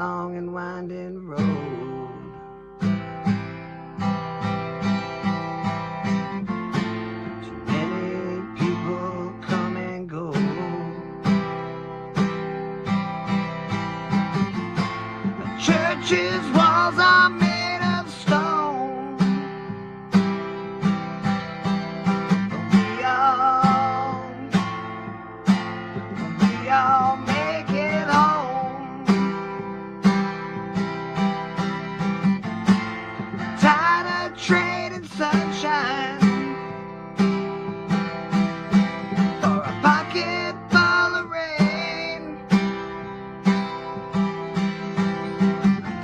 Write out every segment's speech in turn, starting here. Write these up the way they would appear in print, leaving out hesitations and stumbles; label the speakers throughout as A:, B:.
A: long and winding road. Too many people come and go. The church's walls are made of stone. We all make it home. Tired of trading sunshine for a pocket full of rain.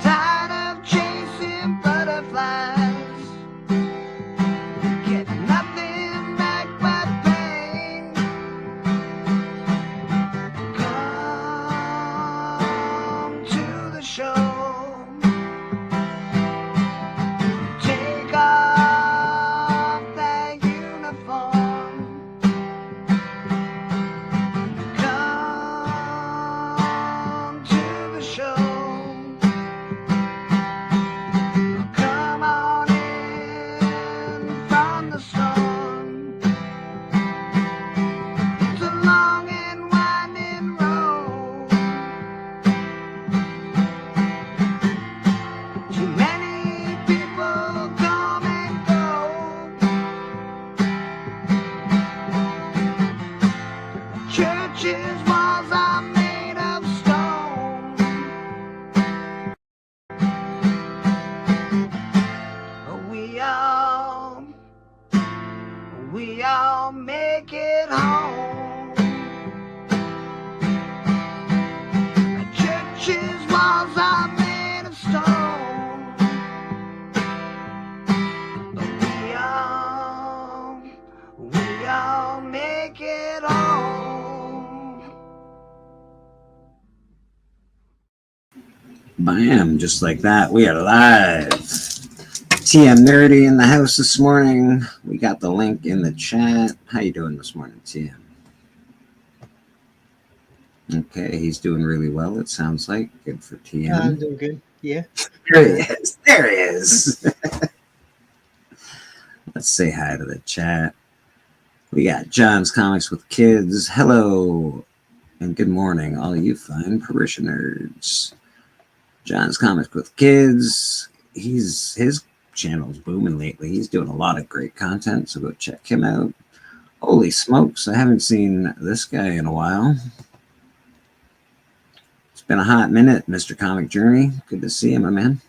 A: Tired of chasing butterflies, getting nothing back but pain. Come to the show. Take off that uniform. Come to the show. Come on in from the storm. It's a long and winding road. Too many people come and go. Churches' walls are made of stone. We all make it home. Churches' walls are made of stone. We all make it home.
B: Bam, just like that. We are live. TM Nerdy in the house this morning. We got the link in the chat. How you doing this morning, TM? Okay, he's doing really well, it sounds like. Good for TM.
C: I'm doing good, yeah.
B: There he is. There he is. Let's say hi to the chat. We got John's Comics with Kids. Hello and good morning, all you fine parishioners. John's Comics with Kids. His channel's booming lately. He's doing a lot of great content, so go check him out. Holy smokes, I haven't seen this guy in a while. It's been a hot minute, Mr. Comic Journey. Good to see you, my man.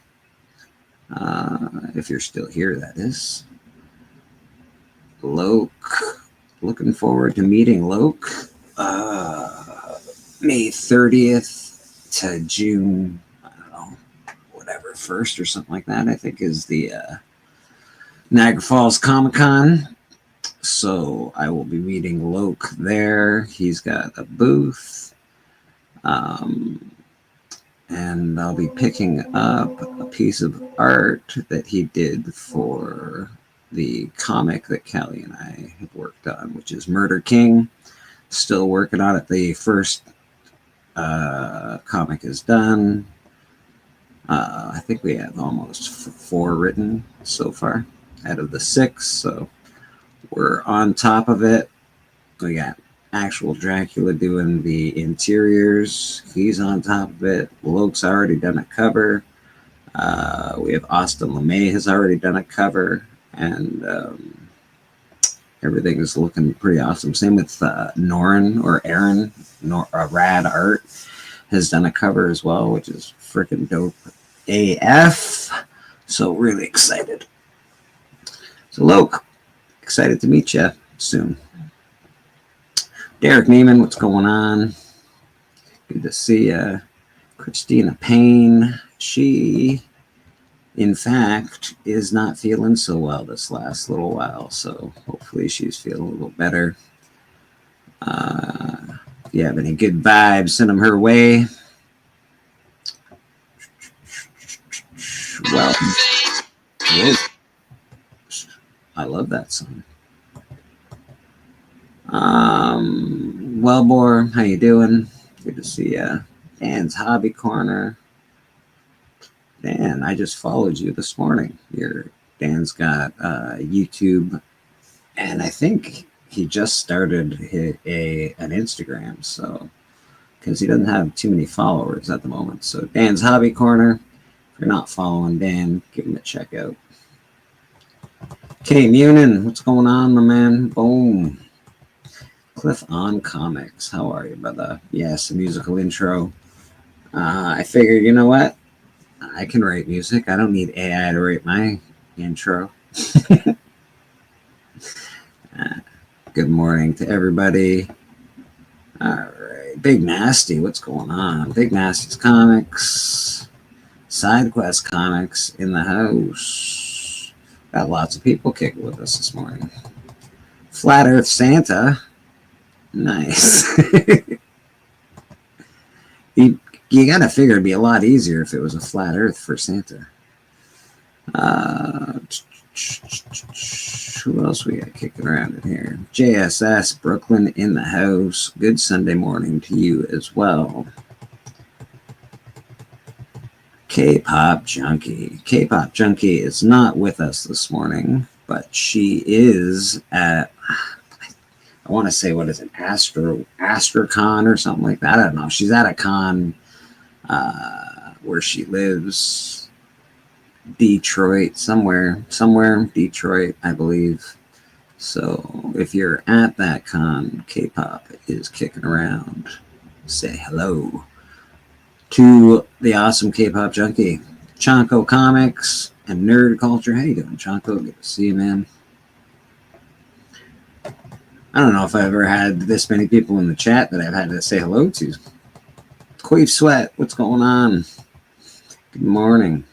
B: If you're still here, that is. Loke. Looking forward to meeting Loke. May 30th to June, I don't know, whatever, 1st or something like that, I think is the Niagara Falls Comic-Con. So I will be meeting Loke there. He's got a booth. And I'll be picking up a piece of art that he did for the comic that Callie and I have worked on, which is Murder King. Still working on it. The first comic is done. I think we have almost 4 written so far out of the 6, so we're on top of it. We got actual Dracula doing the interiors. He's on top of it. Loke's already done a cover. We have Austin LeMay has already done a cover, and everything is looking pretty awesome. Same with Norin or Aaron. Rad Art has done a cover as well, which is freaking dope AF. So really excited. So Loke, excited to meet you soon. Derek Neiman, what's going on? Good to see you. Christina Payne, she, in fact, is not feeling so well this last little while, so hopefully she's feeling a little better. If you have any good vibes, send them her way. Well, I love that song. Wellbore, how you doing? Good to see you. Dan's Hobby Corner. Dan, I just followed you this morning. Dan's got YouTube, and I think he just started an Instagram. So because he doesn't have too many followers at the moment. So Dan's Hobby Corner. If you're not following Dan, give him a check out. Okay, Munin, what's going on, my man? Boom. Cliff on Comics. How are you, brother? Yes, a musical intro. I figured, you know what? I can write music. I don't need AI to write my intro. Good morning to everybody. All right. Big Nasty, what's going on? Big Nasty's Comics. Side Quest Comics in the house. Got lots of people kicking with us this morning. Flat Earth Santa. Nice. You gotta figure it'd be a lot easier if it was a flat Earth for Santa. Who else we got kicking around in here? JSS Brooklyn in the house. Good Sunday morning to you as well. K-pop Junkie. K-pop Junkie is not with us this morning, but she is at, I want to say, what is it, AstroCon or something like that. I don't know. She's at a con where she lives, Detroit, somewhere Detroit, I believe. So if you're at that con, K-pop is kicking around. Say hello to the awesome K-pop Junkie, Chonko Comics and Nerd Culture. How you doing, Chonko? Good to see you, man. I don't know if I've ever had this many people in the chat that I've had to say hello to. Queef Sweat, what's going on? Good morning.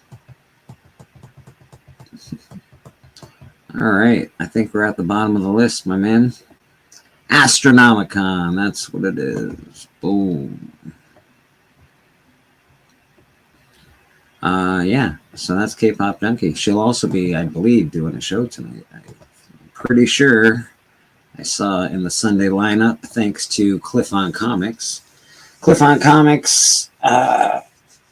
B: All right, I think we're at the bottom of the list, my man. Astronomicon, that's what it is. Boom. Yeah, so that's K-pop Junkie. She'll also be, I believe, doing a show tonight. I'm pretty sure I saw in the Sunday lineup, thanks to Cliff on Comics. Cliff on Comics,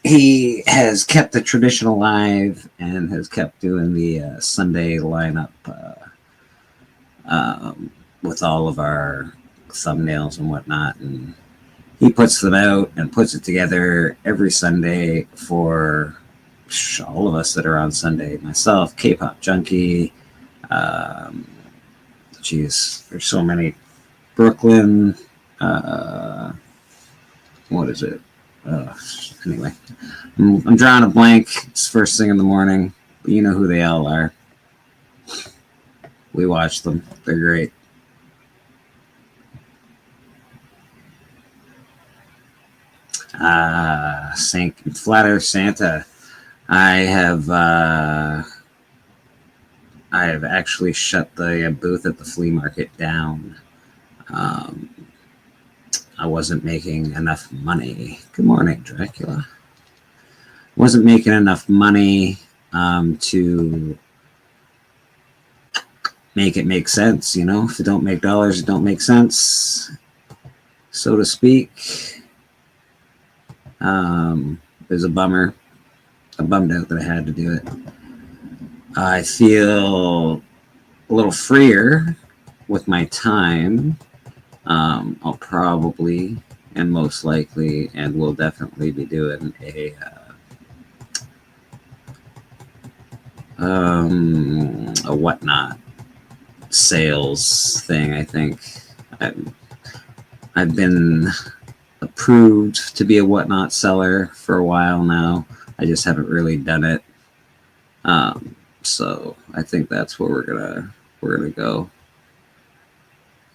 B: he has kept the tradition alive and has kept doing the Sunday lineup with all of our thumbnails and whatnot. And he puts them out and puts it together every Sunday for all of us that are on Sunday. Myself, K-pop Junkie. Geez, there's so many. Brooklyn. What is it? Anyway, I'm drawing a blank. It's first thing in the morning. But you know who they all are. We watch them. They're great. Flat Earth Santa. I have actually shut the booth at the flea market down. I wasn't making enough money. Good morning, Dracula. Wasn't making enough money to make it make sense, you know? If it don't make dollars, it don't make sense, so to speak. It was a bummer. I'm bummed out that I had to do it. I feel a little freer with my time. I'll probably and most likely and will definitely be doing a whatnot sales thing. I think I've been approved to be a whatnot seller for a while now. I just haven't really done it. So I think that's where we're gonna go.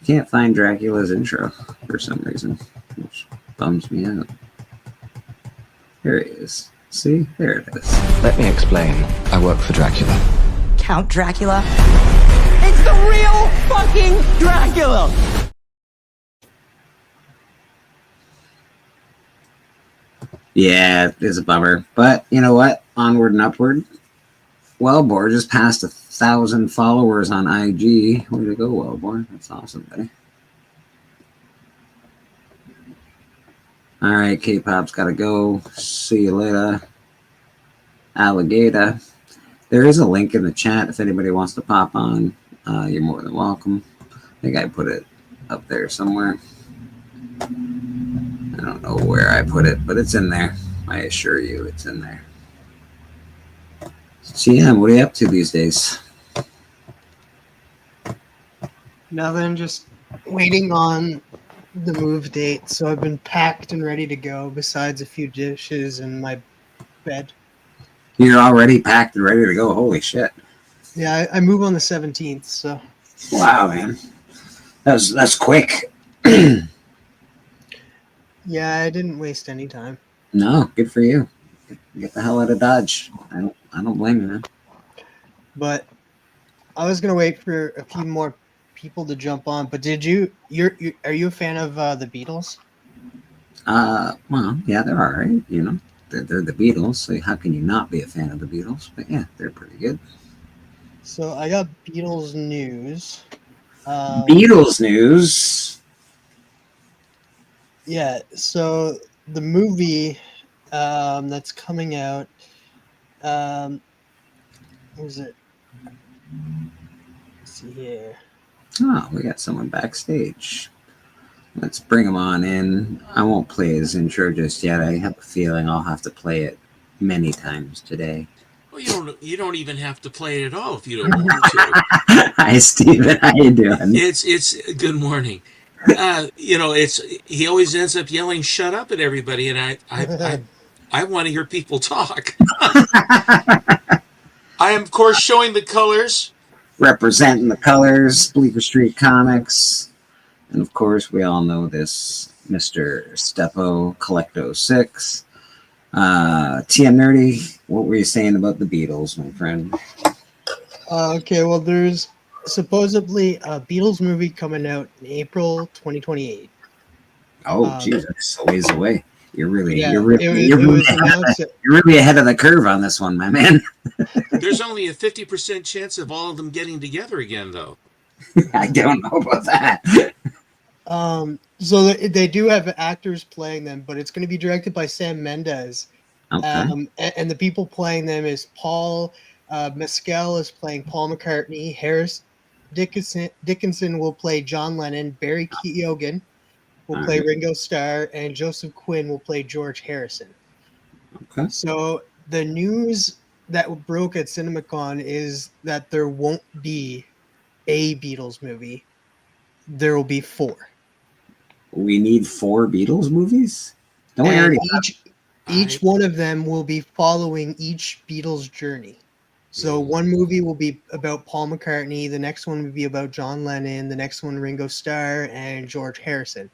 B: Can't find Dracula's intro for some reason, which bums me out. There he is. See? There it is.
C: Let me explain. I work for Dracula.
D: Count Dracula? It's the real fucking Dracula!
B: Yeah, it is a bummer. But you know what? Onward and upward. Wellbore just passed 1,000 followers on IG. Way to go, Wellbore. That's awesome, buddy. All right, K-pop's got to go. See you later. Alligator. There is a link in the chat if anybody wants to pop on. You're more than welcome. I think I put it up there somewhere. I don't know where I put it, but it's in there. I assure you it's in there. GM, what are you up to these days?
E: Nothing, just waiting on the move date. So I've been packed and ready to go, besides a few dishes in my bed.
B: You're already packed and ready to go. Holy shit.
E: Yeah, I move on the 17th, so.
B: Wow, man. That's quick.
E: Yeah, I didn't waste any time.
B: No, good for you. Get the hell out of Dodge. I don't blame you, man.
E: But I was gonna wait for a few more people to jump on. But are you a fan of the Beatles?
B: Well, yeah, they're all right. You know, they're the Beatles. So how can you not be a fan of the Beatles? But yeah, they're pretty good.
E: So I got Beatles news.
B: Beatles news.
E: Yeah, so the movie that's coming out, what is it? Let's see here.
B: Oh, we got someone backstage. Let's bring him on in. I won't play his intro just yet. I have a feeling I'll have to play it many times today.
F: Well, you don't even have to play it at all if you don't want to.
B: Hi, Steven. How you doing?
F: It's good morning. He always ends up yelling "shut up" at everybody, and I want to hear people talk. I am, of course, showing the colors.
B: Representing the colors, Bleecker Street Comics. And of course, we all know this Mr. Stepo Collecto 6. TM Nerdy, what were you saying about the Beatles, my friend?
E: Okay, well, there's supposedly a Beatles movie coming out in April 2028.
B: Oh, Jesus, a ways away. You're really
E: It was
B: really ahead of the curve on this one, my man.
F: There's only a 50% chance of all of them getting together again, though.
B: I don't know about that.
E: So they do have actors playing them, but it's going to be directed by Sam Mendes.
B: Okay.
E: And the people playing them is Paul Mescal is playing Paul McCartney. Harris Dickinson will play John Lennon. Barry Keoghan will play Ringo Starr, and Joseph Quinn will play George Harrison.
B: Okay.
E: So the news that broke at CinemaCon is that there won't be a Beatles movie. There will be 4.
B: We need 4 Beatles movies? Don't we already
E: each one of them will be following each Beatles journey. So one movie will be about Paul McCartney, the next one will be about John Lennon, the next one Ringo Starr and George Harrison.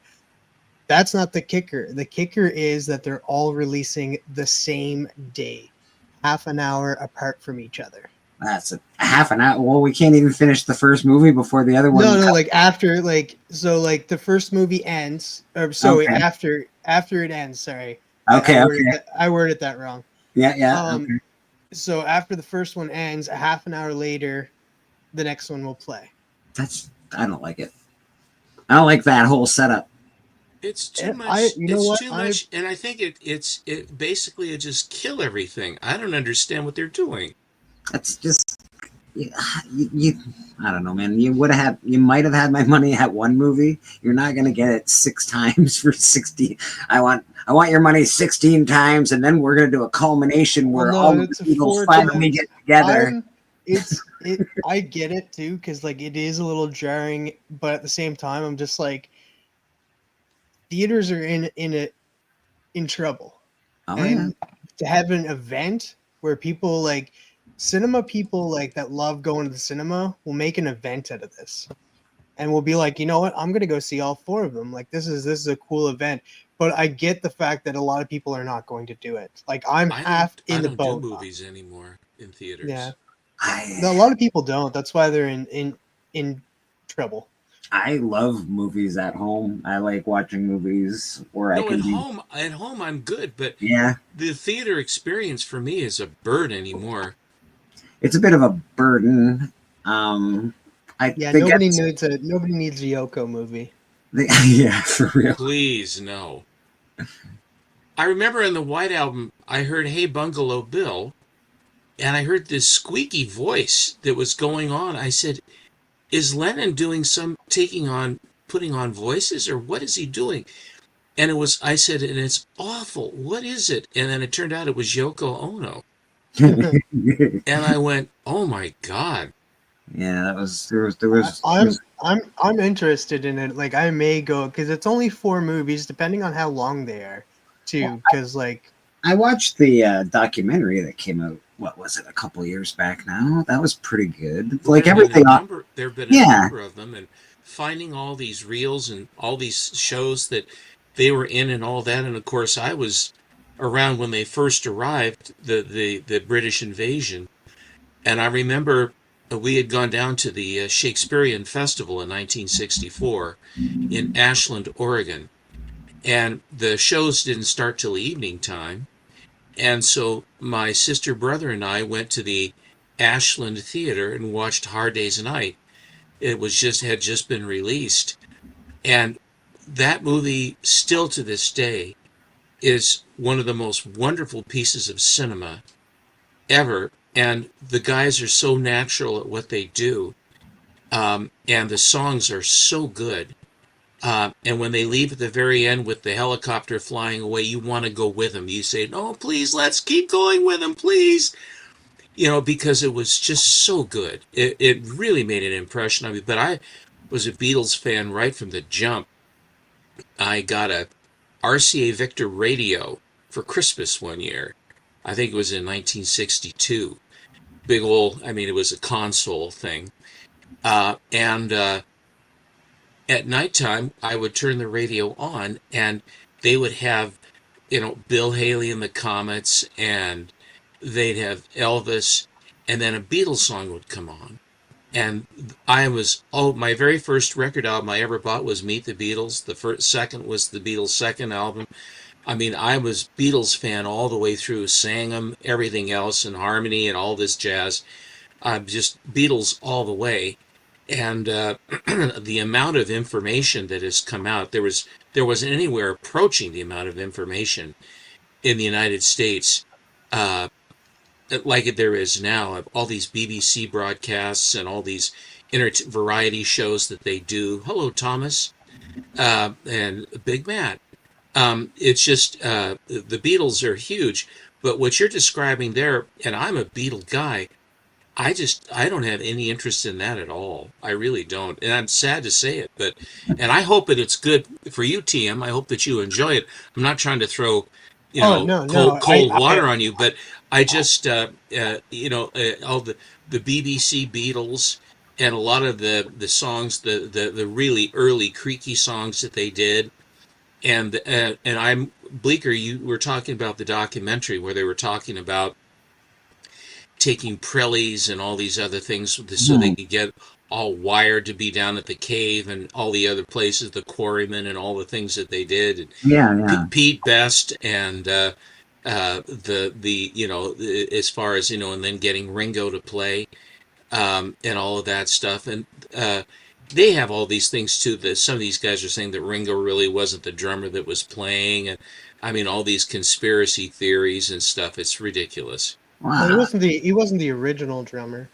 E: That's not the kicker. The kicker is that they're all releasing the same day, half an hour apart from each other.
B: That's a half an hour. Well, we can't even finish the first movie before the other one.
E: No, like after, the first movie ends, after it ends. Sorry. I worded that wrong.
B: Yeah. Okay.
E: So after the first one ends, a half an hour later, the next one will play.
B: I don't like it. I don't like that whole setup.
F: It's too much. Too much, and I think it basically just kill everything. I don't understand what they're doing.
B: That's just I don't know, man. You might have had my money at one movie. You're not gonna get it 6 times for 60. I want your money 16 times, and then we're gonna do a culmination where all the people finally get together.
E: I get it too, because it is a little jarring, but at the same time, I'm just like, theaters are in trouble. To have an event where people cinema people that love going to the cinema will make an event out of this, and we'll be like, you know what, I'm gonna go see all 4 of them. This is a cool event. But I get the fact that a lot of people are not going to do it. I'm half in the boat.
F: I don't do movies anymore in theaters.
E: Yeah, a lot of people don't. That's why they're in trouble.
B: I love movies at home. I like watching movies where I can
F: at home I'm good, but
B: yeah,
F: the theater experience for me is a burden anymore.
B: It's a bit of a burden.
E: Nobody needs a Yoko movie.
B: Yeah, for real.
F: Please, no. I remember in the White Album, I heard "Hey Bungalow Bill," and I heard this squeaky voice that was going on. I said, is Lennon doing putting on voices, or what is he doing? And I said, and it's awful. What is it? And then it turned out it was Yoko Ono. And I went, oh my God.
B: Yeah, that was there was
E: I'm interested in it. Like, I may go because it's only 4 movies, depending on how long they are, too. Because like,
B: I watched the documentary that came out. What was it? A couple years back now. That was pretty good. Like everything.
F: There have been a number of them, and finding all these reels and all these shows that they were in and all that. And of course, I was around when they first arrived, the British invasion. And I remember we had gone down to the Shakespearean Festival in 1964 in Ashland, Oregon. And the shows didn't start till evening time. And so my sister, brother, and I went to the Ashland Theater and watched Hard Day's Night. It had just been released. And that movie, still to this day, is one of the most wonderful pieces of cinema ever. And the guys are so natural at what they do. And the songs are so good. And when they leave at the very end with the helicopter flying away, you want to go with them. You say, no, please, let's keep going with them, please. Because it was just so good. It really made an impression on me. But I was a Beatles fan right from the jump. I got a RCA Victor radio for Christmas one year. I think it was in 1962. Big old, it was a console thing. And at nighttime, I would turn the radio on, and they would have, Bill Haley and the Comets, and they'd have Elvis, and then a Beatles song would come on. And my very first record album I ever bought was Meet the Beatles. The second was the Beatles' second album. I was Beatles fan all the way through, sang them, everything else, and harmony and all this jazz. I'm just Beatles all the way. And the amount of information that has come out, there wasn't anywhere approaching the amount of information in the United States like there is now. All these BBC broadcasts and all these variety shows that they do. Hello, Thomas, and Big Matt. It's just the Beatles are huge, but what you're describing there, and I'm a Beatle guy, I don't have any interest in that at all. I really don't. And I'm sad to say it, and I hope that it's good for you, TM. I hope that you enjoy it. I'm not trying to throw, cold water on you, but I just, all the BBC Beatles and a lot of the songs, the really early creaky songs that they did. And I'm Bleecker, you were talking about the documentary where they were talking about taking Prellies and all these other things so they could get all wired to be down at the cave and all the other places, the Quarrymen and all the things that they did. And Pete Best and as far as, and then getting Ringo to play and all of that stuff. And they have all these things too. That some of these guys are saying that Ringo really wasn't the drummer that was playing, and all these conspiracy theories and stuff. It's ridiculous.
E: Wow. Well, he wasn't the original drummer.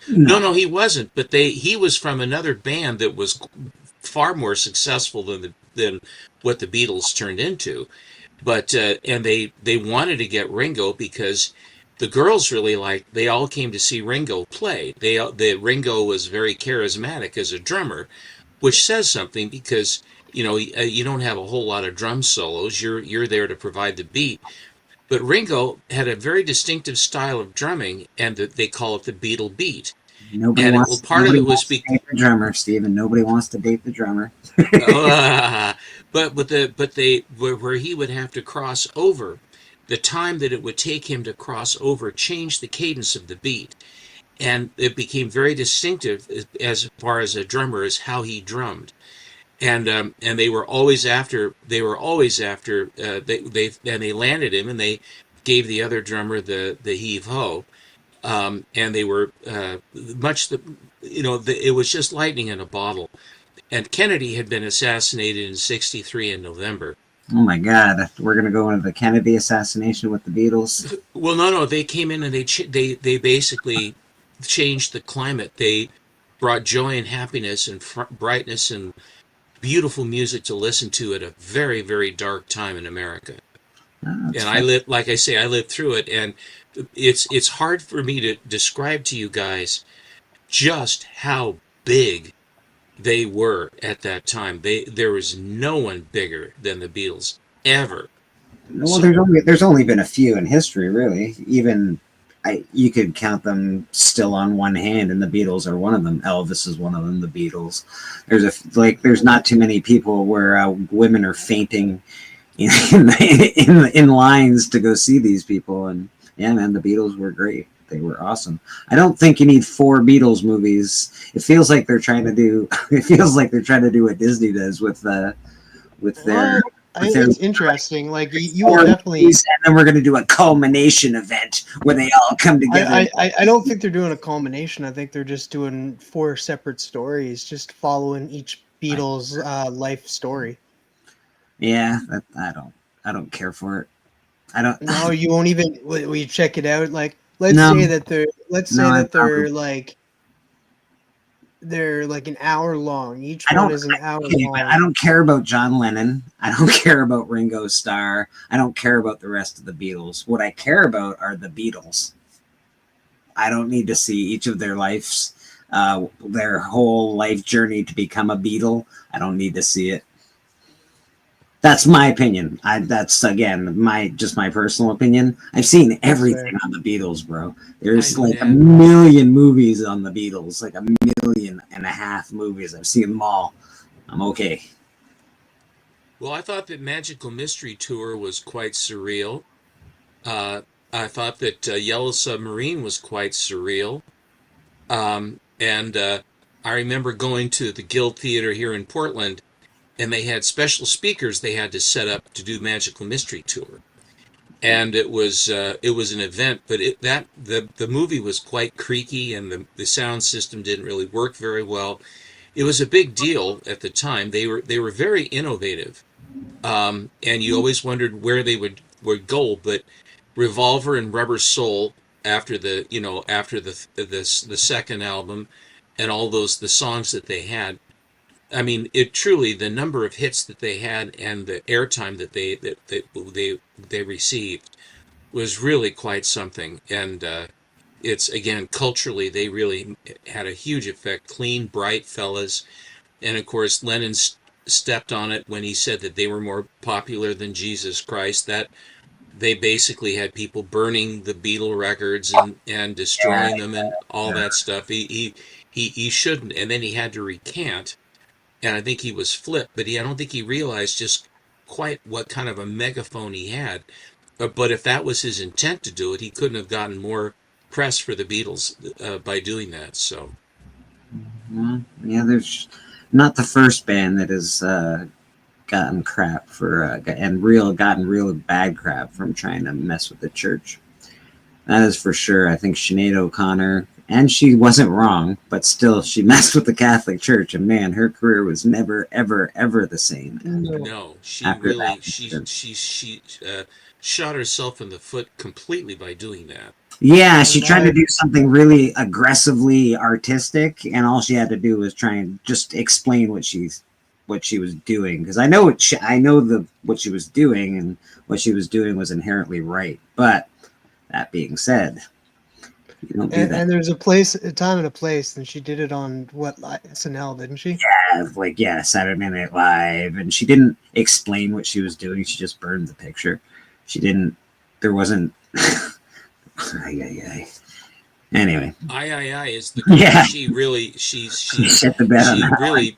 F: No, he wasn't. But he was from another band that was far more successful than what the Beatles turned into. But and they wanted to get Ringo because the girls really they all came to see Ringo play. Ringo was very charismatic as a drummer, which says something because you don't have a whole lot of drum solos. You're there to provide the beat. But Ringo had a very distinctive style of drumming, and they call it the Beatle beat.
B: Nobody wants to date the drummer, Stephen. Nobody wants to date the drummer.
F: Where he would have to cross over, the time that it would take him to cross over changed the cadence of the beat, and it became very distinctive as far as a drummer as how he drummed. And they were always after. They landed him, and they gave the other drummer the heave ho, and they were it was just lightning in a bottle. And Kennedy had been assassinated in '63 in November.
B: Oh my God, we're gonna go into the Kennedy assassination with the Beatles.
F: Well, no, they came in and they basically changed the climate. They brought joy and happiness and brightness and beautiful music to listen to at a very, very dark time in America.
B: That's
F: And I
B: fun.
F: lived, like I say, I lived through it, and it's hard for me to describe to you guys just how big they were at that time. There was no one bigger than the Beatles ever.
B: Well,
F: So
B: there's only been a few in history, really. Even you could count them still on one hand, and the Beatles are one of them. Elvis is one of them. The Beatles. There's not too many people where women are fainting in lines to go see these people. And yeah, man, the Beatles were great. They were awesome. I don't think you need 4 Beatles movies. It feels like they're trying to do. It feels like they're trying to do what Disney does with with their
E: Well, I
B: with
E: think
B: their
E: it's interesting. Like you will
B: 4 movies,
E: definitely.
B: and then we're going to do a culmination event where they all come together.
E: I don't think they're doing a culmination. I think they're just doing 4 separate stories, just following each Beatles life story.
B: Yeah, I don't care for it. I don't.
E: No, you won't even. Will you check it out? Like, let's
B: No,
E: say that they're. Let's
B: no,
E: say
B: I
E: that
B: probably.
E: they're like an hour long. Each
B: I
E: one
B: don't.
E: is an hour
B: Okay, but
E: long.
B: I don't care about John Lennon. I don't care about Ringo Starr. I don't care about the rest of the Beatles. What I care about are the Beatles. I don't need to see each of their lives, their whole life journey to become a Beatle. I don't need to see it. That's my opinion. That's again my personal opinion. I've seen
E: That's
B: everything
E: fair.
B: on the Beatles, bro.
F: I
B: There's like a
F: never.
B: million movies on the Beatles, like 1.5 million movies. I've seen them all. I'm okay.
F: Well, I thought that Magical Mystery Tour was quite surreal. Uh, I thought that Yellow Submarine was quite surreal. And I remember going to the Guild Theater here in Portland, and they had special speakers they had to set up to do Magical Mystery Tour. And it was an event, but the movie was quite creaky, and the sound system didn't really work very well. It was a big deal at the time. They were very innovative, and you always wondered where they would go. But Revolver and Rubber Soul, after the second album, and all the songs that they had. I mean, it truly, the number of hits that they had and the airtime that they received was really quite something. And it's again culturally, they really had a huge effect. Clean, bright fellas, and of course Lennon stepped on it when he said that they were more popular than Jesus Christ. That they basically had people burning the Beatle records and destroying them and all that stuff. He shouldn't, and then he had to recant, and I think he was flipped, but I don't think he realized just quite what kind of a megaphone he had. But if that was his intent to do it, he couldn't have gotten more press for the Beatles by doing that. So
B: Yeah, there's not the first band that has gotten crap for gotten real bad crap from trying to mess with the church. That is for sure. I think Sinead O'Connor, and she wasn't wrong, but still, she messed with the Catholic Church, and man, her career was never, ever, ever the same
E: No.
F: no, she
B: after that
F: really shot herself in the foot completely by doing that.
B: Yeah, she
E: And
B: tried to do something really aggressively artistic, and all she had to do was try and just explain what she was doing. Because I know what she was doing, and what she was doing was inherently right. But that being said, you don't do that.
E: and there's a time and a place, and she did it on SNL, didn't she?
B: Saturday Night Live, and she didn't explain what she was doing. She just burned the picture. She didn't. There wasn't. Anyway,
F: I is the
B: yeah,
F: she really she
B: shit the bed on
F: she
B: that one.
F: really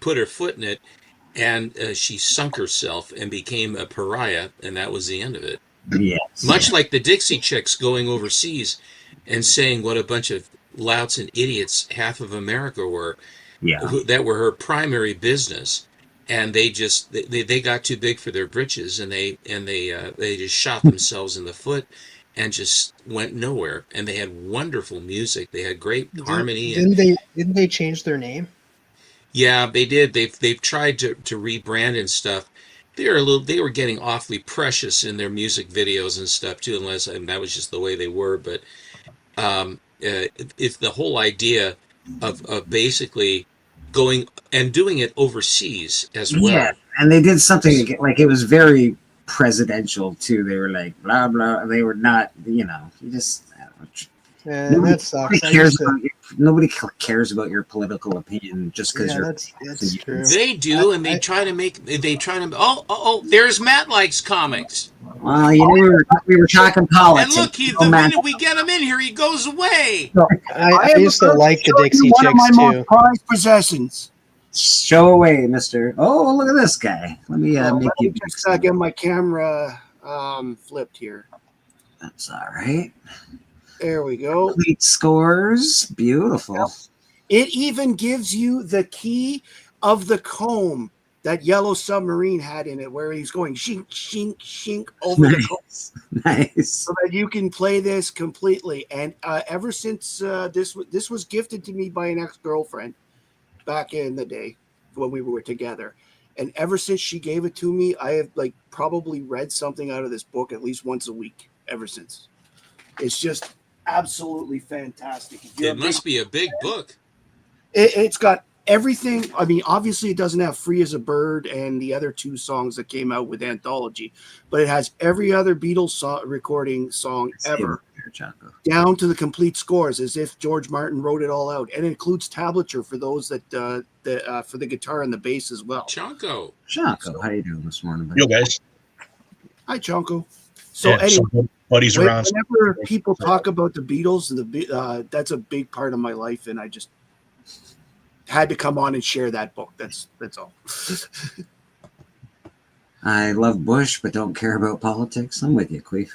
F: put her foot in it, and she sunk herself and became a pariah, and that was the end of it.
B: Yes,
F: Much like the Dixie Chicks going overseas and saying what a bunch of louts and idiots half of America were,
B: yeah.
F: that were her primary business, and they got too big for their britches, and they just shot themselves in the foot and just went nowhere. And they had wonderful music, they had great harmony, and
E: Didn't they change their name?
F: yeah, they did. They've tried to rebrand and stuff, they were getting awfully precious in their music videos and stuff too, unless that was just the way they were. But it's the whole idea of basically going and doing it overseas as
B: Yeah,
F: well.
B: and they did something like it was very presidential too. They were like blah blah. They were not, you know, you just I don't know,
E: And that sucks.
B: nobody cares about your political opinion just because you're.
E: That's true.
F: They do, and they try to. There's Matt likes comics.
B: Well, you know, we were talking politics.
F: And look, the minute we get him in here, he goes away.
E: I used to like the Dixie
G: one of my
E: Chicks
G: most
E: too.
G: prized possessions.
B: Show away, Mister. Oh, look at this guy. Let me make
G: Let
B: you.
G: me just get my camera flipped here.
B: That's all right.
G: There we go.
B: Complete scores. Beautiful.
G: Yep. It even gives you the key of the comb that Yellow Submarine had in it, where he's going shink, shink, shink over the comb.
B: Nice.
G: So that you can play this completely. And ever since this was gifted to me by an ex-girlfriend back in the day when we were together. And ever since she gave it to me, I have like probably read something out of this book at least once a week ever since. It's just absolutely fantastic.
F: It must be a big book.
G: It's got everything. I mean, obviously it doesn't have Free as a Bird and the other two songs that came out with Anthology, but it has every other Beatles recording song ever, down to the complete scores, as if George Martin wrote it all out. And it includes tablature for those that for the guitar and the bass as well.
F: Chonko,
B: how you doing this morning, buddy?
H: Yo, guys.
G: Hi, Chonko. So
H: Yeah,
G: anyway,
H: some buddies around.
G: whenever people talk about the Beatles, and that's a big part of my life, and I just had to come on and share that book. That's all.
B: I love Bush, but don't care about politics. I'm with you, Queef.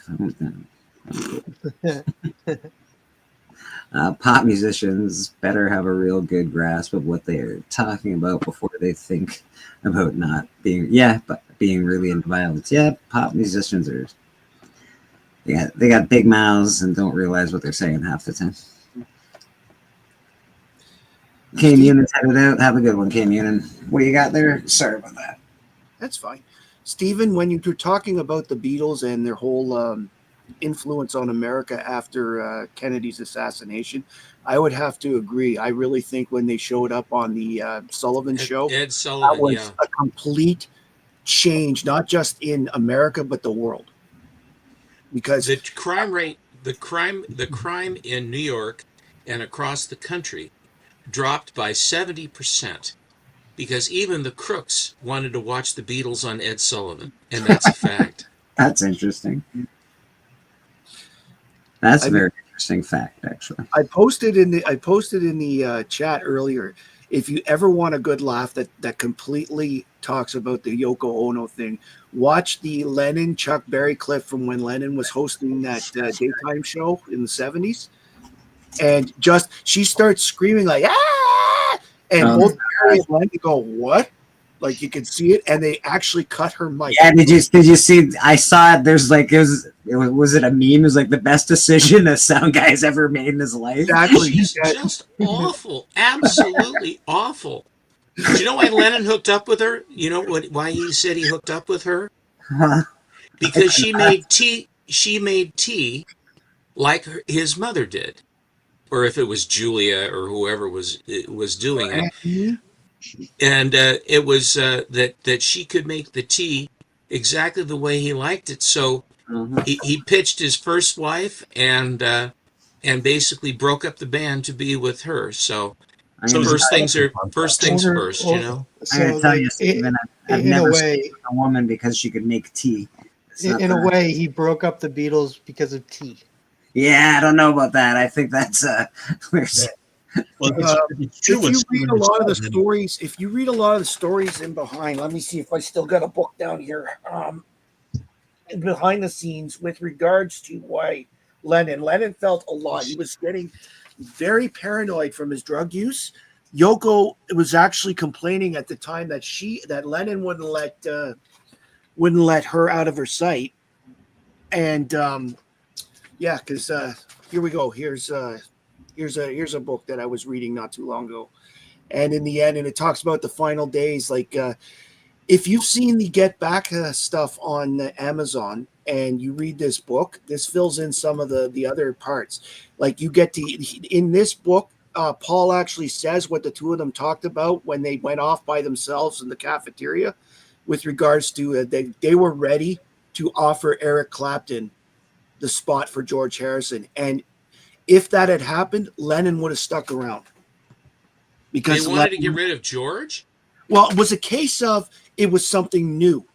B: Pop musicians better have a real good grasp of what they are talking about before they think about not being, but being really into violence. Yeah, pop musicians are, they got big mouths and don't realize what they're saying half the time. Came Union's headed out. Have a good one, Came Union. What do you got there? Sorry about that.
G: That's fine. Stephen, when you were talking about the Beatles and their whole influence on America after Kennedy's assassination, I would have to agree. I really think when they showed up on the Sullivan Show,
F: Ed Sullivan,
G: that was a complete change, not just in America, but the world. Because
F: the crime rate, the crime in New York and across the country dropped by 70%. Because even the crooks wanted to watch the Beatles on Ed Sullivan, and that's a fact.
B: That's interesting. That's a very interesting fact, actually.
G: I posted in the chat earlier. If you ever want a good laugh that completely talks about the Yoko Ono thing, watch the Lennon Chuck Berry clip from when Lennon was hosting that daytime show in the 70s, and just she starts screaming like "ah!" and both Berry and Lennon go "what?" Like you could see it, and they actually cut her mic.
B: Yeah, did you see? I saw it. There's like was it a meme? It was like the best decision a sound guy's ever made in his life.
G: Exactly.
F: She's just awful, absolutely awful. Do you know why Lennon hooked up with her? You know why he said he hooked up with her?
B: Huh?
F: Because she made tea. She made tea like his mother did, or if it was Julia or whoever was doing it. And it was that she could make the tea exactly the way he liked it. So he pitched his first wife and basically broke up the band to be with her. So first things first, you know.
B: I'm gonna tell you, Stephen, I've never seen a woman because she could make tea.
E: In a way, he broke up the Beatles because of tea.
B: Yeah, I don't know about that. I think that's
H: Well, it's true.
G: If you read a lot of the stories in behind, let me see if I still got a book down here. Behind the scenes with regards to why Lennon felt a lot. He was getting very paranoid from his drug use. Yoko was actually complaining at the time that Lennon wouldn't let her out of her sight. And because here we go. Here's a book that I was reading not too long ago, and in the end, and it talks about the final days. Like if you've seen the Get Back stuff on Amazon and you read this book, this fills in some of the other parts. Like you get to in this book, Paul actually says what the two of them talked about when they went off by themselves in the cafeteria, with regards to they were ready to offer Eric Clapton the spot for George Harrison, and if that had happened, Lennon would have stuck around because
F: They wanted to get rid of George?
G: Well, it was a case of it was something new.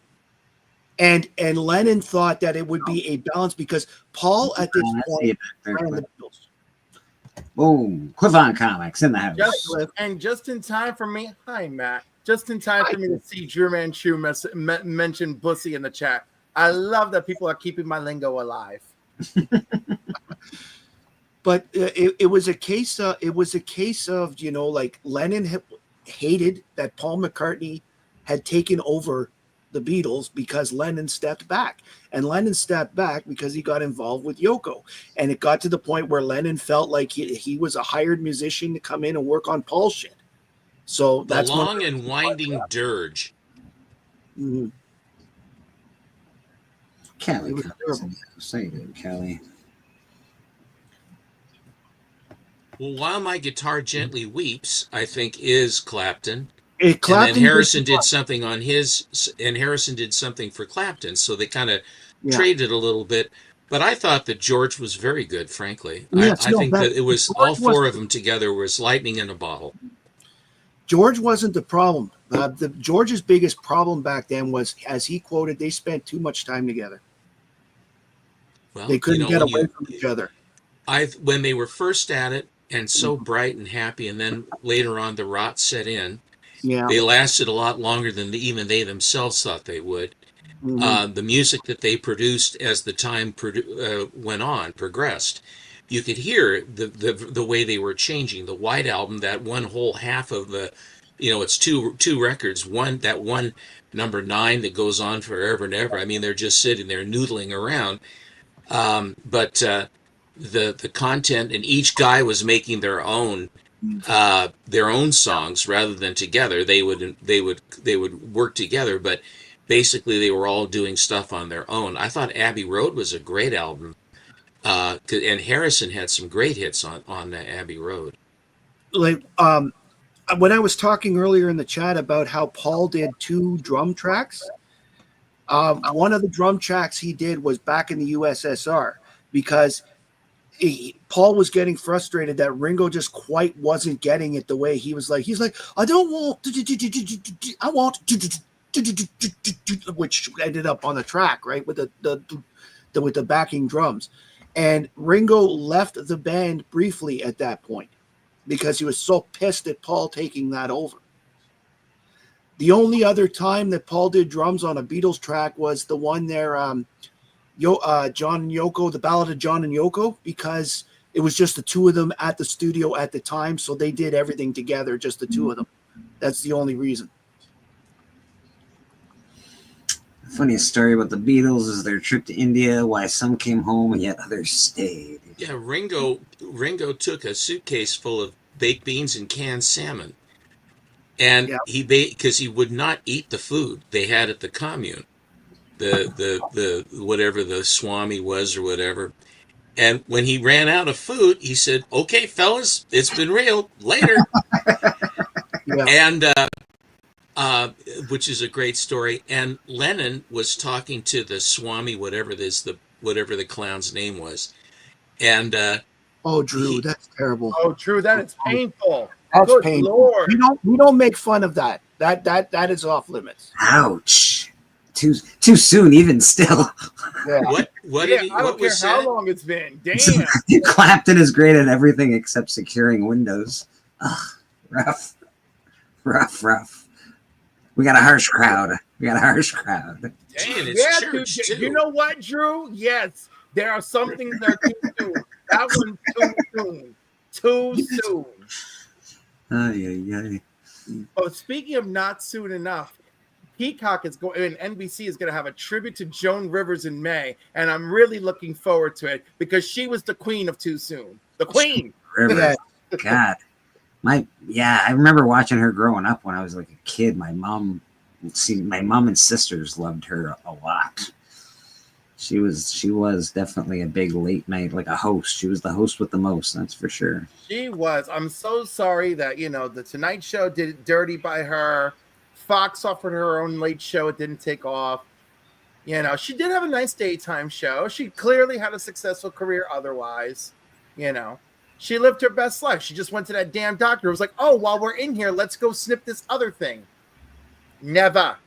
G: And Lennon thought that it would be a balance because Paul at this point ran the Beatles.
B: Boom. Quivon Comics in the house.
I: Just in time for me. Hi, Matt. Just in time for me to see Drew Manchu mention Bussy in the chat. I love that people are keeping my lingo alive.
G: But it was a case. It was a case of, you know, like Lennon hated that Paul McCartney had taken over the Beatles because Lennon stepped back, and Lennon stepped back because he got involved with Yoko, and it got to the point where Lennon felt like he was a hired musician to come in and work on Paul's shit. So that's
F: the long and winding dirge.
G: Mm-hmm.
B: Kelly, say it, Kelly.
F: Well, While My Guitar Gently Weeps, I think, is Clapton.
G: And
F: then Harrison did something on his, and Harrison did something for Clapton, so they kind of traded a little bit. But I thought that George was very good, frankly.
G: Yes,
F: I think that it was
G: George
F: all four of them together was lightning in a bottle.
G: George wasn't the problem. George's biggest problem back then was, as he quoted, they spent too much time together.
F: Well,
G: they couldn't get away from each other.
F: When they were first at it and so bright and happy, and then later on the rot set in, they lasted a lot longer than even they themselves thought they would. The music that they produced as the time went on, progressed, you could hear the way they were changing. The White Album, that one whole half of the, it's two records. That one number 9 that goes on forever and ever. I mean, they're just sitting there noodling around. But the content, and each guy was making their own songs rather than together. They would work together, but basically they were all doing stuff on their own. I thought Abbey Road was a great album, and Harrison had some great hits on Abbey Road.
G: Like when I was talking earlier in the chat about how Paul did 2 drum tracks, one of the drum tracks he did was back in the USSR because Paul was getting frustrated that Ringo just quite wasn't getting it the way he was like. He's like, I don't want, I want, which ended up on the track, right, with the backing drums. And Ringo left the band briefly at that point because he was so pissed at Paul taking that over. The only other time that Paul did drums on a Beatles track was the one there, John and Yoko, the Ballad of John and Yoko, because it was just the two of them at the studio at the time, so they did everything together, just the two of them. That's the only reason.
B: Funniest story about the Beatles is their trip to India, why some came home and yet others stayed.
F: Yeah, Ringo took a suitcase full of baked beans and canned salmon. And because he would not eat the food they had at the commune, the whatever the Swami was or whatever. And when he ran out of food, he said, "Okay, fellas, it's been real. Later." And which is a great story. And Lennon was talking to the Swami, whatever the clown's name was, and
G: Drew, that's terrible.
I: Oh, Drew, that is painful.
G: That's
I: Good
G: painful.
I: Lord.
G: We don't make fun of that. That is off limits.
B: Ouch. Too soon, even still.
G: Yeah.
F: What
I: I don't care how long it's been. Damn.
B: Clapton is great at everything except securing windows. Ugh, rough. We got a harsh crowd.
I: Damn, it's church, too. You know what, Drew? Yes, there are some things that are too soon. That one's too soon. Too soon. Oh, speaking of not soon enough, Peacock is going, and NBC is going to have a tribute to Joan Rivers in May, and I'm really looking forward to it because she was the queen of too soon. The queen.
B: Rivers. God. I remember watching her growing up when I was like a kid. My mom see, my mom and sisters loved her a lot. She was definitely a big late night, like a host. She was the host with the most, that's for sure.
I: She was. I'm so sorry that, the Tonight Show did it dirty by her. Fox offered her own late show. It didn't take off. She did have a nice daytime show. She clearly had a successful career otherwise. She lived her best life. She just went to that damn doctor. It was like, oh, while we're in here, let's go snip this other thing. Never.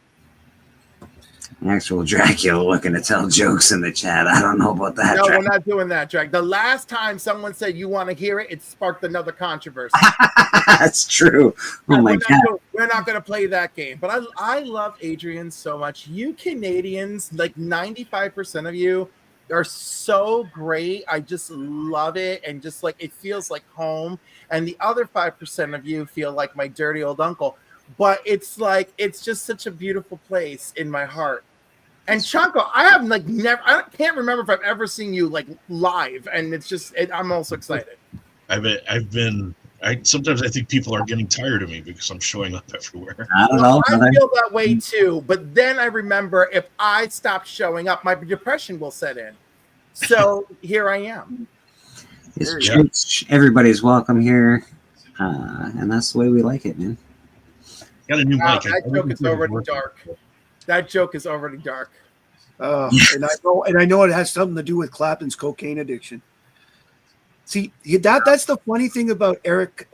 B: Actual Dracula looking to tell jokes in the chat. I don't know about that.
I: No,
B: Dracula.
I: we're not doing that, Drag. The last time someone said you want to hear it, it sparked another controversy.
B: That's true. Oh my God.
I: We're not going to play that game. But I love Adrian so much. You Canadians, like 95% of you, are so great. I just love it. And just like it feels like home. And the other 5% of you feel like my dirty old uncle. But it's like, it's just such a beautiful place in my heart. And Chanko, I have like never, I can't remember if I've ever seen you like live. And it's just, I'm also excited.
H: Sometimes I think people are getting tired of me because I'm showing up everywhere.
B: I don't know.
I: I feel that way too. But then I remember if I stop showing up, my depression will set in. So here I am.
B: Everybody's welcome here. And that's the way we like it, man.
H: Got a new mic.
I: That joke is already dark. That joke is already dark.
G: And I know it has something to do with Clapton's cocaine addiction. See, that's the funny thing about Eric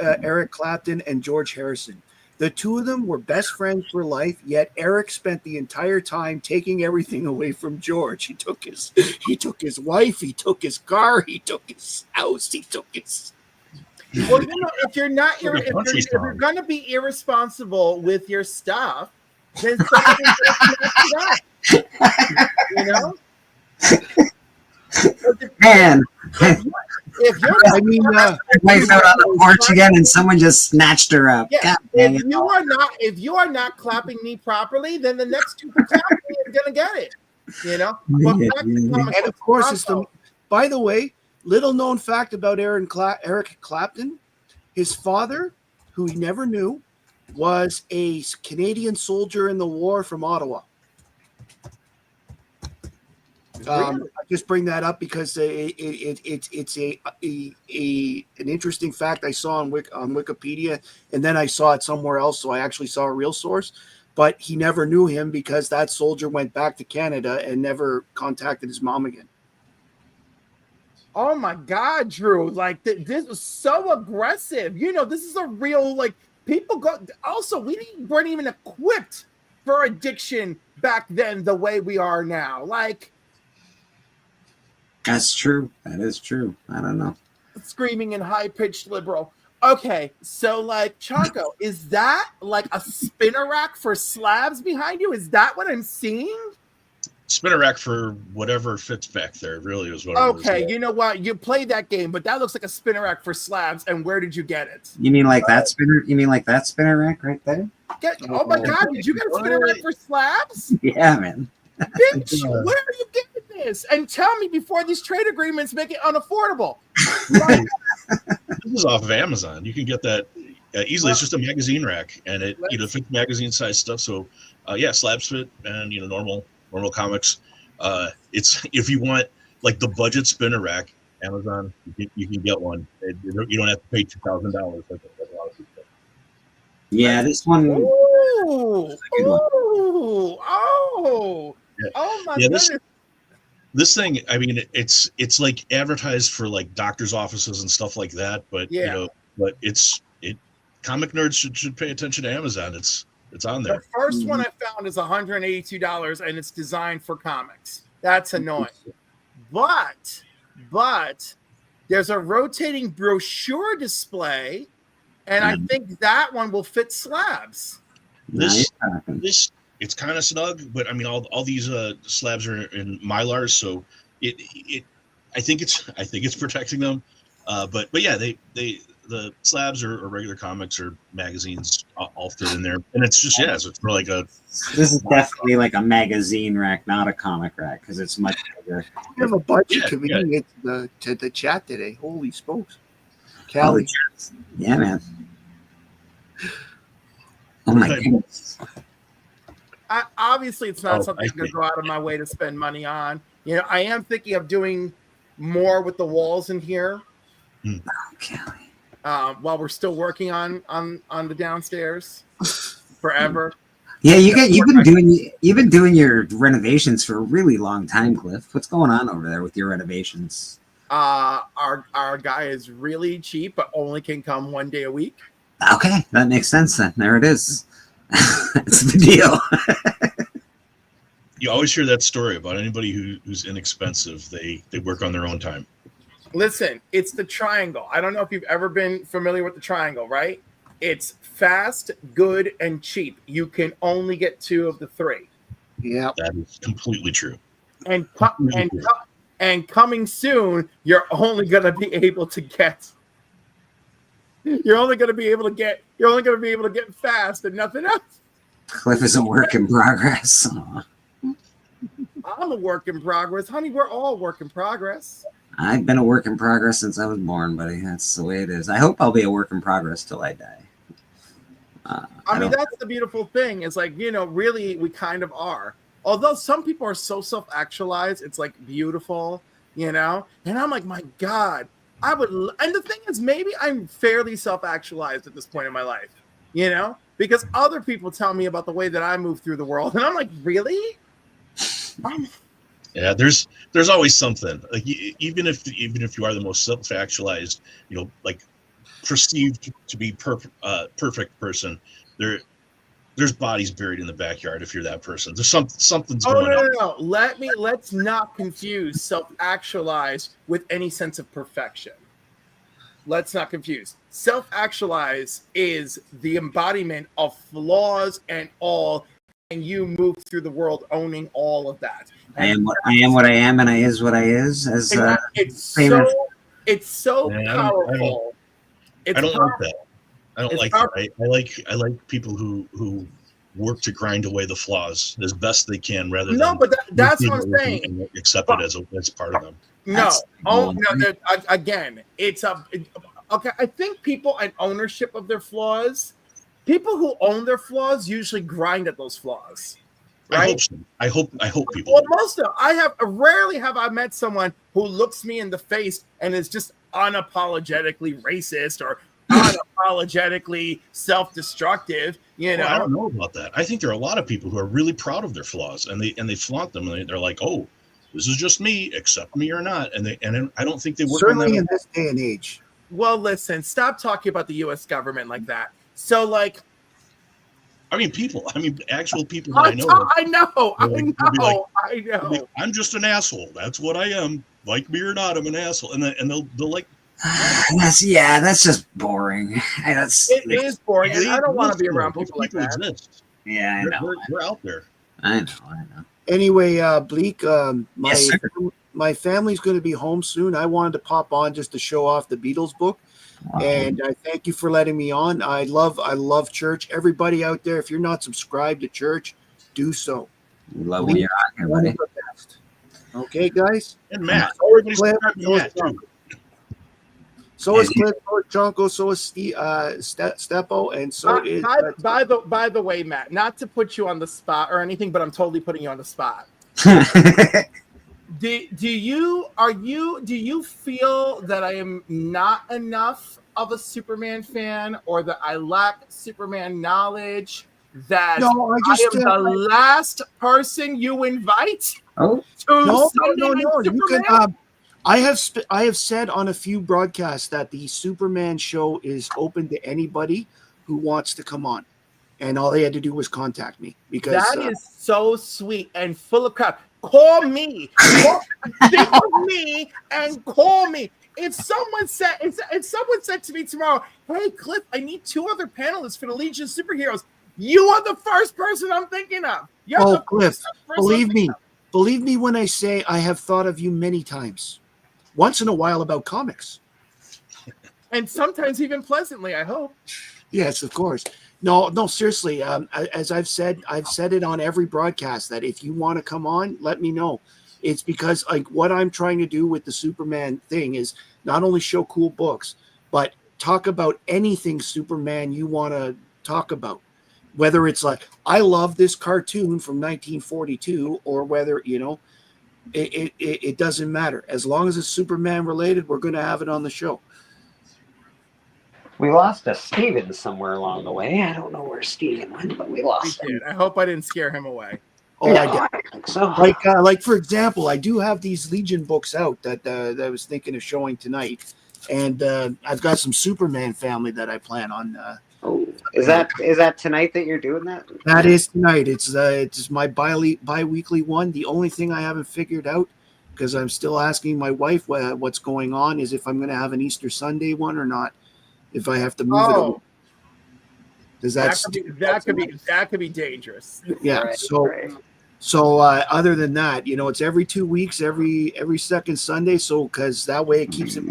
G: Clapton and George Harrison. The two of them were best friends for life, yet Eric spent the entire time taking everything away from George. He took his wife, he took his car, he took his house, he took his.
I: Well, if you're going to be irresponsible with your stuff, then something snatch it up.
B: Man,
I: if you're
B: everybody's out on the porch again, and someone just snatched her up.
I: Yeah, if you are not clapping me properly, then the next two who clap me are going to get it. But
G: and of course, it's the. By the way, little known fact about Eric Clapton: his father, who he never knew, was a Canadian soldier in the war from Ottawa. I just bring that up because it's an interesting fact I saw on Wikipedia, and then I saw it somewhere else, so I actually saw a real source. But he never knew him because that soldier went back to Canada and never contacted his mom again.
I: Oh my God, Drew! Like this was so aggressive. This is a real people go. Also, weren't even equipped for addiction back then the way we are now.
B: That's true. That is true. I don't know.
I: Screaming in high-pitched liberal. Okay, so Chanko, is that like a spinner rack for slabs behind you? Is that what I'm seeing?
H: Spinner rack for whatever fits back there. Really is what.
I: Okay, you know what? You played that game, but that looks like a spinner rack for slabs. And where did you get it?
B: You mean like that spinner? You mean like that spinner rack right there?
I: Oh my God! Did you get a spinner rack for slabs?
B: Yeah, man.
I: Bitch, where are you getting this? And tell me before these trade agreements make it unaffordable.
H: This is off of Amazon. You can get that easily. It's just a magazine rack, and it fits magazine size stuff. So slabs fit, and normal comics. It's if you want like the budget spinner rack, Amazon, you can get one. You don't have to pay $2,000.
B: Yeah, this one.
I: Oh my goodness.
H: This thing, I mean, it's like advertised for like doctors' offices and stuff like that. But but comic nerds should pay attention to Amazon. It's on there.
I: The first one I found is $182, and it's designed for comics. That's annoying. But there's a rotating brochure display, and I think that one will fit slabs.
H: This it's kind of snug, but I mean all these slabs are in Mylars, so I think it's protecting them. But yeah, the slabs or regular comics or magazines all fit in there, and it's just it's for like a.
B: This is definitely like a magazine rack, not a comic rack, because it's much bigger.
G: We have a bunch of comedians to the chat today. Holy smokes, Callie!
B: Yeah, man. Oh my goodness.
I: obviously it's not something
H: I
I: I'm going
H: see.
I: to go out of my way to spend money on. You know, I am thinking of doing more with the walls in here
B: Okay.
I: while we're still working on the downstairs forever.
B: Yeah, you've been doing your renovations for a really long time, Cliff. What's going on over there with your renovations?
I: Our guy is really cheap, but only can come 1 day a week.
B: Okay, that makes sense then. There it is. That's the deal.
H: You always hear that story about anybody who's inexpensive. They work on their own time.
I: Listen, it's the triangle. I don't know if you've ever been familiar with the triangle, right? It's fast, good, and cheap. You can only get 2 of the 3.
G: Yeah.
H: That is completely true.
I: And coming soon, you're only going to be able to get fast and nothing else.
B: Cliff is a work in progress. Aw.
I: I'm a work in progress, honey. We're all work in progress.
B: I've been a work in progress since I was born, buddy. That's the way it is. I hope I'll be a work in progress till I die.
I: I mean, that's the beautiful thing. Is like, you know, really, we kind of are. Although some people are so self-actualized, it's like beautiful, you know. And I'm like, my God, I would. And the thing is, maybe I'm fairly self-actualized at this point in my life, you know, because other people tell me about the way that I move through the world, and I'm like, really?
H: Yeah, there's always something. Like even if you are the most self-actualized, you know, like perceived to be perfect person, there's bodies buried in the backyard. If you're that person, there's something's going on.
I: No. Let's not confuse self-actualized with any sense of perfection. Let's not confuse. Self-actualized is the embodiment of flaws and all, and you move through the world owning all of that.
B: I am what I am, and I is what I is. As
I: it's so
H: Yeah,
I: powerful.
H: I don't like that. I don't like that. I like people who work to grind away the flaws as best they can, rather than
I: that's what I'm saying.
H: And accept it as part of them.
I: Again, it's okay. I think people and ownership of their flaws. People who own their flaws usually grind at those flaws. Right?
H: I hope people.
I: Well, most of rarely have I met someone who looks me in the face and is just unapologetically racist or unapologetically self-destructive. You know,
H: I don't know about that. I think there are a lot of people who are really proud of their flaws and they flaunt them. And they're like, oh, this is just me, accept me or not. And I don't think they work
G: certainly
H: on that
G: in this day and age.
I: Well, listen, stop talking about the U.S. government like that. So, like,
H: I mean, actual people
I: I
H: know.
I: I know.
H: I'm just an asshole. That's what I am. Like me or not, I'm an asshole. And they'll like.
B: That's just boring.
I: It is boring. And I don't want to be around people like that.
H: Exist.
B: Yeah, I know.
H: We're out there.
B: I know.
G: Anyway, Bleak, my family's going to be home soon. I wanted to pop on just to show off the Beatles book. Wow. And I thank you for letting me on. I love church. Everybody out there, if you're not subscribed to church, do so.
B: We love when you're on here, buddy.
G: Okay, guys.
H: And Matt.
G: So is Cliff, so is Jonko, so is Stepo, and so is.
I: By the way, Matt, not to put you on the spot or anything, but I'm totally putting you on the spot. Do you feel that I am not enough of a Superman fan, or that I lack Superman knowledge? That I am the last person you invite?
G: Oh no! You can. I have said on a few broadcasts that the Superman show is open to anybody who wants to come on, and all they had to do was contact me. Because
I: that is so sweet and full of crap. Call me. Think of me and call me. If someone said to me tomorrow, hey Cliff, I need 2 other panelists for the Legion of Superheroes, you are the first person I'm thinking of.
G: Cliff, believe me when I say I have thought of you many times. Once in a while about comics.
I: And sometimes even pleasantly, I hope.
G: Yes, of course. No, seriously. As I've said it on every broadcast that if you want to come on, let me know. It's because like what I'm trying to do with the Superman thing is not only show cool books, but talk about anything Superman you want to talk about. whether it's like I love this cartoon from 1942, or whether it doesn't matter. As long as it's Superman related, we're going to have it on the show.
B: We lost a Steven somewhere along the way. I don't know where Steven went, but we lost him.
I: I hope I didn't scare him away.
G: Oh,
B: No,
G: I get
B: I don't think so.
G: like for example, I do have these Legion books out that I was thinking of showing tonight, and I've got some Superman family that I plan on.
B: Is that tonight that you're doing that?
G: That is tonight. It's my bi-weekly one. The only thing I haven't figured out, because I'm still asking my wife what's going on, is if I'm going to have an Easter Sunday one or not. If I have to move it over. Because
I: that could be dangerous.
G: Yeah.
B: Right,
G: So other than that, it's every 2 weeks, every second Sunday. So because that way it keeps it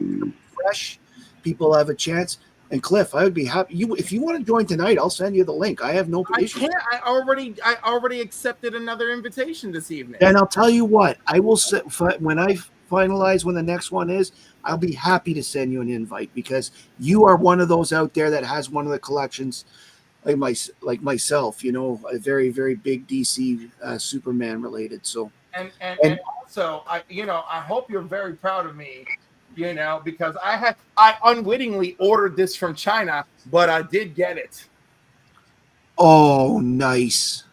G: fresh, people have a chance. And Cliff, I would be happy. If you want to join tonight, I'll send you the link. I have no issue.
I: I already accepted another invitation this evening.
G: And I'll tell you what, I will when I finalize when the next one is, I'll be happy to send you an invite, because you are one of those out there that has one of the collections, like myself, a very, very big DC Superman related. So
I: and also I hope you're very proud of me, because I unwittingly ordered this from China, but I did get it.
G: Oh, nice.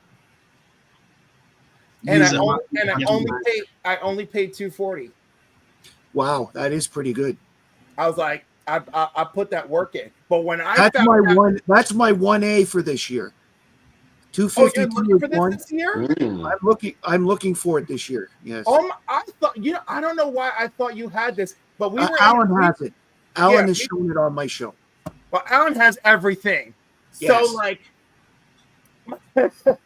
I: And I only paid $240.
G: Wow, that is pretty good.
I: I was like, I put that work in, but when
G: that's my 1A for this year. 252
I: for this year.
G: I'm looking for it this year. Yes.
I: I thought I don't know why I thought you had this, but
G: Alan has it. Alan has shown it on my show.
I: Well, Alan has everything.
G: Yes.
I: So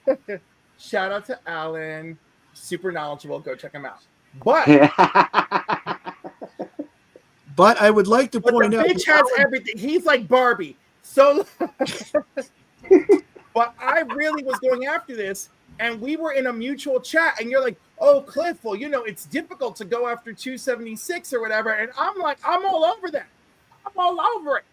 I: shout out to Alan, super knowledgeable. Go check him out. But
G: but I would like to point out,
I: bitch has everything. He's like Barbie. So, but I really was going after this, and we were in a mutual chat, and you're like, "Oh, Cliff, well, it's difficult to go after 276 or whatever," and I'm like, "I'm all over that. I'm all over it."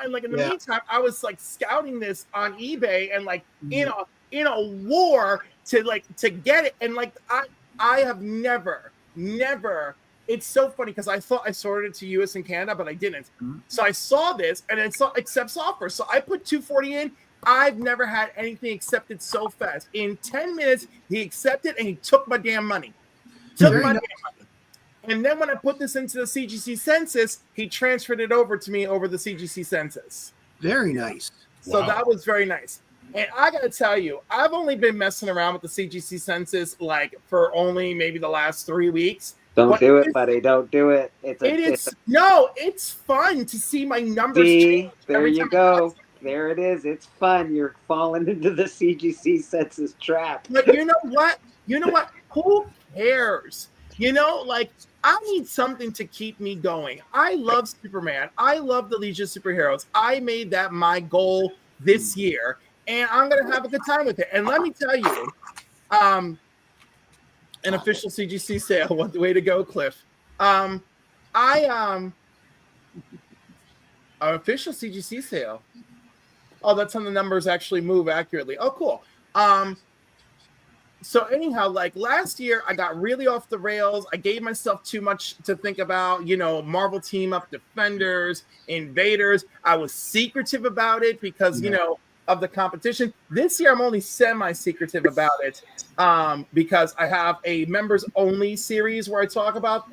I: And like in the meantime, I was like scouting this on eBay and like in a war to get it, and like I have never. It's so funny because I thought I sorted it to US and Canada, but I didn't. Mm-hmm. So I saw this and it accepts offer. So I put $240 in. I've never had anything accepted so fast. In 10 minutes, he accepted and he took my damn money. And then when I put this into the CGC census, he transferred it over to me over the CGC census.
G: Very nice.
I: So that was very nice. And I got to tell you, I've only been messing around with the CGC census like for only maybe the last 3 weeks.
B: Don't do it, buddy. Don't do it.
I: It's fun to see my numbers change.
B: There you go. There it is. It's fun. You're falling into the CGC census trap.
I: But you know what? Who cares? I need something to keep me going. I love Superman. I love the Legion of Superheroes. I made that my goal this year, and I'm going to have a good time with it. And let me tell you, an official CGC sale. What the way to go, Cliff. An official CGC sale. Oh, that's when the numbers actually move accurately. Oh, cool. So anyhow, like last year, I got really off the rails. I gave myself too much to think about, Marvel Team Up, Defenders, Invaders. I was secretive about it because, of the competition. This year, I'm only semi-secretive about it because I have a members-only series where I talk about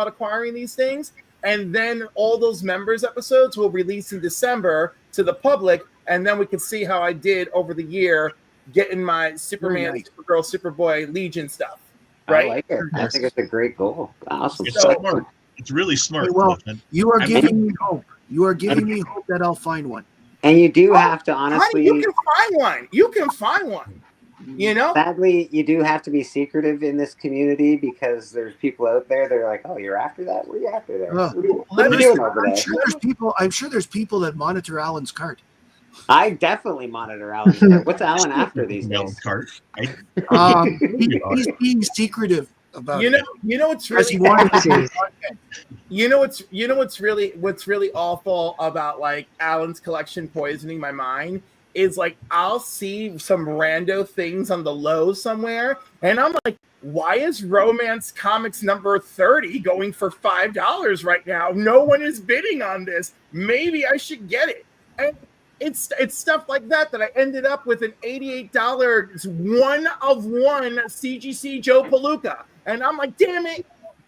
I: acquiring these things. And then all those members episodes will release in December to the public, and then we can see how I did over the year getting my Superman, Supergirl, Superboy, Legion stuff. Right?
B: I like it. I think it's a great goal. Awesome.
H: It's smart. It's really smart.
G: Well, you are giving me hope. You are giving me hope that I'll find one.
B: And you do have to honestly.
I: You can find one.
B: Sadly, you do have to be secretive in this community because there's people out there that are like, "Oh, you're after that? What are you after there? What are you doing over there?"
G: I'm sure there's people that monitor Alan's cart.
B: I definitely monitor Alan's cart. What's Alan after these days?
H: Cart.
G: He's being secretive about it.
I: What's really what's really awful about like Alan's collection poisoning my mind is like I'll see some rando things on the low somewhere, and I'm like, why is Romance Comics number 30 going for $5 right now? No one is bidding on this. Maybe I should get it. And it's stuff like that I ended up with an $88 one of one CGC Joe Palooka. And I'm like, damn it,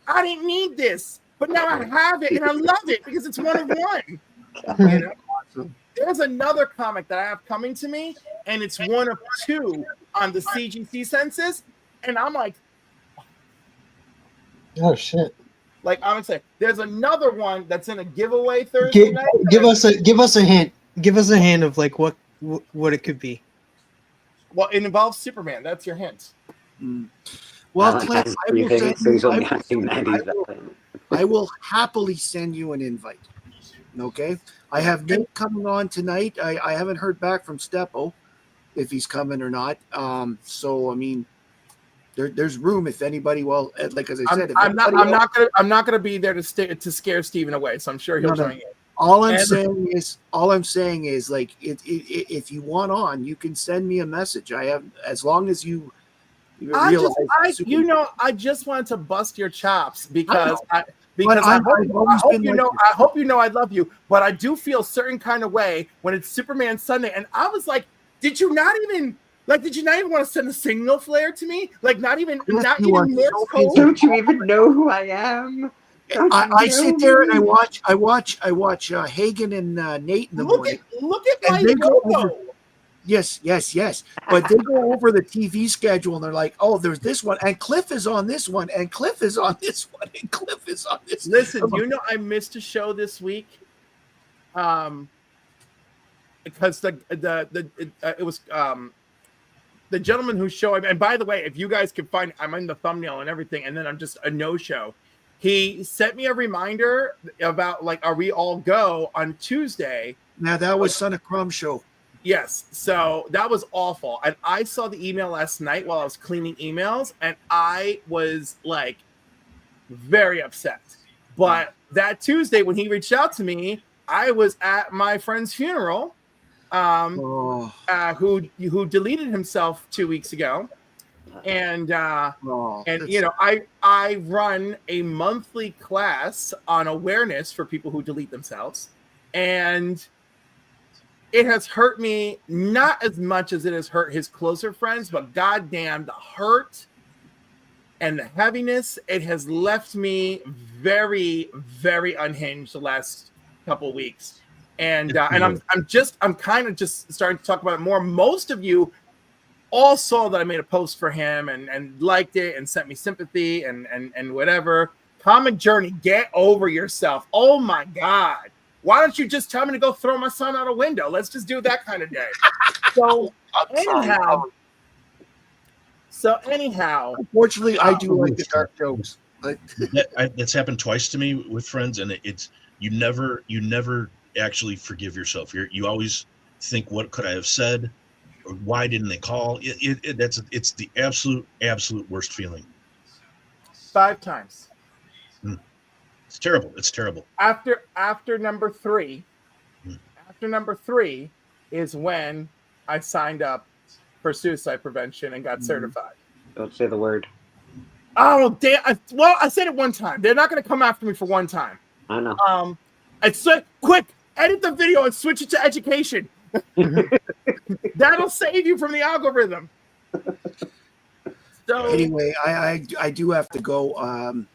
I: I didn't need this. But now I have it and I love it because it's one of one. You know? There's another comic that I have coming to me, and it's one of two on the CGC census. And I'm like,
E: oh shit!
I: Like I would say, there's another one that's in a giveaway Thursday night.
E: Give us a hint. Give us a hint of like what it could be.
I: Well, it involves Superman. That's your hint.
G: Well, Clint, I will happily send you an invite. Okay, I have Nick coming on tonight. I haven't heard back from Steppo if he's coming or not. So I mean, there's room if anybody. Well, like as I said,
I: I'm not gonna be there to scare Steven away. So I'm sure he'll join in.
G: All I'm saying is like if you want on, you can send me a message. I have as long as you realize.
I: I just wanted to bust your chops because I hope you know I love you, but I do feel a certain kind of way when it's Superman Sunday, and I was like, did you not even want to send a signal flare to me? Like not even Morse code?
B: Don't you even know who I am?
G: I sit there and I watch Hagen and Nate in the morning.
I: Look at my logo.
G: Yes. But they go over the TV schedule and they're like, oh, there's this one, and Cliff is on this one, and Cliff is on this one, and Cliff is on this.
I: Listen, I missed a show this week, because it was the gentleman whose show. And by the way, if you guys can find, I'm in the thumbnail and everything, and then I'm just a no-show. He sent me a reminder about like, are we all go on Tuesday?
G: Now that was Son of Crumb show.
I: Yes, so that was awful. And I saw the email last night while I was cleaning emails, and I was like very upset. But that Tuesday when he reached out to me, I was at my friend's funeral, who deleted himself 2 weeks ago. And I run a monthly class on awareness for people who delete themselves, and it has hurt me not as much as it has hurt his closer friends, but goddamn, the hurt and the heaviness, it has left me very, very unhinged the last couple of weeks. And I'm kind of just starting to talk about it more. Most of you all saw that I made a post for him and liked it and sent me sympathy and whatever. Comic Journey, get over yourself. Oh my God. Why don't you just tell me to go throw my son out a window? Let's just do that kind of day. So anyhow.
G: Unfortunately, I do like the dark jokes.
H: That's happened twice to me with friends, and it's you never actually forgive yourself. You always think, what could I have said? Or why didn't they call? It's the absolute worst feeling.
I: 5 times.
H: It's terrible. It's terrible.
I: After number 3, after number 3 is when I signed up for suicide prevention and got certified.
B: Don't say the word.
I: Oh damn! I said it one time. They're not going to come after me for one time.
B: I know.
I: I said, quick, edit the video and switch it to education. That'll save you from the algorithm. So
G: anyway, I do have to go.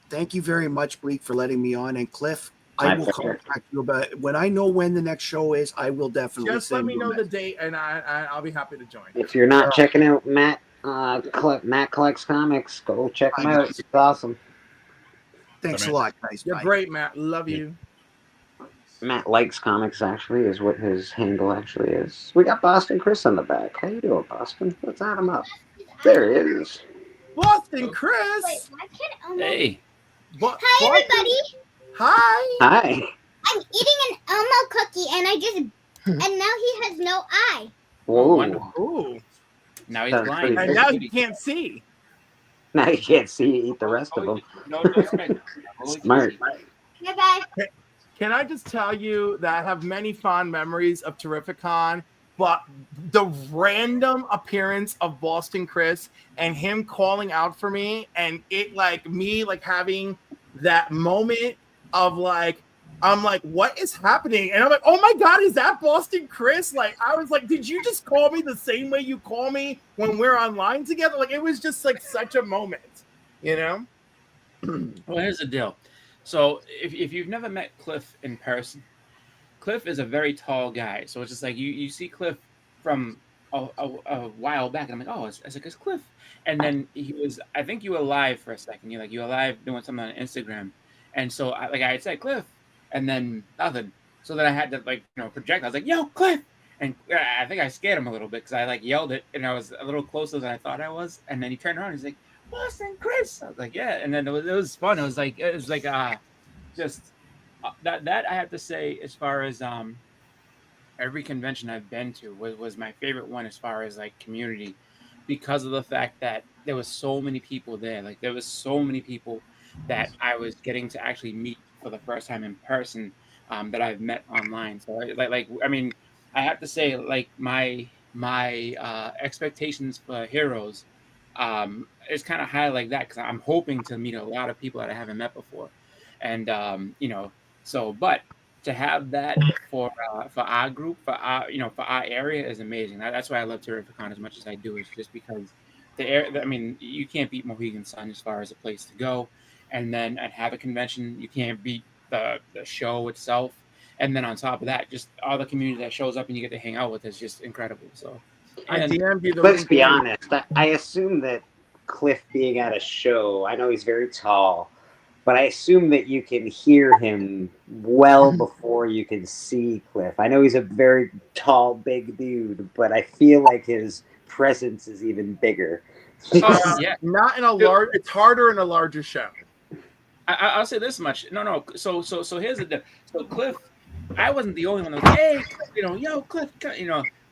G: Thank you very much, Bleak, for letting me on. And Cliff, I will contact you about it. When I know when the next show is, I will definitely
I: just let me know the date, and I'll be happy to join.
B: If you're not checking out Matt Collects Comics, go check him out. It's awesome.
G: Thanks a lot, guys.
I: You're great, Matt. Love you.
B: Matt Likes Comics actually is what his handle actually is. We got Boston Chris on the back. How you doing, Boston? Let's add him up. There he is.
I: Boston Chris.
J: Wait, why can't Elmo...
F: Hey.
J: Hi, everybody.
I: Hi.
B: Hi.
J: I'm eating an Elmo cookie, and and now he has no eye.
B: Whoa.
I: Ooh.
F: Now he's blind.
I: And now he can't see.
B: Now you can't see you eat the rest of them. Smart.
J: Bye-bye.
I: Can I just tell you that I have many fond memories of Terrificon, but the random appearance of Boston Chris and him calling out for me, and it like me like having that moment of like, I'm like, what is happening? And I'm like, oh my God, is that Boston Chris? Like, I was like, did you just call me the same way you call me when we're online together? Like, it was just like such a moment, you know?
K: Well, here's the deal. So if you've never met Cliff in person, Cliff is a very tall guy. So it's just like you see Cliff from a while back, and I'm like, oh, it's Cliff. And then he was, I think you were live for a second. You were live doing something on Instagram, and so I had said Cliff, and then nothing. So then I had to project. I was like, yo, Cliff. And I think I scared him a little bit because I yelled it, and I was a little closer than I thought I was. And then he turned around and he's like, Boston Chris. I was like, yeah. And then it was fun. It was like just that I have to say, as far as every convention I've been to was my favorite one as far as like community, because of the fact that there was so many people there. Like there was so many people that I was getting to actually meet for the first time in person, that I've met online. So I mean, I have to say, like my expectations for Heroes is kind of high like that, because I'm hoping to meet a lot of people that I haven't met before, and but to have that for our group, for our area is amazing. That's why I love Terrificon as much as I do. Is just because I mean, you can't beat Mohegan Sun as far as a place to go, and then at have a convention, you can't beat the show itself, and then on top of that, just all the community that shows up and you get to hang out with is just incredible. So,
B: let's be honest. I assume that Cliff being at a show, I know he's very tall, but I assume that you can hear him well before you can see Cliff. I know he's a very tall, big dude, but I feel like his presence is even bigger.
I: Yeah, not in a large. It's harder in a larger show.
K: I'll say this much. No. So here's the deal. So Cliff, I wasn't the only one that was, hey, yo, Cliff,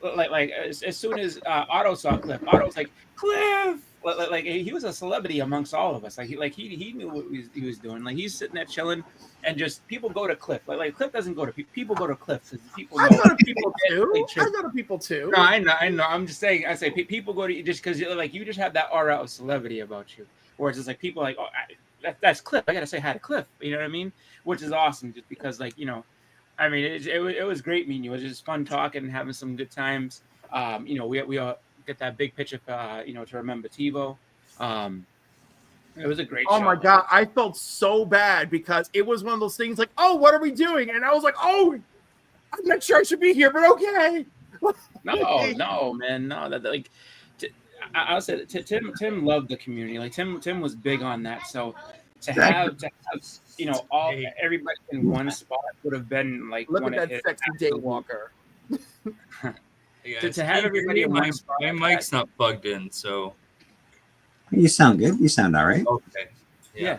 K: like as soon as Otto saw Cliff, Otto was like, Cliff. Like he was a celebrity amongst all of us. Like he knew what he was doing. Like he's sitting there chilling, and just people go to Cliff. Like Cliff doesn't go to people. Go to Cliff because people.
I: I go to people too. I go to people too.
K: No, I know. I'm just saying. I say people go to you just because you just have that aura of celebrity about you. Whereas it's like people like, oh, that's Cliff. I gotta say hi to Cliff. You know what I mean? Which is awesome, just because I mean, it was great meeting you. It was just fun talking and having some good times. We all get that big picture to remember TiVo. It was a great show.
I: Oh my God, I felt so bad because it was one of those things like, oh, what are we doing? And I was like, oh, I'm not sure I should be here, but okay.
K: No, man, no. I'll say that Tim loved the community. Like Tim was big on that. So to have everybody in one spot would have been like,
I: look at that sexy daywalker.
K: To have everybody in one spot.
L: My mic's not plugged in, so
B: you sound good. You sound all right.
L: Okay.
K: Yeah.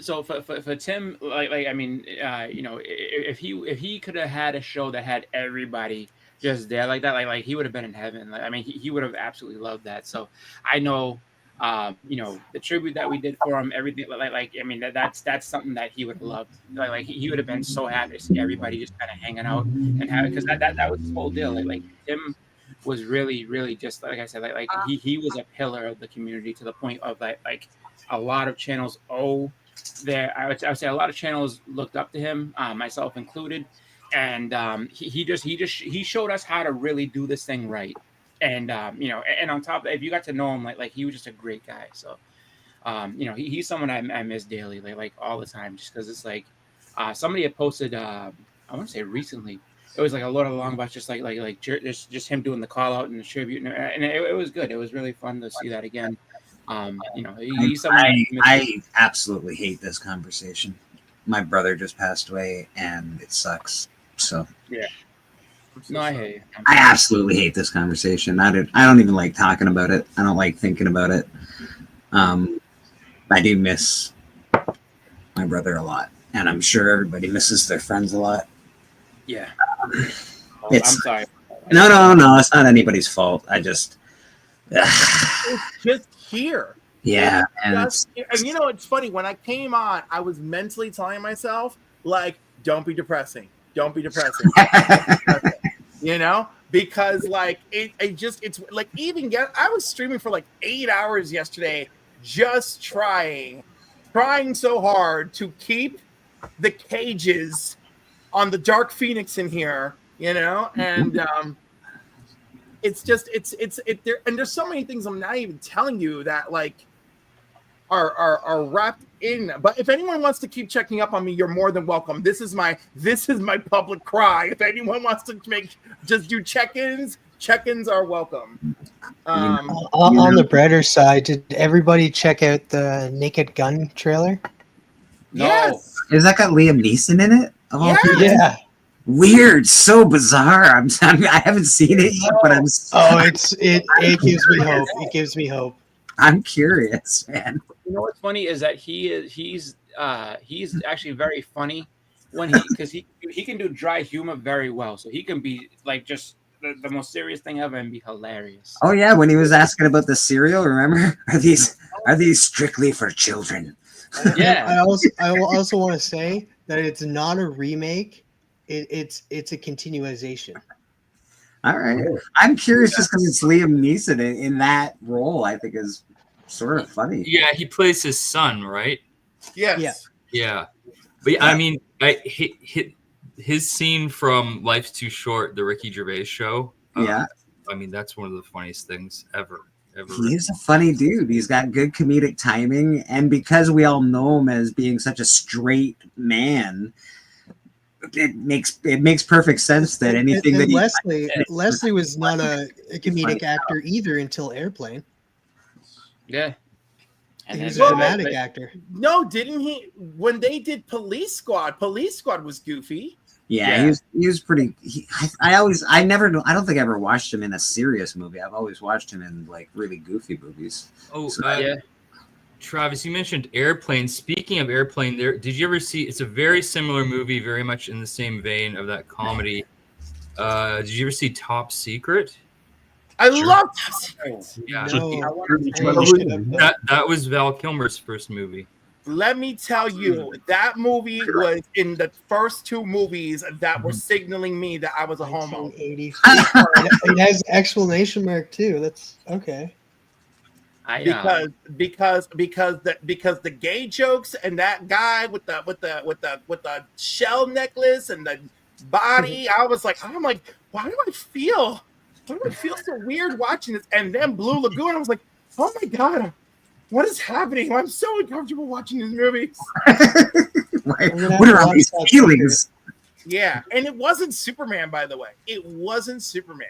K: So for Tim, I mean, if he could have had a show that had everybody just there like that, like he would have been in heaven. Like, I mean, he would have absolutely loved that. So I know, the tribute that we did for him, everything, I mean, that's something that he would have loved. Like he would have been so happy to see everybody just kind of hanging out and having, because that was his whole deal. Like Tim was really, really just like I said, he was a pillar of the community, to the point of like a lot of channels I would say a lot of channels looked up to him, myself included, and he showed us how to really do this thing right. And and on top of that, if you got to know him, like he was just a great guy. So he's someone I miss daily, like all the time, just because it's like somebody had posted, I want to say recently, it was like a lot along about just just him doing the call out and the tribute, and it was good. It was really fun to see that again. He's someone
B: I absolutely hate this conversation. My brother just passed away, and it sucks. So
K: yeah. No, I hate it.
B: I absolutely hate this conversation. I don't even like talking about it. I don't like thinking about it. I do miss my brother a lot, and I'm sure everybody misses their friends a lot.
K: Yeah.
B: I'm
K: sorry.
B: No. It's not anybody's fault. It's
I: just here.
B: Yeah.
I: And it's funny. When I came on, I was mentally telling myself, like, don't be depressing. Don't be depressing. you know, because like it's like even I was streaming for like 8 hours yesterday, just trying so hard to keep the cages on the Dark Phoenix in here, you know, and it's just it there, and there's so many things I'm not even telling you that like are wrapped in. But if anyone wants to keep checking up on me, you're more than welcome. This is my public cry. If anyone wants to just do check-ins are welcome.
E: On the brighter side, did everybody check out the Naked Gun trailer?
I: Yes.
B: Is that got Liam Neeson in it? Of all people?
E: Yeah.
B: Weird, so bizarre. I haven't seen it yet, but
E: it gives me hope. It gives me hope.
B: I'm curious, man.
K: You know what's funny is that he's actually very funny when he can do dry humor very well. So he can be like just the most serious thing ever and be hilarious.
B: Oh yeah, when he was asking about the cereal, remember? Are these strictly for children?
K: Yeah.
E: I also want to say that it's not a remake. It's a continuation.
B: All right. I'm curious just because it's Liam Neeson in that role. I think is sort of funny.
L: Yeah, he plays his son, right?
I: Yes.
L: Yeah. But yeah, I mean, his scene from Life's Too Short, the Ricky Gervais show.
B: Yeah.
L: I mean, that's one of the funniest things ever.
B: He's a funny dude. He's got good comedic timing, and because we all know him as being such a straight man, it makes perfect sense that anything
E: and
B: that
E: Leslie was not a comedic actor either until Airplane.
K: Yeah.
E: He was a dramatic actor.
I: No, didn't he? When they did Police Squad was goofy.
B: Yeah, he was pretty. I don't think I ever watched him in a serious movie. I've always watched him in like really goofy movies.
L: Oh,
K: yeah.
L: Travis, you mentioned Airplane. Speaking of Airplane, did you ever see? It's a very similar movie, very much in the same vein of that comedy. Did you ever see Top Secret?
I: I love Top Secret.
L: Yeah,
E: No.
L: that was Val Kilmer's first movie.
I: Let me tell you, that movie was in the first two movies that were signaling me that I was a homo.
E: It has exclamation mark too. That's okay.
I: Because the gay jokes and that guy with the shell necklace and the body, I'm like, why do I feel so weird watching this? And then Blue Lagoon, I was like, oh my god, what is happening? I'm so uncomfortable watching these movies.
B: What are all these feelings?
I: Yeah, and it wasn't Superman, by the way. It wasn't Superman.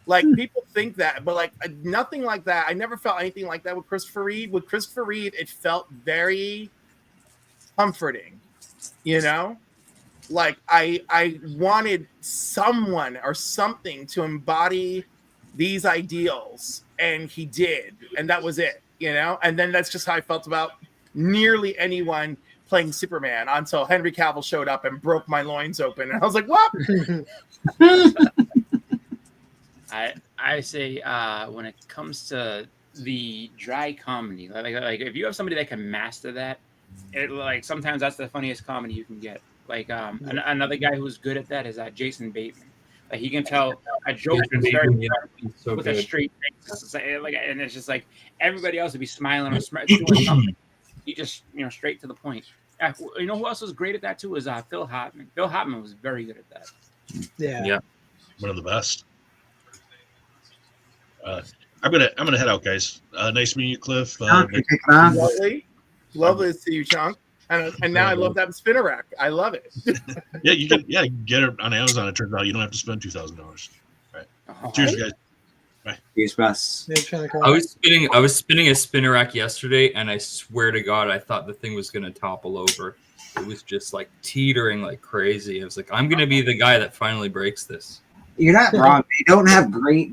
I: Like, people think that, but like nothing like that. I never felt anything like that with Christopher Reeve. With Christopher Reeve, it felt very comforting, you know? Like I wanted someone or something to embody these ideals, and he did, and that was it, you know? And then that's just how I felt about nearly anyone playing Superman until Henry Cavill showed up and broke my loins open, and I was like, what?
K: I say when it comes to the dry comedy, like if you have somebody that can master that, like sometimes that's the funniest comedy you can get. Like another guy who's good at that is Jason Bateman. Like he can tell a joke with a straight face, like, and it's just like everybody else would be smiling or doing something. He just straight to the point. You know who else was great at that too? Was Phil Hartman. Phil Hartman was very good at that.
E: Yeah,
H: one of the best. I'm gonna head out, guys. Nice meeting you, Cliff.
I: Lovely to see you, Chunk. And now I love that spinner rack. I love it.
H: Yeah, you can get it on Amazon. It turns out you don't have to spend $2,000. Right. Cheers, guys. Bye.
B: Cheers, Russ.
L: I was spinning a spinner rack yesterday, and I swear to God, I thought the thing was gonna topple over. It was just like teetering like crazy. I was like, I'm gonna be the guy that finally breaks this.
B: You're not wrong. They don't have great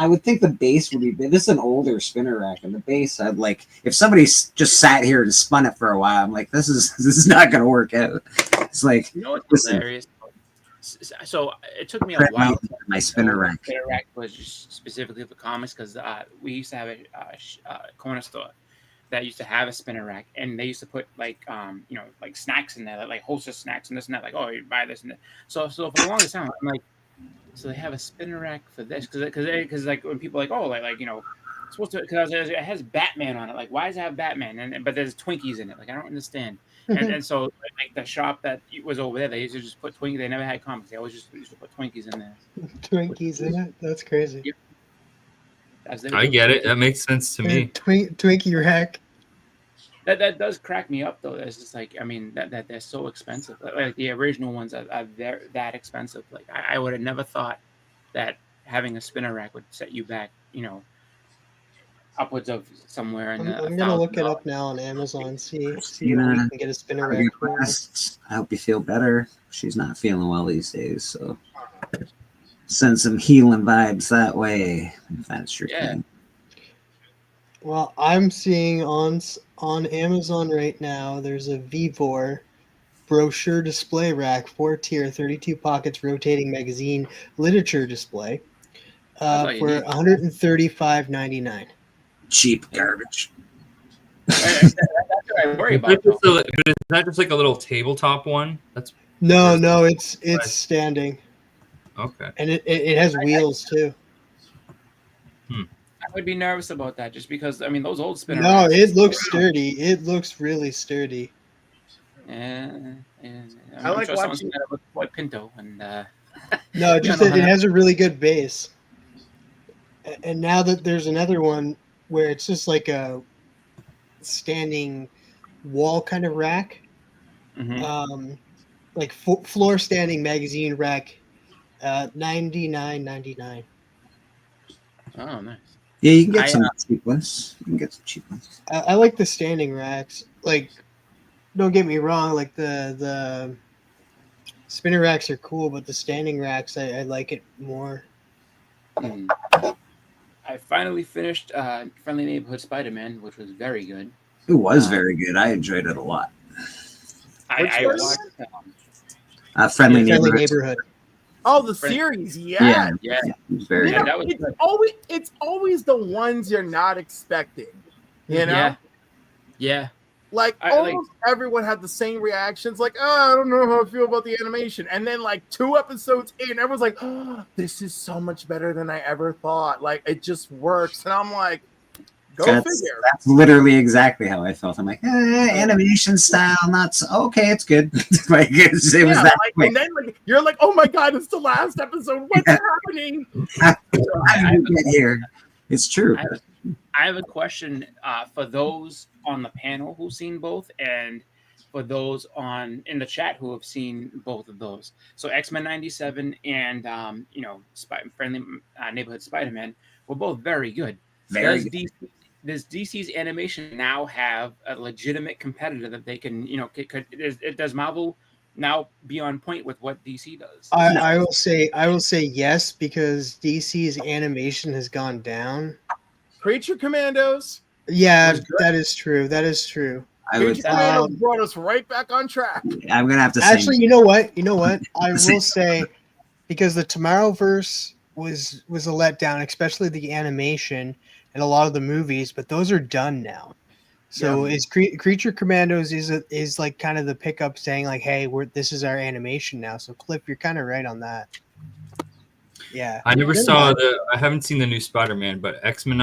B: I would think the base would be big. This is an older spinner rack, and the base, I'd like if somebody just sat here and spun it for a while. I'm like, this is not going to work out. It's like,
K: what's hilarious? So it took me a while.
B: My spinner rack.
K: Spinner rack was just specifically for comics because we used to have a corner store that used to have a spinner rack, and they used to put like snacks in there, like Hostess snacks and this and that. Like, oh, you buy this and that. So for the longest time, I'm like, So they have a spinner rack for this because like when people are like, oh, like you know, it's supposed to, because it has Batman on it. Like, why does it have Batman? And but there's Twinkies in it. Like, I don't understand. And so like the shop that was over there, they used to just put Twinkies. They never had comics. They always just used to put Twinkies in there.
E: Twinkies in it. That's crazy.
K: Yep.
L: I get it. That makes sense to me.
E: Twinkie rack.
K: That does crack me up though. It's just like, I mean, that they're so expensive. Like the original ones are that expensive. Like I would have never thought that having a spinner rack would set you back, you know, upwards of somewhere.
E: I'm gonna look it up now on Amazon. See if we can get a spinner rack.
B: I hope you feel better. She's not feeling well these days, so send some healing vibes that way if that's your thing.
E: Well, I'm seeing on Amazon right now, there's a Vivor brochure display rack, 4-tier, 32 pockets, rotating magazine literature display for $135.99.
B: Cheap garbage.
K: That's what I worry about.
L: Is that just like a little tabletop one?
E: No, it's standing.
L: Okay.
E: And it has wheels too.
K: I would be nervous about that just because, I mean, those old spinner
E: No,
K: racks,
E: it looks sturdy. It looks really sturdy.
K: And
I: I like watching
K: that with Boy Pinto and
E: No, just it has a really good base. And now that there's another one where it's just like a standing wall kind of rack, like floor standing magazine rack, $99.99.
K: Oh, nice.
B: Yeah, you can get some cheap ones. You can get some cheap ones.
E: I like the standing racks. Like, don't get me wrong. Like the spinner racks are cool, but the standing racks, I like it more.
K: I finally finished Friendly Neighborhood Spider-Man, which was very good.
B: It was very good. I enjoyed it a lot.
K: I watched
B: Friendly Neighborhood.
I: Oh, the series, yeah.
B: It was very good.
I: It's always the ones you're not expecting, you know?
K: Yeah.
I: Like almost everyone had the same reactions, like, oh, I don't know how I feel about the animation. And then like 2 episodes in, everyone's like, oh, this is so much better than I ever thought. Like it just works. And I'm like, figure.
B: That's literally exactly how I felt. I'm like, animation style, not so, okay, it's good. Like it was that quick.
I: And then like you're like, oh my god, it's the last episode. What's happening?
B: How did we get here? It's true.
K: I have a question for those on the panel who've seen both, and for those in the chat who have seen both of those. So X-Men 97 and Friendly Neighborhood Spider-Man were both very good.
B: Very good.
K: Does DC's animation now have a legitimate competitor that they can, does Marvel now be on point with what DC does?
E: I will say yes, because DC's animation has gone down.
I: Creature Commandos.
E: Yeah, that is true. That is true.
I: Creature Commandos brought us right back on track.
B: I'm gonna have to
E: actually. You know what? I will say, because the Tomorrowverse was a letdown, especially the animation and a lot of the movies. But those are done now. So is Creature Commandos is like kind of the pickup saying like, hey, this is our animation now. So Cliff, you're kind of right on that. Yeah,
L: I haven't seen the new Spider-Man, but X-Men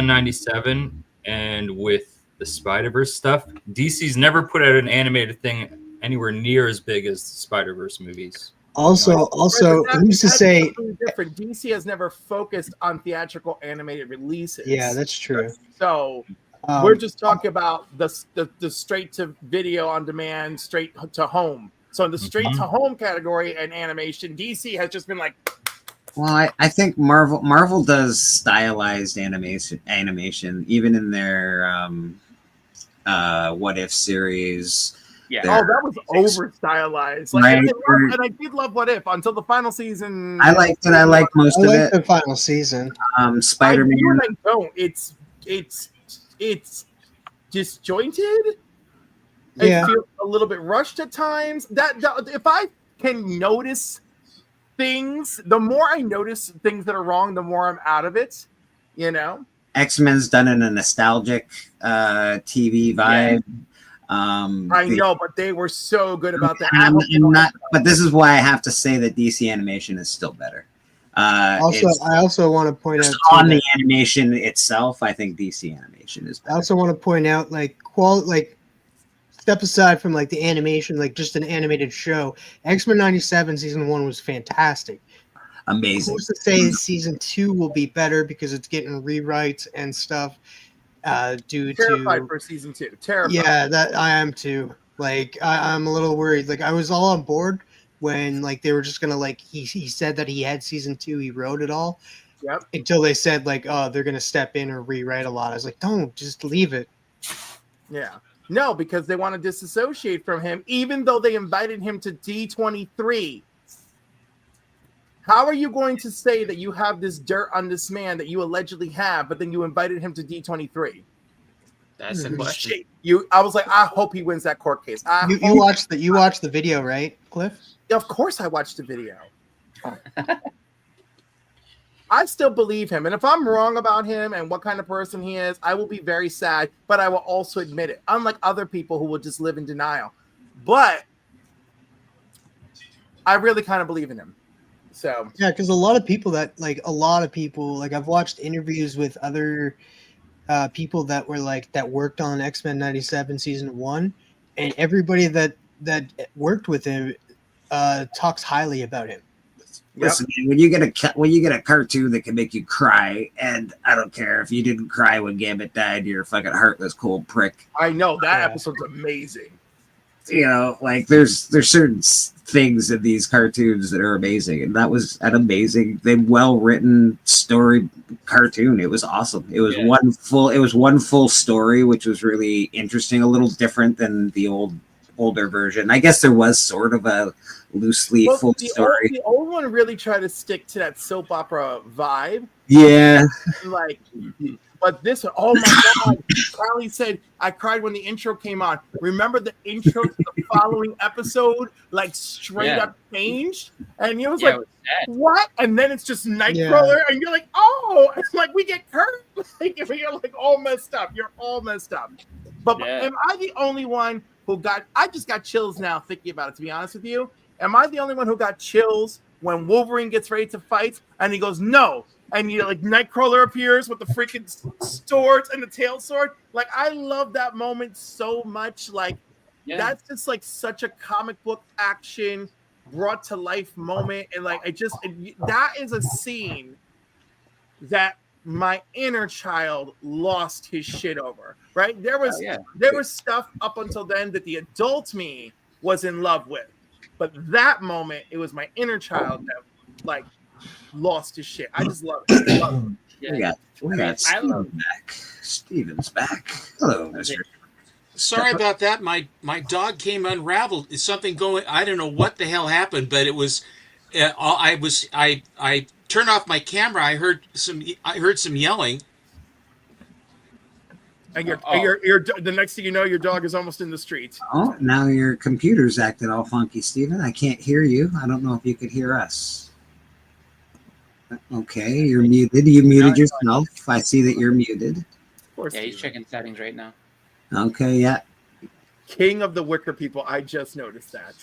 L: 97 and with the Spider-Verse stuff, DC's never put out an animated thing anywhere near as big as the Spider-Verse movies.
E: Also, who's to say
I: different? DC has never focused on theatrical animated releases.
E: Yeah, that's true.
I: So we're just talking about the straight to video on demand, straight to home. So in the straight to home category and animation, DC has just been like.
B: Well, I think Marvel does stylized animation, even in their What If series.
I: Yeah. That was over stylized. Like, and I did love What If until the final season.
B: I liked it. I liked most of it.
E: The final season.
B: Spider-Man.
I: I don't. It's disjointed.
E: Yeah.
I: It feels a little bit rushed at times. That if I can notice things, the more I notice things that are wrong, the more I'm out of it. You know.
B: X-Men's done in a nostalgic TV vibe.
I: I know, but they were so good about that.
B: I'm not, but this is why I have to say that DC animation is still better.
E: Also, I also want to point out
B: on the animation itself, I think DC animation is better.
E: I also want to point out, like, step aside from like the animation, like just an animated show. X-Men '97 season 1 was fantastic.
B: Amazing.
E: Who's to say season 2 will be better because it's getting rewrites and stuff
I: Terrified for season 2. Terrified.
E: Yeah, that I am too. Like I'm a little worried. Like I was all on board when like they were just gonna like he said that he had season 2, he wrote it all.
I: Yep.
E: Until they said like, oh, they're gonna step in or rewrite a lot. I was like, don't, just leave it.
I: Yeah. No, because they want to disassociate from him, even though they invited him to D23. How are you going to say that you have this dirt on this man that you allegedly have, but then you invited him to D23?
K: That's the question.
I: I was like, I hope he wins that court case.
E: You watched the video, right, Cliff?
I: Of course I watched the video. I still believe him. And if I'm wrong about him and what kind of person he is, I will be very sad, but I will also admit it. Unlike other people who will just live in denial. But I really kind of believe in him. So
E: yeah, because a lot of people, like I've watched interviews with other people that were like that worked on X-Men '97 season 1, and everybody that worked with him talks highly about him.
B: Listen, man, when you get a cartoon that can make you cry, and I don't care if you didn't cry when Gambit died, you're a fucking heartless cold prick.
I: I know that episode's amazing.
B: You know, like there's certain things in these cartoons that are amazing, and that was an amazing, well written story cartoon. It was awesome. It was one full story, which was really interesting, a little different than the older version. I guess there was sort of a loosely full story.
I: The old one really tried to stick to that soap opera vibe.
B: Yeah.
I: Like, but this one, oh my God. Crowley said, I cried when the intro came on. Remember the intro to the following episode, like straight up changed? And he was like, what? And then it's just Nightcrawler, and you're like, oh, it's like we get hurt. Like, you're like all messed up. You're all messed up. But am I the only one who I just got chills now thinking about it, to be honest with you. Am I the only one who got chills when Wolverine gets ready to fight and he goes, no? And you like Nightcrawler appears with the freaking swords and the tail sword. Like, I love that moment so much. Like, that's just like such a comic book action brought to life moment. And like, that is a scene that my inner child lost his shit over, right? There was stuff up until then that the adult me was in love with. But that moment, it was my inner child that like lost his shit. I just love it.
B: We got Steven back. Steven's back. Hello, Mr.
F: Sorry about that. My dog came unraveled. Is something going? I don't know what the hell happened, but it was. I turned off my camera. I heard some yelling.
I: And you're the next thing you know, your dog is almost in the street.
B: Oh, now your computer's acting all funky, Steven. I can't hear you. I don't know if you could hear us. Okay, you're muted. You muted yourself. I see that you're muted.
K: Of course. Yeah, he's checking settings right now.
B: Okay, yeah.
I: King of the Wicker people. I just noticed that.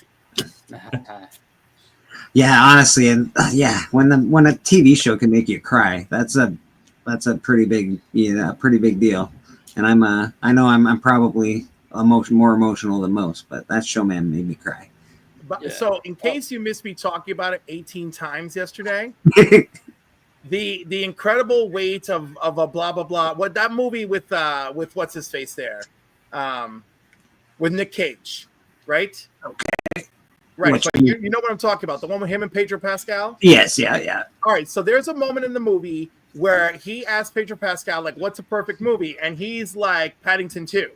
B: Yeah, honestly, and when a TV show can make you cry, that's a pretty big deal. And I know I'm probably more emotional than most, but that showman made me cry.
I: But so, in case you missed me talking about it 18 times yesterday, the incredible weight of a blah blah blah. What that movie with what's his face there, with Nick Cage, right?
B: Okay.
I: Right, but you know what I'm talking about, the one with him and Pedro Pascal?
B: Yes, yeah.
I: All right, so there's a moment in the movie where he asked Pedro Pascal, like, what's a perfect movie? And he's like, Paddington 2,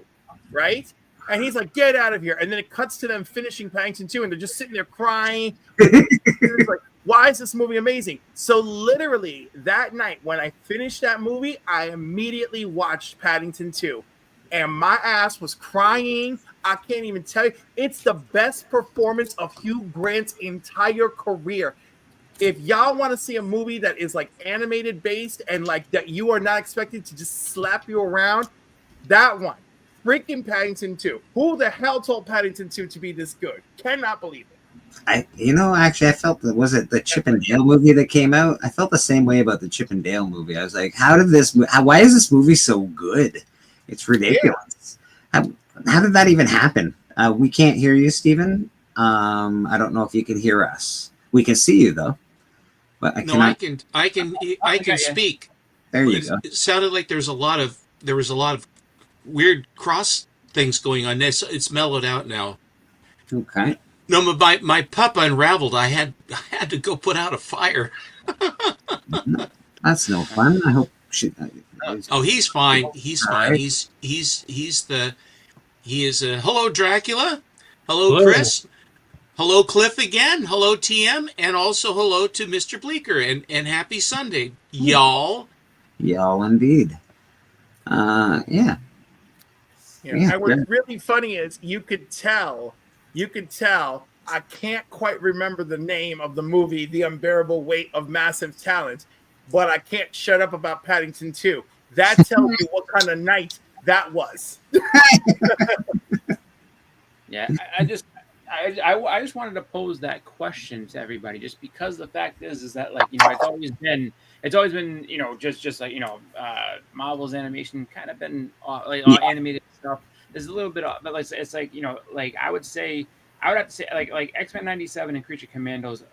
I: right? And he's like, get out of here. And then it cuts to them finishing Paddington 2, and they're just sitting there crying. It's like, why is this movie amazing? So literally, that night, when I finished that movie, I immediately watched Paddington 2. And my ass was crying. I can't even tell you. It's the best performance of Hugh Grant's entire career. If y'all want to see a movie that is like animated based and like that you are not expected to just slap you around, that one. freaking Paddington 2. Who the hell told Paddington 2 to be this good? Cannot believe it.
B: Actually, I felt that was it the Chip and Dale movie that came out. I felt the same way about the Chip and Dale movie. I was like, why is this movie so good? It's ridiculous. Yeah. How did that even happen? We can't hear you, Steven. I don't know if you can hear us. We can see you though. But
F: I can speak.
B: There you go.
F: It sounded like there was a lot of weird cross things going on. It's mellowed out now.
B: Okay.
F: No, my pup unraveled. I had to go put out a fire.
B: That's no fun. I hope
F: he's fine. He's fine.
B: Right.
F: He is hello Dracula. Hello Chris. Hello Cliff again. Hello TM, and also hello to Mr. Bleeker and happy Sunday, y'all.
B: Y'all indeed. Yeah.
I: And what's really funny is you could tell. I can't quite remember the name of the movie, The Unbearable Weight of Massive Talent, but I can't shut up about Paddington 2. That tells you what kind of night that was.
K: Yeah, I just wanted to pose that question to everybody, just because the fact is that, like, you know, it's always been you know, just like, you know, Marvel's animation kind of been like animated stuff. There's a little bit of, but like it's like, you know, like I would have to say like X-Men 97 and Creature Commandos.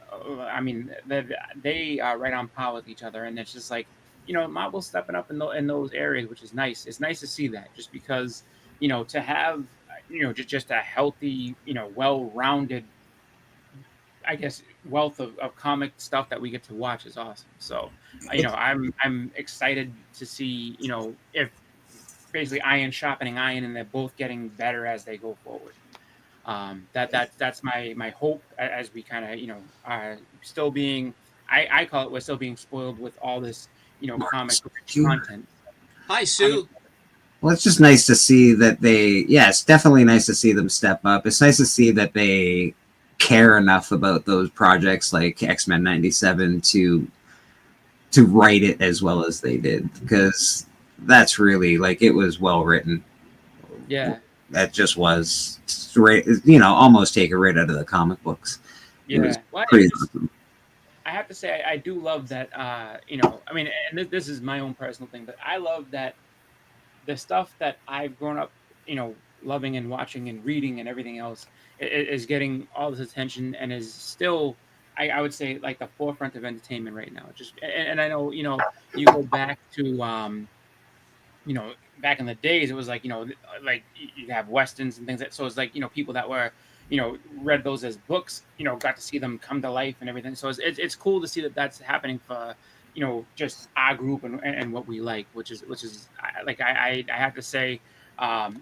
K: I mean, they are right on par with each other, and it's just like, you know, Marvel's stepping up in those areas, which is nice. It's nice to see that, just because, you know, to have, you know, just a healthy, you know, well-rounded, I guess, wealth of comic stuff that we get to watch is awesome. So, you know, I'm excited to see, you know, if basically iron sharpening iron, and they're both getting better as they go forward. That's my hope, as we kind of, you know, are still being, I call it, we're still being spoiled with all this, you know, comic content.
F: Hi, Sue.
B: Well, it's just nice to see that it's definitely nice to see them step up. It's nice to see that they care enough about those projects like X-Men 97 to write it as well as they did, because that's really, like, it was well written.
K: Yeah.
B: That just was, you know, almost take it right out of the comic books.
K: Yeah. Well, I have to say, I do love that, you know, I mean, and this is my own personal thing, but I love that the stuff that I've grown up, you know, loving and watching and reading and everything else is getting all this attention, and is still, I would say, like the forefront of entertainment right now. Just, and I know, you know, you go back to, you know, back in the days, it was like, you know, like you have Westerns and things that, so it's like, you know, people that were, you know, read those as books, you know, got to see them come to life and everything. So it's cool to see that that's happening for, you know, just our group and what we like, which is like, I have to say,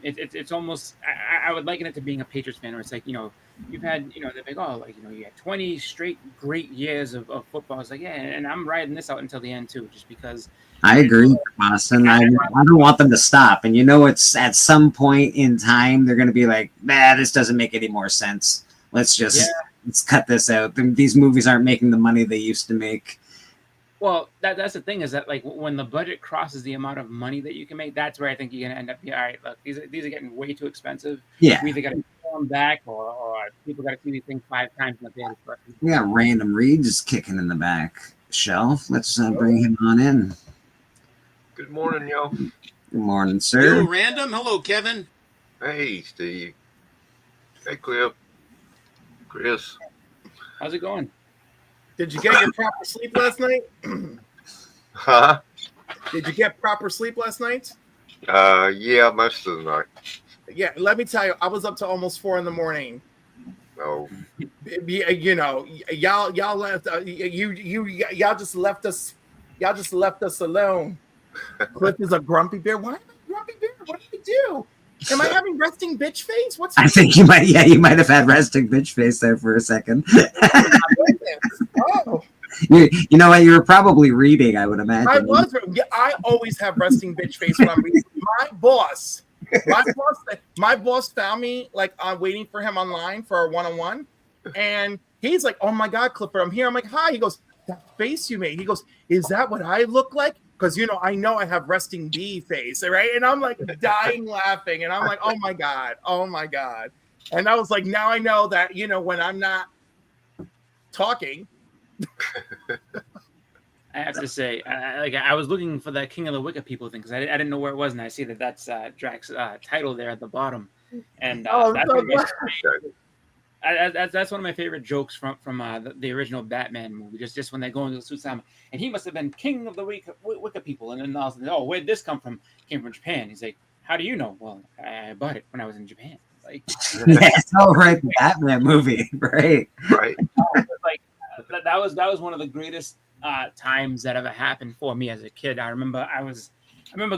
K: it's almost, I would liken it to being a Patriots fan, where it's like, you know, you've had, you know, they're like, oh, like, you know, you had 20 straight great years of football. It's like, yeah, and I'm riding this out until the end too, just because.
B: I agree, Boston. I don't want them to stop. And you know, it's at some point in time, they're going to be like, nah, this doesn't make any more sense. Let's cut this out. These movies aren't making the money they used to make.
K: Well, that's the thing, is that, like, when the budget crosses the amount of money that you can make, that's where I think you're going to end up. All right, look, these are getting way too expensive.
B: Yeah.
K: We either got to pull them back, or people got to see these things 5 times in the day.
B: We got Random Reed just kicking in the back shelf. Let's bring him on in.
M: Good morning, y'all.
B: Good morning, sir.
F: Hello, Random. Hello, Kevin.
M: Hey, Steve. Hey, Cliff. Chris.
K: How's it going?
I: Did you get your proper sleep last night?
M: Huh?
I: Did you get proper sleep last night?
M: Yeah, most of the night.
I: Yeah, let me tell you, I was up to almost 4 a.m.
M: Oh.
I: You know, y'all left. Y'all just left us. Y'all just left us alone. Cliff is a grumpy bear. Why am I a grumpy bear? What did I do? Am I having resting bitch face?
B: I think you might. Yeah, you might have had resting bitch face there for a second.
I: Oh.
B: You know what? You were probably reading, I would imagine.
I: I was. Yeah, I always have resting bitch face when I'm reading. My boss found me, like, waiting for him online for a one-on-one, and he's like, "Oh my God, Clifford, I'm here." I'm like, "Hi." He goes, "That face you made." He goes, "Is that what I look like?" because I know I have resting bee face, right? And I'm like dying laughing, and I'm like, oh my god, and I was like, now I know that when I'm not talking.
K: I have to say, I was looking for that King of the Wicked People thing because I didn't know where it was, and I see that's Drax's title there at the bottom, and that's one of my favorite jokes from the original Batman movie. Just when they go into the suit, and he must have been King of the Wicked People, and then all of a sudden, oh, where'd this come from? Came from Japan. He's like, how do you know? Well, I bought it when I was in Japan. Like,
B: yes, oh right, the Batman movie, right?
K: Like that was one of the greatest times that ever happened for me as a kid. I remember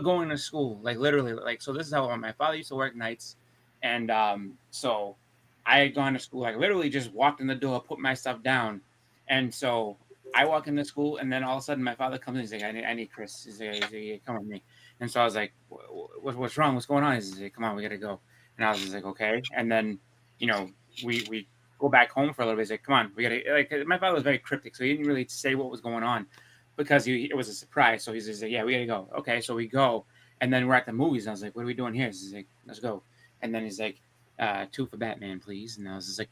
K: going to school, like literally, like, so this is how my father used to work nights, and so I had gone to school, like literally just walked in the door, put my stuff down, and so I walk into school, and then all of a sudden my father comes in, he's like, I need Chris. He's like, come with me. And so I was like, what's wrong? What's going on? He's like, come on, we gotta go. And I was just like, okay. And then we go back home for a little bit. He's like, come on, we gotta, like, my father was very cryptic, so he didn't really say what was going on because it was a surprise. So he's just like, yeah, we gotta go. Okay, so we go, and then we're at the movies, and I was like, what are we doing here? He's like, let's go. And then he's like, 2 for Batman, please. And I was just like,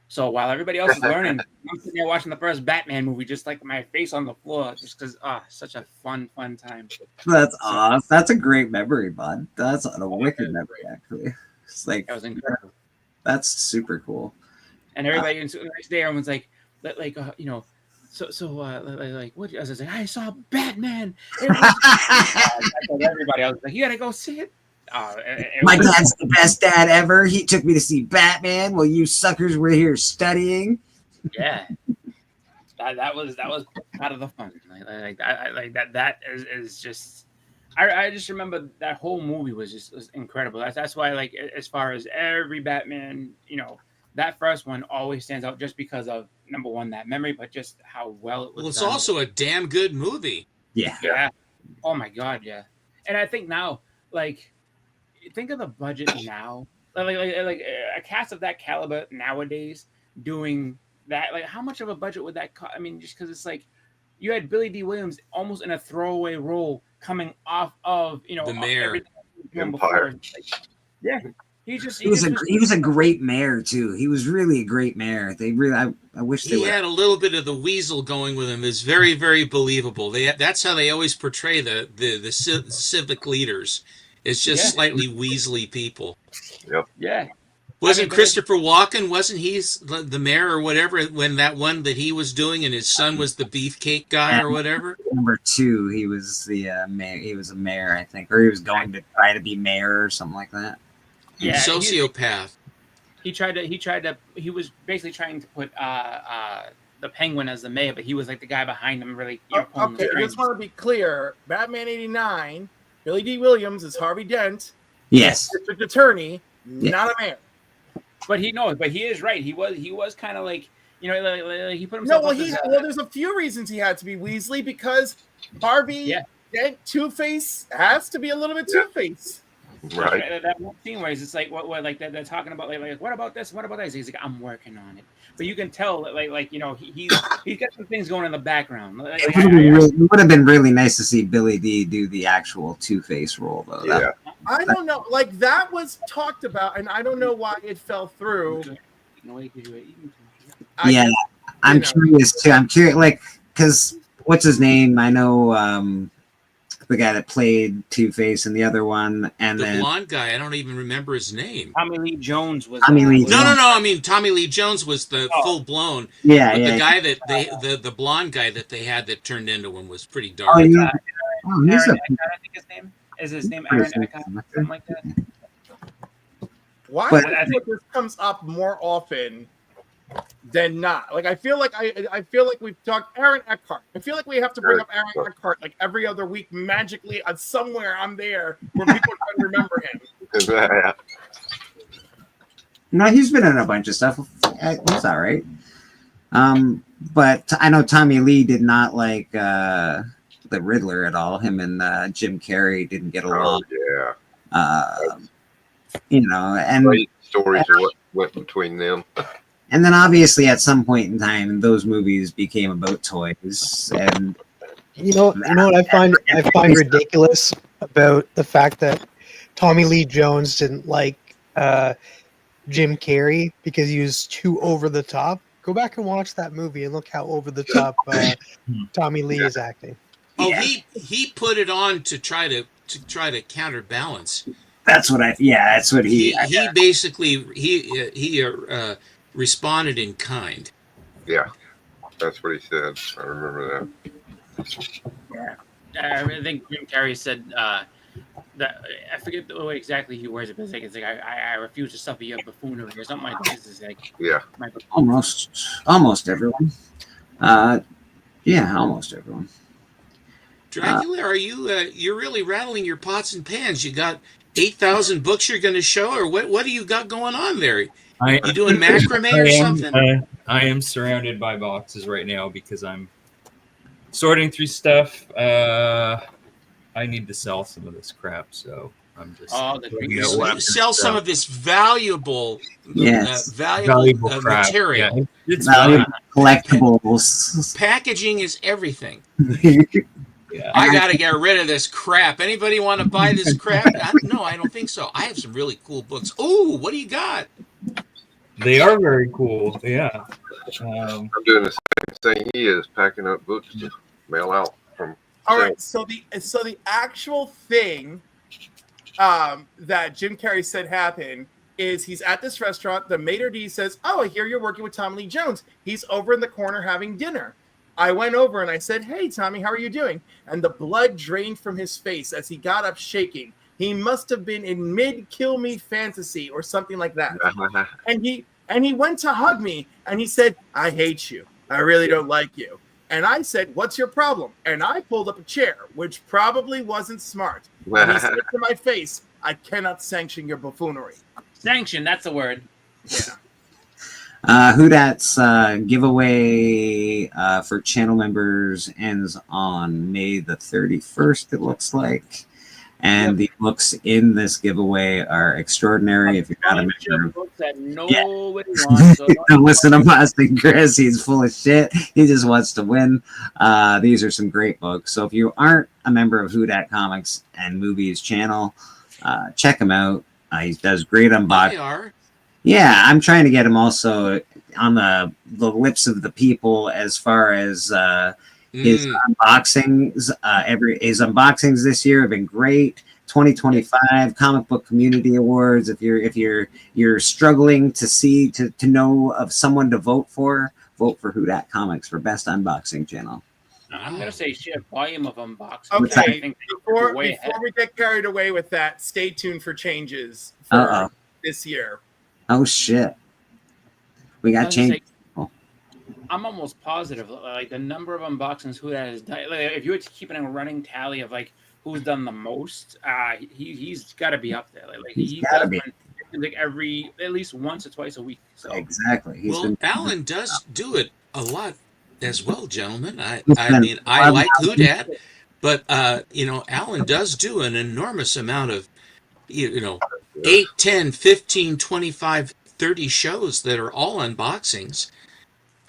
K: so while everybody else is learning, I'm sitting there watching the first Batman movie, just like my face on the floor, just because such a fun time.
B: That's awesome. That's a great memory, bud. That's a wicked memory, actually. It's like,
K: that was incredible.
B: That's super cool.
K: And everybody, the next day, everyone's like, like, like, what? I was like, I saw Batman. I told everybody, I was like, you gotta go see it.
B: My dad's the best dad ever. He took me to see Batman while you suckers were here studying.
K: Yeah, that was part of the fun. That is just. I just remember that whole movie was incredible. That's why, like, as far as every Batman, that first one always stands out just because of, number one, that memory, but just how well it was.
F: Well, it's
K: done.
F: also a damn good movie.
B: Yeah.
K: Oh my god, yeah. And I think now, like, think of the budget now, like a cast of that caliber nowadays doing that. Like, how much of a budget would that cost? I mean, just because it's like you had Billy D. Williams almost in a throwaway role coming off of
F: the mayor.
M: Empire.
K: Yeah, he
B: was a great mayor too. He was really a great mayor. They really, I wish they.
F: He had a little bit of the weasel going with him. It's very, very believable. That's how they always portray the civic leaders. It's just slightly weaselly people.
M: Yep.
K: Yeah.
F: Wasn't Christopher Walken? Wasn't he the mayor or whatever when that one that he was doing, and his son was the beefcake guy or whatever?
B: Number 2, he was the mayor. He was a mayor, I think, or he was going to try to be mayor or something like that.
F: Yeah, sociopath.
K: He was basically trying to put the Penguin as the mayor, but he was like the guy behind him, really.
I: Okay, I just want to be clear. Batman '89. Billy D. Williams is Harvey Dent.
B: Yes.
I: District attorney, not a mayor.
K: But he is right. He was kind of like, like he put himself.
I: No, there's a few reasons he had to be Weasley, because Harvey Dent, Two-Face, has to be a little bit Two-Face.
M: Right.
K: That one scene where it's like what like they're talking about like what about this? What about that? He's like, I'm working on it. But you can tell that he's got some things going in the background.
B: It would have been really nice to see Billy D do the actual Two-Face role, though.
M: Yeah.
I: I don't know. Like, that was talked about, and I don't know why it fell through.
B: I'm curious too. I'm curious, like, because what's his name? I know the guy that played Two-Face and the other one, and
F: the
B: then
F: blonde guy. I don't even remember his name.
K: Tommy Lee Jones was.
B: Tommy Lee.
F: No. I mean, Tommy Lee Jones was the full blown.
B: Yeah,
F: but
B: yeah.
F: the guy that the blonde guy that they had that turned into him was pretty dark.
K: Aaron Eckhart, I think his name is Aaron Eckhart, something like that.
I: Why do I think this comes up more often than not? Like, I feel like we've talked Aaron Eckhart. I feel like we have to bring up Aaron Eckhart like every other week. Magically, somewhere I'm there where people try to remember him.
B: No, he's been in a bunch of stuff. He's all right. But I know Tommy Lee did not like the Riddler at all. Him and Jim Carrey didn't get along.
M: Oh, yeah.
B: And
M: great stories of what went between them.
B: And then obviously at some point in time, those movies became about toys, and
E: You know what I find ridiculous about the fact that Tommy Lee Jones didn't like Jim Carrey because he was too over the top. Go back and watch that movie and look how over the top Tommy Lee is acting.
F: Oh, he put it on to try to counterbalance.
B: That's what that's what
F: he basically responded in kind.
M: Yeah, that's what he said. I remember that.
K: Yeah, I think Jim Carrey said that I forget the way exactly he words it, but it's like I refuse to suffer your buffoonery or something like this. It's like
B: almost everyone. Yeah, almost everyone.
F: Dracula, are you you're really rattling your pots and pans? You got 8,000 books you're going to show, or what do you got going on there? You doing macrame or something?
L: I am surrounded by boxes right now because I'm sorting through stuff. I need to sell some of this crap, so I'm just
F: sell some of this valuable
B: crap.
F: material.
B: Yeah, it's valuable collectibles.
F: Packaging is everything.
L: Yeah.
F: I got to get rid of this crap. Anybody want to buy this crap? No, I don't think so. I have some really cool books. Oh, what do you got?
L: They are very cool. Yeah.
M: I'm doing the same thing he is, packing up books to mail out from.
I: All right, so the actual thing that Jim Carrey said happened is he's at this restaurant. The maitre d' says, "Oh, I hear you're working with Tommy Lee Jones. He's over in the corner having dinner." I went over and I said, "Hey, Tommy, how are you doing?" And the blood drained from his face as he got up shaking. He must have been in mid-kill me fantasy or something like that. And he went to hug me and he said, "I hate you. I really don't like you." And I said, "What's your problem?" And I pulled up a chair, which probably wasn't smart. And he said to my face, "I cannot sanction your buffoonery."
K: Sanction, that's the word.
I: Yeah.
B: Who Dat's giveaway for channel members ends on May the 31st, it looks like. And the books in this giveaway are extraordinary. If you're not a member of
K: books that nobody wants, so
B: don't listen to Boston Chris. He's full of shit. He just wants to win. These are some great books. So if you aren't a member of Who Dat Comics and Movies channel, check him out. He does great unboxing. Yeah, I'm trying to get him also on the lips of the people as far as his unboxings. His unboxings this year have been great. 2025 Comic Book Community Awards. If you're struggling to know of someone to vote for Who Dat Comics for best unboxing channel.
K: I'm gonna say sheer volume of unboxing.
I: Okay, before we get carried away with that, stay tuned for changes for this year.
B: Oh shit! We got change.
K: I'm almost positive, like the number of unboxings Who Dat has done. Like, if you were keeping a running tally of like who's done the most, he's got to be up there. Like he does like at least once or twice a week. So
B: exactly.
F: Alan does do it a lot as well, gentlemen. I mean, I like Who Dat, but Alan does do an enormous amount of 8, 10, 15, 25, 30 shows that are all unboxings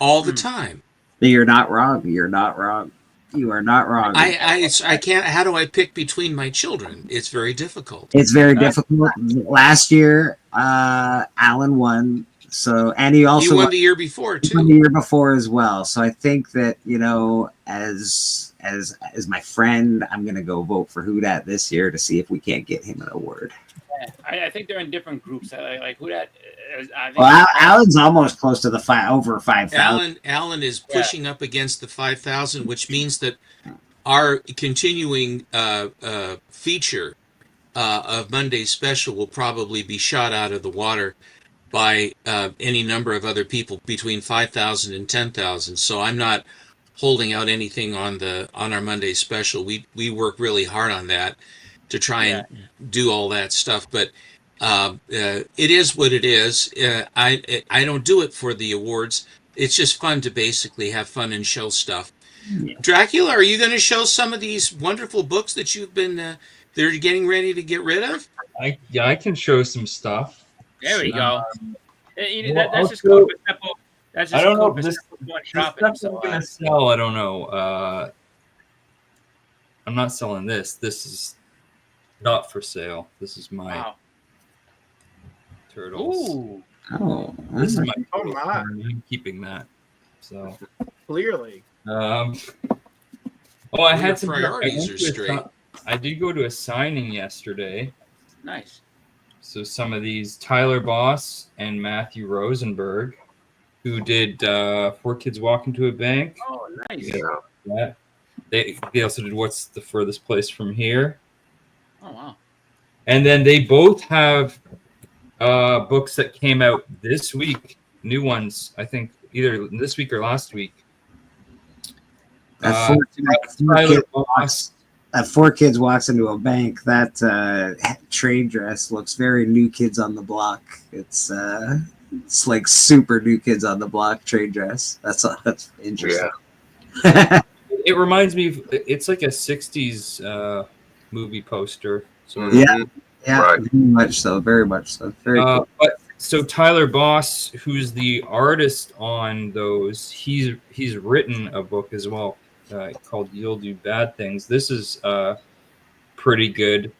F: all the time.
B: You're not wrong. You're not wrong. You are not wrong.
F: I can't. How do I pick between my children? It's very difficult.
B: It's very difficult. Last year, Alan won. So, and he also
F: won the year before too.
B: The year before as well. So I think that as my friend, I'm gonna go vote for Who Dat this year to see if we can't get him an award.
K: I think they're in different groups. Like Who Dat.
B: Alan's almost close to the over 5,000.
F: Alan is pushing up against the 5,000, which means that our continuing feature of Monday's special will probably be shot out of the water by any number of other people between 5,000 and 10,000. So I'm not holding out anything on our Monday special. We work really hard on that to try and do all that stuff, but it is what it is. I don't do it for the awards. It's just fun to basically have fun and show stuff. Yeah. Dracula, are you going to show some of these wonderful books that you've been they're getting ready to get rid of?
L: I can show some stuff.
K: There we go. That's just code for simple. That's just
L: I don't know
K: if
L: this stuff I'm going to sell. I don't know. I'm not selling this. This is not for sale. This is my
K: Wow.
L: turtles.
K: Ooh.
B: Oh,
L: This is my
I: Oh
L: turtle
I: my.
L: turn. I'm keeping that. So
I: Clearly.
L: I
F: Well,
L: had
F: your
L: some
F: priorities are straight.
L: I did go to a signing yesterday.
K: Nice.
L: So some of these Tyler Boss and Matthew Rosenberg, who did 4 Kids Walk Into a Bank.
K: Oh, nice.
L: Yeah. They also did What's the Furthest Place from Here.
K: Oh, wow.
L: And then they both have books that came out this week, new ones, I think either this week or last week.
B: That four kids walks into a bank. That trade dress looks very New Kids on the Block. It's like super New Kids on the Block trade dress. That's interesting.
M: Yeah.
L: It reminds me of, it's like a 60s movie poster. So
B: Yeah,
M: Right.
B: very much so. Very cool.
L: But so Tyler Boss, who's the artist on those, he's written a book as well called "You'll Do Bad Things." This is pretty good.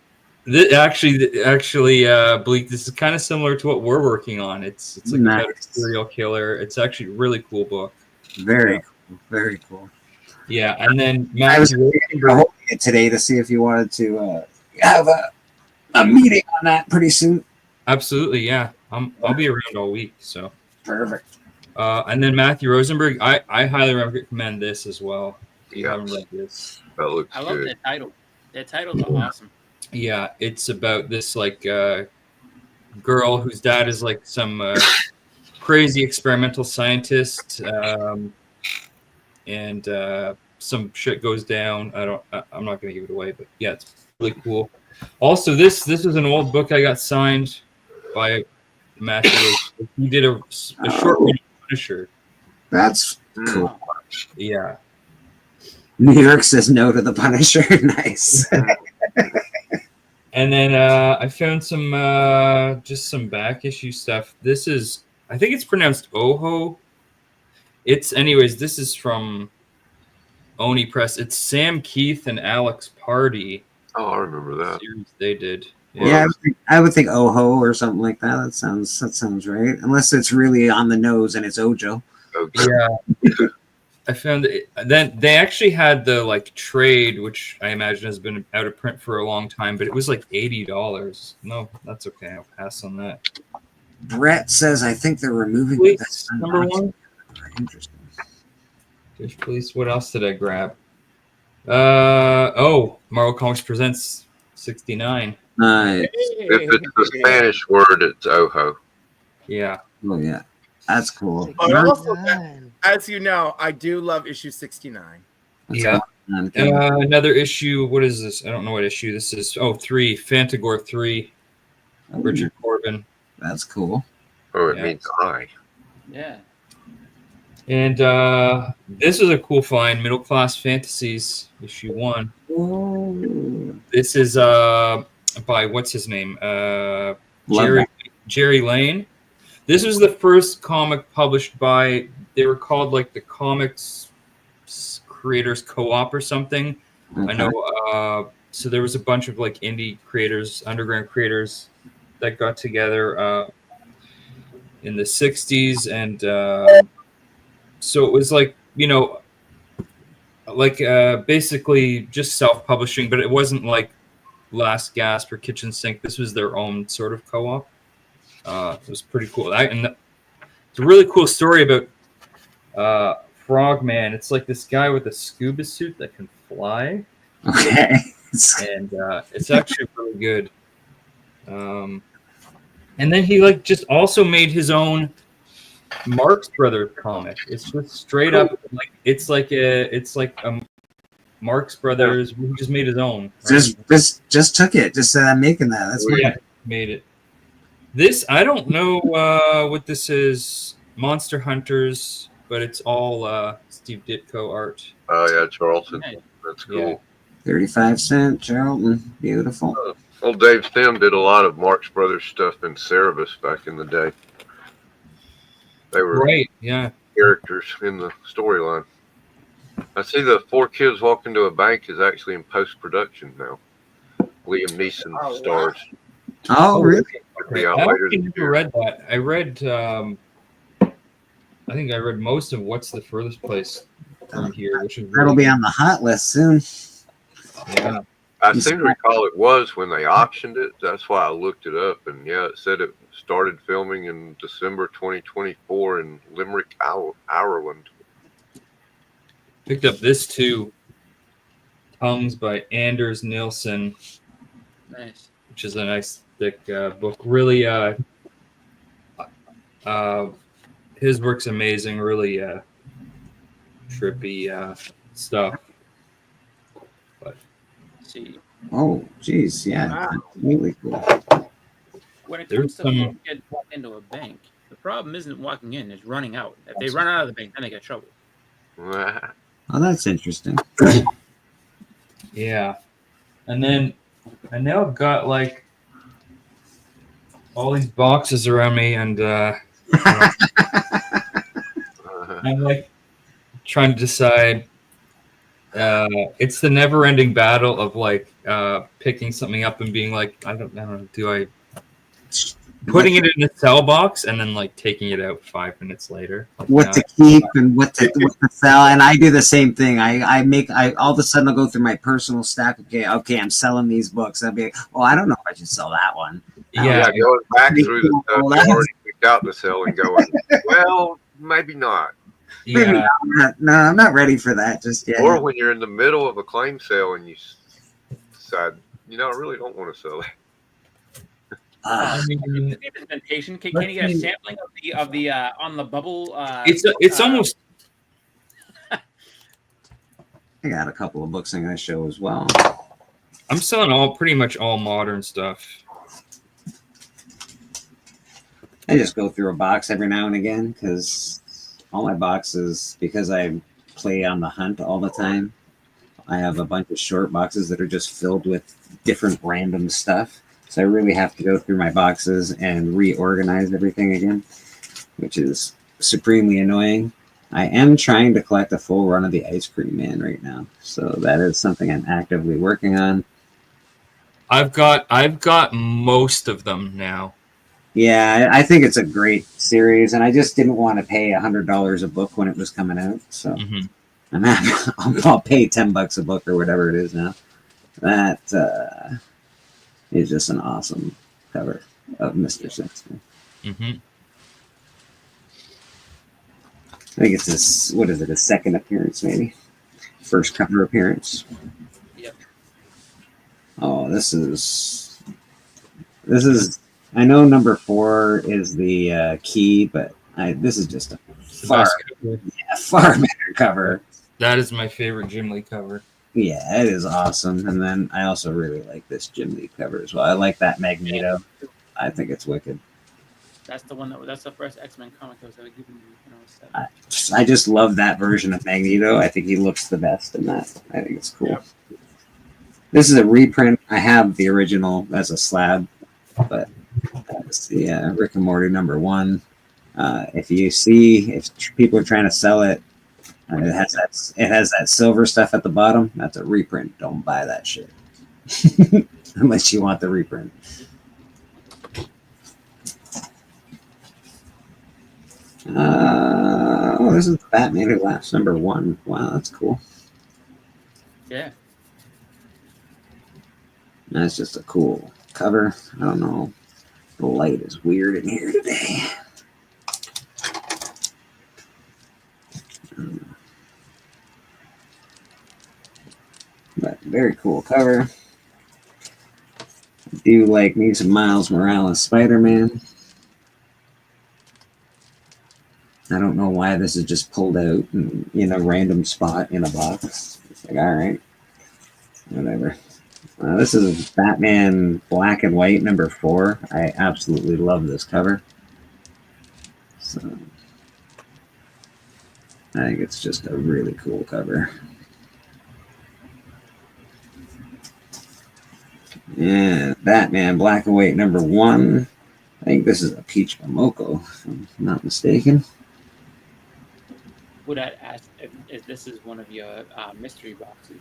L: Actually, Bleak, this is kind of similar to what we're working on. It's like about a serial killer. It's actually a really cool book.
B: Very cool. Very cool.
L: Yeah, and then
B: I was holding it today to see if you wanted to have a meeting on that pretty soon.
L: Absolutely, yeah. I'll be around all week, so
B: perfect.
L: And then Matthew Rosenberg, I highly recommend this as well. If you haven't read this,
M: that looks
K: I love
M: good.
K: the title. The titles are awesome.
L: Yeah, it's about this like girl whose dad is like some crazy experimental scientist, and some shit goes down. I'm not gonna give it away, but yeah, it's really cool. Also, this is an old book I got signed by Matthew. He did a short read of Punisher.
B: That's cool.
L: Yeah.
B: New York says no to the Punisher. Nice.
L: And then I found some just some back issue stuff. This is, I think it's pronounced Oho. Anyways, this is from Oni Press. It's Sam Keith and Alex Pardee.
M: Oh, I remember that
L: series they did.
B: Yeah, I would think Oho or something like that. That sounds right. Unless it's really on the nose and it's Ojo.
L: Yeah. I found it. Then they actually had the like trade, which I imagine has been out of print for a long time, but it was like $80. No, that's okay. I'll pass on that.
B: Brett says I think they're removing
L: Police, number 1.
B: Interesting.
L: Fish Police. What else did I grab? Marvel Comics Presents 69.
B: Nice.
M: If it's the Spanish word, it's Ojo.
L: Yeah.
B: Oh yeah, that's cool.
I: But also, as you know, I do love issue 69.
L: Yeah. Another issue. What is this? I don't know what issue this is. 3. Fantagor 3. Richard Corbin.
B: That's cool.
M: Oh, it means I.
K: Yeah.
L: And this is a cool find. Middle Class Fantasies, issue 1.
B: Ooh.
L: This is by what's his name? Jerry Lane. This was the first comic published by, they were called like the Comics Creators Co-op or something. Okay. I know. So there was a bunch of like indie creators, underground creators that got together in the 60s. And so it was like, basically just self-publishing, but it wasn't like Last Gasp or Kitchen Sink. This was their own sort of co-op. It was pretty cool. It's a really cool story about Frogman. It's like this guy with a scuba suit that can fly.
B: Okay.
L: And it's actually really good. And then he like just also made his own Marx Brothers comic. It's just straight up like it's like a Marx Brothers. He just made his own. Right?
B: Just took it. Just said I'm making that. That's weird.
L: Made it. This I don't know what this is. Monster Hunters, but it's all Steve Ditko art.
M: Oh yeah, Charlton. That's cool.
L: Yeah.
B: 35-cent Charlton. Beautiful.
M: Old Dave Stem did a lot of Marx Brothers stuff in Cerebus back in the day. They were
L: right, yeah,
M: characters in the storyline. I see the 4 kids walk into a bank is actually in post production now. Liam Neeson stars.
B: Oh, really?
M: It'll be out
L: I
M: later
L: actually
M: this
L: never
M: year.
L: read that. I read. I think I read most of What's the Furthest Place from Here, which is
B: That'll
L: really
B: be
L: good.
B: on the hot list soon.
L: Yeah.
M: I seem to recall it was when they optioned it. That's why I looked it up, and yeah, it said it started filming in December 2024 in Limerick, Ireland.
L: Picked up this too. Tongues by Anders Nilsson,
K: Nice.
L: which is a nice thick book. Really, his work's amazing. Really trippy stuff. But
K: See,
B: Oh, geez, yeah,
I: Wow.
B: really cool.
K: when it
L: There's
K: comes to
L: some-
K: four kids walk into a bank, the problem isn't walking in; it's running out. If they run out of the bank, then they get in trouble.
B: Oh, that's interesting.
L: yeah, and then I now got like all these boxes around me, and I'm like trying to decide. It's the never-ending battle of like picking something up and being like, I don't know, do I putting it in a cell box and then like taking it out 5 minutes later? Like,
B: What to keep and what to sell, and I do the same thing. I all of a sudden I'll go through my personal stack. Okay, I'm selling these books. I'll be like, oh, I don't know if I should sell that one.
M: Yeah, going back through the stuff you already picked out to sell and going, well, maybe not.
B: Maybe not. No, I'm not ready for that just yet.
M: Or when you're in the middle of a claim sale and you decide, I really don't want to sell it.
L: I mean,
K: Presentation. Can you get a sampling of the on the bubble?
L: It's almost.
B: I got a couple of books I'm going to show as well.
L: I'm selling pretty much all modern stuff.
B: I just go through a box every now and again because all my boxes, because I play on the hunt all the time, I have a bunch of short boxes that are just filled with different random stuff. So I really have to go through my boxes and reorganize everything again, which is supremely annoying. I am trying to collect a full run of the Ice Cream Man right now. So that is something I'm actively working on.
L: I've got most of them now.
B: Yeah, I think it's a great series, and I just didn't want to pay $100 a book when it was coming out. So I'll pay $10 a book or whatever it is now. That is just an awesome cover of Mr. Sexton.
L: Mm-hmm.
B: I think it's his second appearance, maybe first cover appearance.
K: Yep.
B: Oh, this is. I know number 4 is the key, but this is just a far better cover.
L: That is my favorite Jim Lee cover.
B: Yeah, it is awesome. And then I also really like this Jim Lee cover as well. I like that Magneto. I think it's wicked.
K: That's the one that's the first X-Men comic that was given.
B: I just love that version of Magneto. I think he looks the best in that. I think it's cool. Yeah. This is a reprint. I have the original as a slab, but that's the Rick and Morty #1. If people are trying to sell it, it has that silver stuff at the bottom. That's a reprint. Don't buy that shit unless you want the reprint. This is the Batman Who Laughs #1. Wow, that's cool.
K: Yeah.
B: That's just a cool cover. I don't know. The light is weird in here today. But very cool cover. I do like me some Miles Morales Spider-Man. I don't know why this is just pulled out in a random spot in a box. It's like, all right, whatever. This is Batman Black and White #4. I absolutely love this cover. So I think it's just a really cool cover. Yeah, Batman Black and White #1. I think this is a Peach Momoko, if I'm not mistaken.
K: would I ask if this is one of your mystery boxes?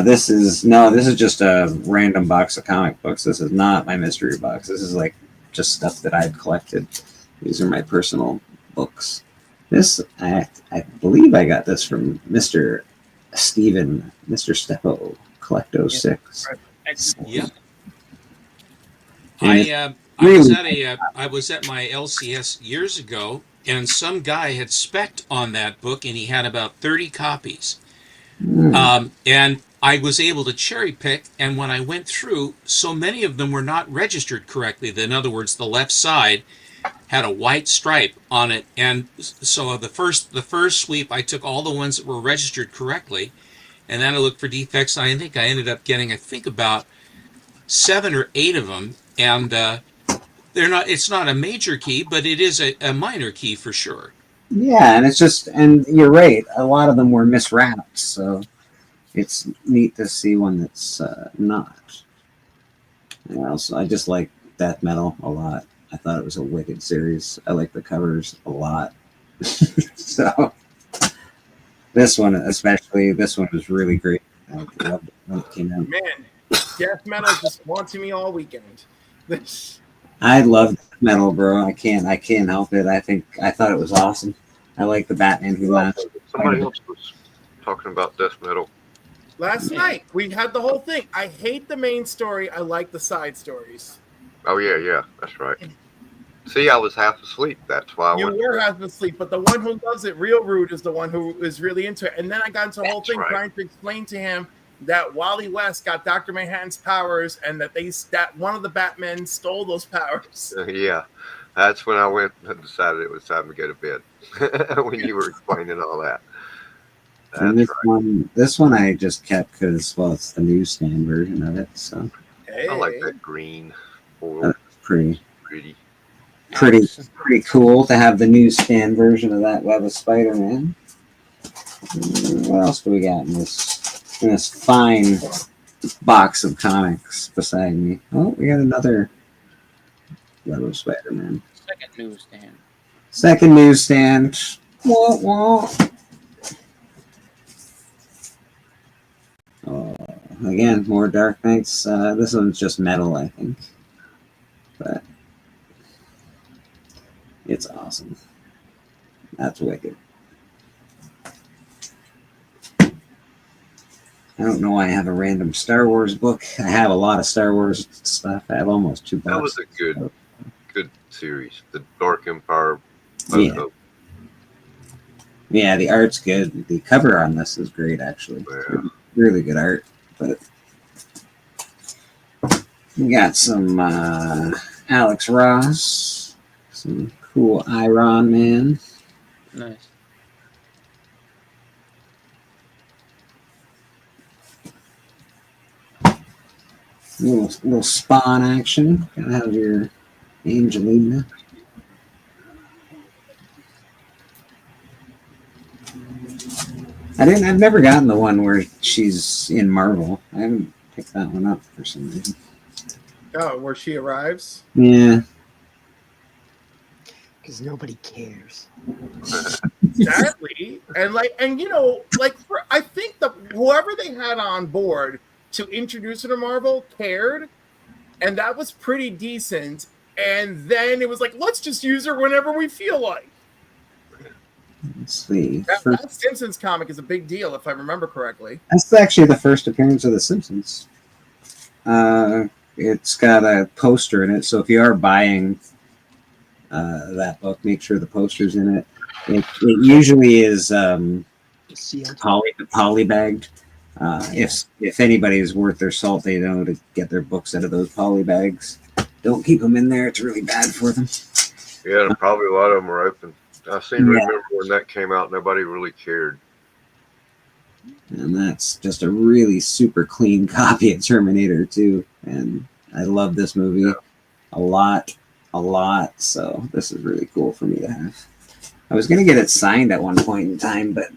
B: This is just a random box of comic books. This is not my mystery box. This is like just stuff that I've collected. These are my personal books. This, I believe I got this from Mr. Steppo, Collecto 6.
F: Yeah.
B: And
F: I was at my LCS years ago, and some guy had spec'd on that book, and he had about 30 copies. And I was able to cherry pick, and when I went through, so many of them were not registered correctly. In other words, the left side had a white stripe on it, and so the first sweep, I took all the ones that were registered correctly, and then I looked for defects. I think I ended up getting, about 7 or 8 of them, and they're not. It's not a major key, but it is a minor key for sure.
B: Yeah, and it's just, and you're right, a lot of them were miswrapped, so it's neat to see one that's not. And also, I just like Death Metal a lot. I thought it was a wicked series. I like the covers a lot. So, this one especially, this one was really great. I loved it when it came out.
I: Man, Death Metal just wanted me all weekend.
B: I love Death Metal, bro. I can't help it. I thought it was awesome. I like the Batman Who Laughs.
M: Somebody else was talking about Death Metal.
I: Last night, we had the whole thing. I hate the main story. I like the side stories.
M: Oh, yeah, that's right. See, I was half asleep. That's why
I: You were half asleep, but the one who loves it real rude is the one who is really into it. And then I got into the whole thing trying to explain to him that Wally West got Dr. Manhattan's powers and that one of the Batmen stole those powers.
M: Yeah, that's when I went and decided it was time to go to bed. When you were explaining all that.
B: And this one I just kept because, well, it's the newsstand version of it. So
M: I like that green.
B: That's pretty
M: Pretty
B: cool to have the newsstand version of that Web of Spider-Man. What else do we got in this fine box of comics beside me? Oh, we got another Web of Spider-Man. Second newsstand. Wah, wah. Oh, again, more Dark Knights. This one's just metal, I think. But it's awesome. That's wicked. I don't know why I have a random Star Wars book. I have a lot of Star Wars stuff. I have almost 2 books.
M: That was a good series. The Dark Empire.
B: Yeah. Yeah, the art's good. The cover on this is great, actually.
M: Yeah.
B: Really good art. But we got some Alex Ross, some cool Iron Man.
K: Nice.
B: Little Spawn action. Gotta have your Angelina. I've never gotten the one where she's in Marvel. I haven't picked that one up for some reason.
I: Oh, where she arrives?
B: Yeah.
E: Because nobody cares.
I: Exactly. And I think that whoever they had on board to introduce her to Marvel cared, and that was pretty decent. And then it was like, let's just use her whenever we feel like.
B: Let's see.
I: That Simpsons comic is a big deal, if I remember correctly.
B: That's actually the first appearance of The Simpsons. It's got a poster in it, so if you are buying that book, make sure the poster's in it. It usually is polybagged. If anybody is worth their salt, they know to get their books out of those poly bags. Don't keep them in there; it's really bad for them.
M: Yeah, and probably a lot of them are open. I seem to remember when that came out, nobody really cared.
B: And that's just a really super clean copy of Terminator 2. And I love this movie a lot. So this is really cool for me to have. I was going to get it signed at one point in time, but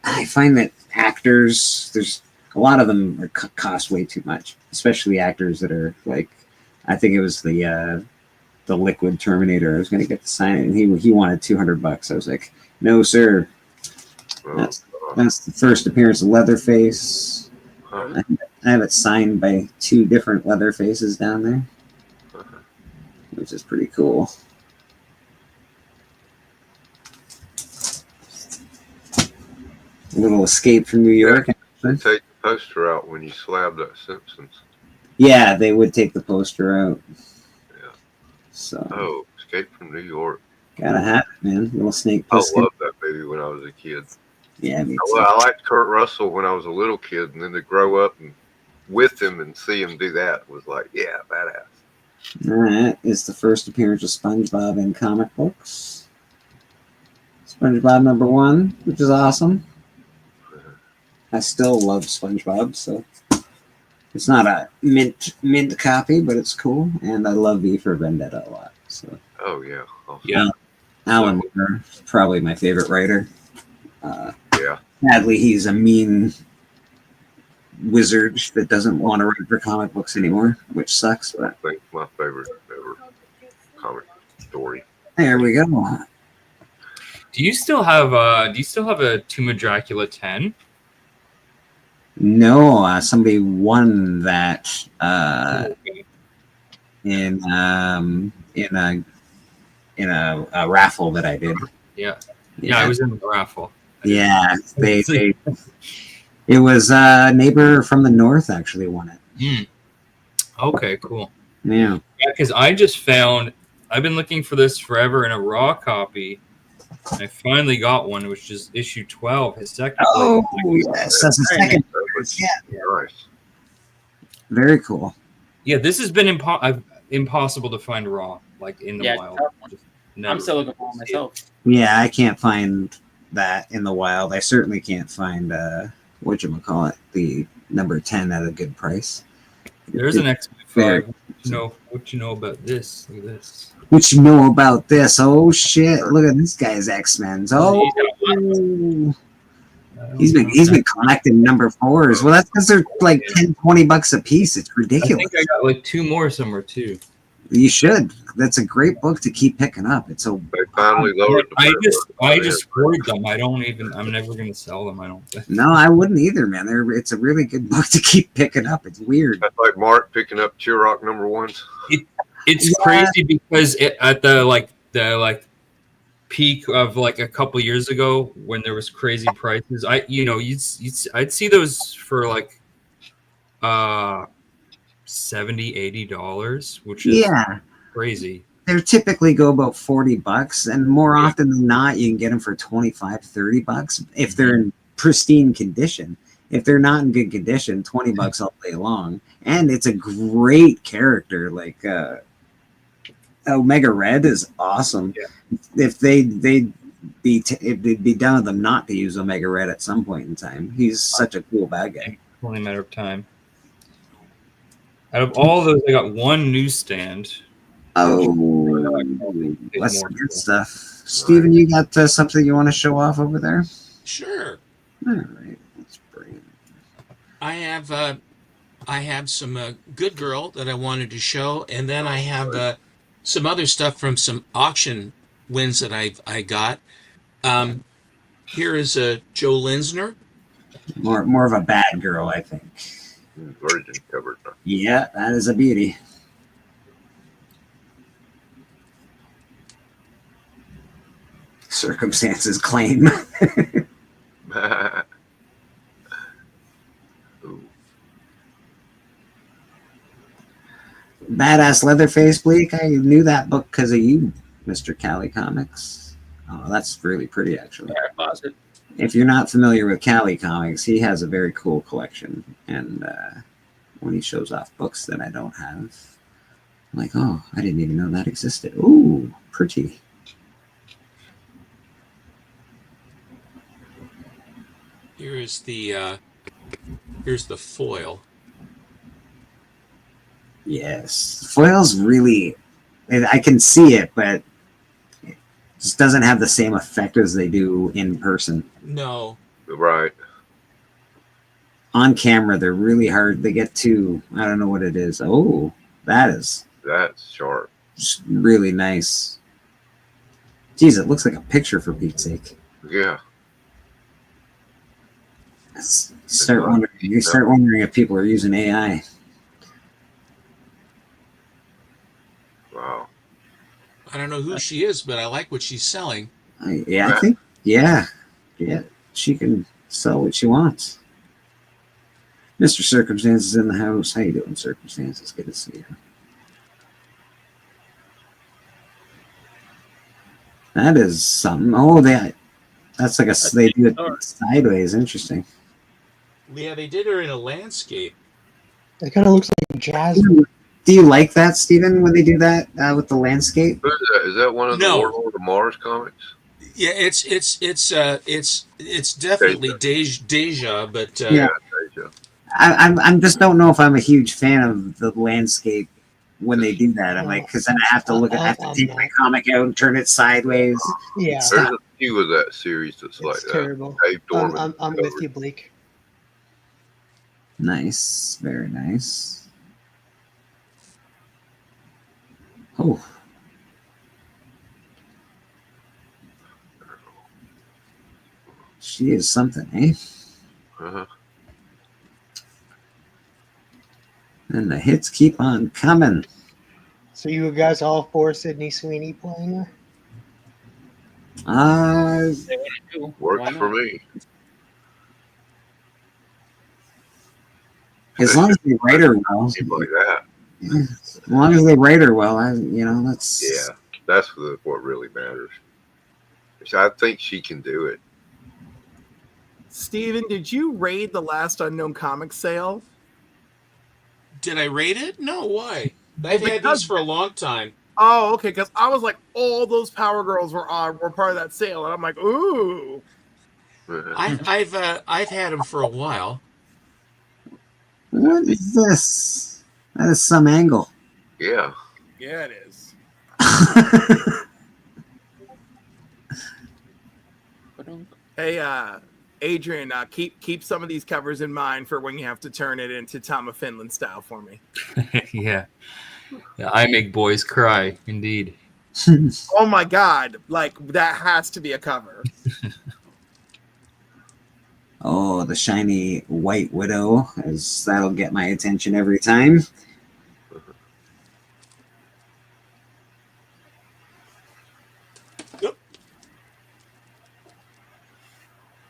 B: I find that actors, there's a lot of them cost way too much, especially actors that are like, I think it was the Liquid Terminator. I was going to get to sign it, and he wanted $200. I was like, No, sir.
M: Oh,
B: That's the first appearance of Leatherface.
M: huh.
B: I have it signed by 2 different Leatherfaces down there, which is pretty cool. A little Escape from New York.
M: They take the poster out when you slab that Simpsons.
B: Yeah, they would take the poster out.
M: Yeah.
B: So.
M: Oh, Escape from New York.
B: Gotta have it, man. Little Snake
M: I
B: Plissken.
M: loved that movie when I was a kid.
B: Yeah, me too.
M: Well, I liked Kurt Russell when I was a little kid, and then to grow up and with him and see him do that was like, yeah, badass.
B: All right, it's the first appearance of SpongeBob in comic books. SpongeBob #1, which is awesome. I still love SpongeBob, so it's not a mint copy, but it's cool, and I love V for Vendetta a lot. So.
M: Oh yeah. Awesome.
B: Yeah. Alan Moore, probably my favorite writer.
M: Yeah.
B: Sadly, he's a mean wizard that doesn't want to write for comic books anymore, which sucks. But
M: I think my favorite ever comic story.
B: there we go.
L: Do you still have a Tomb of Dracula 10?
B: No, somebody won that in a raffle that I did.
L: Yeah, I was in the raffle.
B: Yeah, they it was a neighbor from the north actually won it.
L: Okay, cool.
B: Yeah,
L: because I just found I've been looking for this forever in a raw copy. And I finally got one, which is issue 12. His second.
B: Oh yes, that's the second. Yeah,
M: nice.
B: Very cool.
L: Yeah, this has been impossible to find raw, like in the wild.
K: I'm still looking for it myself.
B: Yeah, I can't find that in the wild. I certainly can't find whatchamacallit, the number 10 at a good price.
L: There's an X5. What you know about this? Look at this.
B: What you know about this? Oh shit! Look at this guy's X-Men's. Oh, he's been collecting number 4s. Well, that's because they're like $10-$20 a piece. It's ridiculous.
L: I think I got like 2 more somewhere too.
B: You should. That's a great book to keep picking up. It's so.
M: They finally lowered the
L: I just hoard them. I'm never gonna sell them. I don't think.
B: No, I wouldn't either, man. It's a really good book to keep picking up. It's weird.
M: That's like Mark picking up Turok #1s.
L: It's crazy because at the peak of like a couple years ago when there was crazy prices, I'd see those for like $70-$80, which is crazy.
B: They typically go about $40, and more often than not, you can get them for $25-$30 if they're in pristine condition. If they're not in good condition, $20 all day long. And it's a great character. Like Omega Red is awesome. Yeah. If it'd be done with them not to use Omega Red at some point in time. He's such a cool bad guy.
L: Only a matter of time. Out of all those, I got one newsstand.
B: Oh, that's some good stuff. Steven, you got something you want to show off over there?
F: Sure.
B: All right, let's bring it.
F: I have some Good Girl that I wanted to show, and then I have some other stuff from some auction wins that I got. Here is Joe Linsner.
B: More of a bad girl, I think.
M: Virgin covered.
B: Yeah, that is a beauty. Circumstances claim. Badass Leatherface Bleak. I knew that book because of you, Mr. Cali Comics. Oh, that's really pretty, actually. If you're not familiar with Cali Comics, he has a very cool collection. And when he shows off books that I don't have, I'm like, oh, I didn't even know that existed. Ooh, pretty.
F: Here's the foil.
B: Yes, foil's really. I can see it, but it just doesn't have the same effect as they do in person.
F: No.
M: Right.
B: On camera, they're really hard. They get to. I don't know what it is. Oh, that's
M: sharp.
B: Really nice. Geez, it looks like a picture for Pete's sake.
M: Yeah.
B: You start wondering if people are using AI.
M: Wow.
F: I don't know who she is, but I like what she's selling.
B: I think, yeah, she can sell what she wants. Mr. Circumstances in the house. How you doing, Circumstances? Good to see you. That is something. Oh, that's like they do it sideways. Interesting.
F: Yeah, they did her in a landscape.
E: It kind of looks like Jasmine.
B: Do you like that, Steven, when they do that with the landscape?
M: Who is that? Is that one of the Warlord of Mars comics?
F: Yeah, it's definitely Deja, but
B: yeah,
M: Deja.
B: I'm just don't know if I'm a huge fan of the landscape when they do that. I'm like, because then I have to take my comic out and turn it sideways.
E: Yeah,
M: there's a few of that series that's like
E: terrible.
M: Dave Dorman.
E: I'm with you, Blake.
B: Nice, very nice. Oh. She is something, eh?
M: Uh-huh.
B: And the hits keep on coming.
E: So you guys all for Sydney Sweeney playing
B: her?
M: Works for me.
B: As long as they write her well.
M: Like that.
B: As long as they write her well, that's...
M: Yeah, that's what really matters. I think she can do it.
I: Steven, did you raid the last Unknown Comics sale?
F: Did I rate it? No, why? I've had these for a long time.
I: Oh, okay, because I was like, all those Power Girls were part of that sale, and I'm like, ooh.
F: I've had them for a while.
B: What is this? That is some angle.
M: Yeah.
I: Yeah, it is. Hey, Adrian, keep some of these covers in mind for when you have to turn it into Tom of Finland style for me.
L: Yeah, I make boys cry, indeed.
I: Oh my God! Like that has to be a cover.
B: Oh, the shiny White Widow, that'll get my attention every time.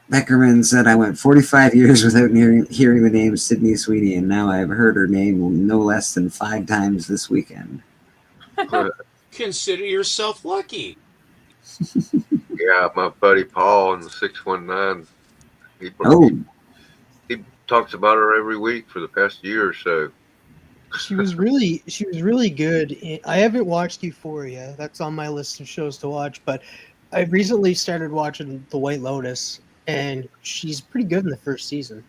B: Beckerman said, I went 45 years without hearing the name Sydney Sweeney, and now I've heard her name no less than 5 times this weekend.
F: Consider yourself lucky.
M: Yeah, my buddy Paul in the 619, he talks about her every week for the past year or so.
E: She was really good. I haven't watched Euphoria. That's on my list of shows to watch, but I recently started watching The White Lotus, and she's pretty good in the first season.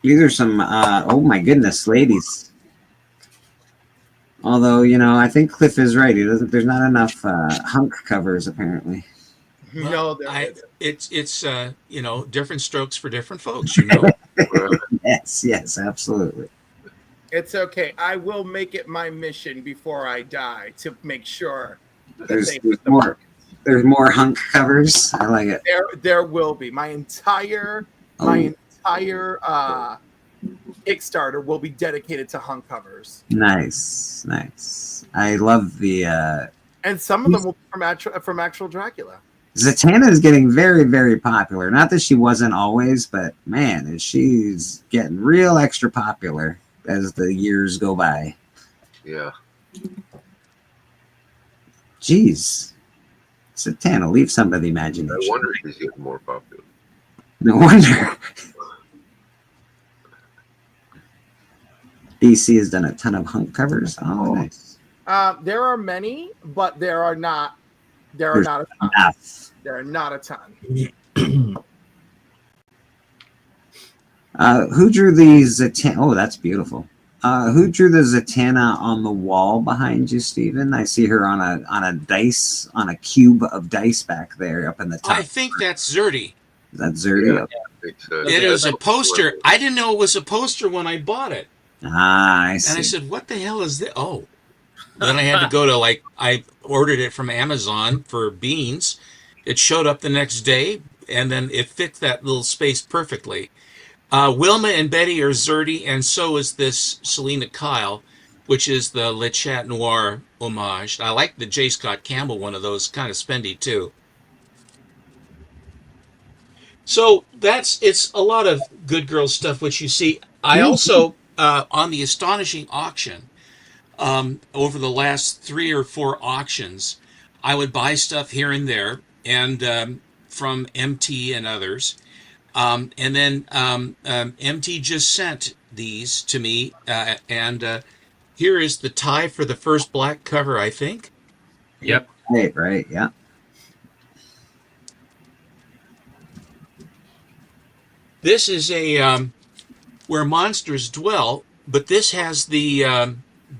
B: These are some, oh my goodness, ladies. Although, I think Cliff is right. There's not enough hunk covers, apparently.
F: Well, it's different strokes for different folks,
B: Yes, absolutely.
I: It's okay. I will make it my mission before I die to make sure that
B: there's more hunk covers. I like it.
I: There will be. My entire Kickstarter will be dedicated to hunk covers.
B: Nice. I love the
I: and some of them will be from actual Dracula.
B: Zatanna is getting very, very popular. Not that she wasn't always, but man, she's getting real extra popular as the years go by.
M: Yeah.
B: Jeez. Zatanna, leave some of the imagination.
M: No wonder she's getting more popular.
B: No wonder. DC has done a ton of hunk covers. Oh, nice.
I: There are many, but there are not a ton.
B: Enough.
I: There are not a ton.
B: Who drew the Zatanna? Oh, that's beautiful. Who drew the Zatanna on the wall behind you, Stephen? I see her on a cube of dice back there up in the top.
F: I think that's Zerdy.
B: Is that Zerdy?
M: Yeah,
F: it is a poster. I didn't know it was a poster when I bought it.
B: Ah, I see.
F: And I said, what the hell is this? Oh. Then I had to go to I ordered it from Amazon for beans. It showed up the next day, and then it fit that little space perfectly. Wilma and Betty are Zerdy, and so is this Selena Kyle, which is the Le Chat Noir homage. I like the J. Scott Campbell one of those, kind of spendy too. So it's a lot of good girl stuff, which you see. I also, on the astonishing auction, over the last 3 or 4 auctions, I would buy stuff here and there, and from MT and others. And then MT just sent these to me, and here is the tie for the first black cover, I think.
L: Yep.
B: Right, yeah.
F: This is a Where Monsters Dwell, but this has the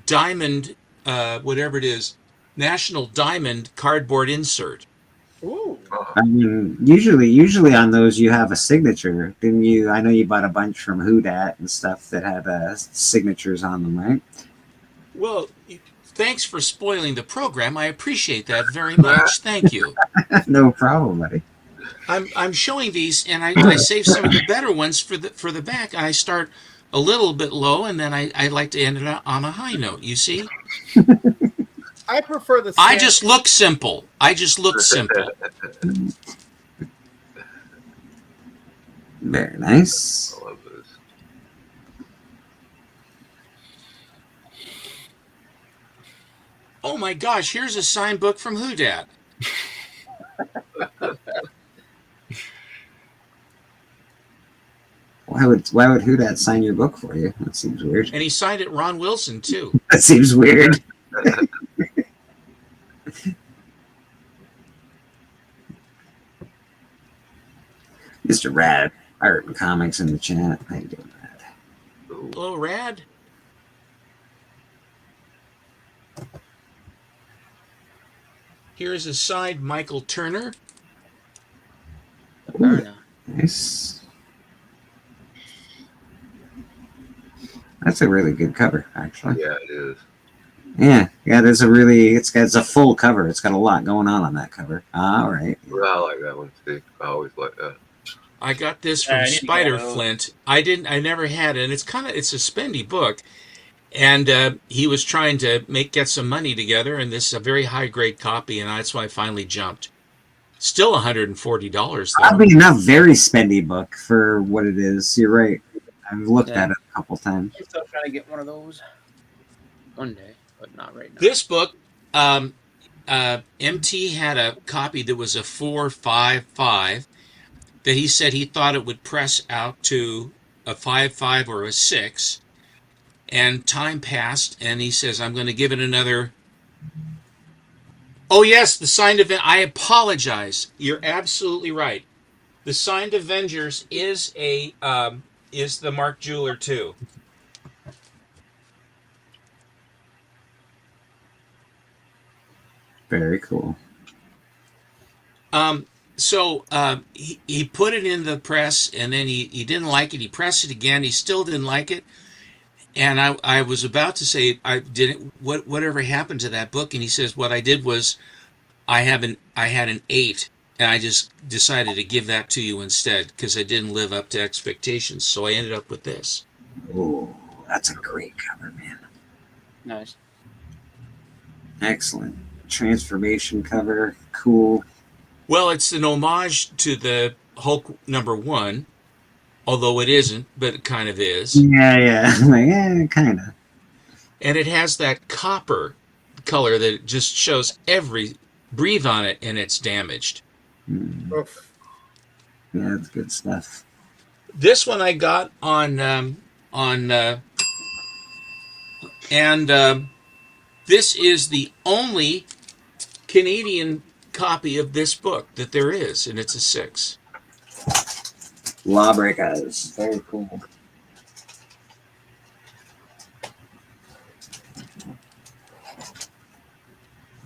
F: diamond, whatever it is, National Diamond cardboard insert.
I: Ooh.
B: I mean, usually on those you have a signature, didn't you? I know you bought a bunch from Whodat and stuff that had signatures on them, right?
F: Well, thanks for spoiling the program. I appreciate that very much. Thank you.
B: No problem, buddy.
F: I'm showing these, and I save some of the better ones for the back. I start a little bit low, and then I like to end it on a high note. You see?
I: I prefer the.
F: I just look simple.
B: Very nice.
M: I love this.
F: Oh my gosh! Here's a signed book from Whodat.
B: Why would Whodat sign your book for you? That seems weird.
F: And he signed it Ron Wilson too.
B: That seems weird. Mr. Rad, art and comics in the chat. How you doing, Rad?
F: Hello, Rad. Here's a signed Michael Turner.
B: Nice. That's a really good cover, actually.
M: Yeah, it is.
B: Yeah, there's it's a full cover. It's got a lot going on that cover. All right.
M: Yeah, I like that one too. I always like that.
F: I got this from Spider Flint. I never had it, and it's a spendy book. And he was trying to get some money together, and this is a very high grade copy, and that's why I finally jumped. Still $140 though.
B: Oddly enough, very spendy book for what it is. You're right. I've looked at it a couple times.
K: I'm still trying to get one of those one day, but not right now.
F: This book, MT had a copy that was a 4.55 that he said he thought it would press out to a 5.5 or a 6. And time passed, and he says, I'm going to give it another. Oh, yes, the Signed Avengers. I apologize. You're absolutely right. The Signed Avengers is is the Mark Jeweler, too.
B: Very cool.
F: So he put it in the press, and then he didn't like it. He pressed it again. He still didn't like it. And I was about to say, whatever happened to that book? And he says, what I did was I had an 8, and I just decided to give that to you instead because I didn't live up to expectations. So I ended up with this.
B: Oh, that's a great cover, man.
K: Nice.
B: Excellent. Transformation cover. Cool.
F: Well, it's an homage to the Hulk #1. Although it isn't, but it kind of is.
B: Yeah. Kind of.
F: And it has that copper color that just shows breathe on it and it's damaged.
B: Yeah, it's good stuff.
F: This one I got on this is the only Canadian copy of this book that there is, and it's a 6.
B: Lawbreakers. Very cool.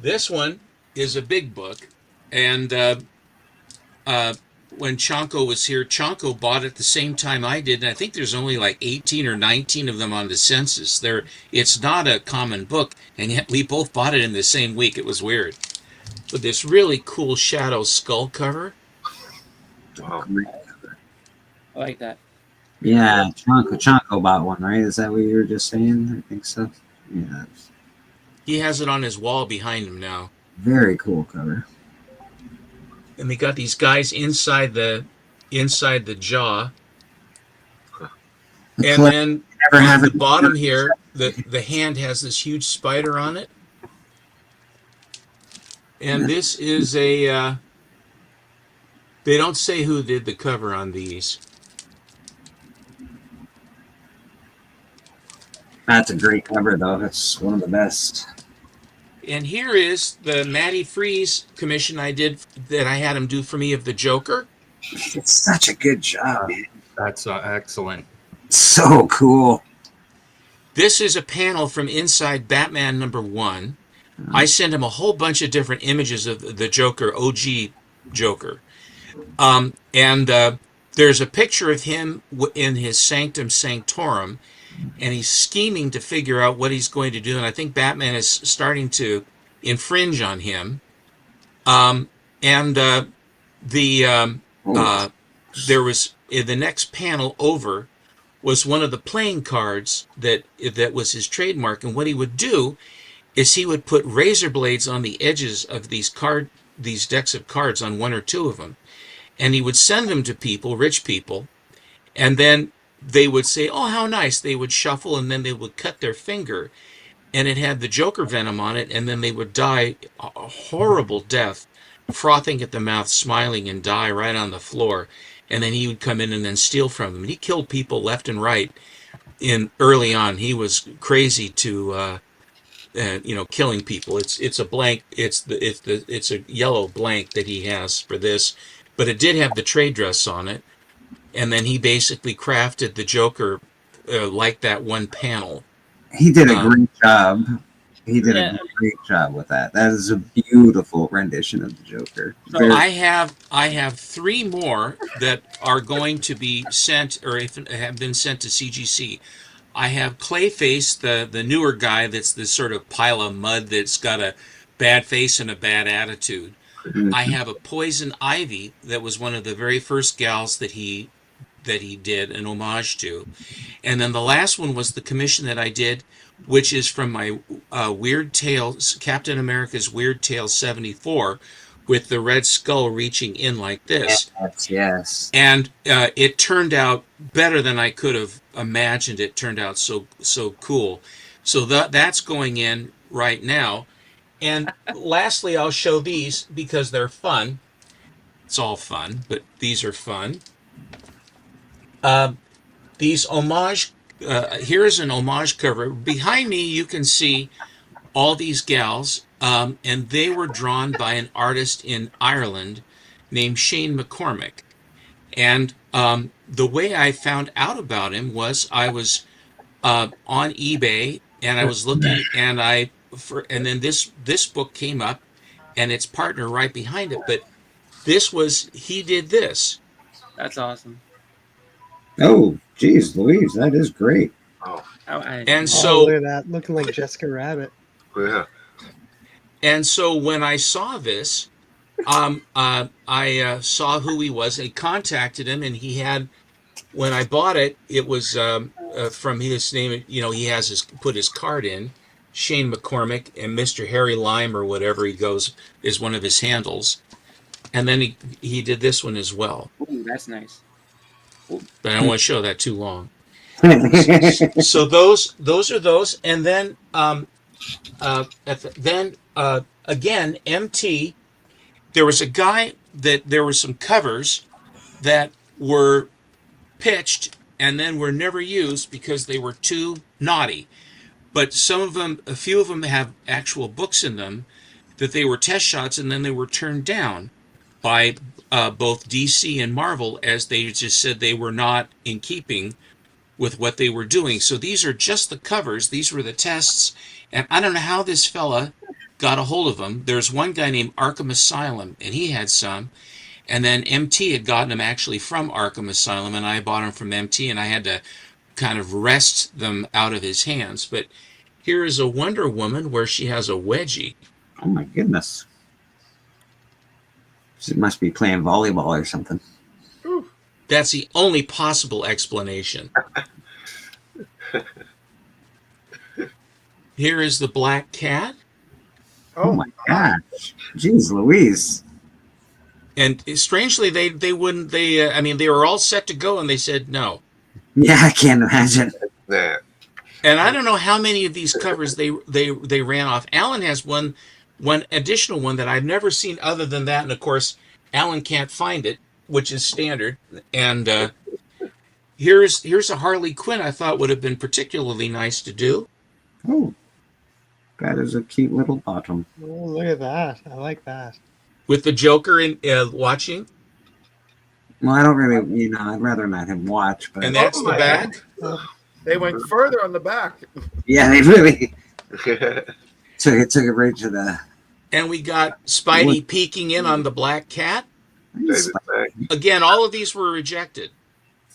F: This one is a big book, and when Chonko was here, Chonko bought it the same time I did, and I think there's only like 18 or 19 of them on the census. It's not a common book, and yet we both bought it in the same week. It was weird. But this really cool Shadow skull cover.
M: Wow.
K: I like that.
B: Yeah, Chonko bought one, right? Is that what you were just saying? I think so. Yeah.
F: He has it on his wall behind him now.
B: Very cool cover.
F: And they got these guys inside the jaw. And then on the bottom here, the hand has this huge spider on it. And this is a they don't say who did the cover on these.
B: That's a great cover, though. That's one of the best.
F: And here is the Matty Freeze commission I did that I had him do for me of the Joker.
B: It's such a good job.
L: That's excellent.
B: So cool.
F: This is a panel from inside Batman #1. I sent him a whole bunch of different images of the Joker, OG Joker. And there's a picture of him in his Sanctum Sanctorum, and he's scheming to figure out what he's going to do. And I think Batman is starting to infringe on him. There was in the next panel over was one of the playing cards that was his trademark. And what he would do is he would put razor blades on the edges of these decks of cards on one or two of them, and he would send them to people, rich people, and then they would say, "Oh, how nice!" They would shuffle, and then they would cut their finger, and it had the Joker venom on it, and then they would die a horrible death, frothing at the mouth, smiling, and die right on the floor. And then he would come in and then steal from them. And he killed people left and right. Early on, he was crazy to, killing people. It's a blank. It's a yellow blank that he has for this, but it did have the trade dress on it. And then he basically crafted the Joker like that one panel.
B: He did a great job. He did a great job with that. That is a beautiful rendition of the Joker.
F: So I have 3 more that are going to be sent, or have been sent to CGC. I have Clayface, the newer guy that's this sort of pile of mud that's got a bad face and a bad attitude. I have a Poison Ivy that was one of the very first gals that he did an homage to. And then the last one was the commission that I did, which is from my Weird Tales, Captain America's Weird Tale 74, with the Red Skull reaching in like this.
B: Yes.
F: And it turned out better than I could have imagined. It turned out so cool. So that's going in right now. And lastly, I'll show these because they're fun. It's all fun, but these are fun. These homage, here's an homage cover. Behind me, you can see all these gals, and they were drawn by an artist in Ireland named Shane McCormick. And the way I found out about him was I was on eBay, and I was looking, and then this book came up, and its partner right behind it. But he did this.
K: That's awesome.
B: Oh, geez, Louise, that is great.
F: And so
E: look at that, looking like Jessica Rabbit.
M: Yeah.
F: And so when I saw this, I saw who he was. I contacted him, and he had. When I bought it, it was from his name. He has put his card in, Shane McCormick, and Mr. Harry Lime or whatever he goes is one of his handles. And then he did this one as well.
K: Ooh, that's nice.
F: But I don't want to show that too long. So those are those, and then again, MT. There was a guy that there were some covers that were pitched and then were never used because they were too naughty. But some of them, a few of them, have actual books in them that they were test shots, and then they were turned down by both DC and Marvel, as they just said they were not in keeping with what they were doing. So these are just the covers. These were the tests. And I don't know how this fella got a hold of them. There's one guy named Arkham Asylum, and he had some. And then MT had gotten them actually from Arkham Asylum, and I bought them from MT, and I had to kind of wrest them out of his hands. But here is a Wonder Woman where she has a wedgie.
B: Oh my goodness. She must be playing volleyball or something.
F: That's the only possible explanation. Here is the Black Cat.
B: Oh my gosh. Jeez Louise.
F: And strangely, they wouldn't. I mean, they were all set to go, and they said no.
B: Yeah, I can't imagine.
M: Yeah.
F: And I don't know how many of these covers they ran off. Alan has one additional one that I've never seen other than that, and of course, Alan can't find it, which is standard. And here's a Harley Quinn I thought would have been particularly nice to do.
B: Oh, that is a cute little bottom.
E: Oh, look at that. I like that.
F: With the Joker in watching.
B: Well, I don't really, I'd rather not him watch. But
F: And that's the back.
I: They went further on the back.
B: Yeah, they really took it right to the.
F: And we got Spidey peeking in on the Black Cat. Again, all of these were rejected.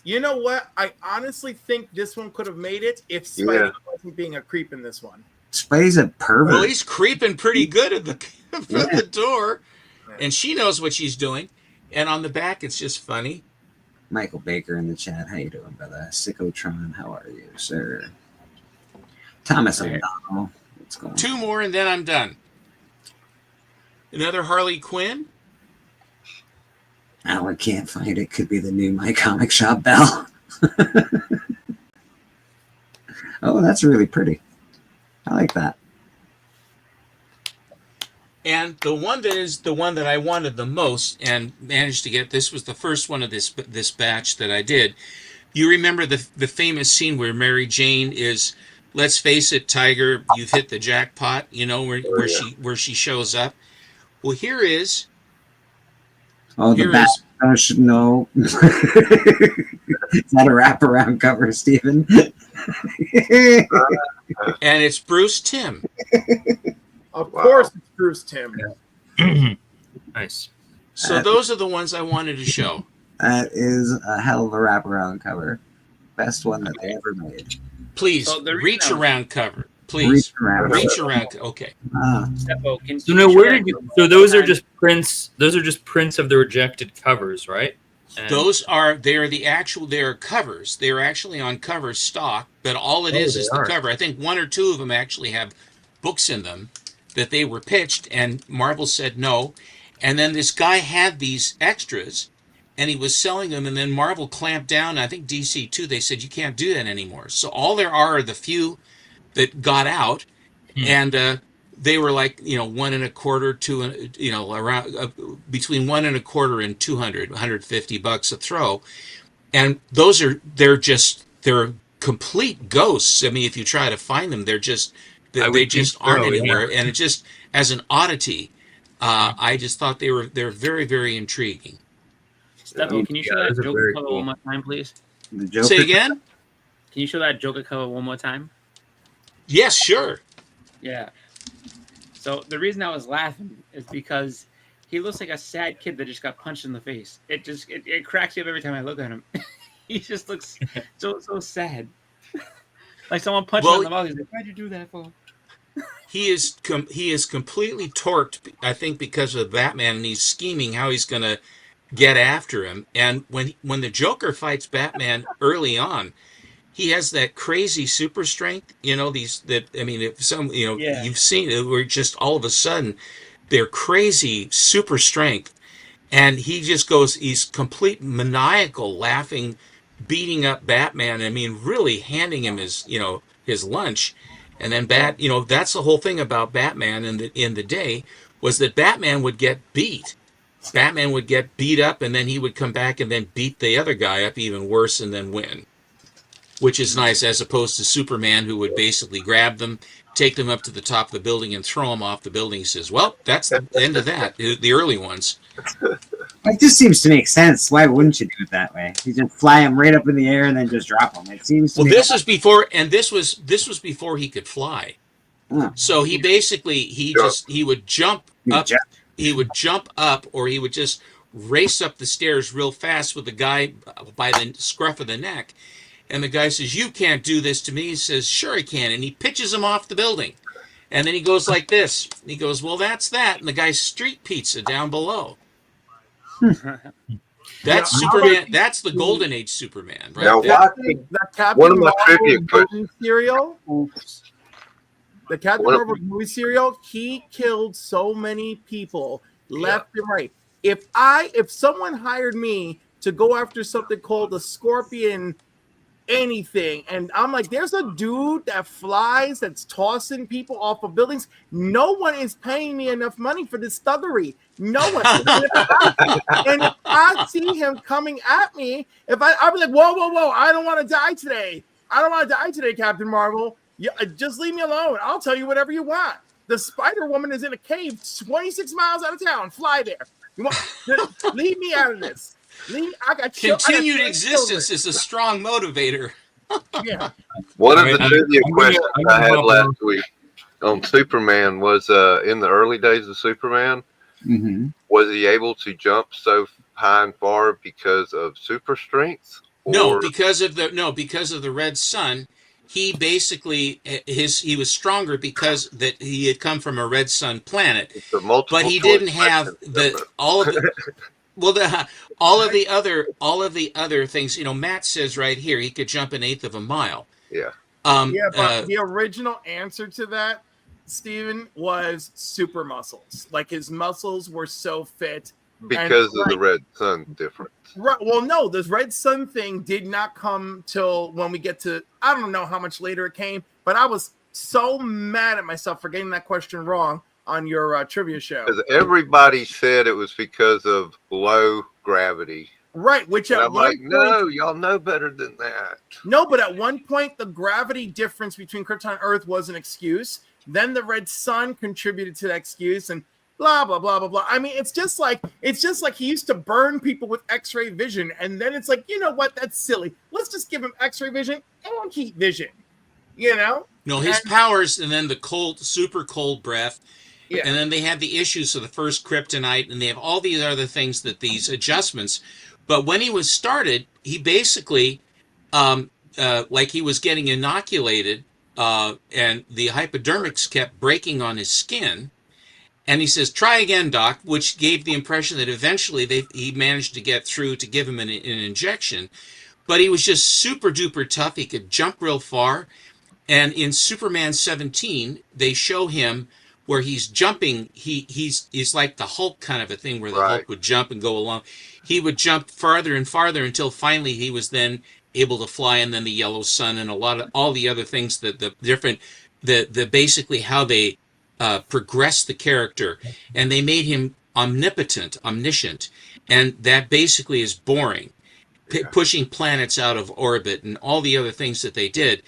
I: You know what? I honestly think this one could have made it if Spidey wasn't being a creep in this one.
B: Spidey's a pervert.
F: Well, he's creeping pretty good at the door, and she knows what she's doing. And on the back, it's just funny.
B: Michael Baker in the chat. How you doing, brother? Sycotron, how are you, sir? Thomas O'Donnell. What's going on?
F: 2 more, and then I'm done. Another Harley Quinn.
B: Alan can't find it. Could be the new My Comic Shop bell. Oh, that's really pretty. I like that.
F: And the one that is the one that I wanted the most and managed to get, this was the first one of this batch that I did. You remember the famous scene where Mary Jane is, let's face it, Tiger, you've hit the jackpot, where she shows up. Well, here is.
B: Oh, the back. I should know. Is that a wraparound cover, Stephen?
F: And it's Bruce Timm.
I: Of course, it's Bruce Timm.
L: Nice.
F: So those are the ones I wanted to show.
B: That is a hell of a wraparound cover. Best one that they ever made.
F: Please, reach around cover. Please. Reach around. Okay.
L: So now, where did you? So those are just prints. Those are just prints of the rejected covers, right? And
F: They are covers. They are actually on cover stock, but all it is the cover. I think 1 or 2 of them actually have books in them that they were pitched, and Marvel said no. And then this guy had these extras, and he was selling them, and then Marvel clamped down. I think DC too. They said you can't do that anymore. So all there are the few that got out, and they were like, $1 1/4 around between $1 1/4 and $150 a throw, and they're complete ghosts. I mean, if you try to find them, they just aren't anywhere, and it just as an oddity, I just thought they're very, very intriguing.
K: Stefan, can you show that Joker cover one more time, please?
F: Say again?
K: Can you show that Joker cover one more time?
F: Yes, sure.
K: Yeah. So the reason I was laughing is because he looks like a sad kid that just got punched in the face. It cracks me up every time I look at him. He just looks so sad. Like someone punched him in the mouth. He's like, "Why'd you do that for?"
F: He is completely torqued, I think, because of Batman, and he's scheming how he's going to get after him. And when the Joker fights Batman early on, he has that crazy super strength. You've seen it, where just all of a sudden they're crazy super strength, and he just goes, he's complete maniacal laughing, beating up Batman. I mean, really handing him his lunch. And then that's the whole thing about Batman in the day, was that Batman would get beat. Batman would get beat up, and then he would come back and then beat the other guy up even worse and then win. Which is nice, as opposed to Superman, who would basically grab them, take them up to the top of the building, and throw them off the building. He says, well, that's the end of that, the early ones.
B: It just seems to make sense. Why wouldn't you do it that way? You just fly them right up in the air and then just drop them. It seems to
F: this was before, and this was before he could fly.
B: Oh.
F: So he basically he would jump up. He would jump up, or he would just race up the stairs real fast with the guy by the scruff of the neck. And the guy says, "You can't do this to me." He says, "Sure I can." And he pitches him off the building. And then he goes like this. He goes, "Well, that's that." And the guy's street pizza down below. That's Superman. That's the Golden Age Superman, right?
M: Now,
F: there.
I: That Captain
M: one of my
I: Marvel
M: trivia
I: movie
M: questions.
I: serial. The Captain
M: What-
I: Marvel movie serial. He killed so many people left and right. If someone hired me to go after something called the Scorpion anything, and I'm like, there's a dude that flies that's tossing people off of buildings. No one is paying me enough money for this thuggery. No one. And if I see him coming at me, I'll be like, whoa, I don't want to die today. I don't want to die today, Captain Marvel. Yeah, just leave me alone. I'll tell you whatever you want. The Spider Woman is in a cave 26 miles out of town. Fly there. Leave me out of this.
F: Continued existence is a strong motivator.
I: Yeah.
M: One of
L: All
M: the
L: right,
M: trivia
L: I'm
M: questions
L: gonna
M: I had
L: hop
M: last
L: on.
M: week on Superman was in the early days of Superman,
B: Mm-hmm.
M: was he able to jump so high and far because of super strength?
F: No,
M: Or
F: because of the Red Sun. He basically he was stronger because that he had come from a Red Sun planet,
M: the multiple
F: but he
M: choice
F: didn't have
M: questions?
F: all of the well all of the other things. You know, Matt says right here he could jump an eighth of a mile.
M: Yeah.
I: But the original answer to that, Steven, was super muscles. Like his muscles were so fit.
M: Because of the Red Sun difference.
I: Right. Well, no, this Red Sun thing did not come till when we get to, I don't know how much later it came, but I was so mad at myself for getting that question wrong on your trivia show.
M: Because everybody said it was because of low gravity.
I: Right, which
M: And
I: at
M: I'm
I: one
M: like,
I: point,
M: no, y'all know better than that.
I: No, but at one point, the gravity difference between Krypton and Earth was an excuse. Then the Red Sun contributed to that excuse, and blah blah blah blah blah. I mean, it's just like he used to burn people with X-ray vision, and then it's like, you know what? That's silly. Let's just give him X-ray vision and heat vision. You know?
F: No, his powers, and then the super cold breath.
I: Yeah.
F: And then they had the issues of the first kryptonite, and they have all these other things these adjustments. But when he was started, he basically, like he was getting inoculated, and the hypodermics kept breaking on his skin. And he says, "Try again, Doc," which gave the impression that eventually he managed to get through to give him an injection. But he was just super duper tough. He could jump real far. And in Superman 17, they show him where he's jumping. He's like the Hulk kind of a thing, where the Hulk would jump and go along. He would jump farther and farther until finally he was then able to fly, and then the Yellow Sun and all the other things that the basically how they progressed the character, and they made him omniscient, and that basically is boring. Pushing planets out of orbit and all the other things that they did.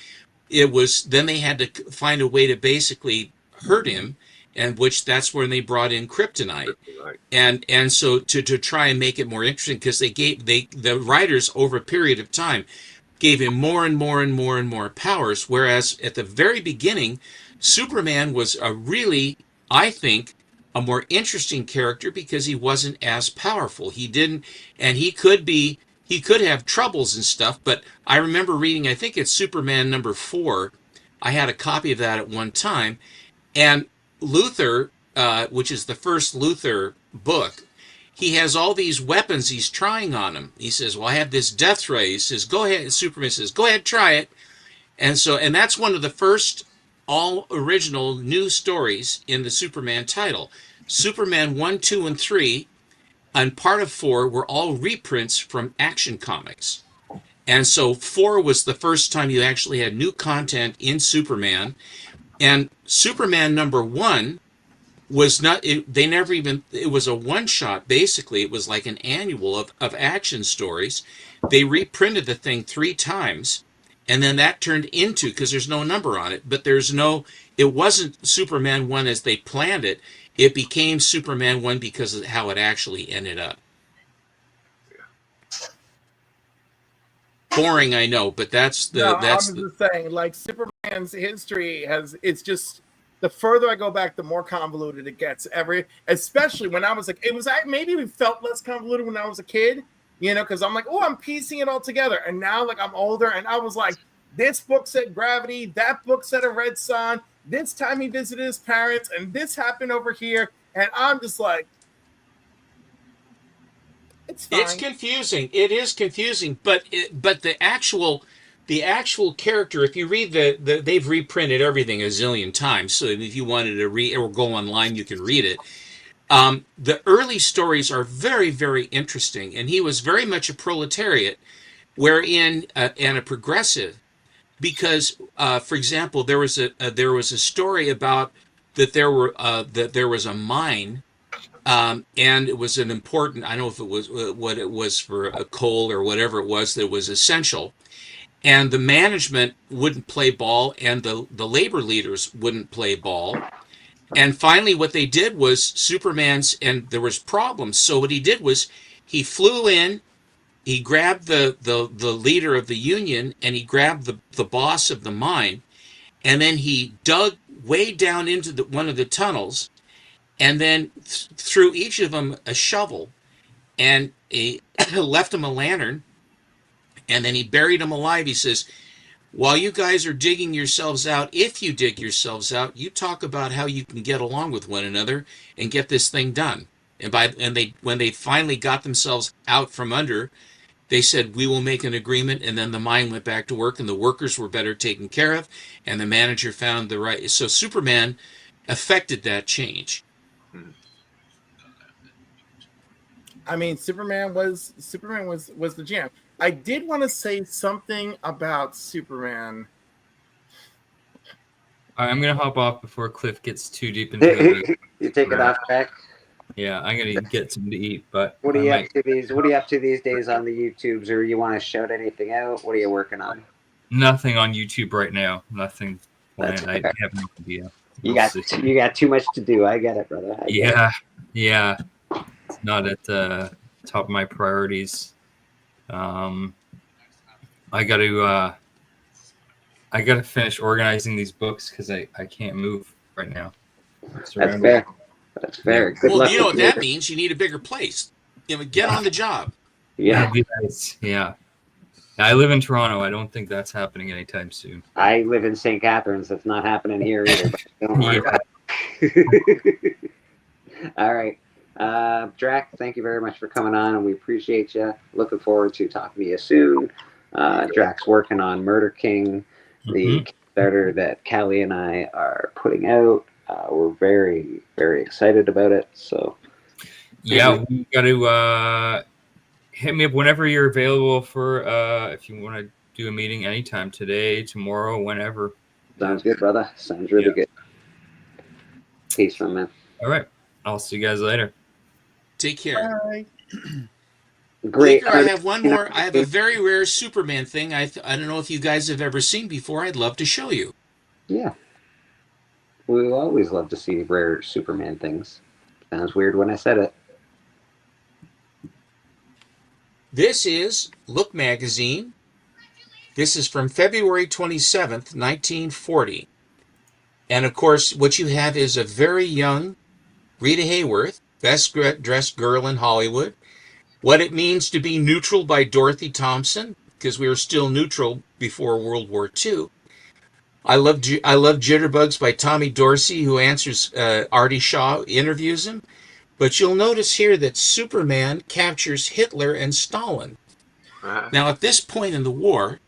F: Then they had to find a way to basically hurt him, and that's when they brought in kryptonite. And so to try and make it more interesting, because the writers over a period of time gave him more and more and more and more powers, whereas at the very beginning, Superman was a really, I think, a more interesting character because he wasn't as powerful. He could have troubles and stuff, but I remember reading, I think it's Superman number 4. I had a copy of that at one time, and Luthor, which is the first Luthor book, he has all these weapons he's trying on him. He says, "Well, I have this death ray." He says, "Go ahead." Superman says, "Go ahead, try it." And that's one of the first all original new stories in the Superman title. Superman 1, 2, and 3, and part of 4 were all reprints from Action Comics. And so 4 was the first time you actually had new content in Superman. And Superman number 1 was not, they never even, it was a one-shot, basically. It was like an annual of action stories. They reprinted the thing 3 times, and then that turned into, because there's no number on it, but it wasn't Superman 1 as they planned it. It became Superman 1 because of how it actually ended up. Boring, I know, but that's
I: I'm just saying, like, Superman's history it's just the further I go back, the more convoluted it gets. Especially when I was like, maybe it felt less convoluted when I was a kid, because I'm like, oh, I'm piecing it all together. And now, like, I'm older, and I was like, this book said gravity, that book said a red sun. This time he visited his parents, and this happened over here, and I'm just like, it's fine.
F: It's confusing. It is confusing, but the actual character, if you read they've reprinted everything a zillion times, so if you wanted to read or go online, you can read it. The early stories are very, very interesting, and he was very much a proletariat, and a progressive, because, for example, there was a story about that there was a mine. And it was an important, I don't know if it was what it was for a coal or whatever it was that was essential. And the management wouldn't play ball, and the labor leaders wouldn't play ball. And finally, what they did was and there was problems. So what he did was he flew in, he grabbed the leader of the union, and he grabbed the boss of the mine, and then he dug way down into one of the tunnels, and then threw each of them a shovel, and he left them a lantern, and then he buried them alive. He says, while you guys are digging yourselves out, if you dig yourselves out, you talk about how you can get along with one another and get this thing done. When they finally got themselves out from under, they said, we will make an agreement, and then the mine went back to work, and the workers were better taken care of, and the manager found the right. So Superman affected that change.
I: I mean, Superman was the jam. I did want to say something about Superman.
L: All right, I'm gonna hop off before Cliff gets too deep into it.
B: You take it off, Jack.
L: Yeah, I'm gonna get something to eat. But
B: what are you up to these days on the YouTubes, or you want to shout anything out? What are you working on?
L: Nothing on YouTube right now. Nothing planned. I have no idea.
B: You got too much to do. I get it, brother.
L: Yeah. It's not at the top of my priorities. I got to finish organizing these books because I can't move right now.
B: That's fair. That's fair. Good luck.
F: You know what that means? You need a bigger place. Get on the job.
B: Yeah.
L: Nice. Yeah. I live in Toronto. I don't think that's happening anytime soon.
B: I live in St. Catharines. That's not happening here either. But don't worry about it. All right. Drac, thank you very much for coming on, and we appreciate you. Looking forward to talking to you soon. Drac's working on Murder King, the Kickstarter that Callie and I are putting out. We're very, very excited about it. So,
L: yeah, we got to hit me up whenever you're available for if you want to do a meeting anytime, today, tomorrow, whenever.
B: Sounds good, brother. Sounds really good. Peace, my man.
L: All right. I'll see you guys later.
F: Take care.
I: Bye.
B: Great.
F: I have one more. I have a very rare Superman thing. I don't know if you guys have ever seen before. I'd love to show you.
B: Yeah. We always love to see rare Superman things. Sounds weird when I said it.
F: This is Look Magazine. This is from February 27th, 1940. And of course, what you have is a very young Rita Hayworth, best dressed girl in Hollywood. What it means to be neutral by Dorothy Thompson, because we were still neutral before World War II. I love Jitterbugs by Tommy Dorsey, who answers Artie Shaw, interviews him. But you'll notice here that Superman captures Hitler and Stalin. Now, at this point in the war,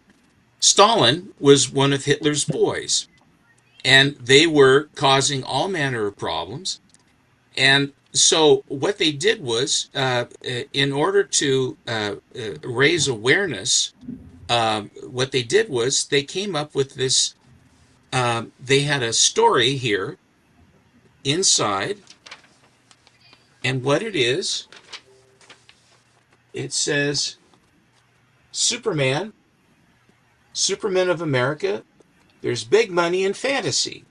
F: Stalin was one of Hitler's boys, and they were causing all manner of problems. And so what they did was, in order to raise awareness, what they did was they came up with this. They had a story here inside, and what it is, it says, Superman of America, there's big money in fantasy.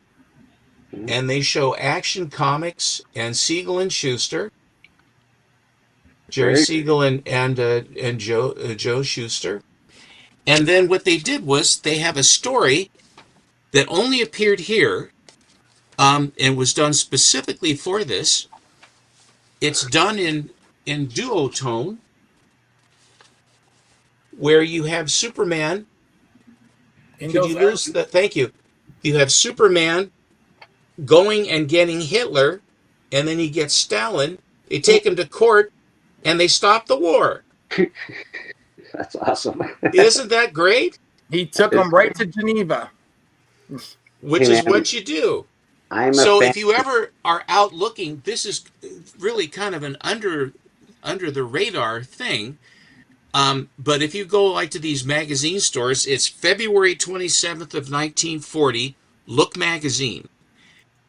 F: And they show Action Comics and Siegel and Schuster, Jerry Siegel and Joe Schuster. And then what they did was they have a story that only appeared here and was done specifically for this. It's done in duotone, where you have Superman. Could you lose that? Thank you. You have Superman going and getting Hitler, and then he gets Stalin. They take him to court, and they stop the war.
B: That's awesome.
F: Isn't that great?
I: He took him right to Geneva.
F: Which is what you do. So if you ever are out looking, this is really kind of an under the radar thing. But if you go like to these magazine stores, it's February 27th of 1940, Look Magazine.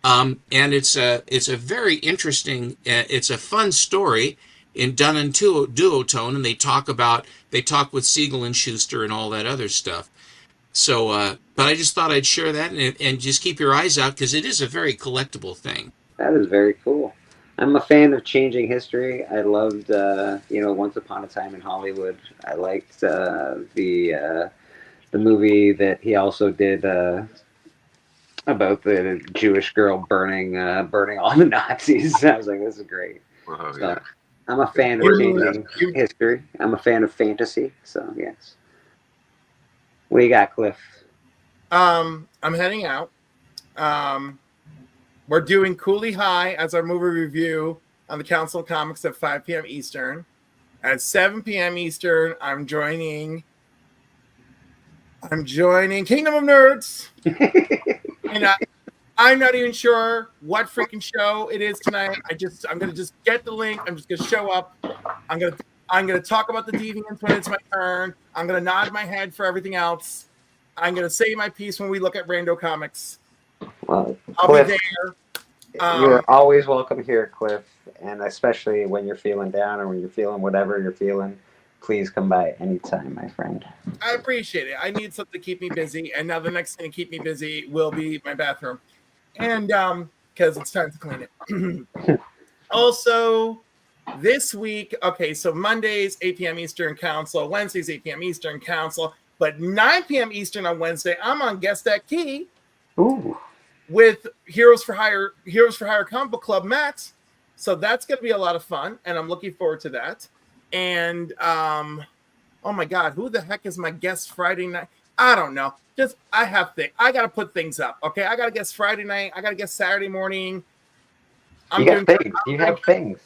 F: And it's a very interesting, it's a fun story done in duotone, and they talk with Siegel and Schuster and all that other stuff. So, but I just thought I'd share that and just keep your eyes out, because it is a very collectible thing.
B: That is very cool. I'm a fan of changing history. I loved, Once Upon a Time in Hollywood. I liked the movie that he also did about the Jewish girl burning all the Nazis. I was like, this is great. So, I'm a fan of changing history. I'm a fan of fantasy. So yes. What do you got, Cliff?
I: I'm heading out. We're doing Cooley High as our movie review on the Council of Comics at 5 p.m. Eastern. At 7 p.m. Eastern, I'm joining Kingdom of Nerds. And I'm not even sure what freaking show it is tonight. I'm gonna just get the link. I'm just gonna show up. I'm gonna talk about the deviants when it's my turn. I'm gonna nod my head for everything else. I'm gonna say my piece when we look at Rando Comics.
B: Well,
I: I'll
B: Cliff,
I: be there.
B: You're always welcome here, Cliff, and especially when you're feeling down or when you're feeling whatever you're feeling. Please come by anytime, my friend.
I: I appreciate it. I need something to keep me busy, and now the next thing to keep me busy will be my bathroom, and because it's time to clean it. Also, this week, okay, so Mondays 8 p.m. Eastern Council, Wednesdays 8 p.m. Eastern Council, but 9 p.m. Eastern on Wednesday, I'm on Guest at Key.
B: Ooh.
I: With Heroes for Hire Comic Book Club Matt. So that's going to be a lot of fun, and I'm looking forward to that. And oh my God, who the heck is my guest Friday night? I don't know. I got to put things up. Okay, I got to guess Friday night. I got to guess Saturday morning.
B: You have things.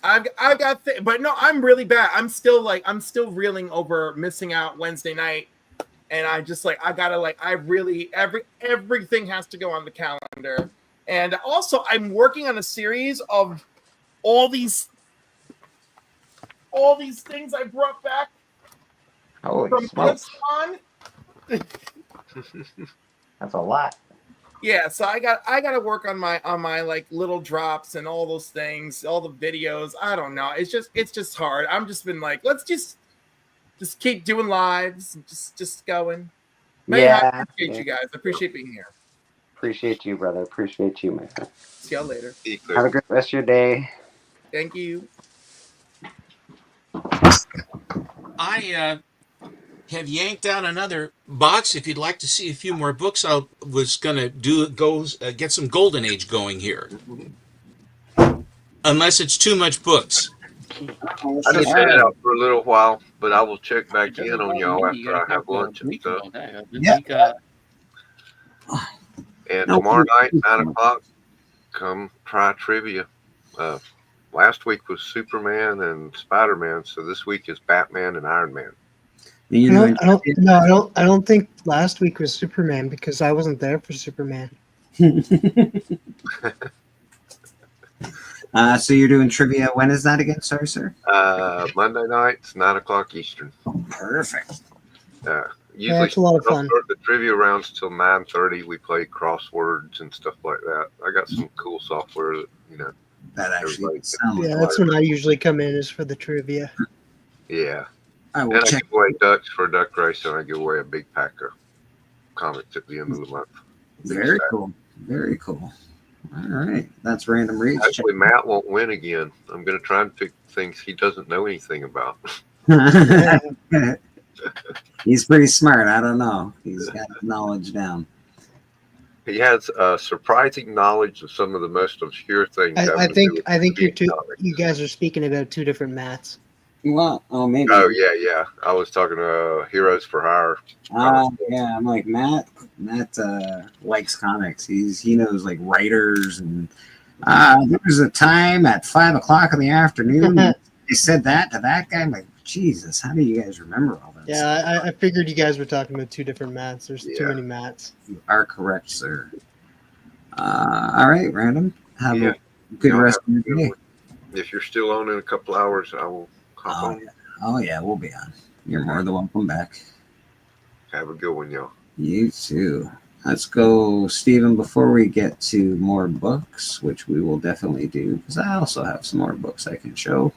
I: I've got things, but no, I'm really bad. I'm still reeling over missing out Wednesday night. And everything has to go on the calendar. And also, I'm working on a series of all these things I brought back from BlizzCon.
B: That's a lot.
I: Yeah, so I got to work on my like little drops and all those things, all the videos. I don't know. It's just hard. I'm just been like, let's just keep doing lives, just going. I appreciate you guys. I appreciate being here.
B: Appreciate you, brother. Appreciate you, my friend.
I: See y'all later.
B: Have a great rest of your day.
I: Thank you.
F: I have yanked out another box. If you'd like to see a few more books, I was gonna get some Golden Age going here. Unless it's too much books.
M: I just head out for a little while, but I will check back in on y'all after I have lunch and stuff.
K: Yeah.
M: And tomorrow night, 9 o'clock, come try trivia. Last week was Superman and Spider-Man, so this week is Batman and Iron Man.
E: I don't think last week was Superman because I wasn't there for Superman.
B: So you're doing trivia. When is that again? Sorry, sir.
M: Monday nights, 9 o'clock Eastern.
B: Perfect.
M: Usually
E: it's a lot of fun.
M: Start the trivia rounds till 9:30. We play crosswords and stuff like that. I got some cool software that
B: that actually
E: that's when I usually come in, is for the trivia.
M: Yeah.
B: I
M: give away ducks for duck race, and I give away a big pack of comics at the end of the month.
B: Very cool. Very cool. All right. That's Random Reach.
M: Actually, Matt won't win again. I'm going to try and pick things he doesn't know anything about.
B: He's pretty smart. I don't know. He's got his knowledge down.
M: He has a surprising knowledge of some of the most obscure things.
E: I think
M: comics.
E: you guys are speaking about two different Matts.
B: Well, oh, maybe.
M: Oh yeah. I was talking to Heroes for Hire.
B: Yeah, I'm like Matt. Matt likes comics. He knows like writers and there was a time at 5 o'clock in the afternoon. They said that to that guy. I'm like, Jesus, how do you guys remember all that?
E: Yeah, I figured you guys were talking about two different Matts. There's too many Matts.
B: You are correct, sir. All right, Random. Have a good rest of your day.
M: If you're still on in a couple hours, I will hop on.
B: Yeah. Oh yeah, we'll be on. You're more than welcome back.
M: Have a good one, y'all.
B: You too. Let's go, Stephen, before we get to more books, which we will definitely do, because I also have some more books I can show.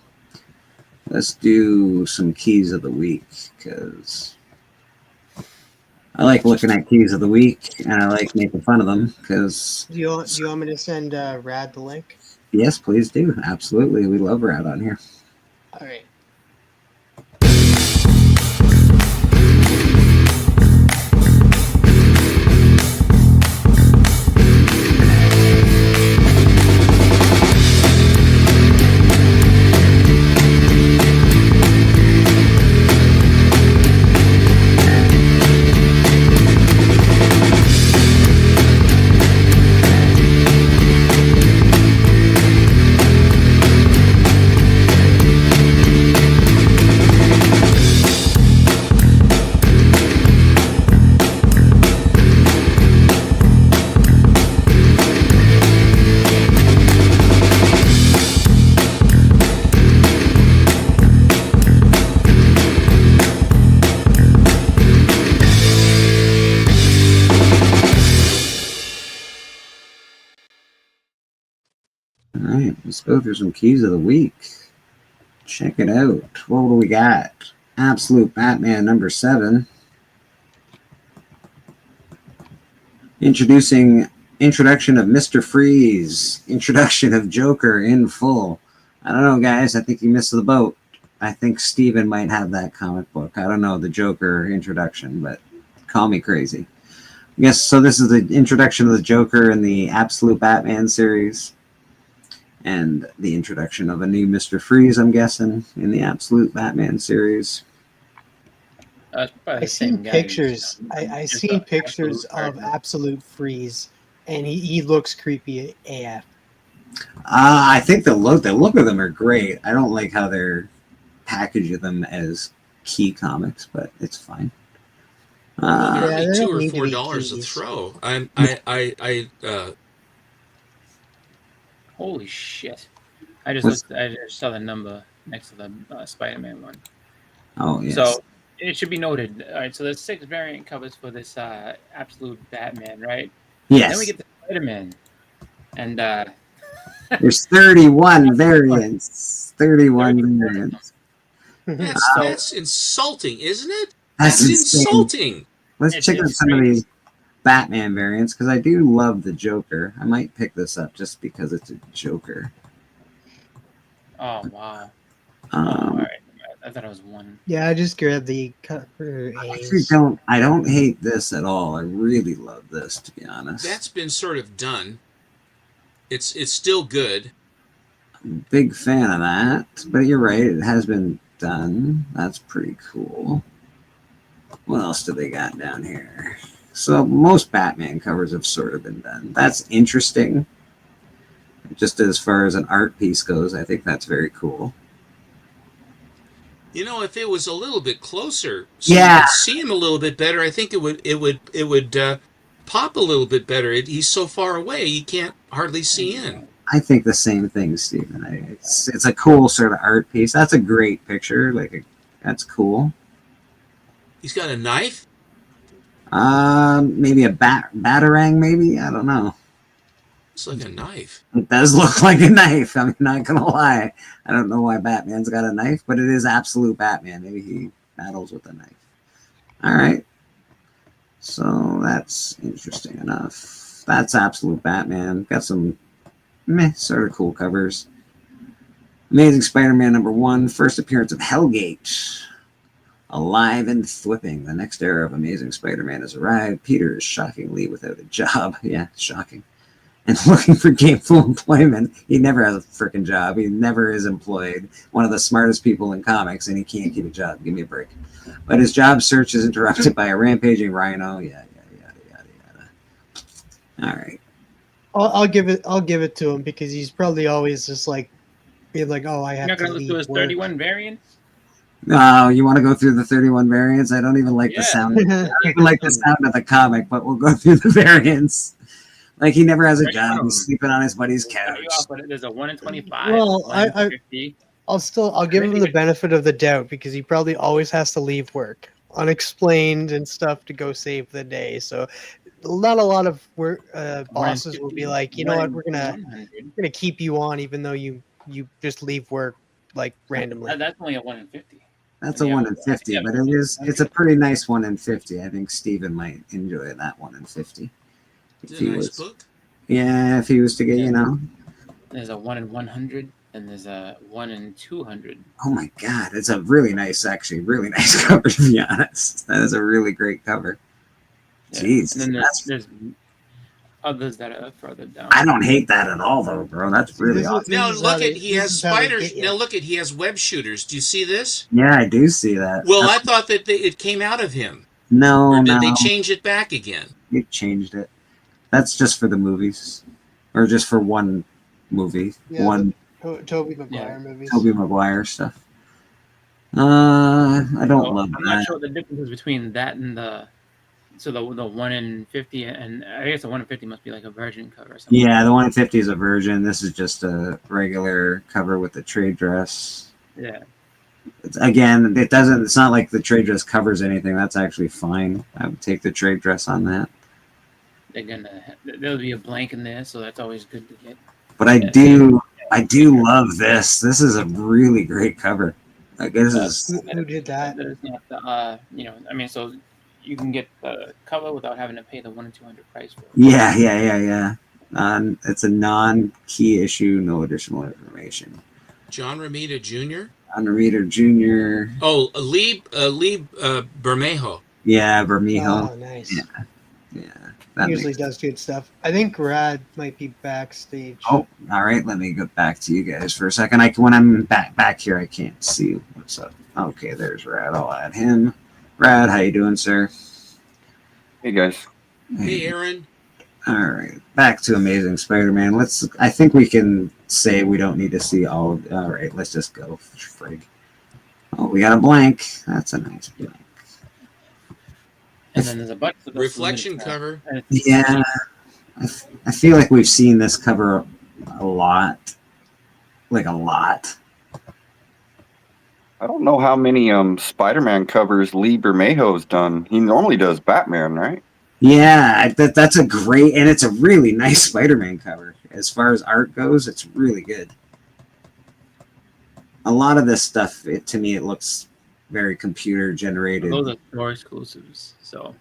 B: Let's do some keys of the week, because I like looking at keys of the week, and I like making fun of them, because...
E: Do you want me to send Rad the link?
B: Yes, please do. Absolutely. We love Rad on here.
E: All right.
B: All right, let's go through some keys of the week. Check it out. What do we got? Absolute Batman number 7. Introduction of Mr. Freeze. Introduction of Joker in full. I don't know, guys. I think you missed the boat. I think Steven might have that comic book. I don't know the Joker introduction, but call me crazy. Yes, so this is the introduction of the Joker in the Absolute Batman series. And the introduction of a new Mr. Freeze, I'm guessing, in the Absolute Batman series.
E: I seen pictures. I seen pictures of Absolute Freeze, and he looks creepy AF.
B: I think the look of them are great. I don't like how they're packaging them as key comics, but it's fine.
F: They're only $2 or $4 a throw.
K: Holy shit! I just saw the number next to the Spider-Man one.
B: Oh yes.
K: So it should be noted. All right, so there's 6 variant covers for this Absolute Batman, right?
B: Yes.
K: Then we get the Spider-Man, and
B: there's 31 variants. 31 variants.
F: That's insulting, isn't it?
B: That's
F: That's insulting.
B: Let's check out some of these Batman variants, because I do love the Joker. I might pick this up just because it's a Joker.
K: Oh wow!
B: All
K: right. I thought it was one.
E: Yeah, I just grabbed the cover.
B: I don't hate this at all. I really love this, to be honest.
F: That's been sort of done. It's still good.
B: I'm a big fan of that, but you're right. It has been done. That's pretty cool. What else do they got down here? So most Batman covers have sort of been done. That's interesting. Just as far as an art piece goes, I think that's very cool.
F: You know, if it was a little bit closer, so
B: yeah,
F: you could see him a little bit better, I think it would pop a little bit better. He's so far away, you can't hardly see in.
B: I think the same thing, Stephen. It's a cool sort of art piece. That's a great picture. That's cool.
F: He's got a knife.
B: Maybe a batarang. Maybe, I don't know.
F: It's like a knife.
B: It does look like a knife. I'm not gonna lie. I don't know why Batman's got a knife, but it is Absolute Batman. Maybe he battles with a knife. All right. So that's interesting enough. That's Absolute Batman. Got some sort of cool covers. Amazing Spider-Man #1, first appearance of Hellgate. Alive and thwipping, the next era of Amazing Spider-Man has arrived. Peter is shockingly without a job. Yeah, shocking. And looking for gainful employment. He never has a freaking job. He never is employed. One of the smartest people in comics, and he can't keep a job. Give me a break. But his job search is interrupted by a rampaging rhino. Yada yada. All right.
E: I'll give it to him because he's probably always just like being like, oh, I
K: You're
E: have
K: not
E: to
K: gonna look
E: leave
K: through his
E: work.
K: 31 variants.
B: No, you want to go through the 31 variants? I don't even like the sound. I don't even like the sound of the comic, but we'll go through the variants. Like he never has a job. He's sleeping on his buddy's couch.
K: There's a 1 in 25.
E: Well,
K: 1 in 50.
E: I'll give him the benefit of the doubt because he probably always has to leave work unexplained and stuff to go save the day. So not a lot of bosses will be like, you know what, we're gonna keep you on even though you just leave work like randomly.
K: That's only a 1 in 50.
B: That's a 1 in 50, but it's a pretty nice 1 in 50. I think Steven might enjoy that 1 in 50.
F: It's a nice book.
B: Yeah, if he was to get, you know.
K: There's a 1 in 100, and there's a 1 in 200.
B: Oh my God, it's a really nice cover, to be honest. That is a really great cover.
K: Yeah.
B: Jeez.
K: And then there's others that are further down.
B: I don't hate that at all, though, bro. That's really awesome.
F: Now look at he has spiders. Now look at he has web shooters. Do you see this?
B: Yeah, I do see that.
F: Well, I thought that it came out of him.
B: No,
F: Or did
B: no.
F: they change it back again?
B: You changed it. That's just for the movies, or just for one movie,
E: Yeah,
B: one
E: Tobey Maguire movies.
B: Tobey Maguire stuff. I don't love
K: I'm
B: that.
K: not sure what the difference is between that and the 1 in 50, and I guess the 1 in 50 must be like a virgin cover or something.
B: Yeah, the 1 in 50 is a version. This is just a regular cover with the trade dress.
K: Yeah.
B: Again, it doesn't. It's not like the trade dress covers anything. That's actually fine. I would take the trade dress on that.
K: There'll be a blank in there, so that's always good to get.
B: But I do love this. This is a really great cover. Like this is.
E: Who did that?
K: There's not, I mean, so you can get the cover without having to pay the 1 in 200 price for it.
B: Yeah. It's a non-key issue, no additional information.
F: John Romita Jr.
B: John Romita Jr.
F: Oh, Lee Bermejo.
B: Yeah, Bermejo.
E: Oh, nice.
B: Yeah.
E: He usually does good stuff. I think Rad might be backstage.
B: Oh, all right. Let me go back to you guys for a second. When I'm back here, I can't see what's up. Okay, there's Rad. I'll add him. Rad, how you doing, sir?
N: Hey guys.
F: Hey, Aaron.
B: All right, back to Amazing Spider-Man. I think we can say we don't need to see all of. All right, let's just go. Frig. Oh, we got a blank. That's a nice blank.
K: And then there's a bunch of those
F: Reflection cover.
B: Yeah, I feel like we've seen this cover a lot. Like a lot.
N: I don't know how many Spider-Man covers Lee Bermejo's done. He normally does Batman, right?
B: Yeah, that's a great, and it's a really nice Spider-Man cover. As far as art goes, it's really good. A lot of this stuff, to me, it looks very computer generated.
K: Those are store exclusives, so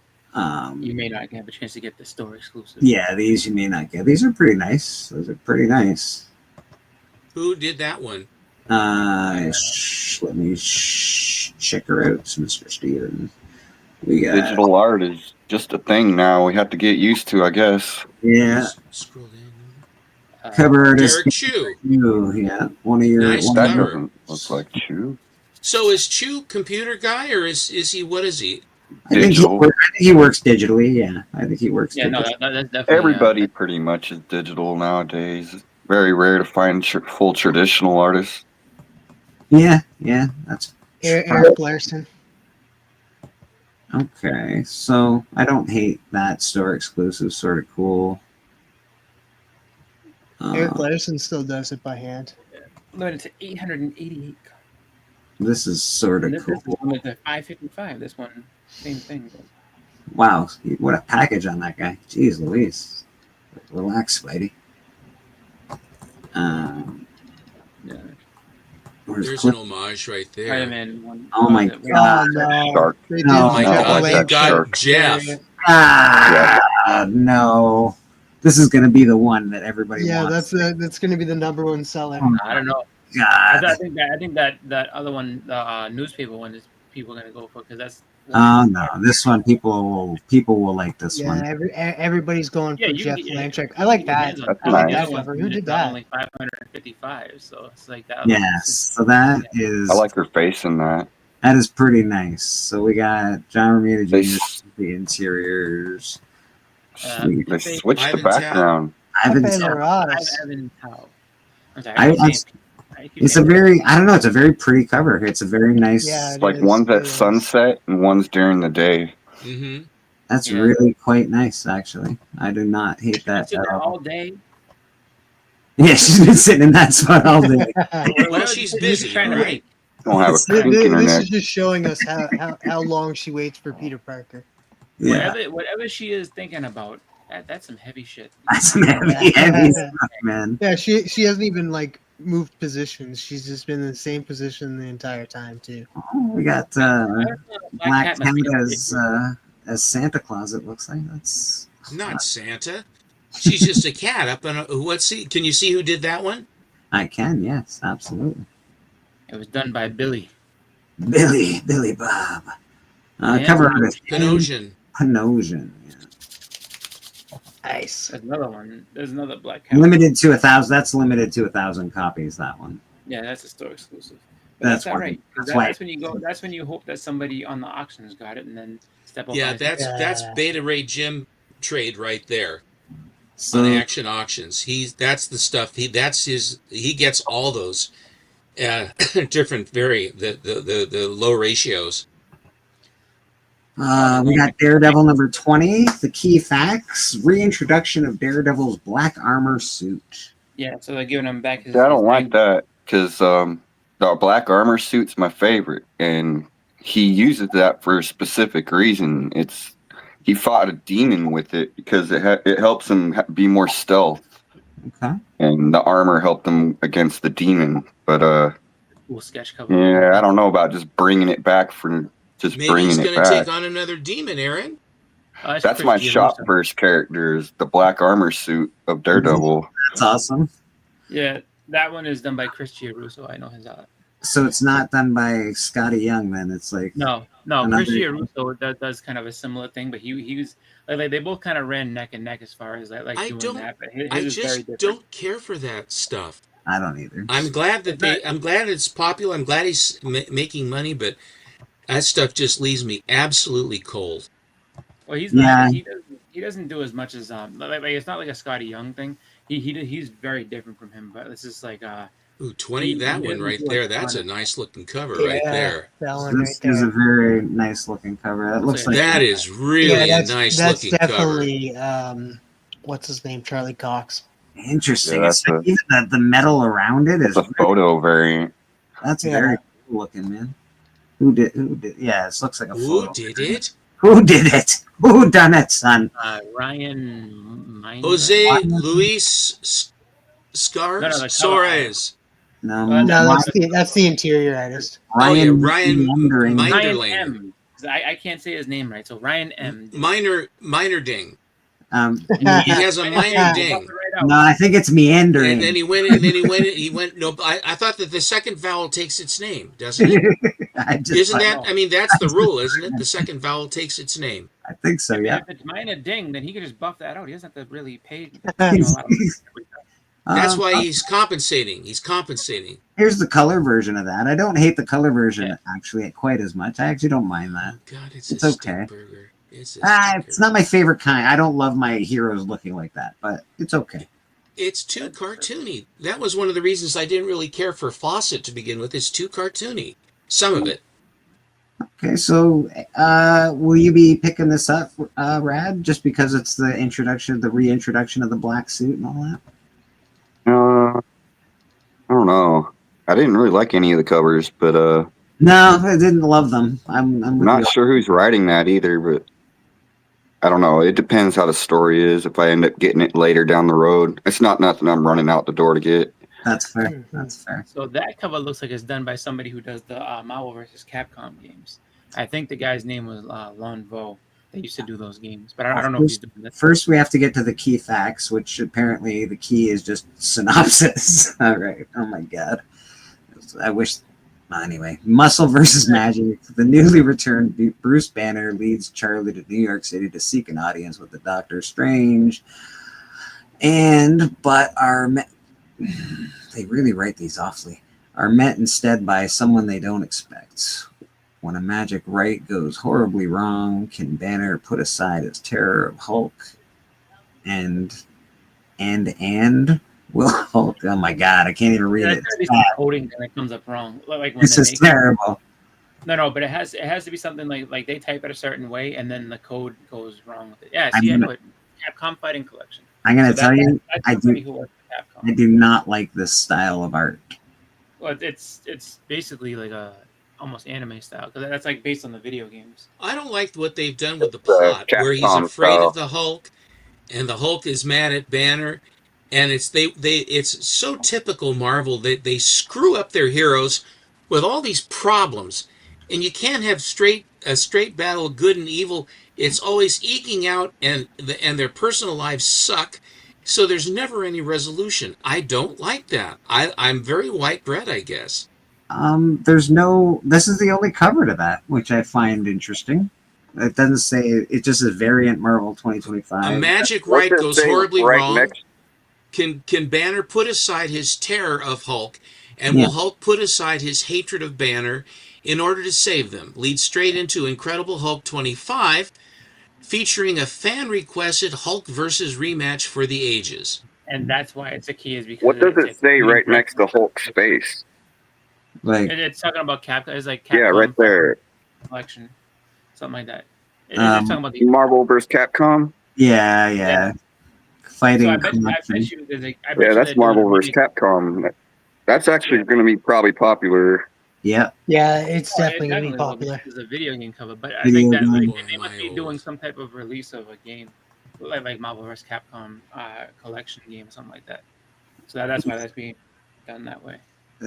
K: you may not have a chance to get the store exclusive.
B: Yeah, these you may not get. These are pretty nice. Those are pretty nice.
F: Who did that one?
B: Let me check her out, Mr. Steven. We got
N: Digital art is just a thing now. We have to get used to, I guess.
B: Yeah.
F: Scroll down.
B: Cover artist.
F: Derek Chu.
B: Yeah, one of your.
F: Nice
N: That
F: cover.
N: doesn't look like Chew.
F: So is Chu computer guy, or is he? What is he?
B: I think he works digitally. Yeah, I think he works.
K: Yeah,
B: digitally.
K: no, that's definitely
N: Everybody pretty much is digital nowadays. It's very rare to find full traditional artists.
B: Yeah, that's
E: Eric Larson.
B: okay. So I don't hate that store exclusive. Sort of cool.
E: Eric Larson still does it by hand.
K: limited to 888.
B: This is sort of
K: This
B: cool.
K: is limited to 555. This one, same thing.
B: Wow, what a package on that guy. Jeez Louise. Relax, Spidey.
K: Yeah.
F: There's an homage right there.
K: Spider-Man one.
B: Oh my god.
N: Shark.
B: Oh
F: my god, you got Jeff.
B: No. This is going to be the one that everybody
E: Yeah,
B: wants.
E: that's going to be the #1 seller.
K: I don't know.
B: God.
K: I think that other one, the newspaper one, is people gonna go for? Because that's
B: Oh no, this one people will like this
E: Yeah,
B: one.
E: everybody's going for
K: you can
E: Jeff
K: get
E: Lanchek. I like that.
N: That's
E: I like
N: nice.
E: that cover. Who did that?
K: Only 555, so it's like that.
B: Yes, so that is
N: I like her face in that.
B: that is pretty nice. So we got John Romita
N: They,
B: Jr.
N: s-
B: the interiors.
N: they switched the background.
B: Ivan
E: Pepe
B: Tao.
E: Larraz.
K: Evan Tao. I'm sorry,
B: I-
K: I keep saying- I keep
B: It's a
K: saying-
B: very I don't know. It's a very pretty cover. It's a very nice.
E: Yeah,
N: It's like one's at sunset and one's during the day.
F: Mm-hmm.
B: That's
K: Yeah.
B: really quite nice, actually. I do not hate that
K: Sit
B: at
K: there
B: all.
K: all day.
B: Yeah, she's been sitting in that spot all day.
F: Well, she's busy, all right?
N: Don't have a
E: This,
N: pink
E: this
N: internet.
E: is just showing us how long she waits for Peter Parker.
B: Yeah,
K: Whatever she is thinking about, that's some heavy shit.
B: that's some heavy stuff, man.
E: Yeah, she hasn't even like moved positions. She's just been in the same position the entire time too.
B: Oh, we got Black
K: Cat must be
B: Cat as Santa Claus. It looks like that's
F: Not Santa. She's just a cat up on a. What's he? Can you see who did that one?
B: I can, yes, absolutely.
K: It was done by Billy.
B: Billy Bob.
K: Yeah,
B: Cover artist
F: Panosian.
B: Panosian.
E: Nice.
K: There's another one. There's another Black Cat.
B: Limited to 1,000. That's limited to 1,000 copies. That one.
K: Yeah, that's a store exclusive. But
B: That's
K: that's all
B: why-
K: right. 'Cause
B: that's why-
K: That's when you go. That's when you hope that somebody on the auctions got it and then step up.
F: Yeah,
K: and-
F: that's Beta Ray Jim trade right there.
B: So
F: On Action Auctions, that's the stuff. He gets all those different the low ratios.
B: we got Daredevil number 20. The key facts: reintroduction of Daredevil's black armor suit.
K: Yeah, so they're giving him back his.
N: I don't
K: his
N: like that because the black armor suit's my favorite, and he uses that for a specific reason. He fought a demon with it because it helps him be more stealth.
B: Okay.
N: And the armor helped him against the demon. But
K: cool sketch cover.
N: yeah, I don't know about just bringing it back for just
F: Maybe
N: bringing
F: he's
N: it
F: going to
N: back.
F: take on another demon, Aaron.
N: That's my shop first character is the black armor suit of Daredevil.
B: That's awesome.
K: Yeah, that one is done by Chris Giarusso. I know his art.
B: So it's not done by Scotty Young, then. It's like
K: No,
B: another-
K: Chris Giarusso does kind of a similar thing, but he was like they both kind of ran neck and neck as far as like
F: I
K: doing
F: don't.
K: that. But his
F: I
K: is very
F: just
K: different.
F: don't care for that stuff.
B: I don't either.
F: I'm glad that I'm glad it's popular. I'm glad he's making money, but that stuff just leaves me absolutely cold.
K: Well, he's
B: Yeah.
K: not. He doesn't do as much as like it's not like a Scotty Young thing. He's very different from him. But it's just like
F: Ooh, 20, that one right there. That's a nice looking cover right there.
E: That one right
B: This is a
E: there.
B: very nice looking cover. That looks like
F: That is really a nice
E: that's
F: looking cover.
E: definitely what's his name, Charlie Cox.
B: interesting.
N: Yeah,
B: It's
N: that's
B: like even the metal around it is
N: It's a photo variant.
B: that's
E: Yeah.
B: very cool looking, man. Who did? Yeah, it looks like a
F: Who
B: photo.
F: did it?
B: Who did it? Who done it, son?
K: Ryan Miner.
F: Jose Luis Scar
K: No, the
F: Suarez.
B: No,
E: No, that's the interior artist.
F: Oh yeah,
B: Ryan
F: Ryan
B: Meandering.
K: Ryan
F: Minderling.
K: M. I can't say his name right. So Ryan M.
F: Minor ding. He
B: No,
F: has a minor ding.
B: I think it's meandering.
F: And then he went. No, I thought that the second vowel takes its name, doesn't it? Isn't that? I mean, that's the rule, isn't it? The second vowel takes its name.
B: I think so. Yeah.
K: If it's minor ding, then he can just buff that out. He doesn't have to really pay.
F: That's why he's compensating. He's compensating.
B: Here's the color version of that. I don't hate the color version actually quite as much. I actually don't mind that.
F: God, it's
B: okay.
F: burger. It's
B: It's not my favorite kind. I don't love my heroes looking like that, but it's okay.
F: It's too cartoony. That was one of the reasons I didn't really care for Fawcett to begin with. It's too cartoony. Some of it.
B: Okay, so will you be picking this up, Rad, just because it's the reintroduction of the black suit and all that?
N: I don't know. I didn't really like any of the covers, but
B: No, I didn't love them. I'm with
N: not
B: you.
N: sure who's writing that either. But I don't know. It depends how the story is. If I end up getting it later down the road, it's not nothing I'm running out the door to get.
B: That's fair. That's fair.
K: So that cover looks like it's done by somebody who does the Marvel vs. Capcom games. I think the guy's name was Lon Vo. They used to do those games, but I don't know if he's doing that.
B: First, we have to get to the key facts, which apparently the key is just synopsis. All right. Oh my god. I wish Anyway, Muscle versus Magic. The newly returned Bruce Banner leads Charlie to New York City to seek an audience with the Doctor Strange. But they really write these awfully. Are met instead by someone they don't expect. When a magic rite goes horribly wrong, can Banner put aside his terror of Hulk and will Hulk? Oh my God, I can't even read it.
K: That's gotta be some coding that comes up wrong. Like when
B: This is terrible.
K: No, but it has to be something like they type it a certain way and then the code goes wrong with it. Yeah,
B: I'm
K: see, I
B: gonna-
K: know it. Capcom Fighting Collection.
B: I'm going to
K: So
B: tell you,
K: that's
B: I
K: somebody who works for Capcom.
B: I do not like this style of art.
K: Well, it's basically like a almost anime style because that's like based on the video games.
F: I don't like what they've done with the plot, where he's
N: Capcom
F: afraid
N: style.
F: of the Hulk, and the Hulk is mad at Banner, and it's so typical Marvel that they screw up their heroes with all these problems, and you can't have a straight battle of good and evil. It's always eking out, and their personal lives suck. So there's never any resolution. I don't like that. I'm very white bread, I guess.
B: This is the only cover to that, which I find interesting. It doesn't say, it just says variant Marvel 2025.
F: A magic rite goes horribly wrong. Can Banner put aside his terror of Hulk, and will Hulk put aside his hatred of Banner in order to save them? Leads straight into Incredible Hulk 25, featuring a fan-requested Hulk versus rematch for the ages.
K: And that's why it's a key is because
N: What does it say right next to Hulk's face?
B: Like
K: it's talking about Capcom. It's like Capcom
N: Yeah, right there.
K: Collection, something like that. It's talking about the
N: Marvel vs. Capcom.
B: Yeah. Fighting.
K: So I bet you there's a, I bet
N: Yeah,
K: you
N: that's
K: they're
N: Marvel
K: doing a
N: vs. Capcom. That's actually going to be probably popular.
B: Yeah.
E: Yeah, it's
K: Oh,
E: definitely going to be popular.
K: It's a video game cover, but I
B: Video
K: think that
B: game.
K: they must be doing some type of release of a game, like Marvel vs. Capcom collection game or something like that. So that's why that's being done that way.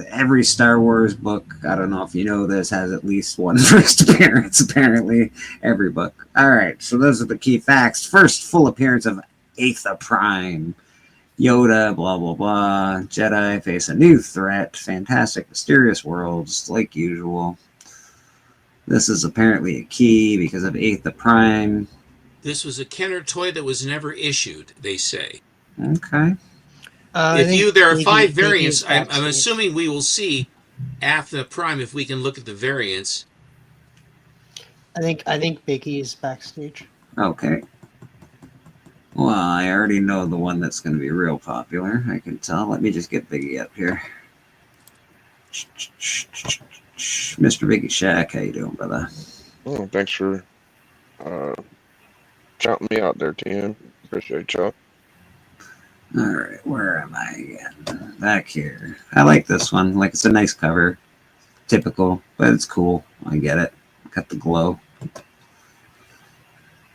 B: Every Star Wars book, I don't know if you know this, has at least one first appearance, apparently. Every book. All right, so those are the key facts. First full appearance of Aether Prime. Yoda, blah, blah, blah. Jedi face a new threat. Fantastic, mysterious worlds, like usual. This is apparently a key because of Aether Prime.
F: This was a Kenner toy that was never issued, they say.
B: Okay.
F: There are 5 variants. I'm
E: backstage.
F: assuming we will see Aether Prime if we can look at the variants.
E: I think Biggie is backstage.
B: Okay. Well, I already know the one that's going to be real popular. I can tell. Let me just get Biggie up here. Mr. Biggie Shack, how you doing, brother?
O: Oh, thanks for shouting me out there, TM. Appreciate y'all.
B: All right, where am I again? Back here. I like this one. Like, it's a nice cover. Typical, but it's cool. I get it. Got the glow.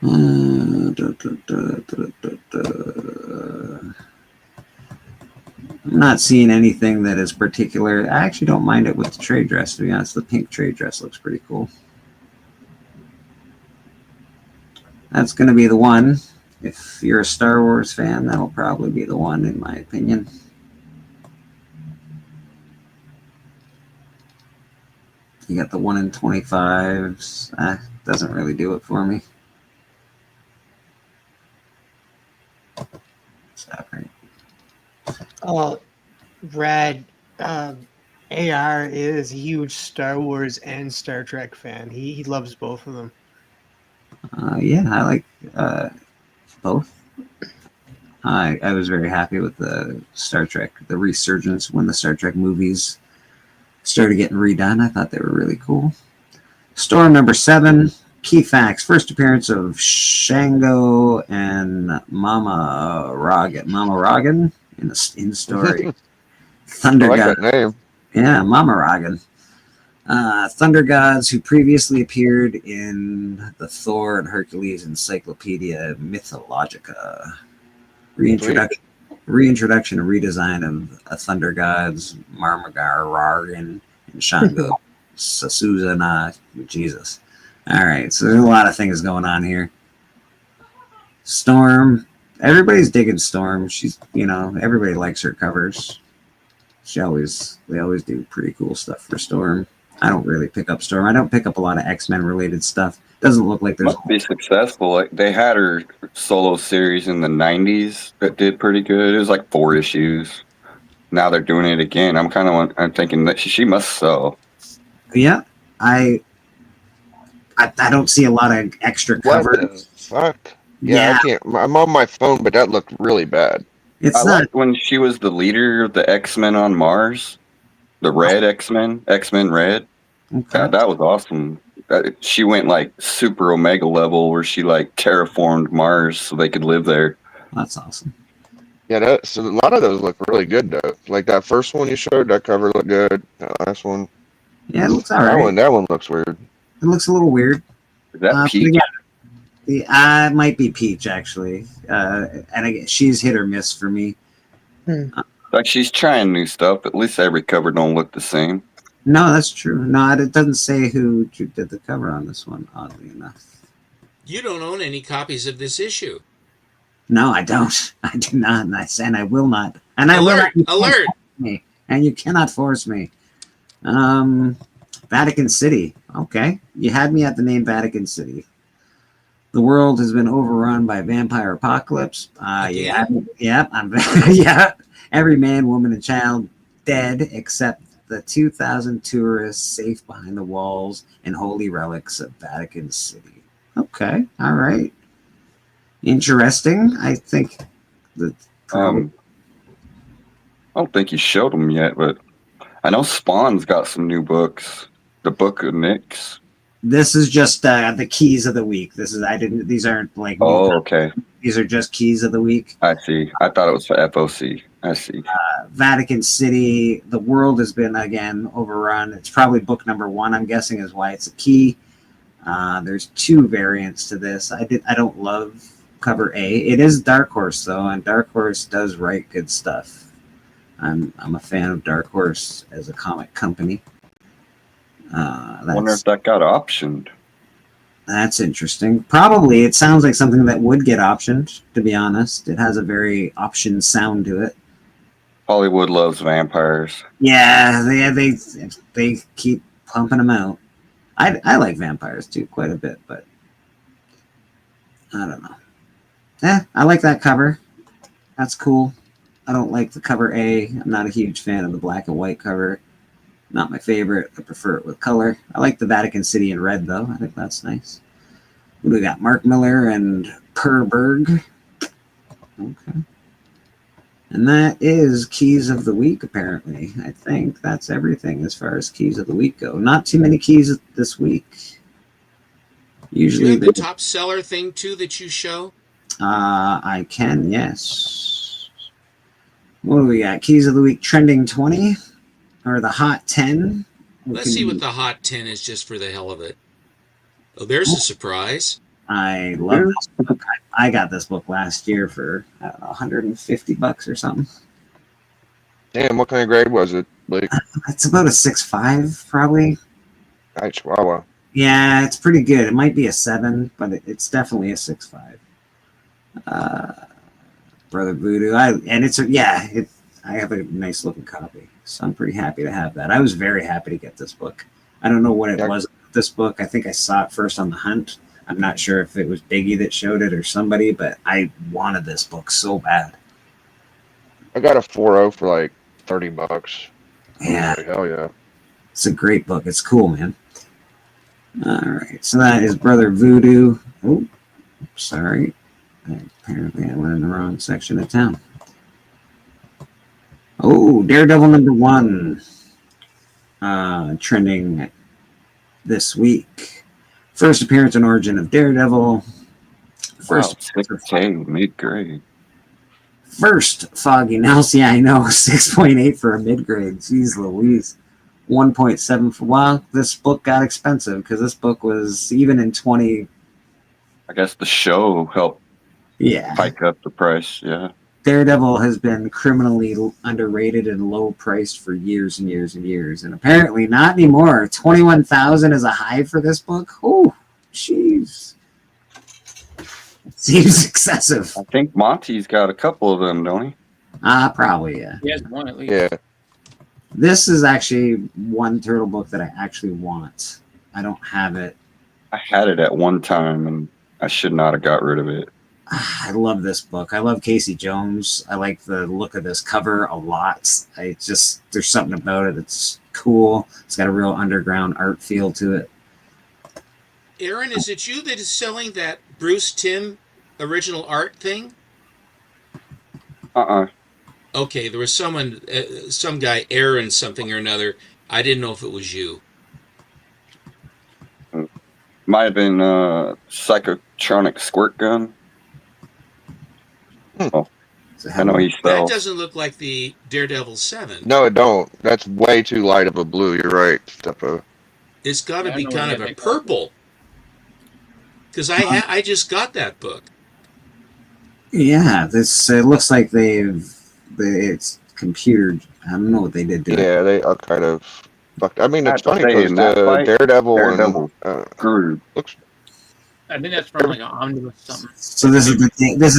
B: I'm not seeing anything that is particular. I actually don't mind it with the trade dress, to be honest. The pink trade dress looks pretty cool. That's going to be the one. If you're a Star Wars fan, that'll probably be the one, in my opinion. You got the 1 in 25s. Doesn't really do it for me. Is that right?
E: Oh, Rad. AR is a huge Star Wars and Star Trek fan. He loves both of them.
B: Yeah, I like both. I was very happy with the Star Trek, the resurgence when the Star Trek movies started getting redone. I thought they were really cool. Storm number 7. Key facts. First appearance of Shango and Mama Rogan in the story. Thunder
O: I like
B: God.
O: that name.
B: Yeah, Mama Rogan. Thunder Gods, who previously appeared in the Thor and Hercules Encyclopedia Mythologica. Reintroduction and redesign of a Thunder Gods, Marmagar, Rogan, and Shango. Sasuzana, Jesus. All right, so there's a lot of things going on here. Storm, everybody's digging Storm. She's, everybody likes her covers. They always do pretty cool stuff for Storm. I don't really pick up Storm. I don't pick up a lot of X-Men related stuff. Doesn't look like there's
N: Must be successful. Like they had her solo series in the '90s that did pretty good. It was like 4 issues. Now they're doing it again. I'm thinking that she must sell.
B: Yeah, I don't see a lot of extra cover.
O: What the fuck? Yeah, I can't. I'm on my phone, but that looked really bad.
B: It's
N: I liked when she was the leader of the X-Men on Mars, the Red X-Men Red.
B: Okay.
N: That was awesome. She went like super Omega level where she like terraformed Mars so they could live there.
B: That's awesome.
O: Yeah, so a lot of those look really good though. Like that first one you showed, that cover looked good. That last one,
B: Yeah, it looks alright.
O: that one looks weird.
B: It looks a little weird.
N: Is that Peach?
B: Yeah, it might be Peach actually. And again, she's hit or miss for me.
N: Like she's trying new stuff. At least every cover don't look the same.
B: No, that's true. No, it doesn't say who did the cover on this one, oddly enough.
F: You don't own any copies of this issue.
B: No, I don't. I do not, and I will not. And I
F: Alert!
B: will not.
F: Alert!
B: Me, and you cannot force me. Vatican City. Okay, you had me at the name Vatican City. The world has been overrun by vampire apocalypse. Yeah. Yeah. Every man, woman, and child dead except the 2,000 tourists safe behind the walls and holy relics of Vatican City. Okay, all right. Interesting. I think that.
N: I don't think you showed them yet, but I know Spawn's got some new books. The Book of Nyx.
B: This is just the keys of the week. These aren't like.
N: Oh, okay.
B: These are just keys of the week.
N: I see. I thought it was for FOC. I see.
B: Vatican City. The world has been again overrun. It's probably book number 1. I'm guessing is why it's a key. There's 2 variants to this. I don't love cover A. It is Dark Horse though, and Dark Horse does write good stuff. I'm a fan of Dark Horse as a comic company.
N: I wonder if that got optioned.
B: That's interesting. Probably. It sounds like something that would get optioned, to be honest. It has a very option sound to it.
N: Hollywood loves vampires.
B: Yeah, they keep pumping them out. I like vampires too quite a bit, but I don't know. I like that cover. That's cool. I don't like the cover A. I'm not a huge fan of the black and white cover. Not my favorite. I prefer it with color. I like the Vatican City in red, though. I think that's nice. We got Mark Miller and Per Berg. Okay. And that is Keys of the Week, apparently. I think that's everything as far as Keys of the Week go. Not too many keys this week. Usually
F: the top seller thing, too, that you show?
B: I can, yes. What do we got? Keys of the Week trending 20? Or the hot 10?
F: Let's see what the hot 10 is just for the hell of it. Oh, there's a surprise.
B: I love this book. I got this book last year for, I don't know, $150 or something.
O: Damn, what kind of grade was it? Like,
B: it's about a 6.5, probably.
O: Nice, wow.
B: Yeah, it's pretty good. It might be a 7, but it's definitely a 6.5. Brother Voodoo. I have a nice looking copy, so I'm pretty happy to have that. I was very happy to get this book. I don't know what it was with this book. I think I saw it first on The Hunt. I'm not sure if it was Biggie that showed it or somebody, but I wanted this book so bad.
O: I got a 4.0 for like $30.
B: Yeah.
O: Like, hell yeah.
B: It's a great book. It's cool, man. All right. So that is Brother Voodoo. Oh, sorry. Apparently I went in the wrong section of town. Oh, Daredevil #1. Trending this week. First appearance and origin of Daredevil. First
N: mid-grade.
B: First Foggy Nelson. Yeah, I know. 6.8 for a mid-grade. Jeez Louise. 1.7 for, well, this book got expensive because this book was even in 20.
N: I guess the show helped hike up the price, yeah.
B: Daredevil has been criminally underrated and low priced for years and years and years, and apparently not anymore. 21,000 is a high for this book. Oh, jeez, seems excessive.
N: I think Monty's got a couple of them, don't he?
B: Probably, yeah.
K: He has one at least.
O: Yeah.
B: This is actually one turtle book that I actually want. I don't have it.
N: I had it at one time, and I should not have got rid of it.
B: I love this book. I love Casey Jones. I like the look of this cover a lot. There's something about it that's cool. It's got a real underground art feel to it.
F: Aaron, is it you that is selling that Bruce Timm original art thing? Okay, there was someone, some guy, Aaron something or another. I didn't know if it was you.
N: Might have been Psychotronic Squirt Gun. Oh, I know he
F: That
N: sells.
F: doesn't look like the Daredevil 7.
O: No, it don't. That's way too light of a blue. You're right, Steppo.
F: It's got to
K: Yeah, I
F: be
K: know
F: kind
K: what
F: of a
K: you think.
F: purple. Because I just got that book.
B: Yeah, this it looks like it's computered. I don't know what they did to it.
O: Yeah, they are kind of fucked. I mean,
N: I
O: it's
N: have to
O: funny
N: say,
O: because
N: in that fight,
O: Daredevil
N: Daredevil
O: and
N: screwed.
O: looks.
K: I think that's from like an omnibus something.
B: So this is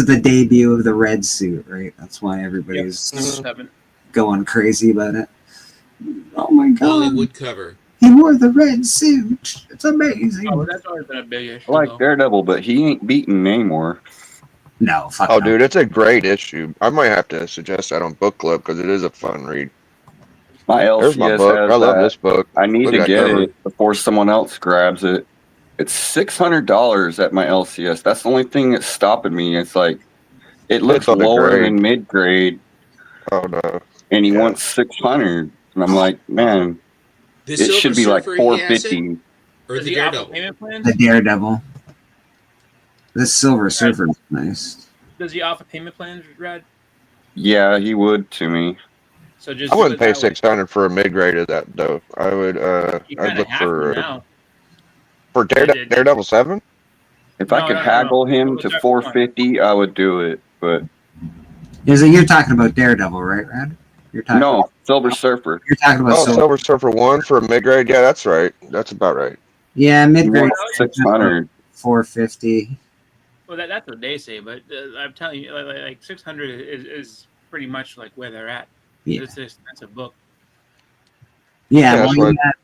B: the debut of the red suit, right? That's why everybody's
K: Number 7.
B: going crazy about it. Oh my god!
F: Hollywood cover.
B: He wore the red suit. It's amazing.
K: Oh, well, that's always been a big issue.
N: I like
K: though.
N: Daredevil, but he ain't beaten Namor.
B: No, fuck
O: Oh,
B: no.
O: dude, it's a great issue. I might have to suggest that on book club because it is a fun read.
N: My
O: There's my
N: LCS
O: book.
N: has
O: I love
N: that.
O: this book.
N: I need
O: Look
N: to
O: at that
N: get
O: cover.
N: it before someone else grabs it. It's $600 at my LCS. That's the only thing that's stopping me. It's like it looks
O: on the
N: lower
O: grade.
N: than mid grade,
O: Oh no.
N: and he
O: Yeah.
N: wants 600. And I'm like, man,
F: The
N: it
F: Silver
N: should be like
F: Surfer, he has it?
N: 450.
F: Or
K: Does
F: the
K: he offer
F: Daredevil?
K: payment plans?
B: The Daredevil. This Silver Surfer is nice.
K: Does he offer payment plans, Rad?
N: Yeah, he would to me.
K: So just
O: I wouldn't
K: do it
O: pay
K: that way.
O: 600 for a mid grade of that though. I would.
K: You
O: I'd
K: kind of
O: look
K: have to
O: for
K: now.
O: Daredevil 7.
N: If I
K: No,
N: could
K: no, no,
N: haggle
K: no.
N: him
K: Silver
N: to
K: Surfer
N: 450, I would do it. But
B: You're talking about Daredevil, right, Rad? You're talking
N: no, Silver Surfer.
B: You're talking about
O: Oh,
B: Silver.
O: Silver Surfer 1 for a mid grade. Yeah, that's right. That's about right.
B: Yeah, mid
N: He
B: grade
N: wants 600.
B: 450.
K: Well, that's what they say, but I'm telling you, like 600 is pretty much like where they're at.
B: Yeah.
K: It's an expensive book.
B: Yeah,
O: Yeah,
B: well,
O: that's
B: you
O: what-
B: got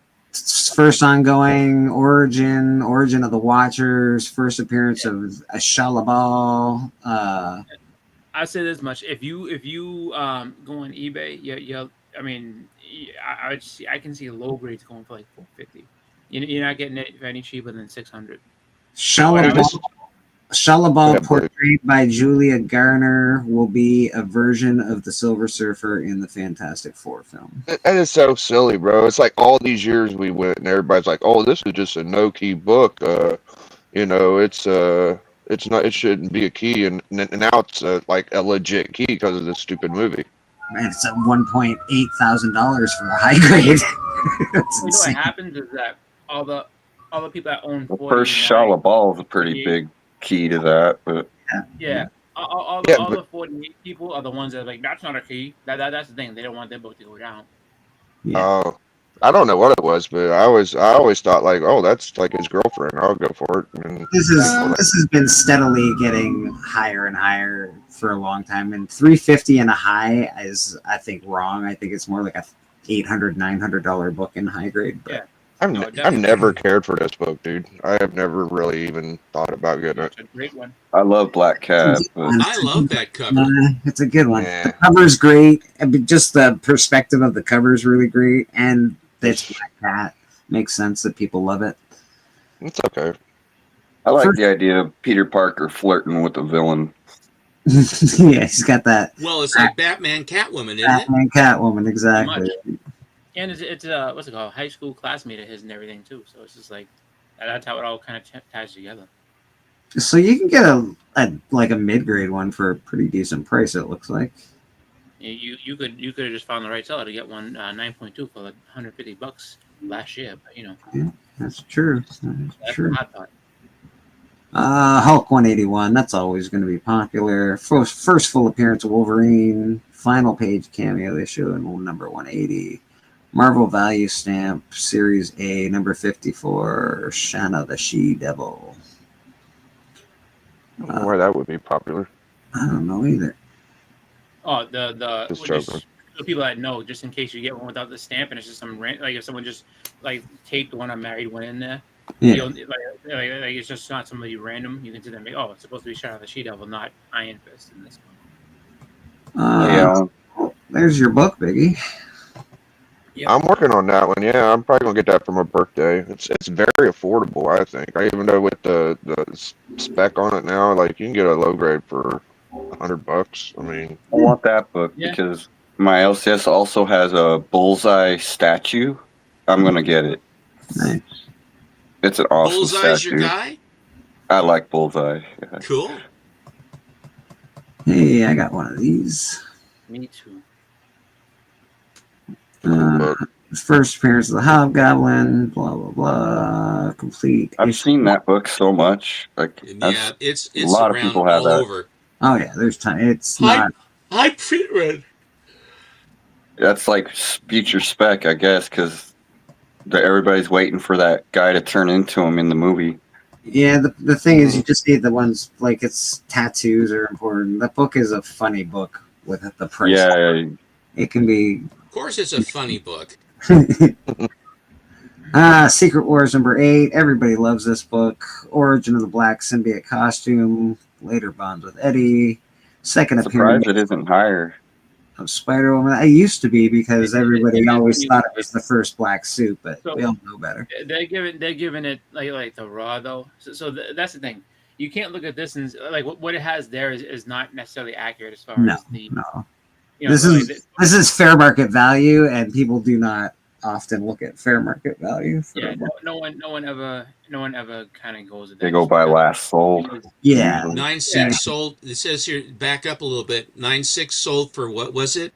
B: first ongoing origin of the Watchers, first appearance of Shalabal.
K: I'll say this much: if you go on eBay, you I mean, I can see low grades going for like 450. You're not getting it for any cheaper than 600.
B: Shalabal,
O: Yeah,
B: portrayed by Julia Garner, will be a version of the Silver Surfer in the Fantastic Four film.
O: That is so silly, bro. It's like all these years we went and everybody's like, "Oh, this is just a no key book." It's not. It shouldn't be a key, and now it's like a legit key because of this stupid movie.
B: Man, it's at $1.8 thousand for a high grade. That's
K: You know what
B: insane.
K: happens is that all the people that own
N: The
K: 40
N: first Shalabal is a pretty big key to that, but
K: Yeah. All
O: Yeah,
K: the 48 people are the ones that are like, that's not a key. That's the thing. They don't want their book to go down.
B: Yeah.
O: I don't know what it was, but I always thought like, oh, that's like his girlfriend. I'll go for it. And
B: This has been steadily getting higher and higher for a long time, and 350 and a high is, I think, wrong. I think it's more like a $800, $900 book in high grade. But
K: Yeah.
O: I've never cared for this book, dude. I have never really even thought about getting it.
K: It's a great one.
N: I love Black Cat. But
F: I love that cover.
B: It's a good one.
O: Yeah.
B: The cover's great. I mean, just the perspective of the cover is really great, and it's Black Cat. Makes sense that people love it.
O: It's okay.
N: I like the idea of Peter Parker flirting with the villain.
B: Yeah, he's got that
F: Well, it's like Batman Catwoman, isn't it?
B: Batman Catwoman, exactly.
K: And it's what's it called? High school classmate of his and everything too. So it's just like that's how it all kind of ties together.
B: So you can get a mid grade one for a pretty decent price. It looks like.
K: You could have just found the right seller to get one 9.2 for like $150 last year, but
B: Yeah, that's true.
K: that's
B: True.
K: the hot part.
B: Hulk 181. That's always going to be popular. First full appearance of Wolverine. Final page cameo issue in number 180. Marvel Value Stamp Series A number 54. Shanna the She Devil.
O: I don't know why that would be popular.
B: I don't know either.
K: Oh, the
O: Just
K: just
O: joking.
K: the people that know, just in case you get one without the stamp, and it's just some like if someone just like taped one, a married one in there.
B: Yeah.
K: You'll, like it's just not somebody random. You can see them. Oh, it's supposed to be Shadow of the She-Devil, not Iron Fist in this one.
N: Yeah.
B: There's your book, Biggie.
K: Yep.
O: I'm working on that one. Yeah, I'm probably gonna get that for my birthday. It's very affordable, I think. I even know with the spec on it now, like you can get a low grade for $100. I mean,
N: I want that book
K: Yeah.
N: because my LCS also has a bullseye statue. I'm gonna get it.
B: Nice.
N: It's an awesome
F: Bullseye's your
N: statue.
F: guy?
N: I like bullseye. Yeah.
F: Cool.
B: Hey, I got one of these.
K: Me too.
B: First appearance of the Hobgoblin, blah blah blah. Complete.
N: I've seen that book so much. Like,
F: Yeah, it's
N: a lot of
F: around
N: people have
F: all
N: that.
F: over.
B: Oh yeah, there's time. It's
F: Hi,
B: not.
F: hi, Peter.
N: That's like future spec, I guess, because everybody's waiting for that guy to turn into him in the movie.
B: Yeah, the thing is, you just need the ones like it's tattoos are important. The book is a funny book with the price.
N: Yeah,
B: it can be.
F: Of course, it's a funny book.
B: Secret Wars #8. Everybody loves this book. Origin of the Black Symbiote costume. Later bonds with Eddie. Second appearance
N: surprised it isn't higher.
B: of Spider-Woman. I used to be because everybody always thought it was the first black suit, but we all know better.
K: They're giving it like the raw though. So that's the thing. You can't look at this and like what it has there is not necessarily accurate as far
B: No,
K: as the.
B: no.
K: You know,
B: This is fair market value, and people do not often look at fair market value.
K: Yeah, no one ever kind of goes.
N: They go by last sold.
B: Yeah.
F: 9.6 sold. It says here, back up a little bit. 9.6 sold for what was it?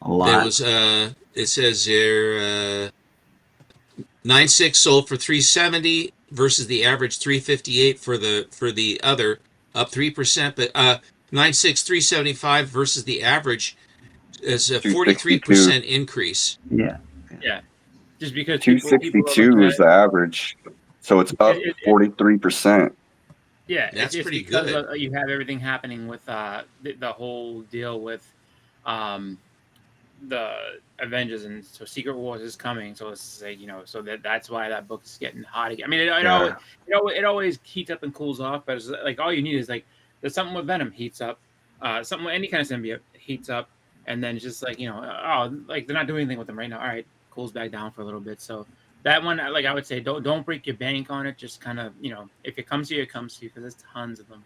B: A lot.
F: That was it says here 9.6 sold for $370 versus the average $358 for the other, up 3%. But 9.6 $375 versus the average is a 43% increase.
B: Yeah.
K: Yeah. Just because
N: 262 is the average, so it's up 43%.
K: Yeah,
F: That's
K: it's
F: pretty
K: because
F: good.
K: You have everything happening with the whole deal with the Avengers, and so Secret Wars is coming. So it's like, so that's why that book is getting hot again. I mean, it always heats up and cools off, but it's like all you need is like there's something with Venom heats up, something with any kind of symbiote heats up, and then it's just like like they're not doing anything with them right now. All right, cools back down for a little bit. So that one, like I would say, don't break your bank on it. Just kind of if it comes to you, it comes to you, because there's tons of them.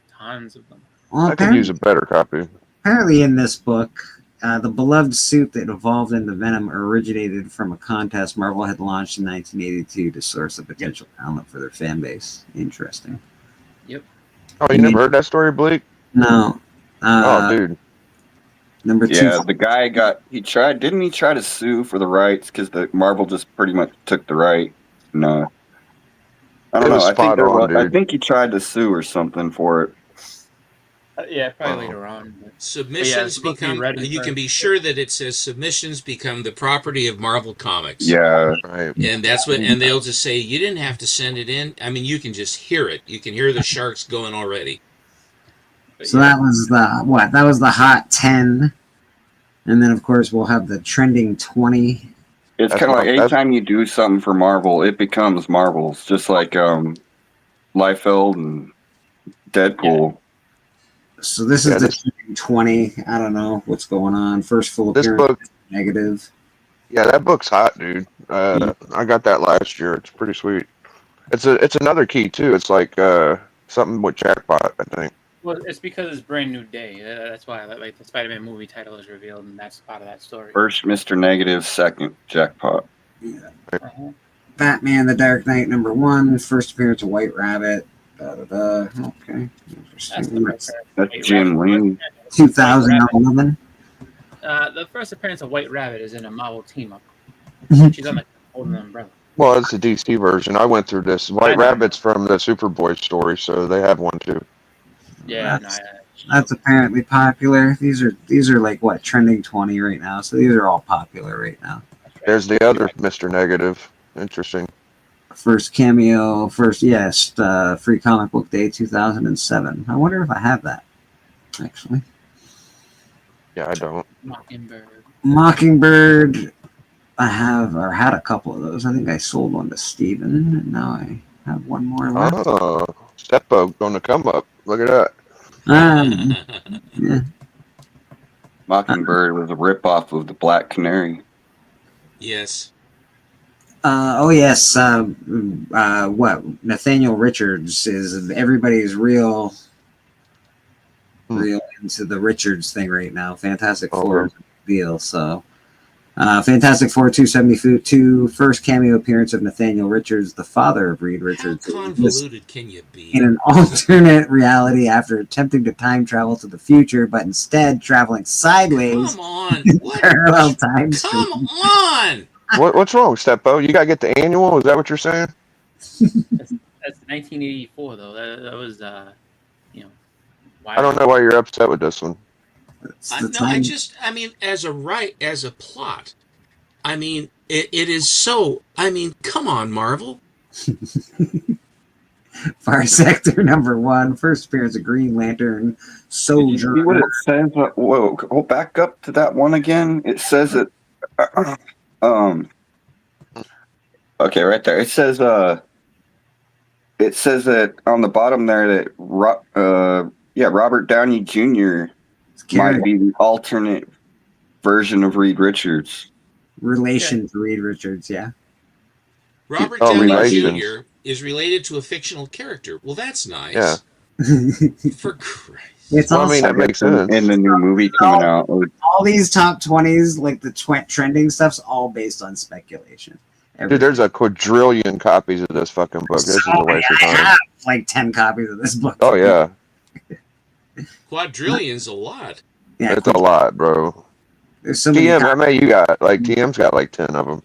B: Well,
O: I could use a better copy.
B: Apparently, in this book, the beloved suit that evolved into Venom originated from a contest Marvel had launched in 1982 to source a potential talent for their fan base. Interesting.
K: Yep.
O: Oh, you never heard that story, Blake?
B: No.
O: Oh, dude.
B: Number 2.
N: Yeah, the guy didn't he try to sue for the rights because the Marvel just pretty much took the right? No. I don't know. I think he tried to sue or something for it.
K: Yeah, probably later on.
F: Submissions become. You can be sure that it says submissions become the property of Marvel Comics.
N: Yeah,
O: right.
F: And that's what. And they'll just say you didn't have to send it in. I mean, you can just hear it. You can hear the sharks going already.
B: So that was that was the hot 10, and then of course we'll have the trending 20.
N: It's kind of like anytime you do something for Marvel, it becomes Marvel's, just like Liefeld and Deadpool.
B: So this is the trending 20. I don't know what's going on. First full
O: This
B: appearance,
O: book-
B: negative.
O: Yeah, that book's hot, dude. I got that last year. It's pretty sweet. It's another key too. It's like something with Jackpot, I think.
K: Well, it's because it's Brand New Day. That's why like the Spider-Man movie title is revealed, and that's part of that story.
N: First Mr. Negative, second Jackpot.
B: Batman: The Dark Knight #1. First appearance of White Rabbit. Okay, interesting.
N: That's Jim Lee.
B: 2011.
K: The first appearance of White Rabbit is in a Marvel team up. She's on the holding an umbrella.
O: Well, it's the DC version. I went through this. White Rabbit's from the Superboy story, so they have one too.
K: Yeah,
B: That's apparently popular. These are like what, trending 20 right now. So these are all popular right now.
O: There's the other Mr. Negative. Interesting.
B: First cameo, Free Comic Book Day 2007. I wonder if I have that, actually.
O: Yeah, Yeah, I don't.
B: Mockingbird. I had a couple of those. I think I sold one to Steven, and now I have one more left.
O: Oh, Steppo going to come up. Look at that.
B: Yeah.
N: Mockingbird was a ripoff of the Black Canary.
F: Yes.
B: Oh yes. What Nathaniel Richards is? Everybody's real into the Richards thing right now. Fantastic Four is a big deal. So, Fantastic Four 272, first cameo appearance of Nathaniel Richards, the father of Reed Richards.
F: How convoluted can you be?
B: In an alternate reality after attempting to time travel to the future, but instead traveling sideways.
F: Come on. What?
B: Parallel time stream.
F: Come on.
O: What's wrong, Steppo? You got to get the annual? Is that what you're saying?
K: That's 1984 though. That was you know.
O: I don't know why you're upset with this one.
F: I mean, as a plot, I mean, it is so. I mean, come on, Marvel.
B: Far Sector #1, first appearance of Green Lantern Soldier.
N: See what it says? Whoa, go back up to that one again. It says it. Okay, right there. It says that on the bottom there that Robert Downey Jr. might be the alternate version of Reed Richards.
B: Relation to Reed Richards, yeah.
F: Robert Downey Jr. is related to a fictional character. Well, that's nice.
O: Yeah.
F: For Christ.
B: It's
O: Well, I mean, that makes sense.
N: In the new movie coming out.
B: All these top 20s, like the trending stuff's all based on speculation.
O: Dude, there's a quadrillion copies of this fucking book. This is a waste of
B: I
O: time.
B: have like 10 copies of this book.
O: Oh, yeah.
F: Quadrillion's a lot.
B: Yeah,
O: It's a lot, bro.
B: There's so many
O: TM, how
B: copies.
O: many you got? Like, TM's got like 10 of them.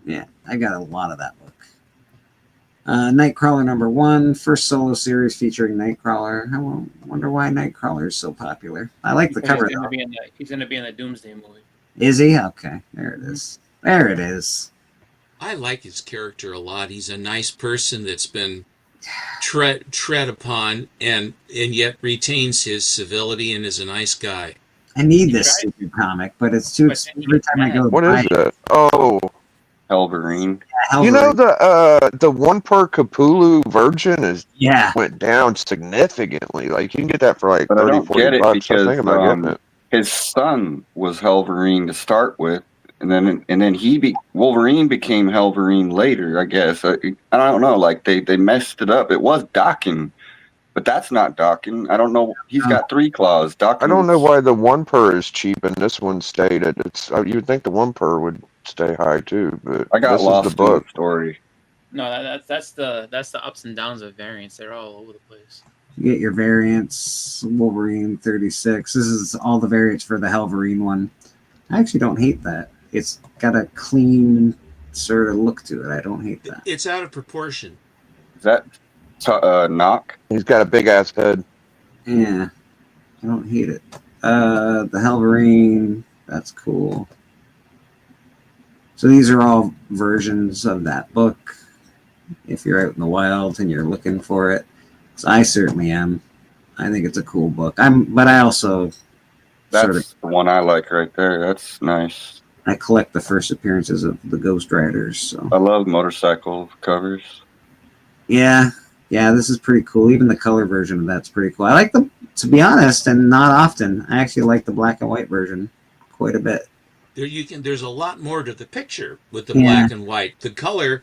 B: Yeah, I got a lot of that book. Nightcrawler #1, first solo series featuring Nightcrawler. I wonder why Nightcrawler is so popular. I like the cover,
K: He's
B: though.
K: gonna be in the Doomsday movie.
B: Is he? Okay, there it is. There it is.
F: I like his character a lot. He's a nice person that's been tread upon and yet retains his civility and is a nice guy.
B: I need this stupid comic, but it's too expensive every time I go.
O: What
B: buy
O: is
B: it.
O: it? Oh,
N: Helverine.
O: you know the one per Capulu Virgin went down significantly. Like you can get that for like
N: But
O: 30,
N: I don't
O: 40
N: get it
O: bucks. I
N: because
O: think about getting it.
N: his son was Helverine to start with, and then Wolverine became Helverine later. I guess I don't know. Like they messed it up. It was Docking, but that's not Docking. I don't know. He's got 3 claws. Docking.
O: I don't know why the one per is cheap and this one stayed at it's. You would think the one per would stay high too, but
N: I got
O: this
N: lost
O: is the book.
N: in the story.
K: No, that's the ups and downs of variants. They're all over the place.
B: You get your variants, Wolverine 36. This is all the variants for the Helverine one. I actually don't hate that. It's got a clean sort of look to it. I don't hate that.
F: It's out of proportion.
N: Is that Knock?
O: He's got a big ass head.
B: Yeah, I don't hate it. The Helverine, that's cool. So these are all versions of that book. If you're out in the wild and you're looking for it, so I certainly am. I think it's a cool book. But I also
N: That's the one I like right there. That's nice.
B: I collect the first appearances of the Ghost Riders. So
N: I love motorcycle covers.
B: yeah, this is pretty cool. Even the color version of that's pretty cool. I like them, to be honest, and not often. I actually like the black and white version quite a bit.
F: There's a lot more to the picture with the black and white. The color,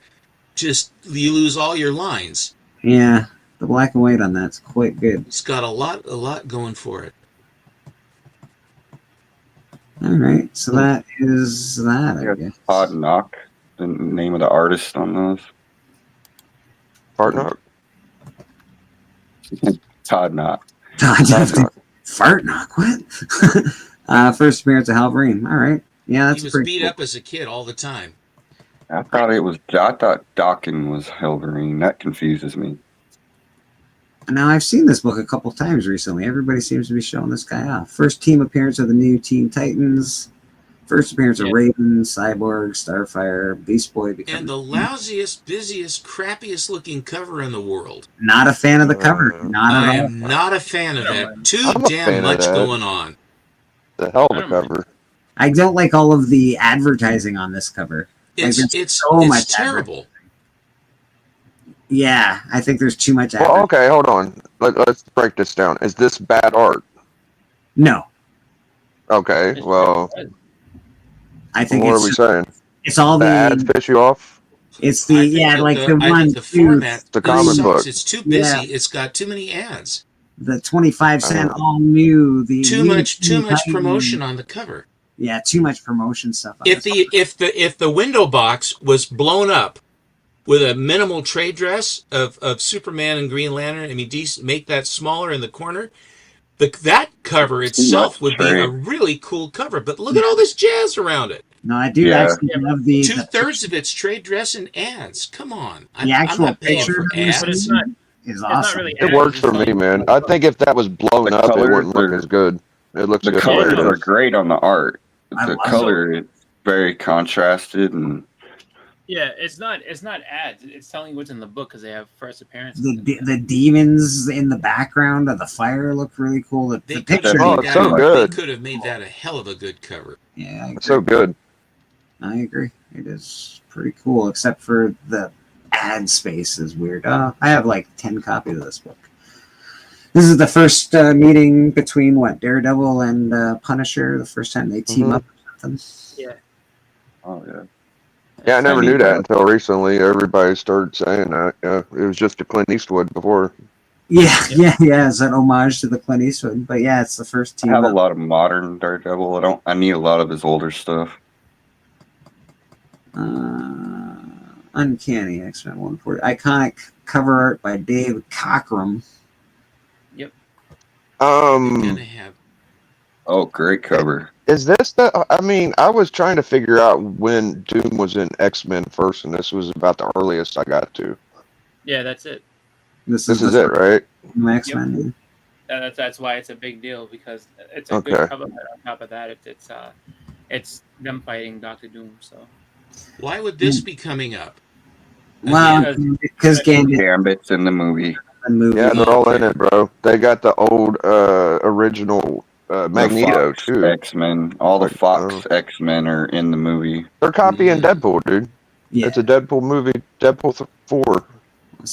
F: just you lose all your lines.
B: Yeah, the black and white on that's quite good.
F: It's got a lot going for it.
B: All right, so that is that. I guess.
N: Todd Knock, the name of the artist on those.
O: Todd Knock.
N: Todd Knock.
B: Fart Knock. What? First appearance of Halverine. All right. Yeah, that's
F: he was
B: pretty
F: beat
B: cool.
F: up as a kid all the time.
N: I thought Dockin was Helverine. That confuses me.
B: Now, I've seen this book a couple times recently. Everybody seems to be showing this guy off. First team appearance of the new Teen Titans. First appearance of Raven, Cyborg, Starfire, Beast Boy.
F: And the lousiest, busiest, crappiest looking cover in the world.
B: Not a fan of the cover.
F: I am not a fan of that. Too damn much going on.
O: The hell of a cover.
B: I don't like all of the advertising on this cover.
F: It's
B: much
F: terrible.
B: Yeah, I think there's too much
O: Well, okay, hold on. Let's break this down. Is this bad art?
B: No.
O: Okay, well,
B: I think
O: what
B: it's
O: are we saying?
B: It's all
O: the ads piss you off.
B: It's the
F: I think the format
O: The comic
F: sucks.
O: book.
F: It's too busy.
B: Yeah.
F: It's got too many ads.
B: The 25-cent all new. The
F: Too
B: new
F: much
B: Titan.
F: promotion on the cover.
B: Yeah, too much promotion stuff. On
F: If the window box was blown up with a minimal trade dress of Superman and Green Lantern, I mean, make that smaller in the corner, that cover itself would be a really cool cover. But look at all this jazz around it.
B: No, I do actually love the
F: 2/3 of it's trade dress and ads. Come on,
B: The actual
F: I'm not paying
B: picture
F: for ads.
K: But it's not.
B: is
K: It's
B: awesome.
K: not really.
O: It works for me, man. I think if that was blown up, it wouldn't look as good. It looks
N: The
O: good.
N: colors
O: like
N: are
O: this.
N: great on the art.
B: I
N: The
B: love
N: color is very contrasted and
K: Yeah, it's not ads. It's telling you what's in the book because they have first appearances.
B: The demons in the background of the fire look really cool. The picture.
F: They could have made that a hell of a good cover.
B: Yeah, I agree.
O: So good.
B: I agree. It is pretty cool, except for the ad space is weird. I have like 10 copies of this book. This is the first meeting between Daredevil and Punisher. The first time they team up or something.
K: Yeah.
N: Oh yeah.
O: Yeah, I never knew that until recently. Everybody started saying that. Yeah, it was just a Clint Eastwood before.
B: Yeah. It's an homage to the Clint Eastwood. But yeah, it's the first team
N: I have a
B: up.
N: lot of modern Daredevil. I need a lot of his older stuff.
B: Uncanny X-Men 140. Iconic cover art by Dave Cockrum.
K: Yep.
N: Oh, great cover.
O: Is this the? I mean, I was trying to figure out when Doom was in X-Men first, and this was about the earliest I got to.
K: Yeah, that's it.
B: This
O: is it, right?
B: X-Men.
K: That's why it's a big deal because it's a
O: Okay.
K: good cover. But on top of that, it's them fighting Doctor Doom. So
F: Why would this be coming up?
B: Well, because
N: Gambit's in the movie.
O: Yeah, they're all in it, bro. They got the old original Magneto too.
N: X-Men. All the Fox X-Men are in the movie.
O: They're copying Deadpool, dude.
B: Yeah.
O: It's a Deadpool movie. Deadpool 4.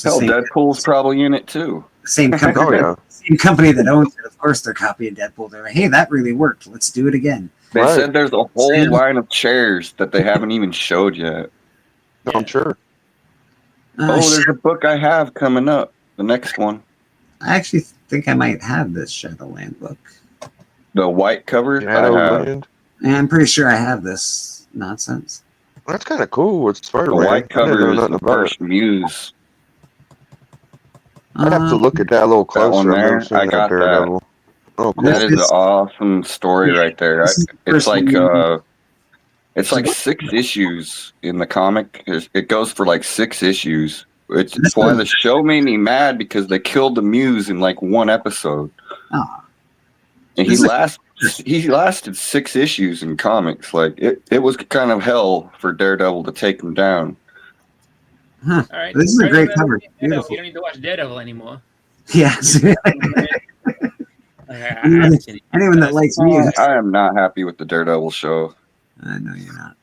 N: Hell, Deadpool's probably in it too.
B: Same company.
O: Oh, yeah.
B: Same company that owns it. Of course, they're copying Deadpool. They're like, hey, that really worked. Let's do it again.
N: They said there's a whole line of chairs that they haven't even showed yet.
O: I'm sure.
N: There's a book I have coming up. The next one.
B: I actually think I might have this Shadowland book.
N: The white cover.
O: Shadowland.
B: And I'm pretty sure I have this nonsense.
O: That's kind of cool. It's
N: The
O: Spider-Man.
N: white
O: I didn't know
N: cover is
O: nothing
N: the
O: about
N: first
O: it.
N: Muse.
O: I'd have to look at that a little
N: That one
O: closer. I've
N: there,
O: never seen
N: I
O: that
N: got that.
O: Daredevil. Oh, cool.
N: That is an awesome story right there.
B: This is the
N: It's
B: first
N: like
B: one.
N: it's like 6 issues in the comic. It goes for like 6 issues. It's why the show made me mad because they killed the Muse in like one episode.
B: Oh.
N: And he lasted 6 issues in comics. Like it was kind of hell for Daredevil to take him down.
B: Huh.
K: all right,
B: This is a great
K: Daredevil,
B: cover.
K: You
B: Beautiful.
K: don't need to watch Daredevil anymore.
B: Yes.
K: I haven't seen it.
B: Anyone that likes music.
N: I am not happy with the Daredevil show.
B: I know you're not.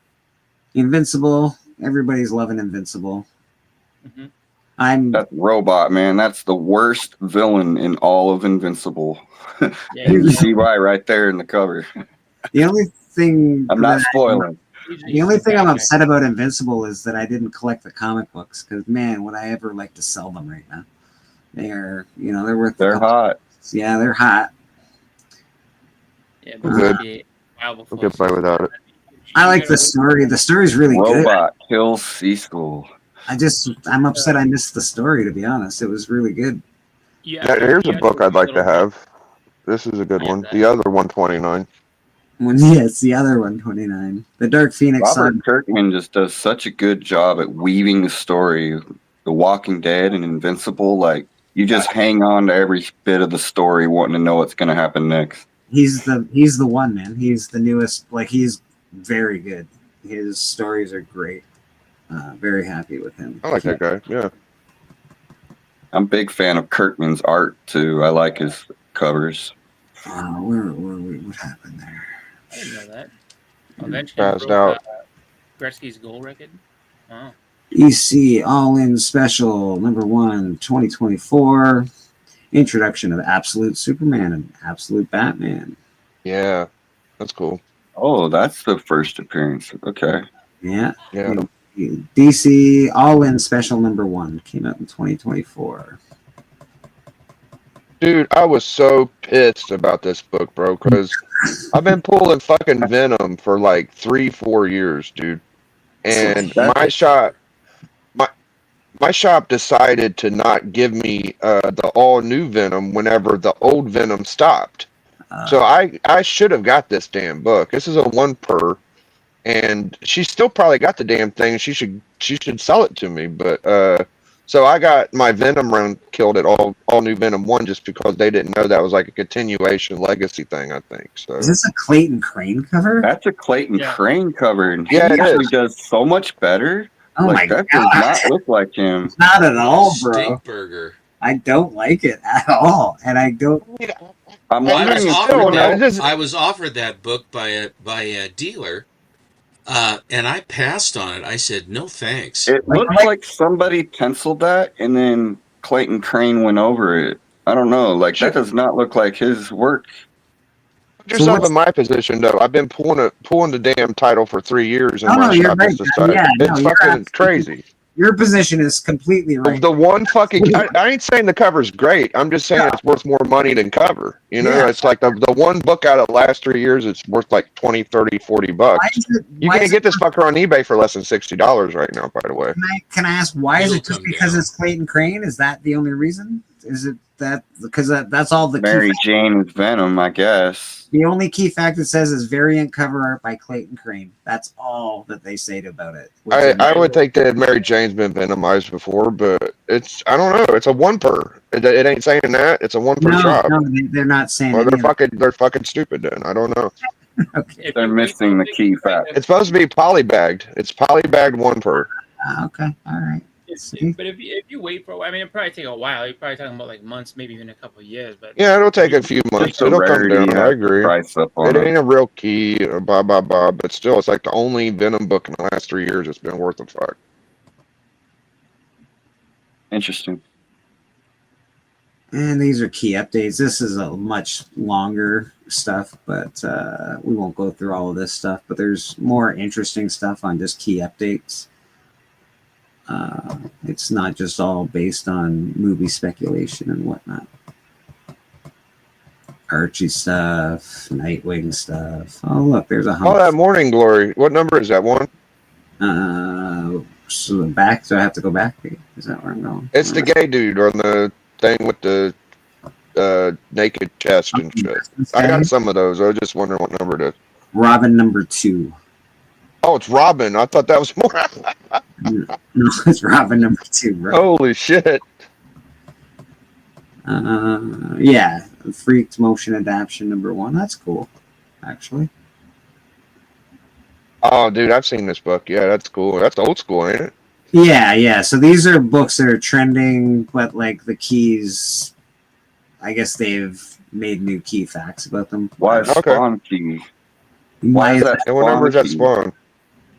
B: Invincible. Everybody's loving Invincible.
N: That robot, man, that's the worst villain in all of Invincible.
K: Yeah,
N: You can see why right there in the cover.
B: The only thing
N: I'm not spoiling.
B: The only thing I'm upset about Invincible is that I didn't collect the comic books because man, would I ever like to sell them right now? They're they're worth.
N: They're hot.
B: Yeah, they're hot.
K: Yeah,
O: I'm good.
K: viable
O: I'll get by without it.
B: I like the story. The story's really good.
N: Robot kills C-School.
B: I'm upset I missed the story, to be honest. It was really good.
K: Yeah,
O: Here's a book I'd like to have. This is a good one. The other 129.
B: Yes, the other 129. The Dark Phoenix
N: Robert
B: Saga.
N: Kirkman just does such a good job at weaving the story. The Walking Dead and Invincible, like you just hang on to every bit of the story, wanting to know what's going to happen next.
B: He's the one, man. He's the newest. Like he's very good. His stories are great. Very happy with him.
O: I like that guy. Yeah.
N: I'm a big fan of Kirkman's art too. I like his covers.
B: What happened there?
K: I didn't know that. Ovechkin
O: Passed
K: broke
O: out.
K: Gretzky's goal record. Wow.
B: EC All In Special number 1, 2024. Introduction of Absolute Superman and Absolute Batman.
O: Yeah, that's cool.
N: Oh, that's the first appearance. Okay.
B: Yeah.
O: Yeah.
B: DC All In Special number 1 came out in 2024.
O: Dude, I was so pissed about this book, bro, because I've been pulling fucking Venom for like 3-4 years, dude. And my shop decided to not give me the all new Venom whenever the old Venom stopped. So I should have got this damn book. This is a 1 per, and she still probably got the damn thing. She should sell it to me, but so I got my Venom run killed at all new Venom 1 just because they didn't know that was like a continuation legacy thing, I think. So
B: Is this a Clayton Crane cover?
N: That's a Clayton Crane cover, and
O: Yeah,
N: he
O: it
N: actually
O: is.
N: does so much better.
B: Oh
N: like
B: my
N: that
B: God.
N: does not look like him.
B: Not at all, bro.
F: Stink burger.
B: I don't like it at all, and I don't.
N: I'm
F: I
N: wondering
F: was offered that book by a dealer, and I passed on it. I said no thanks.
N: It looks like somebody penciled that, and then Clayton Crane went over it. I don't know. Like that does not look like his work.
O: Put yourself in my position, though. I've been pulling the damn title for 3 years, and
B: Oh,
O: my
B: no, you're
O: shop
B: right,
O: has decided
B: yeah, no,
O: it's
B: you're
O: fucking
B: absolutely-
O: crazy.
B: Your position is completely right.
O: The one fucking I ain't saying the cover's great. I'm just saying it's worth more money than cover. You know,
B: Yeah.
O: it's like the one book out of the last 3 years, it's worth like 20, 30, 40 bucks. You
B: why
O: can
B: is
O: get this fucker on eBay for less than $60 right now, by the way.
B: Can I ask why is
F: It'll
B: it just
F: come
B: because
F: down.
B: it's Clayton Crane? Is that the only reason? Is it that because that's all the
N: Mary
B: key
N: Jane with Venom, I guess.
B: the only key fact it says is variant cover art by Clayton Crane. That's all that they say about it.
O: I would think that Mary Jane's been Venomized before, but it's I don't know. It's a 1 per. It ain't saying that. It's a 1 per shop.
B: No, they're not saying.
O: Well,
B: any of it.
O: they're fucking stupid. Then I don't know.
N: They're missing the key fact.
O: It's supposed to be polybagged. It's polybagged 1 per.
B: Okay, all right.
K: But if you wait for, I mean, it'll probably take a while. You're probably talking about like months, maybe even a couple of years. But
O: Yeah, it'll take a few months.
N: a
O: It'll come
N: rarity,
O: down. I
N: has
O: agree.
N: price up on
O: It
N: it.
O: ain't a real key, blah blah blah. But still, it's like the only Venom book in the last 3 years that's been worth a fuck.
N: Interesting.
B: And these are key updates. This is a much longer stuff, but we won't go through all of this stuff. But there's more interesting stuff on just key updates. It's not just all based on movie speculation and whatnot. Archie stuff, Nightwing stuff. Oh, look, there's a
O: Oh, that Morning Glory. What number is that one?
B: So the back. So I have to go back. Is that where I'm going?
O: It's the gay dude on the thing with the naked chest and shit. I got some of those. I was just wondering what number it is.
B: Robin number 2.
O: Oh, it's Robin. I thought that was more.
B: No, it's Robin number 2, bro.
O: Holy shit.
B: Yeah, Freaked motion adaptation number 1. That's cool, actually.
O: Oh, dude, I've seen this book. Yeah, that's cool. That's old school, ain't it?
B: Yeah. So these are books that are trending, but like the keys, I guess they've made new key facts about them.
N: Why is Spawn key?
B: Why is that?
O: And what number is that Spawn?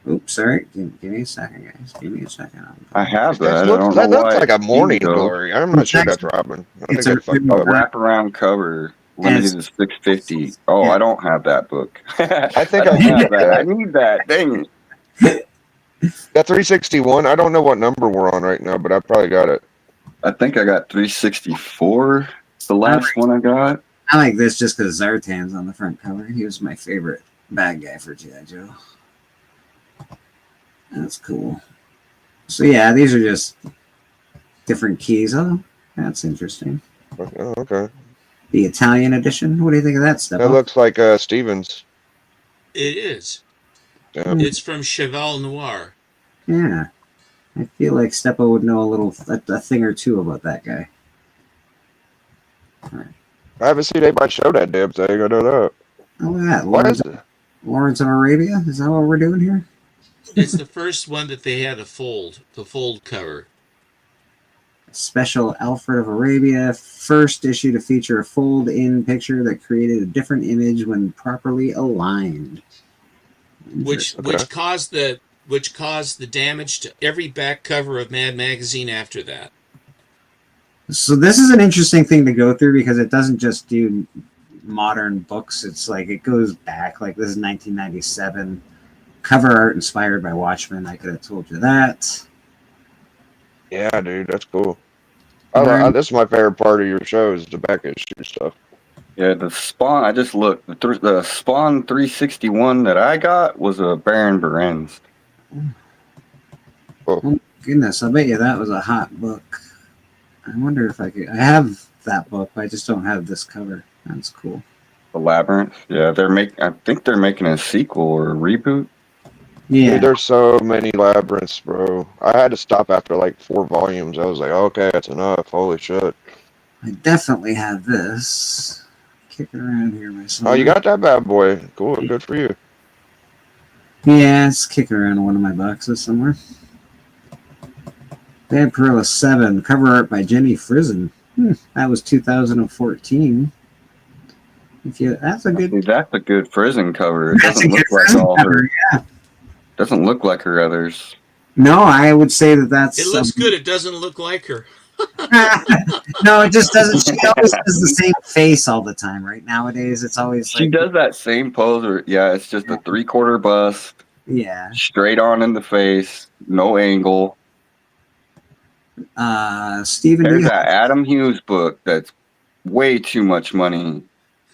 B: Oops, sorry. Give me a second, guys. Give me a second.
N: I have that.
O: That
N: I don't
O: looks,
N: know
O: that looks
N: why
O: like a
N: it's
O: Morning
N: key, though.
O: Glory. I'm not sure that's Robin. I think
B: It's
O: that's
N: A
O: fucked up.
N: wraparound cover. Limited to 650. Oh, I don't have that book.
O: I think
N: don't
O: I
N: have
O: need
N: that. I
O: that.
N: need that. Dang it.
O: That 361. I don't know what number we're on right now, but I probably got it.
N: I think I got 364. It's the last one I got.
B: I like this just because Zartan's on the front cover. He was my favorite bad guy for G.I. Joe. That's cool. So yeah, these are just different keys. Oh, that's interesting.
O: Oh, okay.
B: The Italian edition. What do you think of that stuff?
O: That looks like Stevens.
F: It is.
O: Yeah.
F: It's from Cheval Noir.
B: Yeah. I feel like Steppo would know a thing or two about that guy.
O: I haven't seen anybody show that damn thing. I know that.
B: Oh, look at that.
O: What is it?
B: Lawrence of Arabia? Is that what we're doing here?
F: It's the first one that they had the fold cover.
B: Special Alfred of Arabia, first issue to feature a fold-in picture that created a different image when properly aligned.
F: Which caused the damage to every back cover of Mad Magazine after that.
B: So this is an interesting thing to go through because it doesn't just do modern books. It's like it goes back. Like this is 1997. Cover art inspired by Watchmen. I could have told you that.
O: Yeah, dude, that's cool. This is my favorite part of your show is the back issue stuff.
N: Yeah, the Spawn. I just looked. The Spawn 361 that I got was a Baron Berens.
B: Oh goodness! I bet you that was a hot book. I wonder if I could. I have that book, but I just don't have this cover. That's cool.
N: The Labyrinth. Yeah, I think they're making a sequel or a reboot.
B: Yeah.
O: Dude, there's so many labyrinths, bro. I had to stop after like 4 volumes. I was like, okay, that's enough. Holy shit.
B: I definitely have this. Kicking around here myself.
O: Oh, you got that bad boy. Cool. Good for you.
B: Yeah, it's kicking around in one of my boxes somewhere. Vampirilla 7, cover art by Jenny Frison. That was 2014. That's a
N: good Frison cover. It doesn't look like all her. Yeah. Doesn't look like her others.
B: No, I would say that's.
F: It looks good. It doesn't look like her.
B: No, it just doesn't. She always does the same face all the time, right? Nowadays, it's always
N: she does that same pose. It's just a 3/4 bust.
B: Yeah.
N: Straight on in the face, no angle.
B: Steven,
N: there's that Adam Hughes book that's way too much money.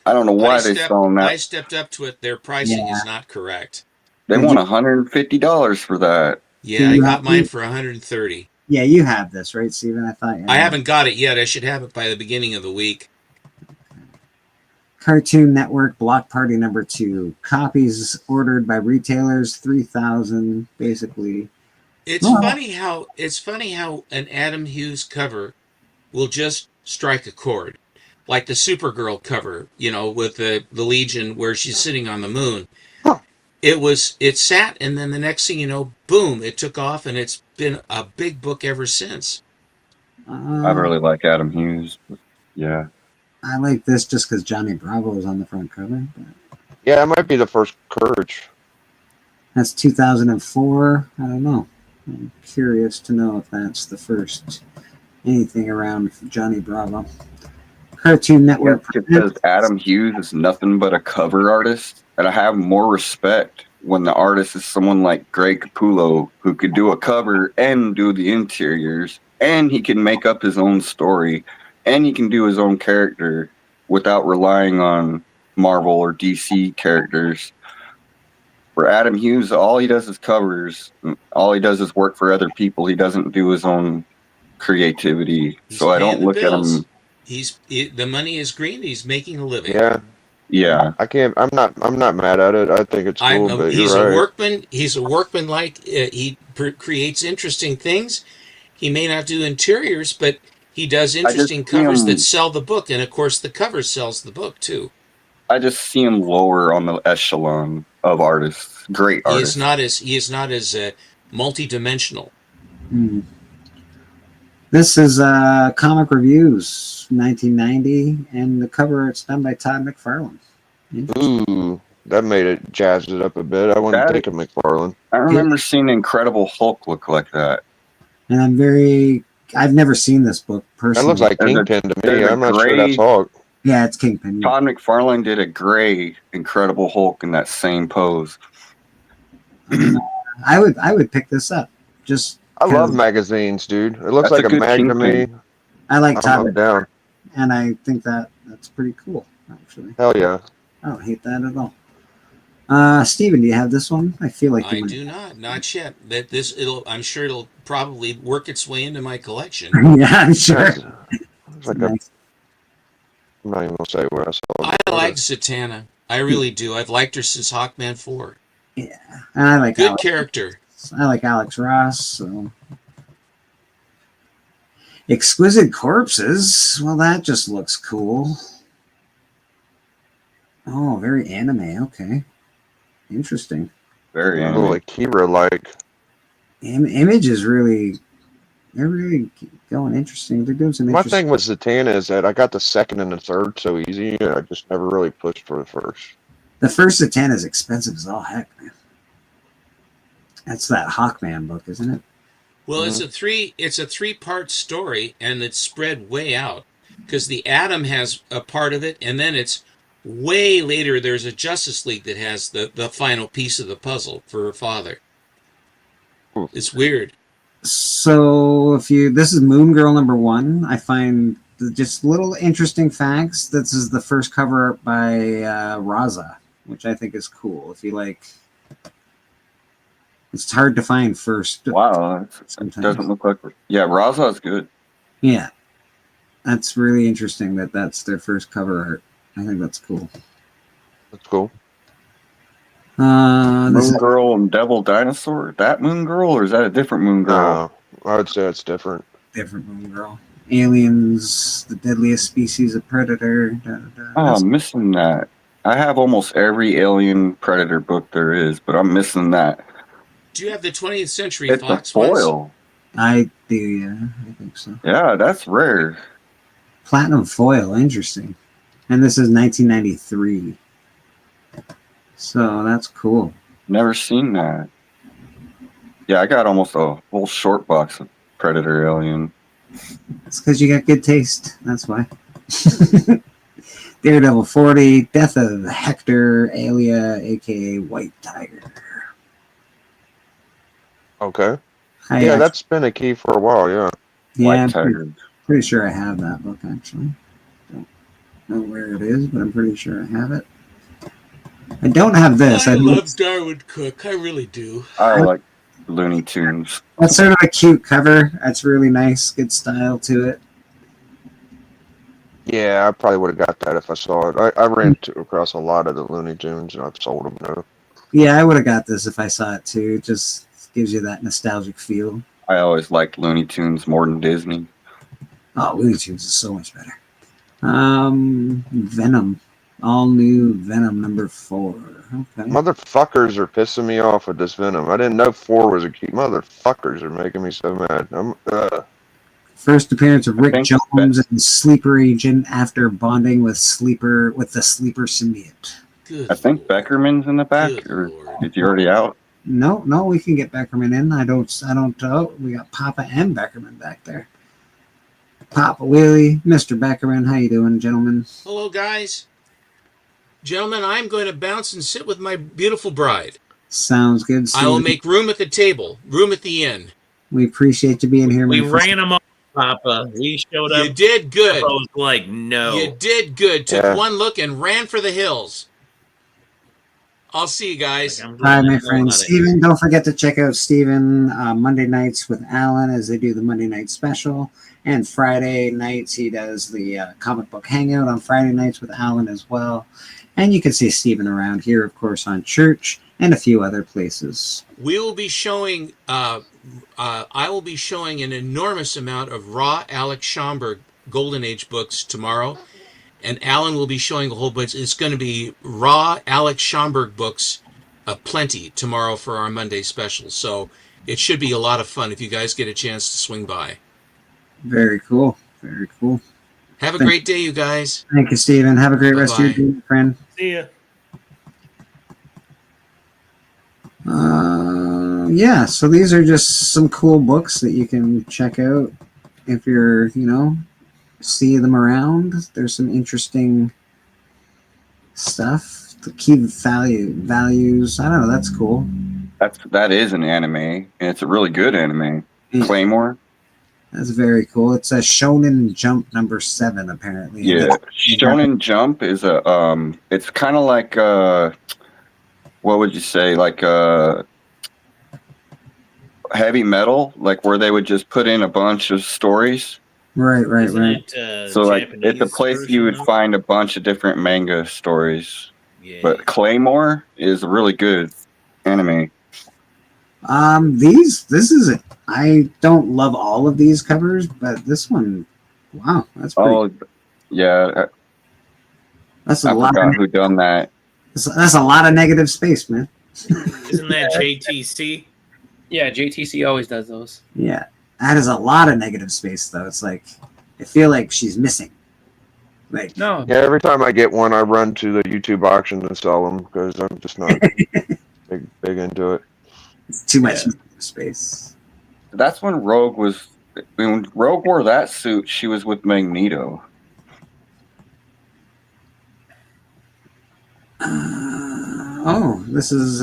N: I don't know why they selling that.
F: I stepped up to it. Their pricing is not correct.
N: They want $150 for that.
F: Yeah, I got mine for $130.
B: Yeah, you have this, right, Steven? I thought.
F: I haven't got it yet. I should have it by the beginning of the week.
B: Cartoon Network Block Party number 2. Copies ordered by retailers, 3,000, basically.
F: It's funny how an Adam Hughes cover will just strike a chord, like the Supergirl cover, with the Legion where she's sitting on the moon. It sat, and then the next thing you know, boom, it took off, and it's been a big book ever since.
N: I really like Adam Hughes. Yeah.
B: I like this just because Johnny Bravo is on the front cover. But...
O: Yeah, it might be the first Courage.
B: That's 2004. I don't know. I'm curious to know if that's the first anything around Johnny Bravo. Cartoon Network.
N: Because Adam Hughes is nothing but a cover artist, and I have more respect when the artist is someone like Greg Capullo, who could do a cover and do the interiors, and he can make up his own story, and he can do his own character without relying on Marvel or DC characters. For Adam Hughes, all he does is covers. All he does is work for other people. He doesn't do his own creativity. So I don't look at him.
F: The money is green. He's making a living.
N: Yeah.
O: I'm not mad at it. I think it's cool. But
F: he's
O: you're right.
F: a workman. He's a workman. He creates interesting things. He may not do interiors, but he does interesting covers that sell the book, and of course, the cover sells the book too.
N: I just see him lower on the echelon of artists. Great artists.
F: He is not as multi-dimensional.
B: This is Comic Reviews, 1990, and the cover art's done by Todd McFarlane.
O: Ooh, that made it jazzed it up a bit. I wouldn't think of McFarlane.
N: I remember seeing Incredible Hulk look like that.
B: And I've never seen this book personally.
O: That looks like Kingpin to me. I'm not sure that's Hulk.
B: Yeah, it's Kingpin.
N: Todd McFarlane did a gray Incredible Hulk in that same pose.
B: I would pick this up.
O: I love magazines, dude. It looks like a mag to me.
B: I like Todd
O: I'm down.
B: And I think that's pretty cool, actually.
O: Hell yeah.
B: I don't hate that at all. Steven, do you have this one? I feel like
F: I do not yet. I'm sure it'll probably work its way into my collection.
B: Yeah, I'm sure.
O: It's like nice. I'm not even gonna say where I saw it.
F: I like Zatanna. I really do. I've liked her since Hawkman 4.
B: Yeah, and I like
F: good character.
B: I like Alex Ross. So. Exquisite Corpses. Well, that just looks cool. Oh, very anime. Okay, interesting.
N: Very
O: anime. Like Kira like.
B: Image is really they're really going interesting. They're doing some
O: My
B: interesting.
O: thing with Zatanna is that I got the second and the third so easy, and I just never really pushed for the first.
B: The first Zatanna is expensive as all heck, man. That's that Hawkman book, isn't it?
F: Well, it's a three-part story, and it's spread way out because the Atom has a part of it, and then it's way later. There's a Justice League that has the final piece of the puzzle for her father. It's weird.
B: So this is Moon Girl #1. I find just little interesting facts. This is the first cover art by Raza, which I think is cool. If you like, it's hard to find first.
N: Wow, it doesn't look like. Yeah, Raza is good.
B: Yeah, that's really interesting that that's their first cover art. I think that's cool.
O: That's cool.
N: Moon Girl and Devil Dinosaur. That Moon Girl, or is that a different Moon Girl?
O: No, I would say it's different.
B: Different Moon Girl. Aliens, the deadliest species of predator.
N: Oh, I'm missing that. I have almost every Alien Predator book there is, but I'm missing that.
F: Do you have the 20th Century
N: It's
F: Fox
N: a foil.
F: ones?
B: I do, yeah. I think so.
N: Yeah, that's rare.
B: Platinum foil, interesting. And this is 1993. So that's cool.
N: Never seen that. Yeah, I got almost a whole short box of Predator Alien.
B: It's because you got good taste. That's why. Daredevil 40, Death of Hector, Alia, aka White Tiger.
O: Okay.
B: Yeah,
O: that's been a key for a while, yeah.
B: Yeah, I'm pretty sure I have that book, actually. Don't know where it is, but I'm pretty sure I have it. I don't have this.
F: I love Darwin Cook. I really do.
N: I like Looney Tunes.
B: That's sort of a cute cover. That's really nice. Good style to it.
O: Yeah, I probably would have got that if I saw it. I ran across a lot of the Looney Tunes, and I've sold them now.
B: Yeah, I would have got this if I saw it, too. It just gives you that nostalgic feel.
N: I always liked Looney Tunes more than Disney.
B: Oh, Looney Tunes is so much better. Venom. All new Venom #4. Okay.
O: Motherfuckers are pissing me off with this Venom. I didn't know 4 was a key. Motherfuckers are making me so mad.
B: First appearance of Rick Jones and Sleeper Agent after bonding with the Sleeper symbiote.
N: I think Beckerman's in the back, or is he already out?
B: No, we can get Beckerman in. I don't. We got Papa and Beckerman back there. Papa Willie, Mr. Beckerman, how you doing, gentlemen?
F: Hello, guys. Gentlemen, I'm going to bounce and sit with my beautiful bride.
B: Sounds good.
F: I will make room at the table, room at the inn.
B: We appreciate you being here.
P: We ran him off, Papa. He showed up.
F: You did good.
P: Papa was like, no.
F: You did good. Took one look and ran for the hills. I'll see you guys.
B: Hi, my friend Steven. Don't forget to check out Steven Monday nights with Alan as they do the Monday night special. And Friday nights, he does the comic book hangout on Friday nights with Alan as well. And you can see Steven around here, of course, on Church and a few other places.
F: We will be showing, I will be showing an enormous amount of raw Alex Schomburg Golden Age books tomorrow. And Alan will be showing a whole bunch. It's going to be raw Alex Schomburg books aplenty tomorrow for our Monday special. So it should be a lot of fun if you guys get a chance to swing by.
B: Very cool. Very cool.
F: Have a great day, you guys.
B: Thank you, Steven. Have a great rest of your day, friend.
P: See ya.
B: Yeah, so these are just some cool books that you can check out if you're, see them around. There's some interesting stuff. The key values. I don't know. That's cool.
N: That is an anime, and it's a really good anime.
B: Yeah.
N: Claymore.
B: That's very cool. It's a Shonen Jump #7, apparently.
N: Yeah, Shonen Jump is a it's kind of like what would you say, like heavy metal, like where they would just put in a bunch of stories.
B: Right.
N: So like it's a place you would find a bunch of different manga stories. Yeah. But Claymore is a really good anime.
B: This is it. I don't love all of these covers, but this one, wow, that's pretty.
N: Yeah.
B: That's a
N: I
B: lot.
N: forgot who done that.
B: That's a lot of negative space, man.
P: Isn't that JTC?
K: Yeah, JTC always does those.
B: Yeah. That is a lot of negative space, though. It's like I feel like she's missing. Like
K: No.
O: Yeah, every time I get one, I run to the YouTube auction and sell them because I'm just not big into it.
B: It's too much space.
N: That's when Rogue was. When Rogue wore that suit, she was with Magneto.
B: This is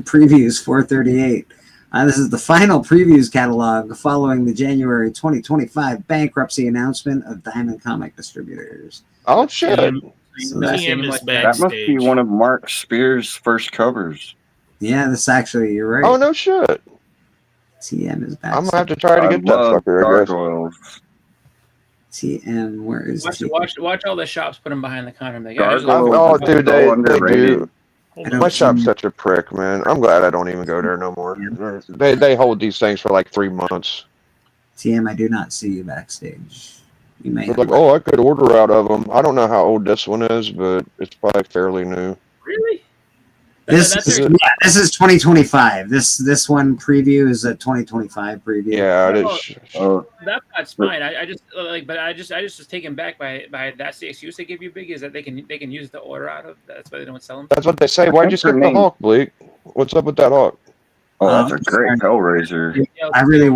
B: previews 438. This is the final previews catalog following the January 2025 bankruptcy announcement of Diamond Comic Distributors.
O: Oh shit!
B: So
P: TM is
N: that must be
P: backstage.
N: one of Mark Spears' first covers.
B: Yeah, this actually, you're right.
O: Oh no shit!
B: TM is back.
O: I'm gonna have to try to get that fucker. I guess.
N: Gargoyles.
B: TM, where is TM?
K: Watch all the shops put them behind the counter. Like,
O: Oh, dude, they
N: underrated.
O: do. My shop's such a prick, man. I'm glad I don't even go there no more. They hold these things for like 3 months.
B: TM, I do not see you backstage. You may
O: They're like, oh, I could order out of them. I don't know how old this one is, but it's probably fairly new.
K: Really?
B: This is 2025. This one preview is a 2025 preview.
O: Yeah, it is.
K: That's fine. I just but I just was taken back by that's the excuse they give you, Big, is that they can use the order out of. That's why they don't sell them.
O: That's what they say. Why'd you skip the Hawk, Bleak? What's up with that Hawk?
N: Oh, that's a great Hellraiser.
B: I really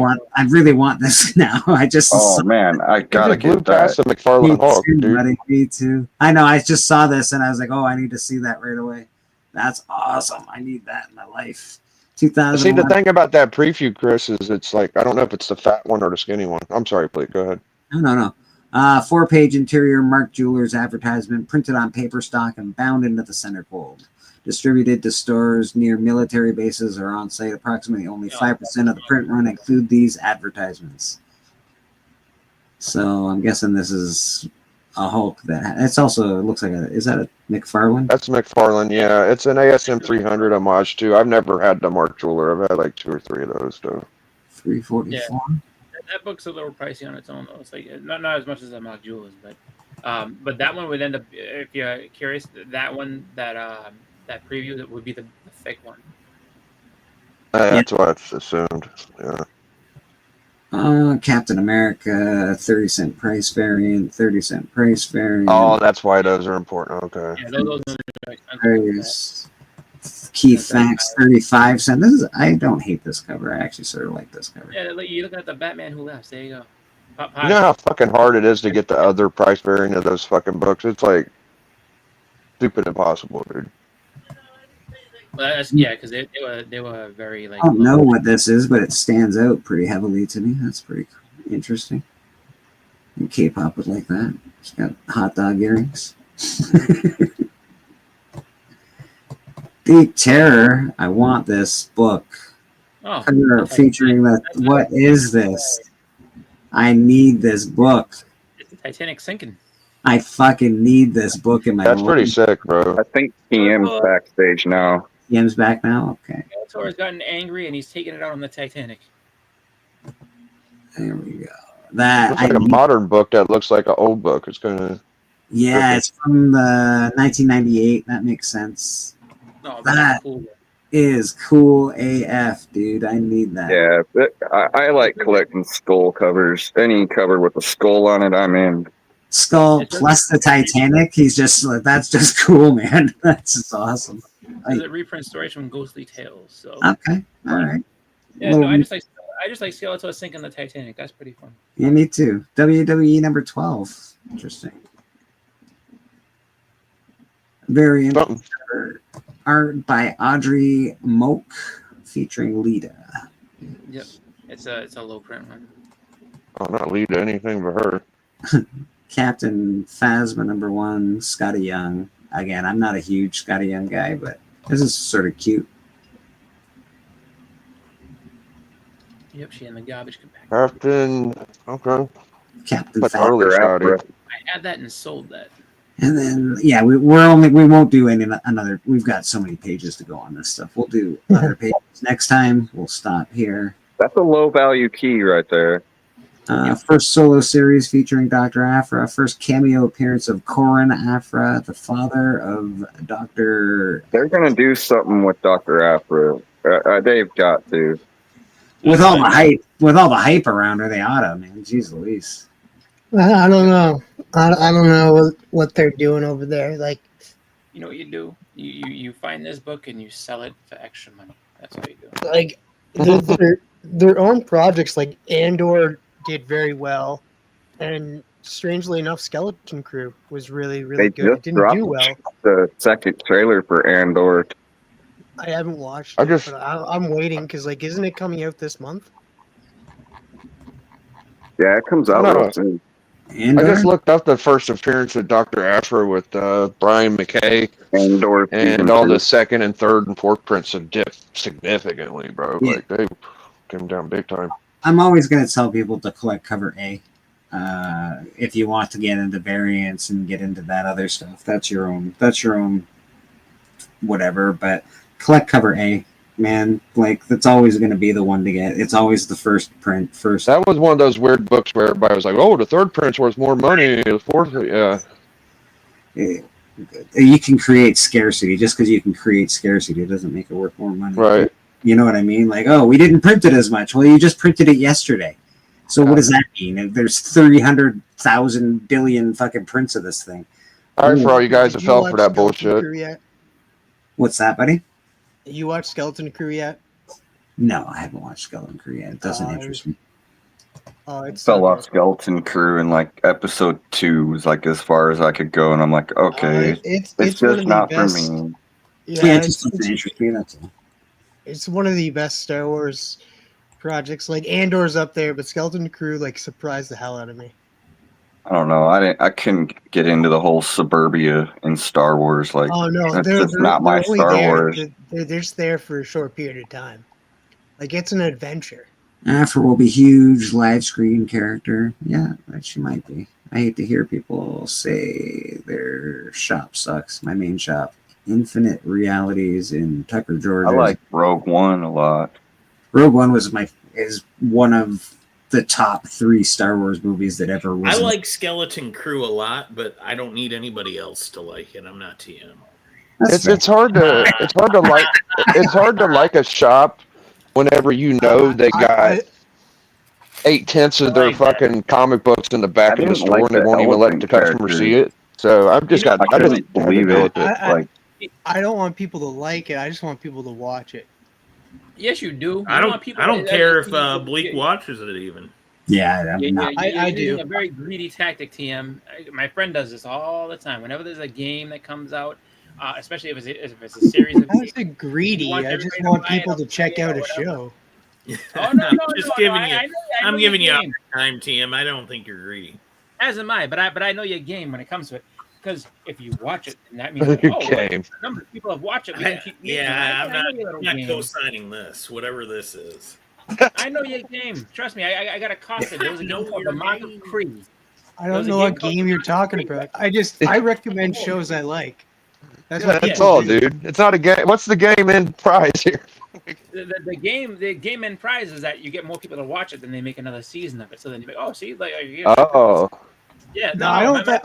B: want this now. I just
N: man, I gotta get
O: past
N: that.
O: the McFarlane Hawk,
B: too,
O: dude.
B: buddy. Me too. I know. I just saw this and I was like, oh, I need to see that right away. That's awesome. I need that in my life. 2000.
O: See, the thing about that preview, Chris, is it's like I don't know if it's the fat one or the skinny one. I'm sorry, Bleak. Go ahead.
B: No. 4-page interior Mark Jewelers advertisement printed on paper stock and bound into the centerfold. Distributed to stores near military bases or on site. Approximately only 5% of the print run include these advertisements. So I'm guessing this is a Hulk it looks like is that a McFarlane?
O: That's McFarlane, yeah. It's an ASM 300 homage too. I've never had the Mark Jeweler. I've had like 2 or 3 of those though.
B: 344.
K: Yeah. That book's a little pricey on its own though. It's like not as much as the Mark Jewelers, but that one would end up, if you're curious, that one that preview that would be the thick one.
O: That's what I assumed. Yeah.
B: Captain America, 30-cent price variant, 30-cent price variant.
O: Oh, that's why those are important. Okay.
K: Yeah, those are
B: Key facts, 35 cents. I don't hate this cover. I actually sort of like this cover.
K: Yeah, you're looking at the Batman Who Laughs. There you go.
O: You know how fucking hard it is to get the other price variant of those fucking books? It's like stupid impossible, dude.
K: Well, because they were very like.
B: I don't know what this is, but it stands out pretty heavily to me. That's pretty interesting. And K-pop would like that. It's got hot dog earrings. Deep Terror. I want this book.
K: Oh,
B: featuring the. What is this? I need this book.
K: It's the Titanic sinking.
B: I fucking need this book in my
O: That's
B: life.
O: pretty sick, bro.
N: I think TM's backstage now.
B: TM's back now? Okay.
K: Bellator's gotten angry and he's taking it out on the Titanic.
B: There we go. That
O: looks like a modern book that looks like an old book. It's kind of.
B: Yeah, it's from the 1998. That makes sense.
K: No,
B: that
K: cool.
B: Is cool AF, dude. I need that.
N: Yeah, but I like collecting skull covers. Any cover with a skull on it, I'm in.
B: Skull plus the Titanic. He's just that's just cool, man. That's just awesome.
K: There's a reprint stories from Ghostly Tales. So
B: okay, all right.
K: Yeah, no, I just like Skeletor sinking the Titanic. That's pretty fun.
B: Yeah, me too. WWE number 12. Interesting. Very interesting. Art by Audrey Moak, featuring Lita.
K: Yep, it's a low print one.
O: Oh, not Lita, anything but her.
B: Captain Phasma number 1, Scotty Young. Again, I'm not a huge Scotty Young guy, but this is sort of cute.
K: Yep, she in the garbage compactor.
O: Captain, okay.
B: Captain
O: But early Scotty.
K: I had that and sold that.
B: And then, yeah, we won't do another. We've got so many pages to go on this stuff. We'll do other pages next time. We'll stop here.
N: That's a low value key right there.
B: First solo series featuring Dr. Aphra. First cameo appearance of Corin Aphra, the father of Dr.
N: They're going to do something with Dr. Aphra. They've got to.
B: With all the hype around her, they oughta, man. Jeez Louise.
E: I don't know. I don't know what they're doing over there. Like,
K: You know what you do? You find this book and you sell it for extra money. That's what you do.
E: like their own projects, like Andor, did very well, and strangely enough, Skeleton Crew was really
N: They
E: good. It
N: just
E: didn't
N: dropped
E: do well.
N: the second trailer for Andor.
E: I haven't watched it, but I'm waiting because, like, isn't it coming out this month?
N: Yeah, it comes out real soon.
O: I just looked up the first appearance of Dr. Aphra with Brian McKay, and all the second and third and fourth prints have dipped significantly, bro.
B: Yeah.
O: Like they came down big time.
B: I'm always going to tell people to collect cover A. If you want to get into variants and get into that other stuff, that's your own whatever. But collect cover A, man. Like, that's always going to be the one to get. It's always the first print.
O: That was one of those weird books where everybody was like, "Oh, the third print's worth more money. The fourth, yeah."
B: You can create scarcity. Just because you can create scarcity doesn't make it worth more money.
O: Right.
B: You know what I mean? Like, oh, we didn't print it as much. Well, you just printed it yesterday. So what does that mean? There's 300,000 billion fucking prints of this thing.
O: All right, for all you guys that
E: Did you
O: fell
E: watch
O: for that
E: Skeleton
O: bullshit.
E: Crew yet?
B: What's that, buddy?
E: You watched Skeleton Crew yet?
B: No, I haven't watched Skeleton Crew yet. It doesn't interest me.
E: Oh, it's
N: Fell off Skeleton Crew, and like episode 2 was like as far as I could go, and I'm like, okay,
E: it's
N: it's
E: one of
N: just
E: the
N: not for
E: best-
N: me.
E: Yeah,
B: it just doesn't interest me. That's all.
E: It's one of the best Star Wars projects. Like, Andor's up there, but Skeleton Crew like surprised the hell out of me.
N: I don't know. I couldn't get into the whole suburbia in Star Wars. Like,
E: Oh no,
N: that's
E: they're
N: just not my
E: only
N: Star
E: there.
N: Wars.
E: They're just there for a short period of time. Like, it's an adventure.
B: Afra will be huge live screen character. Yeah, that she might be. I hate to hear people say their shop sucks. My main shop, Infinite Realities in Tucker, Georgia.
N: I like Rogue One a lot.
B: Rogue One is one of the top 3 Star Wars movies that ever was.
P: I like Skeleton Crew a lot, but I don't need anybody else to like it. I'm not TM.
O: It's hard to like a shop whenever you know they got 8/10 of their fucking comic books in the back of the
N: didn't
O: store,
N: like
O: and they
N: the
O: won't even let the
N: elephant
O: customer
N: character.
O: see it. So I've just got.
N: I couldn't believe it.
E: I don't want people to like it. I just want people to watch it.
K: Yes, you do.
P: I
K: You
P: don't.
K: want people
P: I don't
K: to-
P: care if
K: you-
P: Bleak watches it even.
B: Yeah,
E: I
K: You're
E: do.
K: using a very greedy tactic, TM. My friend does this all the time. Whenever there's a game that comes out, especially if it's a series of
E: I
K: games,
E: say greedy.
K: you want
E: I just
K: everybody to
E: want
K: buy it
E: people
K: or
E: to check
K: play it
E: out
K: or
E: a
K: whatever.
E: show.
K: Oh no, no,
P: Just
K: no,
P: giving
K: no,
P: you.
K: I know
P: I'm
K: your
P: giving you
K: game.
P: time, TM. I don't think you're greedy.
K: As am I, but I know your game when it comes to it. Because if you watch it, then that means
O: Your
K: oh,
O: game.
K: a number of people have watched it. We can keep using it.
P: Yeah, I'm
K: I know
P: not,
K: your little
P: I'm not
K: game.
P: co-signing this, whatever this is.
K: I know your game. Trust me, I got accosted. There was a game called The Mark of Cree.
E: I don't know what game you're talking about. I recommend shows I like. That's what
O: That's
E: people
O: all,
E: do.
O: dude. It's not a game. What's the game end prize here?
K: The game end prize is that you get more people to watch it, then they make another season of it. So then you're like, oh, see, like,
O: Oh.
K: yeah.
E: No, I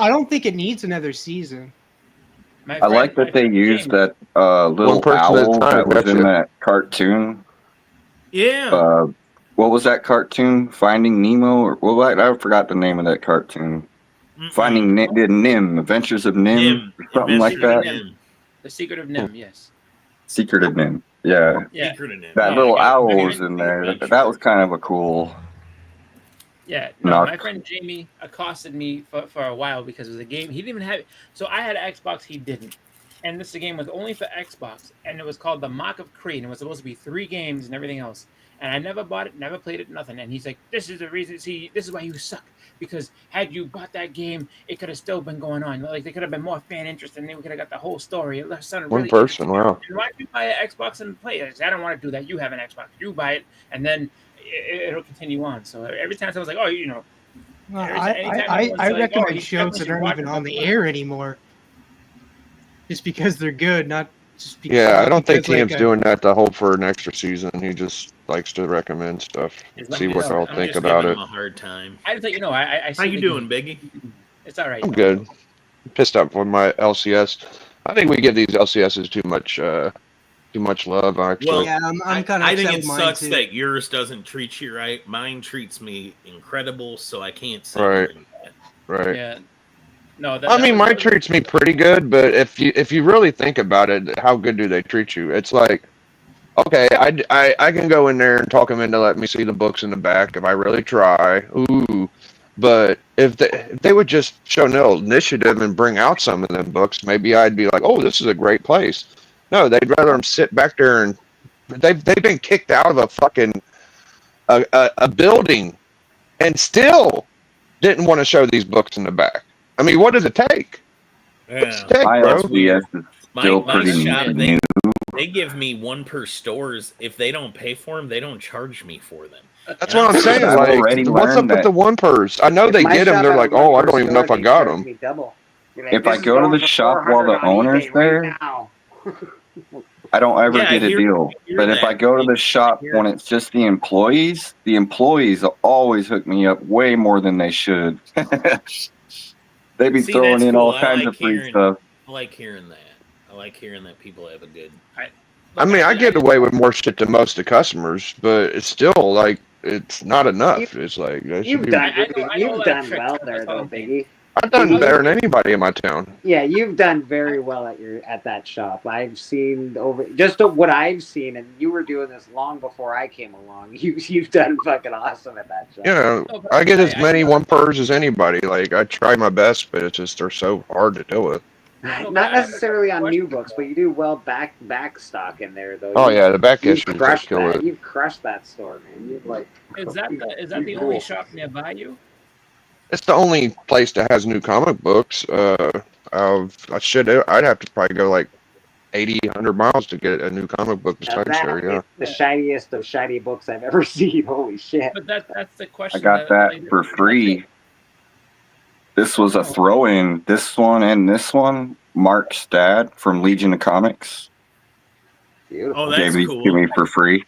E: don't think it needs another season.
N: I like that they used that little
O: One person at a
N: owl
O: time,
N: that was
O: gotcha.
N: in that cartoon.
P: Yeah.
N: What was that cartoon? Finding Nemo, or I forgot the name of that cartoon. Finding Nim, Adventures of Nim, or something like that.
K: The Secret of Nim, yes.
N: Secret of Nim. Yeah.
K: Yeah.
N: That little owl was in there. That was kind of a cool.
K: Yeah, no,
N: Knock.
K: my friend Jamie accosted me for a while because it was a game. He didn't even have it. So I had an Xbox, he didn't. And this game was only for Xbox, and it was called The Mark of Cree, and it was supposed to be 3 games and everything else. And I never bought it, never played it, nothing. And he's like, this is the reason, see, this is why you suck. Because had you bought that game, it could have still been going on. Like, there could have been more fan interest, and then we could have got the whole story. It sounded
O: One
K: really
O: person, wow.
K: and why don't you buy an Xbox and play it? I don't want to do that. You have an Xbox. You buy it, and then it'll continue on. So every time someone's like, oh, you know.
E: I recommend shows that aren't even on the air anymore. Just because they're good, not just because.
O: Yeah, I don't think
E: because,
O: TM's doing that to hope for an extra season. He just likes to recommend stuff,
K: It's
O: see
K: like,
O: what
K: no,
O: y'all
K: I'm
O: think
P: just
O: about
P: giving
O: it.
P: him a hard time.
K: I just let you know. I
P: How you doing, Biggie?
K: It's all right.
O: I'm good. I'm pissed off with my LCS. I think we give these LCSs too much too much love. Actually,
P: Well,
E: Yeah, I'm kind of
P: I think
E: upset
P: it
E: with mine
P: sucks
E: too.
P: that yours doesn't treat you right. Mine treats me incredible, so I can't say
O: right,
P: mine bad.
O: right.
K: Yeah. No,
O: I mean,
K: that
O: mine
K: was
O: treats me pretty good, but if you really think about it, how good do they treat you? It's like, okay, I can go in there and talk them into letting me see the books in the back if I really try. Ooh, but if they would just show no initiative and bring out some of them books, maybe I'd be like, oh, this is a great place. No, they'd rather them sit back there and they've been kicked out of a fucking a building and still didn't want to show these books in the back. I mean, what does it take? What's
P: Yeah,
O: it take,
N: My
O: bro?
N: SDS is still
P: my
N: pretty
P: shop,
N: new.
P: they give me one per stores. If they don't pay for them, they don't charge me for them.
O: That's
P: And
O: what I'm
N: But
O: saying.
N: I've
O: Like,
N: already
O: what's
N: learned
O: up with the
N: that
O: one pers? I know
Q: If
O: they
Q: my
O: get them.
Q: shop
O: They're
Q: had a
O: like,
Q: one
O: oh, I
Q: per
O: don't even know
Q: store,
O: if I
Q: they
O: got
Q: charge
O: them.
Q: me double. You're like,
N: if I
Q: this is
N: go to
Q: going
N: the
Q: for
N: shop while
Q: 400
N: the
Q: on
N: owner's
Q: eBay right
N: there,
Q: now.
N: I don't ever
P: Yeah, I
N: get a
P: hear
N: deal. But if I
P: that.
N: go to the shop when it's just the employees always hook me up way more than they should. They be
P: See,
N: throwing
P: that's
N: in
P: cool.
N: all kinds of free stuff.
P: I like hearing that. I like hearing that people have a good.
O: I mean, I get away with more shit than most of the customers, but it's still like it's not enough. It's like they should
Q: You've
O: be.
Q: done
K: I know
Q: you've
K: that
Q: done
K: trick.
Q: well
K: That's
Q: there
K: all
Q: though,
K: I'm saying.
Q: Biggie.
O: I've done
Q: Biggie,
O: better than anybody in my town.
Q: yeah, you've done very well at that shop. I've seen over just what I've seen, and you were doing this long before I came along. You've done fucking awesome at that shop.
O: You know,
K: No, but
O: I get as
K: I
O: many
K: know.
O: one pers as anybody. Like I try my best, but it's just they're so hard to deal with.
K: No, but
Q: Not
K: I have a
Q: necessarily on new
K: question.
Q: books, but you do well back stock in there though.
O: Oh yeah, the back
Q: You've
O: issues they
Q: crushed
O: kill
Q: that.
O: it.
Q: You've crushed that store, man. You've like
K: Is that the only shop nearby you?
O: It's the only place that has new comic books. I'd have to probably go like 80, 100 miles to get a new comic book
Q: now
O: besides
Q: that
O: there. Yeah.
Q: is the shiniest of shiny books I've ever seen. Holy shit!
K: But that's the
N: I
K: question.
N: got that for free. This was a throw-in. This one and this one, Mark's dad from Legion of Comics
P: Oh,
N: gave
P: that's
N: these
P: cool.
N: to me for free.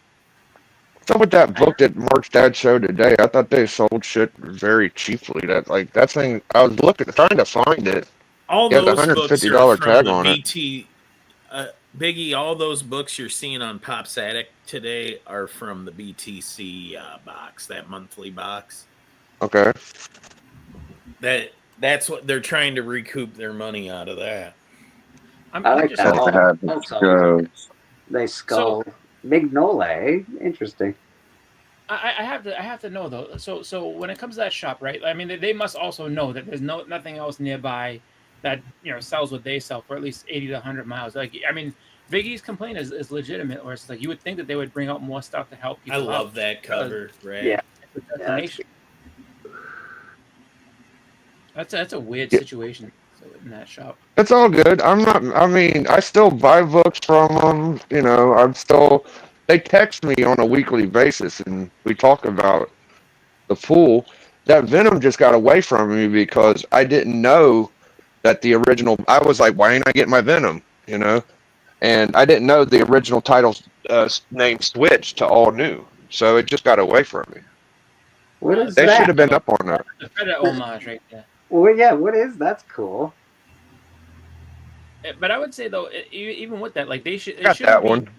O: What's up with that book that Mark's dad showed today? I thought they sold shit very cheaply. That thing. I was trying to find it.
P: All
O: It had a
P: those books are
O: $150
P: from
O: tag
P: the
O: on it.
P: BT. Biggie, all those books you're seeing on Pop's Attic today are from the BTC box, that monthly box.
O: Okay.
P: That's what they're trying to recoup their money out of that.
Q: I like
K: just
Q: that.
N: So,
Q: They skull Mignole. Interesting.
K: I have to know though. So when it comes to that shop, right? I mean, they must also know that there's nothing else nearby that sells what they sell for at least 80 to 100 miles. Like, I mean, Biggie's complaint is legitimate, or it's like you would think that they would bring out more stuff to help people.
P: I love
K: out.
P: that cover, right?
Q: Yeah.
K: It's a destination. That's a weird situation in that shop.
O: It's all good. I mean, I still buy books from them. They text me on a weekly basis and we talk about the pool. That Venom just got away from me because I didn't know that the original, I was like, why ain't I getting my Venom? And I didn't know the original title's name switched to all new. So it just got away from me.
Q: What is
O: They
Q: that?
O: should have been up on that.
K: The Predator homage right there.
Q: Well, yeah. What is that's cool.
K: But I would say though, even with that, like they should.
O: Got that one.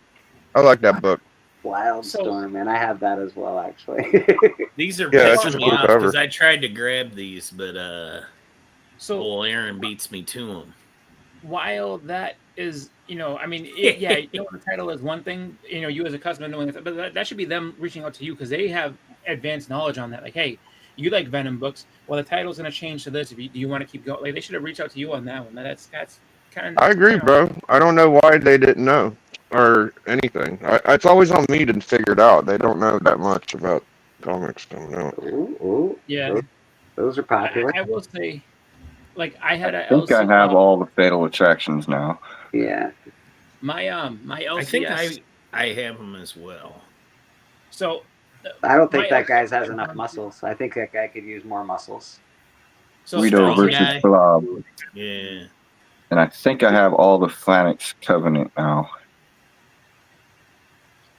O: I like that book.
Q: Wildstorm, man. I have that as well, actually.
P: These are
O: Yeah, it's
P: pissing
O: just a
P: me
O: cool
P: off
O: cover.
P: because I tried to grab these, but
K: So
P: old Aaron beats me to them.
K: While that is, I mean, the title is one thing, you as a customer knowing that, but that should be them reaching out to you because they have advanced knowledge on that. Like, hey, you like Venom books? Well, the title's going to change to this. Do you want to keep going? Like, they should have reached out to you on that one. That's kind of.
O: I agree, bro. I don't know why they didn't know or anything. It's always on me to figure it out. They don't know that much about comics coming out.
Q: Ooh,
K: Yeah.
Q: Those are popular.
K: I will say, like, I had a
N: I think I have all the Fatal Attractions now.
Q: Yeah.
K: my LCS.
P: I think I have them as well.
K: So
Q: I don't think
K: my
Q: that guy has enough muscles. I think that guy could use more muscles.
K: So
N: Guido
P: Strong
N: versus
P: guy.
N: Blob.
P: Yeah.
N: And I think I have all the Phalanx Covenant now.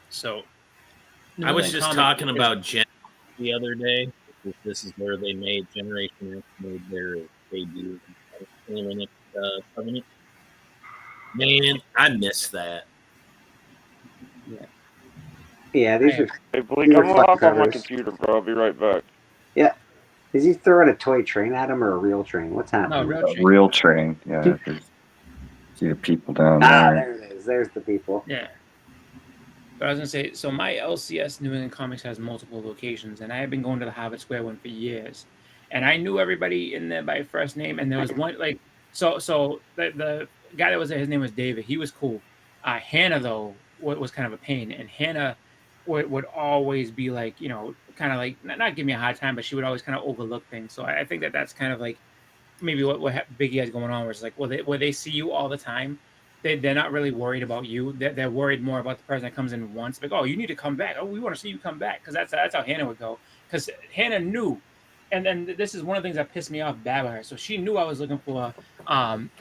K: So
P: I was just talking
K: is-
P: about Gen the other day. This is where they made Generation X made their debut. Covenant. Man, I miss that.
Q: Yeah, these are.
O: Hey, Blake,
Q: These
O: I'm
Q: are
O: gonna
Q: fun
O: hop on my
Q: covers.
O: computer, bro. I'll be right back.
Q: Yeah. Is he throwing a toy train at him or a real train? What's happening?
K: real
N: A real train. Yeah, there's see the people down there.
Q: There it is. There's the people.
K: Yeah. But I was gonna say, so my LCS New England Comics has multiple locations, and I have been going to the Harvard Square one for years, and I knew everybody in there by first name, and there was one like so the guy that was there, his name was David. He was cool. Hannah though was kind of a pain, and Hannah would always be like, kind of like not give me a hard time, but she would always kind of overlook things. So I think that's kind of like maybe what Biggie has going on, where it's like, where they see you all the time, they're not really worried about you. They're worried more about the person that comes in once. Like, oh, you need to come back. Oh, we want to see you come back, because that's how Hannah would go. Because Hannah knew, and then this is one of the things that pissed me off bad with her. So she knew I was looking for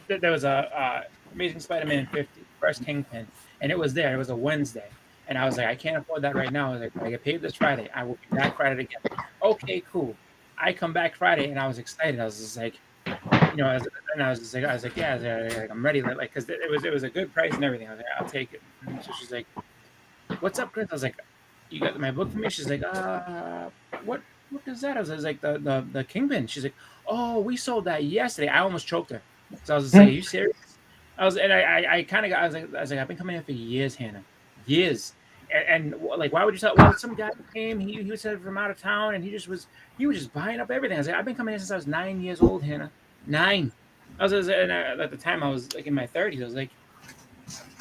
K: there was a Amazing Spider-Man 50 first Kingpin, and it was there. It was a Wednesday. And I was like, I can't afford that right now. I was like, I get paid this Friday. I will be back Friday again. Okay, cool. I come back Friday, and I was excited. I was just like, and I was like, yeah, I'm ready. Like, because it was a good price and everything. I was like, I'll take it. And so she's like, what's up, Chris? I was like, you got my book for me? She's like, what is that? I was like, the Kingpin. She's like, oh, we sold that yesterday. I almost choked her. So I was just like, are you serious? I kind of got, I was like, I've been coming here for years, Hannah, years. And like, why would you tell? Well, some guy came. He was from out of town, and he was just buying up everything. I was like, I've been coming here since I was 9 years old, Hannah. 9. At the time I was like in my 30s. I was like,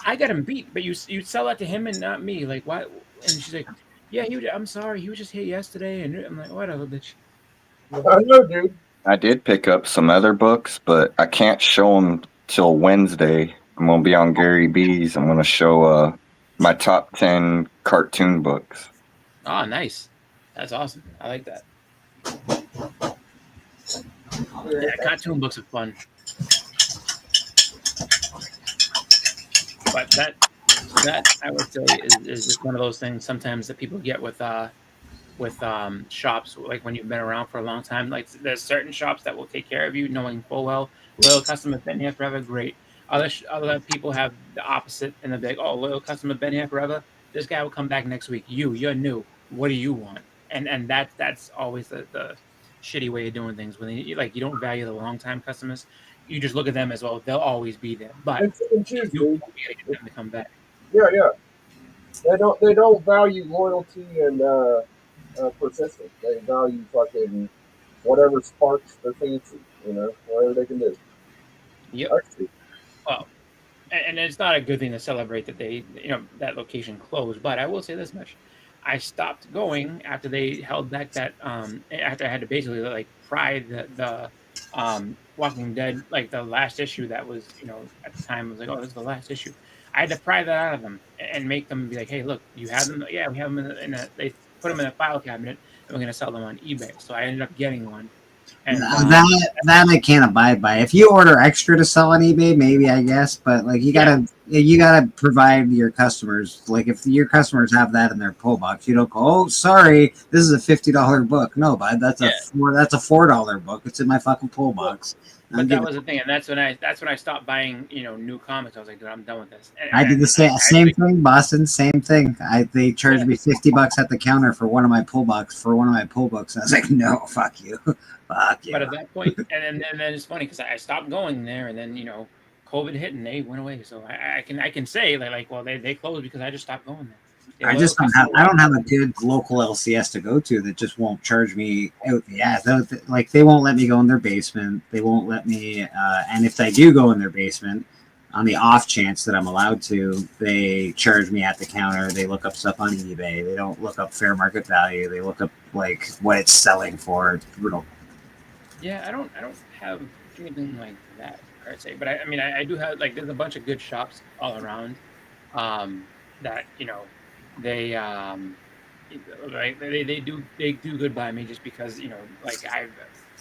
K: I got him beat, but you sell that to him and not me. Like, why? And she's like, yeah, I'm sorry, he was just here yesterday. And I'm like, whatever, bitch.
G: I know, dude.
N: I did pick up some other books, but I can't show them till Wednesday. I'm gonna be on Gary B's. I'm gonna show my top 10 cartoon books.
K: Oh, nice. That's awesome. I like that. Yeah, cartoon books are fun. But that I would say is just one of those things sometimes that people get with shops, like when you've been around for a long time. Like, there's certain shops that will take care of you, knowing full well, loyal customer, been here forever, great. Other people have the opposite, and they're like, oh, loyal customer, been here forever. This guy will come back next week. You're new. What do you want? And that's always the shitty way of doing things. When you don't value the long time customers, you just look at them as, well, they'll always be there. But you won't be able to get them to come back.
G: Yeah. They don't value loyalty and persistence. They value fucking whatever sparks their fancy. Whatever they can do.
K: Yep. Well, and it's not a good thing to celebrate that that location closed. But I will say this much: I stopped going after they held back that after I had to basically like pry the Walking Dead, like the last issue that was, at the time, I was like, oh, this is the last issue. I had to pry that out of them and make them be like, hey, look, you have them. Yeah, we have them they put them in a file cabinet, and we're going to sell them on eBay. So I ended up getting one. And
B: that I can't abide by. If you order extra to sell on eBay, maybe, I guess, but like you gotta provide your customers. Like, if your customers have that in their pull box, you don't go, oh, sorry, this is a $50 book. No, bud, that's a $4 book. It's in my fucking pull box.
K: But that was the thing, and that's when I stopped buying new comics. I was like, dude, I'm done with this. And
B: I did the same thing, Boston. Same thing. They charged me $50 at the counter for one of my pull books. I was like, no, fuck you. Fuck you.
K: But at that point, and then it's funny because I stopped going there, and then COVID hit and they went away. So I can say well, they closed because I just stopped going there.
B: I don't have a good local LCS to go to that just won't charge me out the ass. They won't let me go in their basement. They won't let me, and if I do go in their basement, on the off chance that I'm allowed to, they charge me at the counter. They look up stuff on eBay. They don't look up fair market value. They look up like what it's selling for. It's brutal.
K: Yeah, I don't have anything like that, per se. But I do have, like, there's a bunch of good shops all around that they they do good by me, just because I've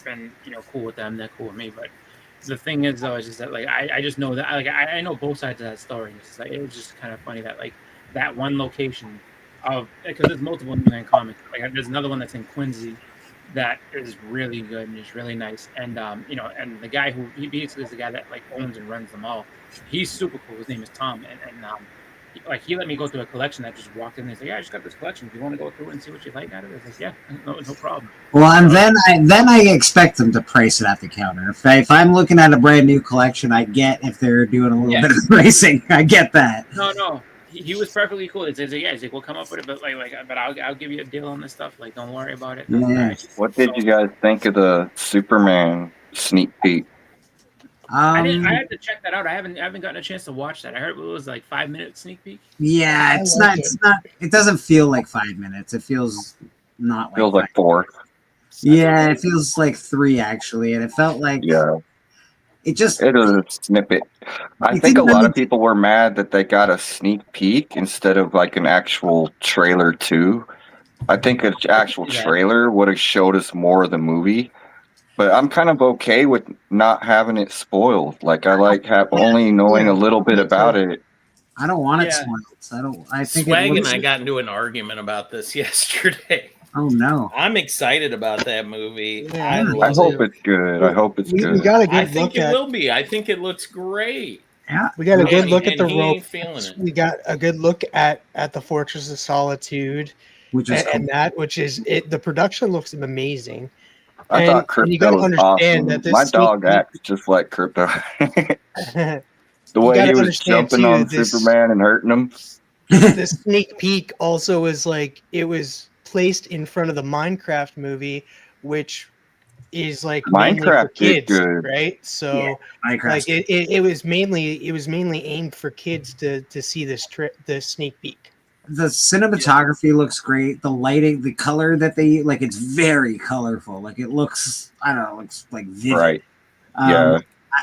K: been cool with them, they're cool with me. But the thing is, though, is just that I just know that I know both sides of that story. It's just it was just kind of funny that that one location because there's multiple New England comics. There's another one that's in Quincy that is really good and is really nice. And and the guy he basically is the guy that owns and runs them all. He's super cool. His name is Tom, and he let me go through a collection. I just walked in and said, "Yeah, I just got this collection. Do you want to go through and see what you like out of it?" I was like, "Yeah, no problem."
B: Well, and then I expect them to price it at the counter. If I'm looking at a brand new collection, I get if they're doing a little bit of pricing. I get that.
K: No. He was perfectly cool. He's like, "Yeah, he's like, we'll come up with it, but but I'll give you a deal on this stuff. Like, don't worry about it."
B: Yeah.
N: What did you guys think of the Superman sneak peek?
K: I had to check that out. I haven't gotten a chance to watch that. I heard it was like 5-minute sneak peek.
B: Yeah, it's not. It doesn't feel like 5 minutes. It feels not like.
N: Feels like 4.
B: Yeah, it feels like 3 actually, and it felt like.
N: Yeah.
B: It was
N: a snippet. I think a lot of people were mad that they got a sneak peek instead of like an actual trailer too. I think an actual trailer would have showed us more of the movie. But I'm kind of okay with not having it spoiled. Like I like only knowing a little bit about it.
B: I don't want it spoiled. I think
P: Swag and I got into an argument about this yesterday.
B: Oh no!
P: I'm excited about that movie.
N: I hope it's good. I hope it's good.
E: We got a good
P: I think
E: look
P: it
E: at.
P: will be. I think it looks great.
B: Yeah,
E: we got a good look at the
P: he
E: rope.
P: ain't feeling it.
E: We got a good look at the Fortress of Solitude,
B: which is
E: the production looks amazing.
N: I thought Crypto
E: you gotta
N: was
E: understand
N: awesome.
E: that this
N: My
E: sneak
N: dog
E: peek-
N: acts just like Crypto. The
E: You
N: way
E: gotta
N: he was
E: understand,
N: jumping
E: too,
N: on
E: this-
N: Superman and hurting him.
E: the sneak peek also was like it was placed in front of the Minecraft movie, which is like mainly for
N: Minecraft did
E: kids,
N: good.
E: right? So
B: Minecraft.
E: like it was mainly aimed for kids to see the sneak peek.
B: The cinematography looks great. The lighting, the color that they like, it's very colorful. Like it looks, I don't know, looks like vivid.
N: Right. Yeah.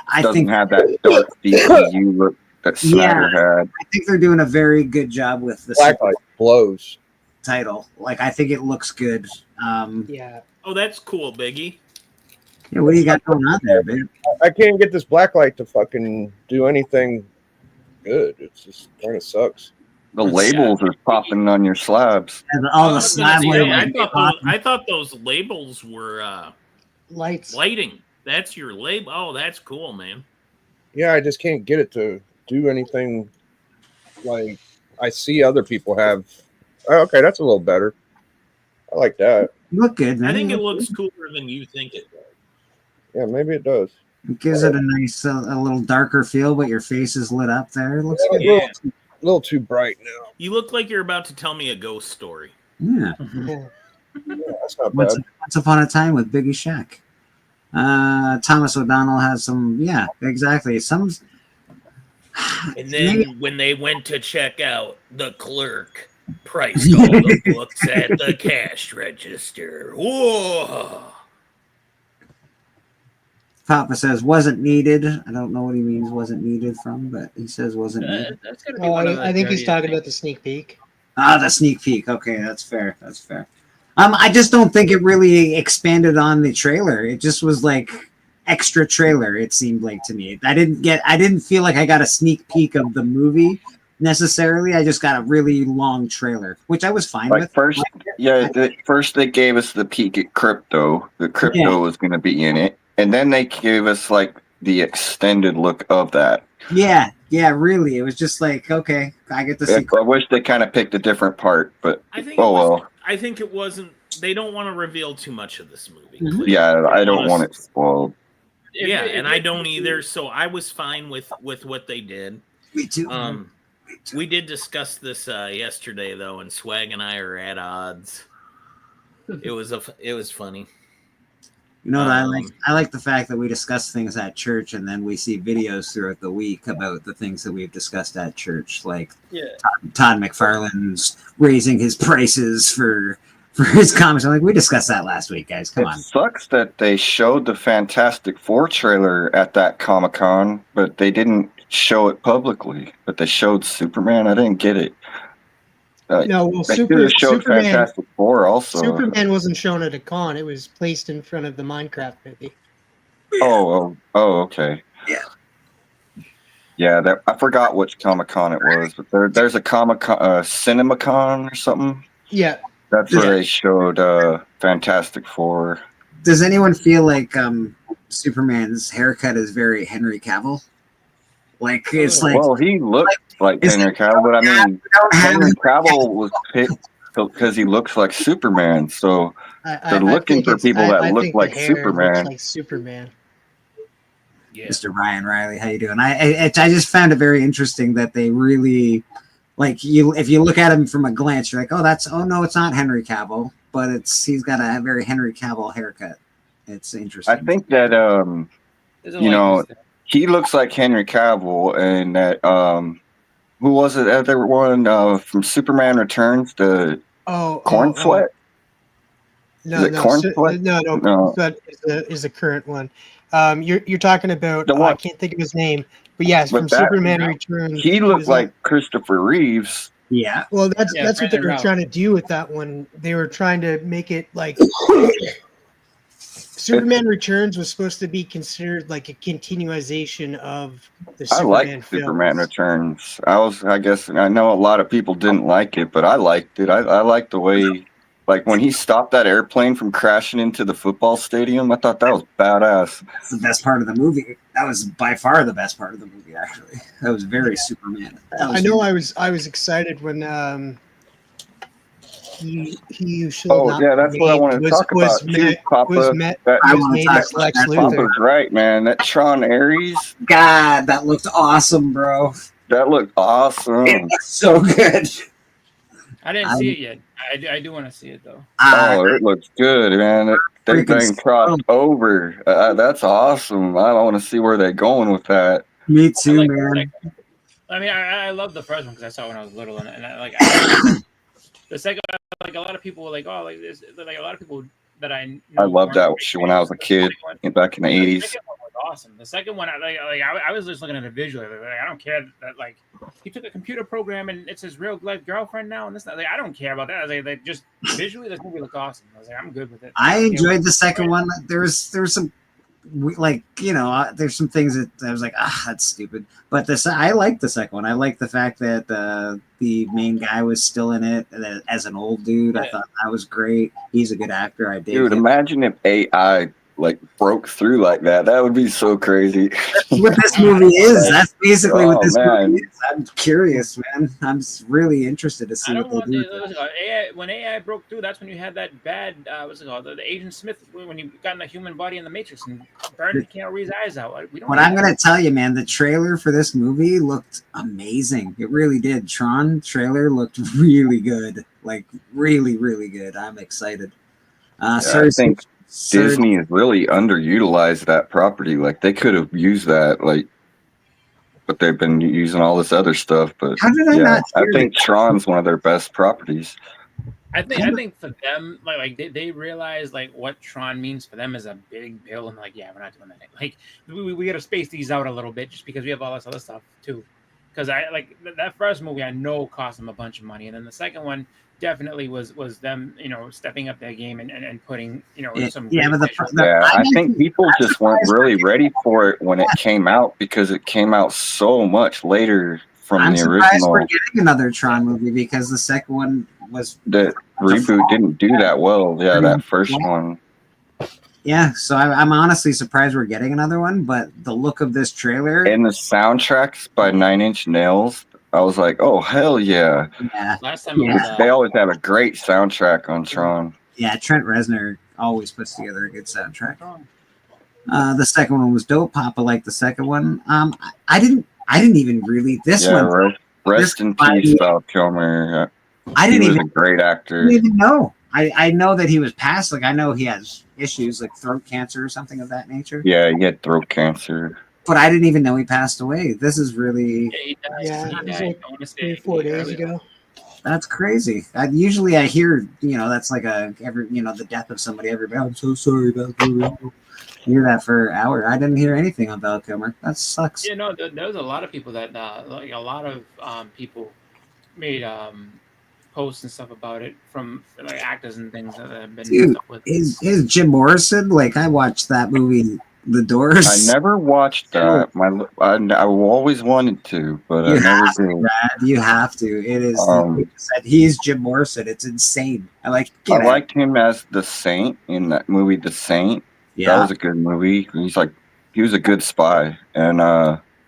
B: I
N: Doesn't
B: think
N: have that dark DCU look that Snyder had.
B: I think they're doing a very good job with the
O: Blacklight blows.
B: title. Like I think it looks good.
E: Yeah.
P: Oh, that's cool, Biggie.
B: Yeah, what do you got going on there, babe?
O: I can't get this blacklight to fucking do anything good. It's just kind of sucks.
N: The labels are popping on your slabs.
B: And all the
P: I was gonna
B: slab
P: say,
B: labels.
P: I thought those labels were
E: lights.
P: lighting. That's your label. Oh, that's cool, man.
O: Yeah, I just can't get it to do anything like I see other people have. Oh, okay, that's a little better. I like that.
B: You look good, man.
P: I think
B: You
P: it
B: look
P: looks
B: good.
P: cooler than you think it does.
O: Yeah, maybe it does.
B: It gives it a nice, a little darker feel, but your face is lit up there. It looks good.
P: Yeah.
O: A little too bright now.
P: You look like you're about to tell me a ghost story.
B: Yeah.
O: Yeah, that's not
B: Once
O: bad.
B: upon a time with Biggie Shack. Thomas O'Donnell has some, yeah, exactly. Some.
P: And then when they went to check out, the clerk priced all the books at the cash register. Whoa!
B: Papa says wasn't needed. I don't know what he means wasn't needed from, but he says wasn't needed.
K: That's gonna be
E: Oh,
K: one of the
E: I think he's
K: dirtiest
E: talking
K: things.
E: about the sneak peek.
B: Ah, the sneak peek. Okay, that's fair. That's fair. I just don't think it really expanded on the trailer. It just was like extra trailer. It seemed like to me. I didn't feel like I got a sneak peek of the movie necessarily. I just got a really long trailer, which I was fine with.
N: First they gave us the peek at Crypto. The Crypto
B: Yeah.
N: was going to be in it, and then they gave us like the extended look of that.
B: Yeah, really. It was just like, okay, I get to see.
N: I wish they kind of picked a different part, but
P: I think
N: well.
P: I think it wasn't. They don't want to reveal too much of this movie.
B: Mm-hmm.
N: Yeah, I don't want it spoiled.
P: Yeah, and I don't either. So I was fine with what they did.
B: Me too.
P: We did discuss this yesterday though, and Swag and I are at odds. It was funny.
B: You know what I like the fact that we discuss things at church and then we see videos throughout the week about the things that we've discussed at church, like Todd McFarlane's raising his prices for his comics. I'm like, we discussed that last week, guys. Come on.
N: It sucks that they showed the Fantastic Four trailer at that Comic-Con, but they didn't show it publicly. But they showed Superman. I didn't get it.
E: No, well,
N: they could have showed
E: Superman.
N: Fantastic Four also.
E: Superman wasn't shown at a con. It was placed in front of the Minecraft movie.
N: Oh, okay. Yeah, I forgot which Comic-Con it was, but there's a Comic-Con, CinemaCon or something.
E: Yeah.
N: That's where they showed Fantastic Four.
B: Does anyone feel like Superman's haircut is very Henry Cavill? Like it's like
N: Well, he looked like
B: it's
N: Henry
B: like,
N: Cavill, but I mean,
B: don't have
N: Henry
B: him.
N: Cavill was picked because he looks like Superman. So they're
E: I
N: looking
E: think
N: for people that
E: I
N: look
E: think the
N: like
E: hair looks
N: Superman.
E: like Superman.
P: Yeah.
B: Mr. Ryan Riley, how you doing? I just found it very interesting that they really like you. If you look at him from a glance, you're like, oh no, it's not Henry Cavill, but he's got a very Henry Cavill haircut. It's
N: I
B: interesting.
N: think that
K: There's a
N: you know,
K: likeness there.
N: he looks like Henry Cavill, and that who was it? Other one from Superman Returns, the Corn Sweat.
E: No,
N: Is it Corn Sweat? No,
E: Sweat is the current one. You're talking about
N: the
E: I
N: one.
E: can't think of his name, but yes, from
N: But that
E: Superman Returns.
N: he
E: He
N: looked
E: was on.
N: like Christopher Reeves.
B: Yeah.
E: Well, that's
K: Yeah,
E: what they
K: Brandon
E: were
K: Routh.
E: trying to do with that one. They were trying to make it like Superman Returns was supposed to be considered like a continuation of the
N: I like
E: Superman
N: Superman
E: films.
N: Returns. I guess I know a lot of people didn't like it, but I liked it. I liked the way, like when he stopped that airplane from crashing into the football stadium. I thought that was badass.
B: That's the best part of the movie. That was by far the best part of the movie. Actually, that was very Superman.
E: I know I was excited when he who shall
N: Oh
E: not
N: yeah,
E: be
N: that's what I
E: named
N: wanted to talk about too, Papa. That
E: was made as Lex Luthor.
N: Papa's right, man. That Tron Ares.
B: God, that looked awesome, bro.
N: That looked awesome.
B: It looks so good.
K: I didn't see it yet. I do want to see it though.
N: Oh, it looks good, man. They
B: freaking
N: crossed over. That's awesome. I want to see where they're going with that.
B: Me too,
K: like
B: man.
K: I mean, I love the first one because I saw it when I was little, and the second, like a lot of people were like, oh, like this, like a lot of people that I know
N: I loved that when I was a kid back in the
K: The
N: 80s.
K: second one was awesome. The second one, I was just looking at it visually. Like, I don't care that like he took a computer program and it's his real life girlfriend now, and this. Like, I don't care about that. I was like just visually, this movie looked awesome. I was like, I'm good with it.
B: I enjoyed the second one. There was some like there's some things that I was like, that's stupid. But I liked the second one. I liked the fact that the main guy was still in it as an old dude. I thought that was great. He's a good actor. I did.
N: Dude, imagine if AI like broke through like that. That would be so crazy.
B: That's what this movie is. That's basically what this
N: man.
B: movie is. I'm curious, man. I'm really interested to see
K: I
B: what
K: don't
B: they
K: want
B: do.
K: the AI. When AI broke through, that's when you had that bad. What's it called? The Agent Smith when he got in the human body in the Matrix and burned Keanu Reeves' eyes out. We don't.
B: What I'm gonna tell you, man, the trailer for this movie looked amazing. It really did. Tron trailer looked really good, like really, really good. I'm excited.
N: I think Disney has really underutilized that property. Like they could have used that, like, but they've been using all this other stuff. But
B: how did I not?
N: I think Tron's one of their best properties.
K: I think for them, like they realize like what Tron means for them is a big bill, and like, yeah, we're not doing that. Like we got to space these out a little bit just because we have all this other stuff too. Because I like that first movie, I know cost them a bunch of money, and then the second one definitely was them, stepping up their game and putting, some.
N: I think people just weren't really ready for it when it came out because it came out so much later from
B: I'm
N: the
B: surprised
N: original.
B: we're getting another Tron movie because the second one was
N: The reboot didn't do that well. Yeah, that first one.
B: Yeah, so I'm honestly surprised we're getting another one, but the look of this trailer
N: And the soundtracks by Nine Inch Nails, I was like, oh, hell yeah.
B: Yeah.
K: Last time it was,
N: They always have a great soundtrack on Tron.
B: Yeah, Trent Reznor always puts together a good soundtrack. The second one was dope. Papa liked the second one. I didn't even really
N: Rest in peace, Val Kilmer.
B: He was
N: a great actor.
B: I didn't even know. I know that he was passed. Like I know he has issues like throat cancer or something of that nature.
N: Yeah, he had throat cancer.
B: But I didn't even know he passed away. This is really
E: It was like 3 or 4 days ago.
B: That's crazy. Usually I hear, that's like the death of somebody. Everybody, I'm so sorry about that. Hear that for an hour. I didn't hear anything on Val Kilmer. That sucks.
K: Yeah, no, there was a lot of people that like a lot of people made posts and stuff about it from like actors and things that have been
B: Dude,
K: stuff with.
B: is Jim Morrison? Like I watched that movie, The Doors.
N: I never watched that. I always wanted to, but I never did.
B: Brad, you have to. It is. He's Jim Morrison. It's insane. I
N: liked him as the Saint in that movie, The Saint.
B: Yeah.
N: That was a good movie. He was a good spy, and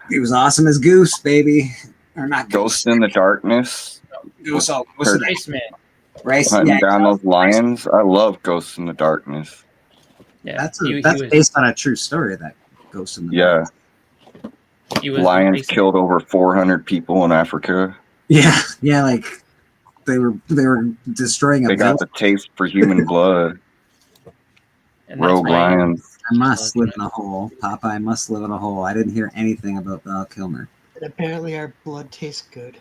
B: He was awesome as Goose, baby. Or not
N: Ghost in the Darkness.
B: Goose. Oh, what's
N: Her
B: the
K: Iceman.
B: Rice?
N: hunting
B: Yeah,
N: down those lions. I love Ghost in the Darkness.
K: Yeah,
B: that's
K: he
B: that's
K: was.
B: based on a true story. That Ghost in the
N: Yeah.
B: Dark.
K: He was
N: Lions
K: replacing-
N: killed over 400 people in Africa.
B: Yeah, yeah, like they were destroying a
N: They got
B: village.
N: the taste for human blood.
K: And that's
N: Rogue
K: why-
N: lions.
B: I must live in a hole. Popeye must live in a hole. I didn't hear anything about Val Kilmer.
E: And apparently, our blood tastes good.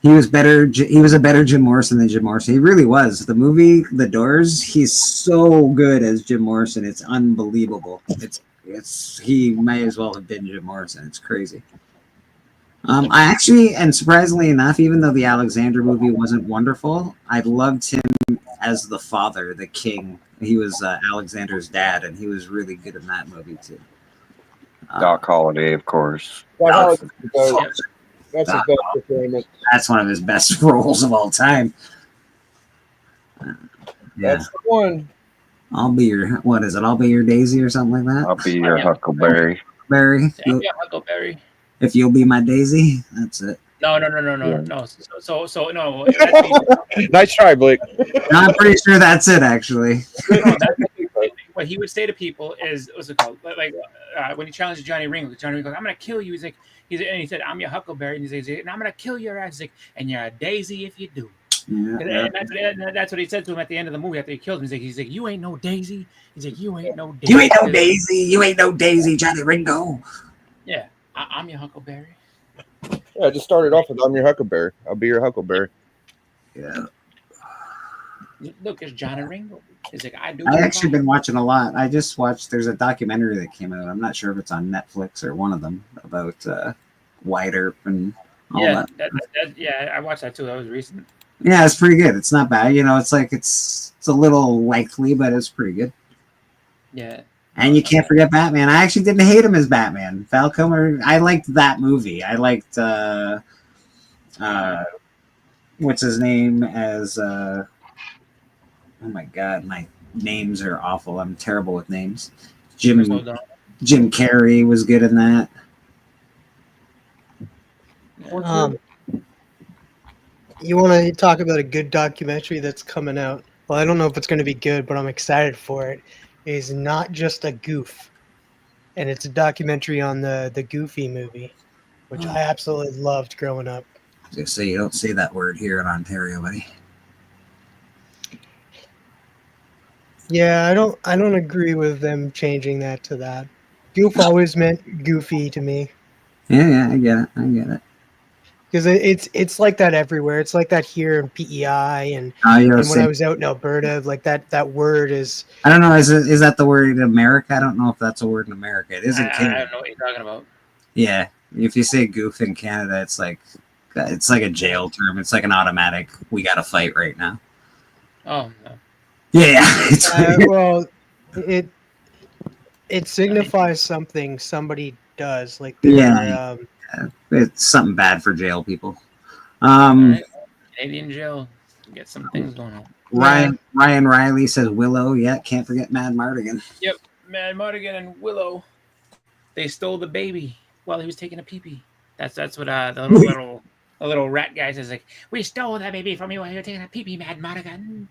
B: He was better. He was a better Jim Morrison than Jim Morrison. He really was. The movie The Doors. He's so good as Jim Morrison. It's unbelievable. It's he may as well have been Jim Morrison. It's crazy. I actually, and surprisingly enough, even though the Alexander movie wasn't wonderful, I loved him as the father, the king. He was Alexander's dad, and he was really good in that movie too.
N: Doc Holliday, of course.
O: That's his
B: Doc-
O: best performance.
B: That's one of his best roles of all time. Yeah.
O: That's the one.
B: I'll be your, what is it? I'll be your Daisy or something like that.
N: I'll be your Huckleberry.
B: Barry.
K: Yeah, Huckleberry.
B: If you'll be my Daisy, that's it.
K: No.
N: Yeah.
K: So no. That's
O: Nice try, Blake.
B: No, I'm pretty sure that's it, actually.
K: what he would say to people is, what's it called? Like when he challenged Johnny Ringo, Johnny Ringo goes, "I'm gonna kill you." And he said, "I'm your Huckleberry," and he's like, "And I'm gonna kill your ass." He's like, "And you're a daisy if you do."
B: Yeah.
K: And that's what he said to him at the end of the movie after he killed him. He's like, "You ain't no daisy." He's like, "You ain't no daisy."
B: You ain't no Daisy. You ain't no Daisy, Johnny Ringo.
K: Yeah, I'm your Huckleberry.
O: Yeah, I just started off with I'm your Huckleberry. I'll be your Huckleberry.
B: Yeah.
K: Look, it's Johnny Ringo. He's like, "I do."
B: I actually been watching a lot. I just watched. There's a documentary that came out. I'm not sure if it's on Netflix or one of them about Wyatt Earp and all
K: Yeah,
B: that.
K: yeah, I watched that too. That was recent.
B: Yeah, it's pretty good. It's not bad. You know, it's like it's a little lengthy, but it's pretty good.
K: Yeah.
B: And you can't forget Batman. I actually didn't hate him as Batman. Val Kilmer. I liked that movie. I liked what's his name as oh my god, my names are awful. I'm terrible with names. Jim Carrey was good in that.
E: You want to talk about a good documentary that's coming out? Well, I don't know if it's going to be good, but I'm excited for it. It is Not Just a Goof, and it's a documentary on the Goofy movie, which I absolutely loved growing up.
B: Just say you don't say that word here in Ontario, buddy.
E: Yeah, I don't agree with them changing that to that. Goof always meant goofy to me.
B: Yeah, I get it.
E: Because it's like that everywhere. It's like that here in PEI and when I was out in Alberta, like that word is.
B: I don't know. Is that the word in America? I don't know if that's a word in America. It is in
K: I
B: Canada.
K: don't know what you're talking about.
B: Yeah, if you say goof in Canada, it's like a jail term. It's like an automatic. We got to fight right now.
K: Oh no.
B: Yeah.
E: Well, it signifies something somebody does. Like
B: it's something bad for jail people.
K: Canadian jail. Get some things going on.
B: Ryan Riley says Willow. Yeah, can't forget Mad Mardigan.
K: Yep, Mad Mardigan and Willow. They stole the baby while he was taking a pee-pee. That's what the little rat guy says, like, "We stole that baby from you while you were taking a pee-pee, Mad Mardigan."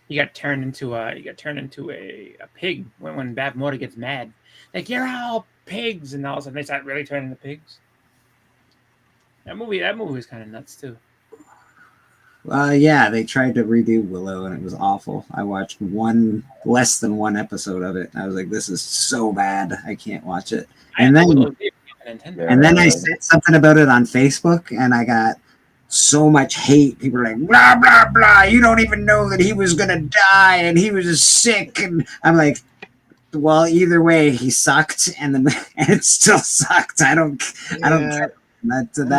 K: He got turned into a pig when Bad Morty gets mad. Like, "You're all pigs," and all of a sudden they start really turning into pigs. That movie was kind of nuts too.
B: Yeah, they tried to redo Willow and it was awful. I watched less than one episode of it. And I was like, this is so bad. I can't watch it. And then I said something about it on Facebook and I got so much hate. People were like, blah, blah, blah. You don't even know that he was going to die and he was just sick. And I'm like, well, either way, he sucked and it still sucked. I don't care.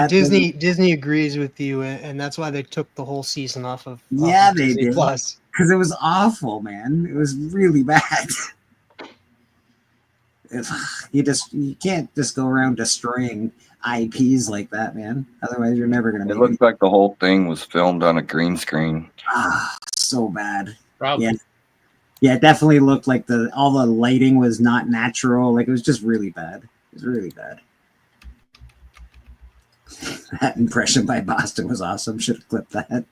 E: Disney agrees with you, and that's why they took the whole season off of
B: they
E: Disney
B: did
E: Plus.
B: because it was awful, man. It was really bad. You can't just go around destroying IPs like that, man. Otherwise, you're never gonna.
N: It looks like the whole thing was filmed on a green screen.
B: So bad.
K: Probably.
B: Yeah, it definitely looked like all the lighting was not natural. Like it was just really bad. It was really bad. That impression by Boston was awesome. Should have clipped that.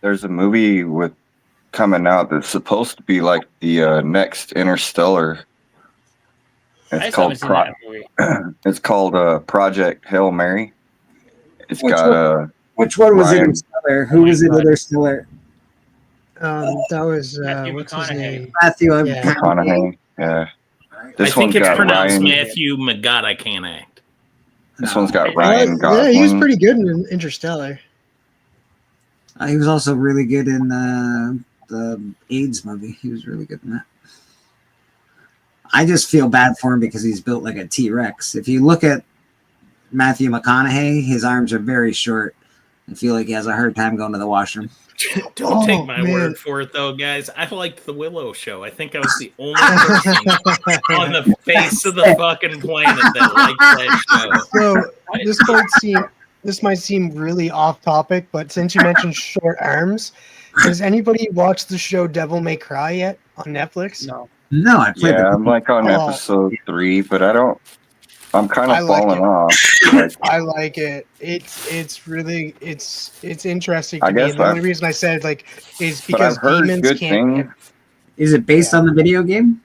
N: There's a movie coming out that's supposed to be like the next Interstellar. It's called it's called Project Hail Mary. It's got
B: which one was
N: Ryan.
B: Interstellar? Who was in Interstellar?
E: That was
K: Matthew
E: what's his
K: McConaughey.
E: name?
B: Matthew
E: Yeah.
N: McConaughey. Yeah. This
P: I think
N: one's
P: it's
N: got
P: pronounced
N: Ryan.
P: Matthew McGod. Can't act.
N: This one's got Ryan
E: Yeah,
N: Gosling.
E: he was pretty good in Interstellar.
B: He was also really good in the AIDS movie. He was really good in that. I just feel bad for him because he's built like a T-Rex. If you look at Matthew McConaughey, his arms are very short. I feel like he has a hard time going to the washroom.
P: Don't take my word for it, though, guys. I liked the Willow Show. I think I was the only person on the face of the fucking planet that liked that show.
E: So this might seem really off topic, but since you mentioned short arms, has anybody watched the show Devil May Cry yet on Netflix?
B: No, I played.
N: Yeah, I'm like on episode 3, but I'm kind of falling off. Like,
E: I like it. It's really interesting
N: I
E: to me.
N: guess
E: And the only reason I said is
N: but I've
E: because
N: heard
E: demons
N: good
E: can't.
N: things.
B: Is it based on the video game?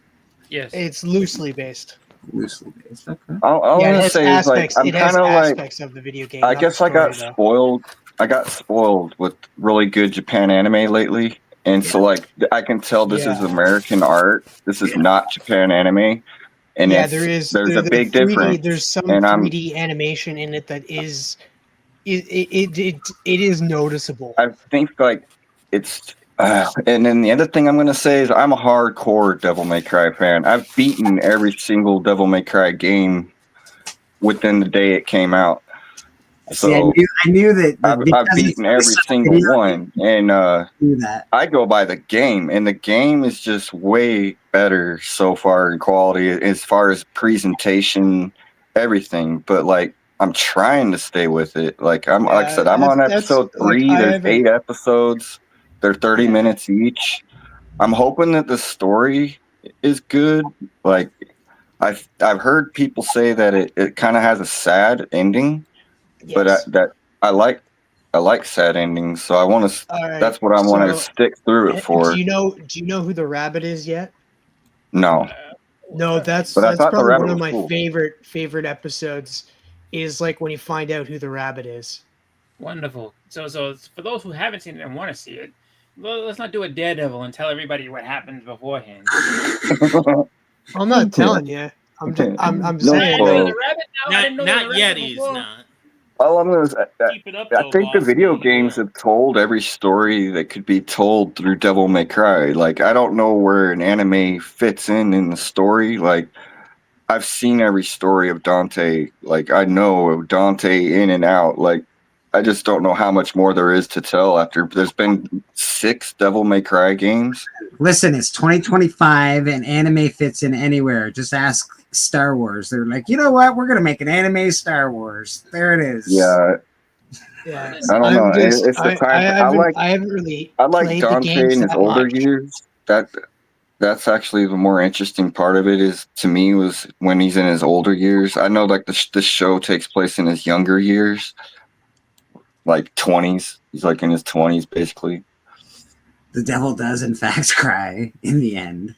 K: Yes,
E: it's loosely based.
B: Loosely based. Okay.
N: All I'm
E: it
N: gonna
E: has
N: say is like
E: aspects.
N: I'm
E: It has
N: kind of like
E: aspects of the video game.
N: I
E: not
N: guess
E: the
N: I got
E: story, though.
N: spoiled. I got spoiled with really good Japan anime lately, and so like I can tell this is
E: Yeah.
N: American art. This is not Japan anime, and
E: Yeah,
N: there's
E: the
N: a big
E: 3D,
N: difference.
E: There's some
N: and
E: 3D animation in it that is it is noticeable.
N: I think like it's. And then the other thing I'm going to say is I'm a hardcore Devil May Cry fan. I've beaten every single Devil May Cry game within the day it came out. So
B: See, I knew that
N: I've beaten every single one, and I go by the game, and the game is just way better so far in quality as far as presentation, everything. But like I'm trying to stay with it. Like like I said, I'm on episode 3. There's 8 episodes. They're 30 minutes each. I'm hoping that the story is good. Like I've heard people say that it kind of has a sad ending, but I like sad endings, so I want to.
E: Right,
N: that's what I want to stick through it for.
E: Do you know who the rabbit is yet?
N: No.
E: No, that's
N: But I thought the
E: probably
N: rabbit
E: one of
N: was
E: my
N: cool.
E: favorite episodes. Is like when you find out who the rabbit is.
K: Wonderful. So for those who haven't seen it and want to see it, well, let's not do a Daredevil and tell everybody what happens beforehand.
E: I'm not telling you. I'm saying.
P: Not yet. He's not.
N: All I'm gonna say,
P: up,
N: I
P: though,
N: think the
P: boss.
N: video games have told every story that could be told through Devil May Cry. Like I don't know where an anime fits in the story. Like I've seen every story of Dante. Like I know Dante in and out. Like I just don't know how much more there is to tell after there's been 6 Devil May Cry games.
B: Listen, it's 2025 and anime fits in anywhere. Just ask Star Wars. They're like, you know what? We're gonna make an anime Star Wars. There it is.
N: Yeah.
E: Yeah.
N: I don't know. It's the time.
E: I haven't really.
N: I like
E: played the
N: Dante
E: games
N: in his
E: that
N: older
E: much.
N: years. That's actually the more interesting part of it is to me was when he's in his older years. I know like this show takes place in his younger years, like 20s. He's like in his 20s basically.
B: The devil does in fact cry in the end.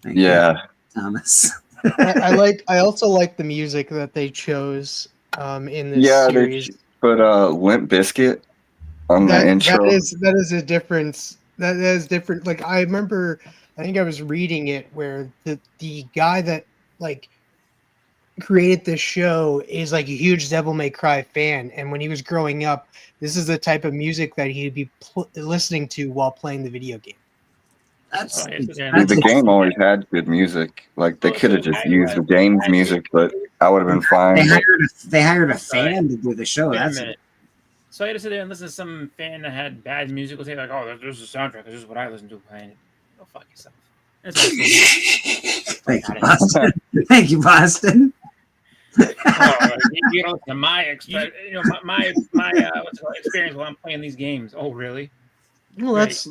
B: Thank
N: Yeah.
B: you, Thomas.
E: I also like the music that they chose in this
N: Yeah,
E: series.
N: they put Limp Bizkit on the intro.
E: That is a difference. That is different. Like I remember, I think I was reading it where the guy that like created this show is like a huge Devil May Cry fan, and when he was growing up, this is the type of music that he'd be listening to while playing the video game.
N: The game always had good music. Like they could have just used the game's music, but I would have been fine.
B: They hired a fan to do the show.
K: Wait a
B: That's
K: minute. So I had to sit there and listen to some fan that had bad musical taste, like, oh, there's a soundtrack. This is what I listen to playing it. Go fuck yourself.
B: Thank you, Boston. Thank you, Boston.
K: You know, my experience while I'm playing these games. Oh, really?
E: Well, that's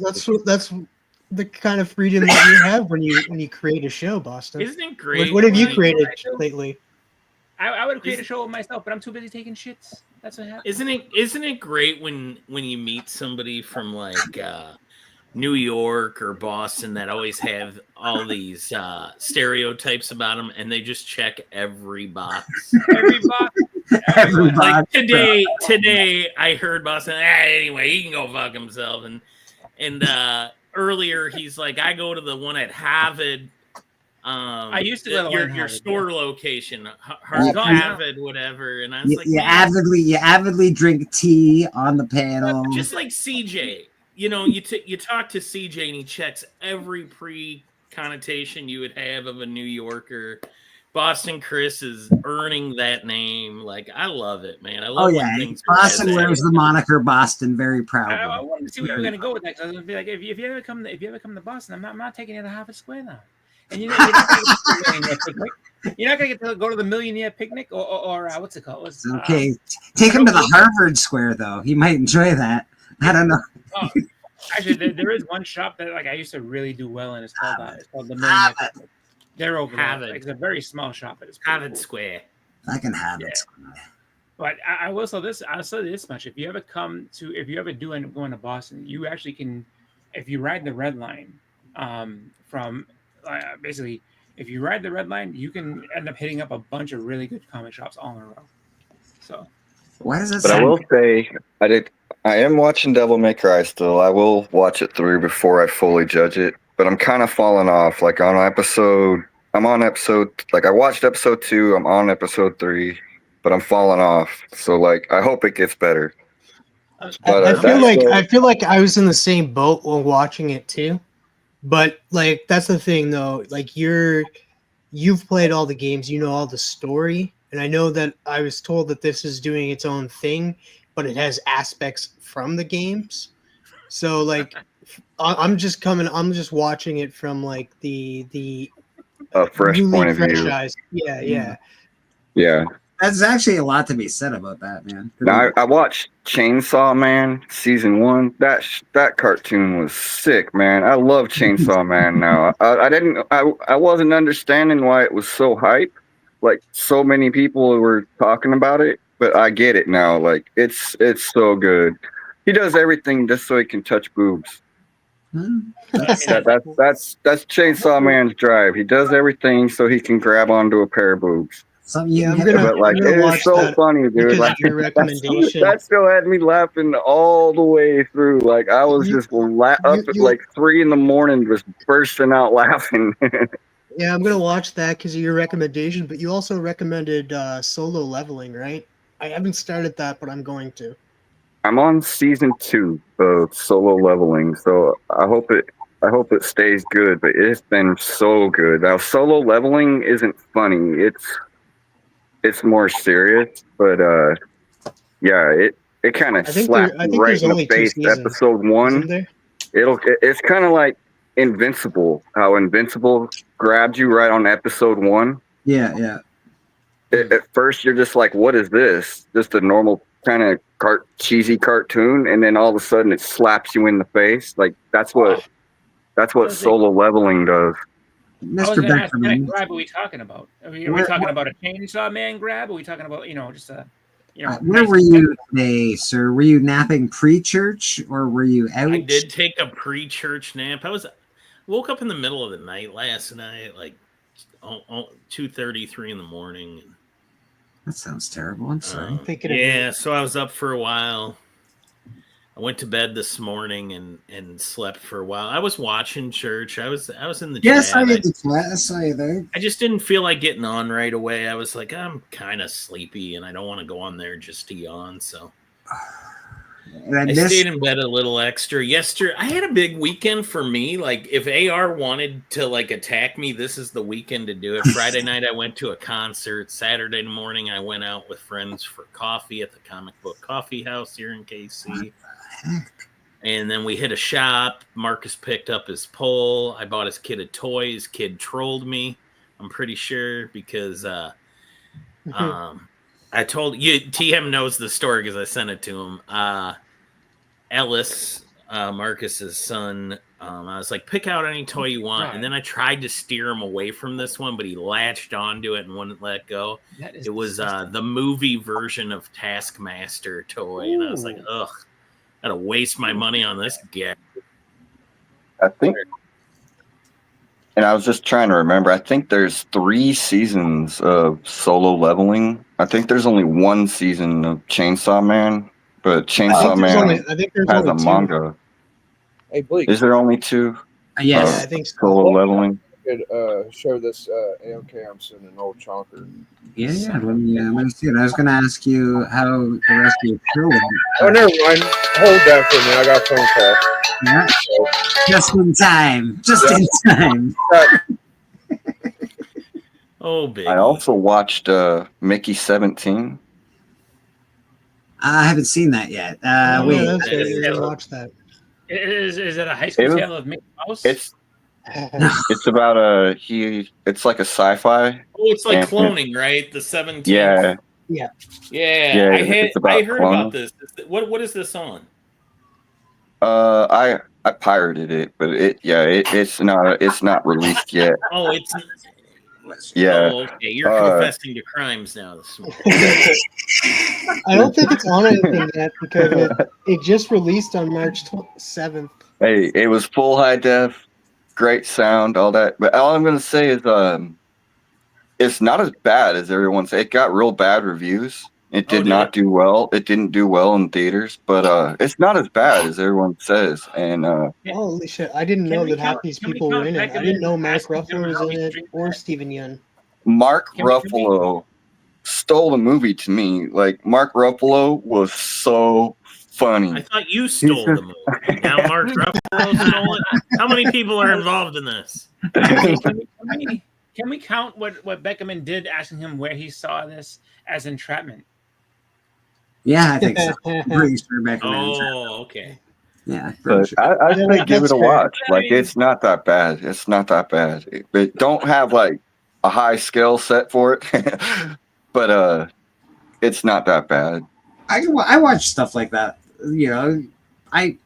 E: the kind of freedom that you have when you create a show, Boston.
P: Isn't it great?
E: What have you
P: when
E: created lately?
K: I would create a show with myself, but I'm too busy taking shits. That's what happens.
P: Isn't it great when you meet somebody from like New York or Boston that always have all these stereotypes about them, and they just check every box.
K: Every box.
B: Every
P: Like
B: box.
P: today, I heard Boston. Anyway, he can go fuck himself. And earlier, he's like, I go to the one at Harvard.
K: I used to go to
P: your
K: one Harvard,
P: store location,
K: It's gone now.
P: Harvard, whatever. And I was
B: You,
P: like,
B: you
P: man,
B: avidly drink tea on the panel.
P: just like CJ. You know, you talk to CJ and he checks every pre-connotation you would have of a New Yorker. Boston Chris is earning that name. Like, I love it, man. I love when things are
B: Boston
P: that
B: wears the moniker Boston very proudly.
K: I wanted to see where you were going to go with that. Because I was gonna be like, if you ever come to Boston, I'm not taking you to Harvard Square now. And you're not going to get to go to the Millionaire Picnic or what's it called?
B: Okay, take him to the Harvard Square though. He might enjoy that. I don't know.
K: Oh, actually, there is one shop that like I used to really do well in. It's called the Millionaire Picnic. They're over there. Like, it's a very small shop, but it's
P: Harvard
K: cool.
P: Square.
B: I can have it.
K: But I will say this. I'll say this much: if you ever do end up going to Boston, you actually can, if you ride the Red Line, from basically, if you ride the Red Line, you can end up hitting up a bunch of really good comic shops all in a row. So,
B: why does that?
N: But I will say, I am watching Devil May Cry still. I will watch it through before I fully judge it. But I'm kind of falling off. Like I'm on episode. Like I watched episode 2. I'm on episode 3, but I'm falling off. So like I hope it gets better. But
E: I feel like I was in the same boat while watching it too. But like that's the thing though, like you've played all the games, you know all the story, and I know that I was told that this is doing its own thing, but it has aspects from the games. So like I'm just watching it from like the
N: fresh point of view.
E: eyes. Yeah.
B: That's actually a lot to be said about that, man.
N: Now, I watched Chainsaw Man season 1. That cartoon was sick, man. I love Chainsaw Man now. I wasn't understanding why it was so hype. Like so many people were talking about it, but I get it now. Like it's so good. He does everything just so he can touch boobs. That's Chainsaw Man's drive. He does everything so he can grab onto a pair of boobs.
B: But
N: like it is so funny, dude. Like that still had me laughing all the way through. Like I was just up at like 3 a.m, just bursting out laughing.
E: Yeah, I'm gonna watch that because of your recommendation. But you also recommended Solo Leveling, right? I haven't started that, but I'm going to.
N: I'm on season 2 of Solo Leveling, so I hope it stays good. But it's been so good. Now Solo Leveling isn't funny. It's more serious, but yeah, it kind of slapped you right in the face. Episode 1, it's kind of like Invincible. How Invincible grabbed you right on episode 1.
B: Yeah.
N: At first, you're just like, "What is this?" Just a normal kind of cheesy cartoon, and then all of a sudden, it slaps you in the face. Like that's what Solo Leveling does.
K: Mr. What kind of grab are we talking about? Are we talking about a Chainsaw Man grab? Or are we talking about, just a,
B: where were you today, sir? Were you napping pre-church or were you out?
P: I did take a pre-church nap. Woke up in the middle of the night last night, like 2:30, 3 in the morning.
B: That sounds terrible. I'm sorry.
P: So I was up for a while. I went to bed this morning and slept for a while. I was watching church. I was in the
B: Yes,
P: chat.
B: I did the chat. I saw you there.
P: I just didn't feel like getting on right away. I was like, I'm kind of sleepy, and I don't want to go on there just to yawn. So I stayed in bed a little extra. Yesterday, I had a big weekend for me. Like, if AR wanted to like attack me, this is the weekend to do it. Friday night, I went to a concert. Saturday morning, I went out with friends for coffee at the Comic Book Coffee House here in KC. And then we hit a shop. Marcus picked up his pole. I bought his kid a toy. His kid trolled me, I'm pretty sure, because I told you, TM knows the story because I sent it to him. Ellis, Marcus's son. I was like, pick out any toy you want,
K: Right.
P: and then I tried to steer him away from this one, but he latched onto it and wouldn't let go.
K: That is
P: It was
K: disgusting.
P: the movie version of Taskmaster toy, and I was like, ugh, gotta waste my money on this guy.
N: I think, and I was just trying to remember. I think there's 3 seasons of Solo Leveling. I think there's only 1 season of Chainsaw Man, but Chainsaw Man has a
E: 2.
N: manga.
O: Hey, Bleak.
N: Is there only 2?
E: Yeah, I think so.
N: Solo Leveling.
O: Could show this AOK I'm sending an old chonker.
B: Yeah. Let me see it. I was going to ask you how the rest of your crew went.
O: Oh, never mind. Hold that for me. I got a phone call.
B: Yeah. Just in time. Just in time.
P: Oh, big.
N: I also watched Mickey 17.
B: I haven't seen that yet. Wait.
E: That's right. You're gonna watch that.
K: Is it a high school tale of Mickey Mouse?
N: It's about it's like a sci-fi.
P: Oh, it's like
N: and-
P: cloning, right? The 17th.
N: Yeah.
E: Yeah.
P: Yeah.
N: it's about
P: I heard
N: cloning.
P: about this. What is this on?
N: I pirated it, but it's not released yet.
P: Oh, it's.
N: Yeah.
P: Oh, okay. You're confessing to crimes now this morning.
E: I don't think it's on anything yet because it just released on March 7th.
N: Hey, it was full high def, great sound, all that. But all I'm gonna say is, it's not as bad as everyone said. It got real bad reviews. It did not do well. It didn't do well in theaters, but it's not as bad as everyone says. And
E: Holy shit! I didn't know that half these people were in it. I didn't know Mark Ruffalo was in it or Steven Yeun.
N: Mark Ruffalo stole the movie to me. Like, Mark Ruffalo was so funny.
P: I thought you stole the movie. Now Mark Ruffalo stole it. How many people are involved in this?
K: Can we count what Beckerman did, asking him where he saw this as entrapment?
B: Yeah, I think so. I'm pretty sure Beckerman.
P: Oh, okay.
B: Yeah.
N: But I say give it a watch. Like, it's not that bad. It's not that bad. But don't have like a high skill set for it. But it's not that bad.
B: I watch stuff like that. You know, I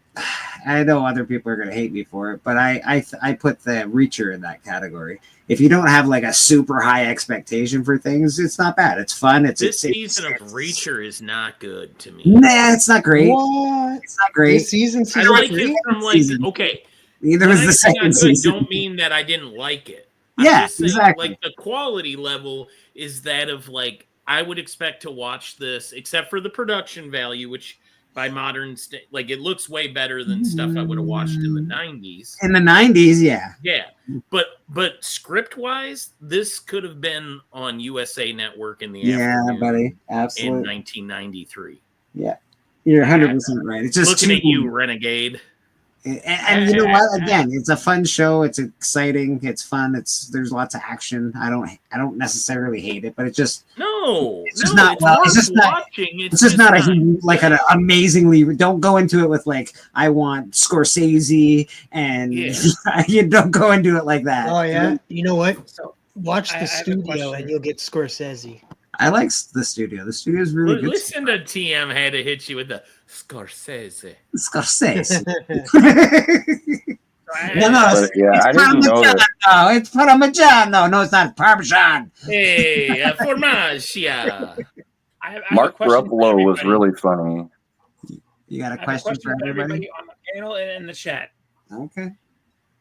B: know other people are going to hate me for it, but I put the Reacher in that category. If you don't have like a super high expectation for things, it's not bad. It's fun.
P: This season of Reacher is not good to me.
B: Nah, it's not great.
E: What?
B: It's not great.
E: This season,
P: I like it from like okay.
B: Neither was the second season.
P: Don't mean that I didn't like it.
B: Yeah,
P: just saying,
B: exactly.
P: Like the quality level is that of like I would expect to watch this, except for the production value, which by modern like it looks way better than stuff I would have watched in the 90s.
B: In the 90s, yeah.
P: Yeah. But script wise, this could have been on USA Network in the afternoon
B: buddy. Absolutely.
P: in 1993.
B: Yeah. You're 100% right. It's just
P: looking at you, Renegade.
B: And you know what? Again, it's a fun show. It's exciting. It's fun. There's lots of action. I don't necessarily hate it, but it's just it's just not well. It's just not. It's just not like an amazingly. Don't go into it with like I want Scorsese and you don't go into it like that.
E: Oh yeah. You know what?
K: So
E: watch
K: I
E: the
K: have a
E: studio
K: question.
E: and you'll get Scorsese.
B: I like the studio. The studio is really good.
P: Listen to TM had to hit you with the Scorsese.
B: Scorsese.
N: But, yeah, I didn't know that.
B: No, it's Parmigiano. No, it's not Parmesan.
P: Hey, formaggio.
N: Mark Ruffalo was really funny.
B: You got a
K: I have
B: question for everybody?
K: on the panel and in the chat.
B: Okay.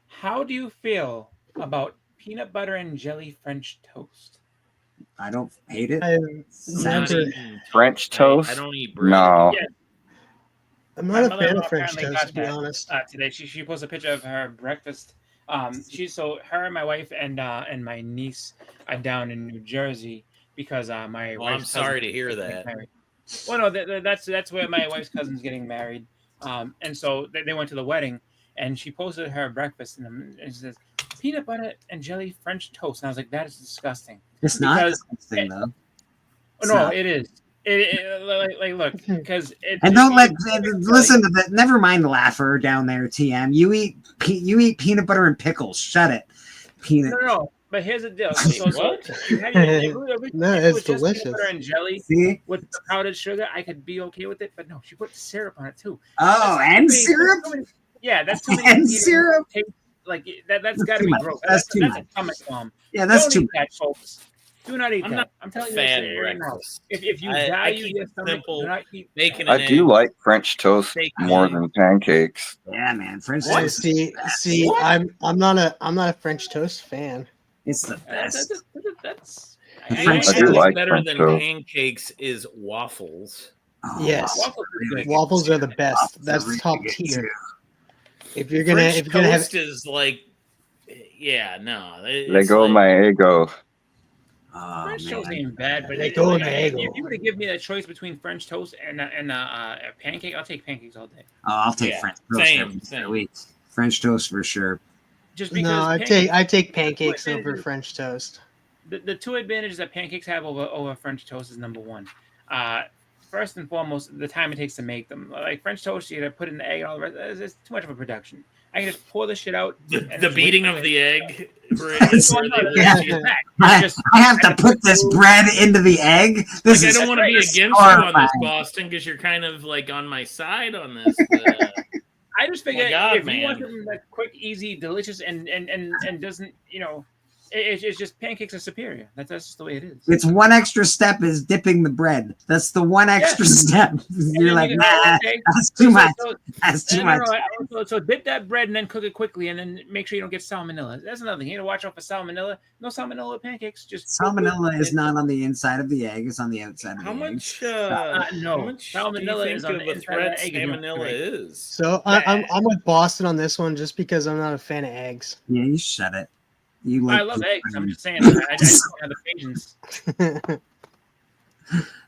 K: How do you feel about peanut butter and jelly French toast?
B: I don't hate it.
N: French toast?
P: I don't eat bread.
N: No.
K: Yeah.
E: I'm
K: My
E: not a fan
K: mother-in-law
E: of French
K: apparently
E: toast,
K: got
E: to be
K: that,
E: honest.
K: Today she posted a picture of her breakfast. Her and my wife and my niece are down in New Jersey because my
P: I'm
K: wife's
P: sorry
K: cousin
P: to hear
K: is getting
P: that.
K: married. Well, no, that's where my wife's cousin's getting married. And so they went to the wedding, and she posted her breakfast, and it says peanut butter and jelly French toast. And I was like, that is disgusting.
B: It's not
K: Because
B: disgusting though. It's
K: no,
B: not.
K: it is. Like look, because
B: And don't listen to that. Never mind the laugher down there, TM. You eat peanut butter and pickles. Shut it. Peanut.
K: No. But here's the deal.
P: What?
K: You had your,
E: No,
K: if it
E: it's
K: was just peanut
E: delicious.
K: butter and jelly
B: See?
K: with the powdered sugar, I could be okay with it. But no, she put syrup on it too.
B: Oh,
K: That's
B: and
K: too many-
B: syrup?
K: too many- yeah, that's too many.
B: And
K: ingredients.
B: syrup?
K: Like that's
B: That's
K: got to
B: too
K: be
B: much.
K: gross.
B: That's too
K: That's
B: much.
K: a stomach bomb.
B: Yeah, that's
K: Don't
B: too
K: eat that, folks. Do not eat
P: I'm
K: that.
P: not
K: I'm telling you
P: fan
K: this right now.
P: breakfast.
K: If you
P: I
K: value
P: keep
K: your
P: it
K: stomach,
P: simple.
K: do not eat
P: Bacon
N: I
P: and
N: do
P: eggs.
N: like French toast
P: Bacon
N: more
P: and
N: than pancakes.
B: Yeah, man. French
E: Hey,
B: toast. is the best.
E: see, I'm not a French toast fan.
B: It's the best.
K: That's
B: The
P: The
B: French
P: only
N: I do
P: thing
B: toast.
N: like
P: better
N: French
P: than
N: toast.
P: pancakes is waffles.
B: Oh,
E: Yes,
K: waffles. Are good.
E: waffles are the best.
B: Waffles are
E: That's
B: really
E: top
B: good,
E: tier.
B: too.
E: If you're
P: French
E: gonna have
P: toast is like, yeah, no.
N: Let
P: It's
N: go
P: like,
N: my ego.
B: Oh,
K: French toast
B: man.
K: ain't bad, but
E: Let go of the
K: if
E: egg.
K: you were to give me a choice between French toast and a pancake, I'll take pancakes all day.
B: Oh, I'll take
P: Yeah,
B: French toast
P: same,
B: every
P: same.
B: week. French toast for sure.
K: Just because
E: No, I
K: pancakes-
E: take pancakes
K: the two
E: over
K: advantages-
E: French toast.
K: The two advantages that pancakes have over French toast is number one. First and foremost, the time it takes to make them. Like French toast, you gotta put in the egg and all the rest. It's too much of a production. I can just pour the shit out.
P: the beating of the egg.
B: Yes.
K: Well, no,
B: Yeah. I have to put this bread into the egg. This
P: Like, I
B: is
P: don't want to be against you on
B: horrifying.
P: this, Boston, because you're kind of like on my side on this.
K: I just figure
P: my God,
K: if you want
P: man.
K: something that's quick, easy, delicious, and doesn't, it's just pancakes are superior. That's just the way it is.
B: It's one extra step is dipping the bread. That's the one extra step. You're
K: then
B: like,
K: you can-
B: nah,
K: okay.
B: that's too much. That's too
K: No,
B: much.
K: so dip that bread and then cook it quickly, and then make sure you don't get salmonella. That's another thing. You need to watch out for salmonella. No salmonella with pancakes. Just
B: Salmonella is not on the inside of the egg; it's on the outside of
P: How
B: the egg.
P: much?
K: no.
P: How much do you
K: Salmonella
P: think
K: is on
P: of
K: the
P: a
K: inside of
P: threat
K: the egg. Is not
P: salmonella
K: great.
P: is?
E: So I'm with Boston on this one just because I'm not a fan of eggs.
B: Yeah, you shut it. You like
K: I love eggs. I'm just saying. I just don't have the patience.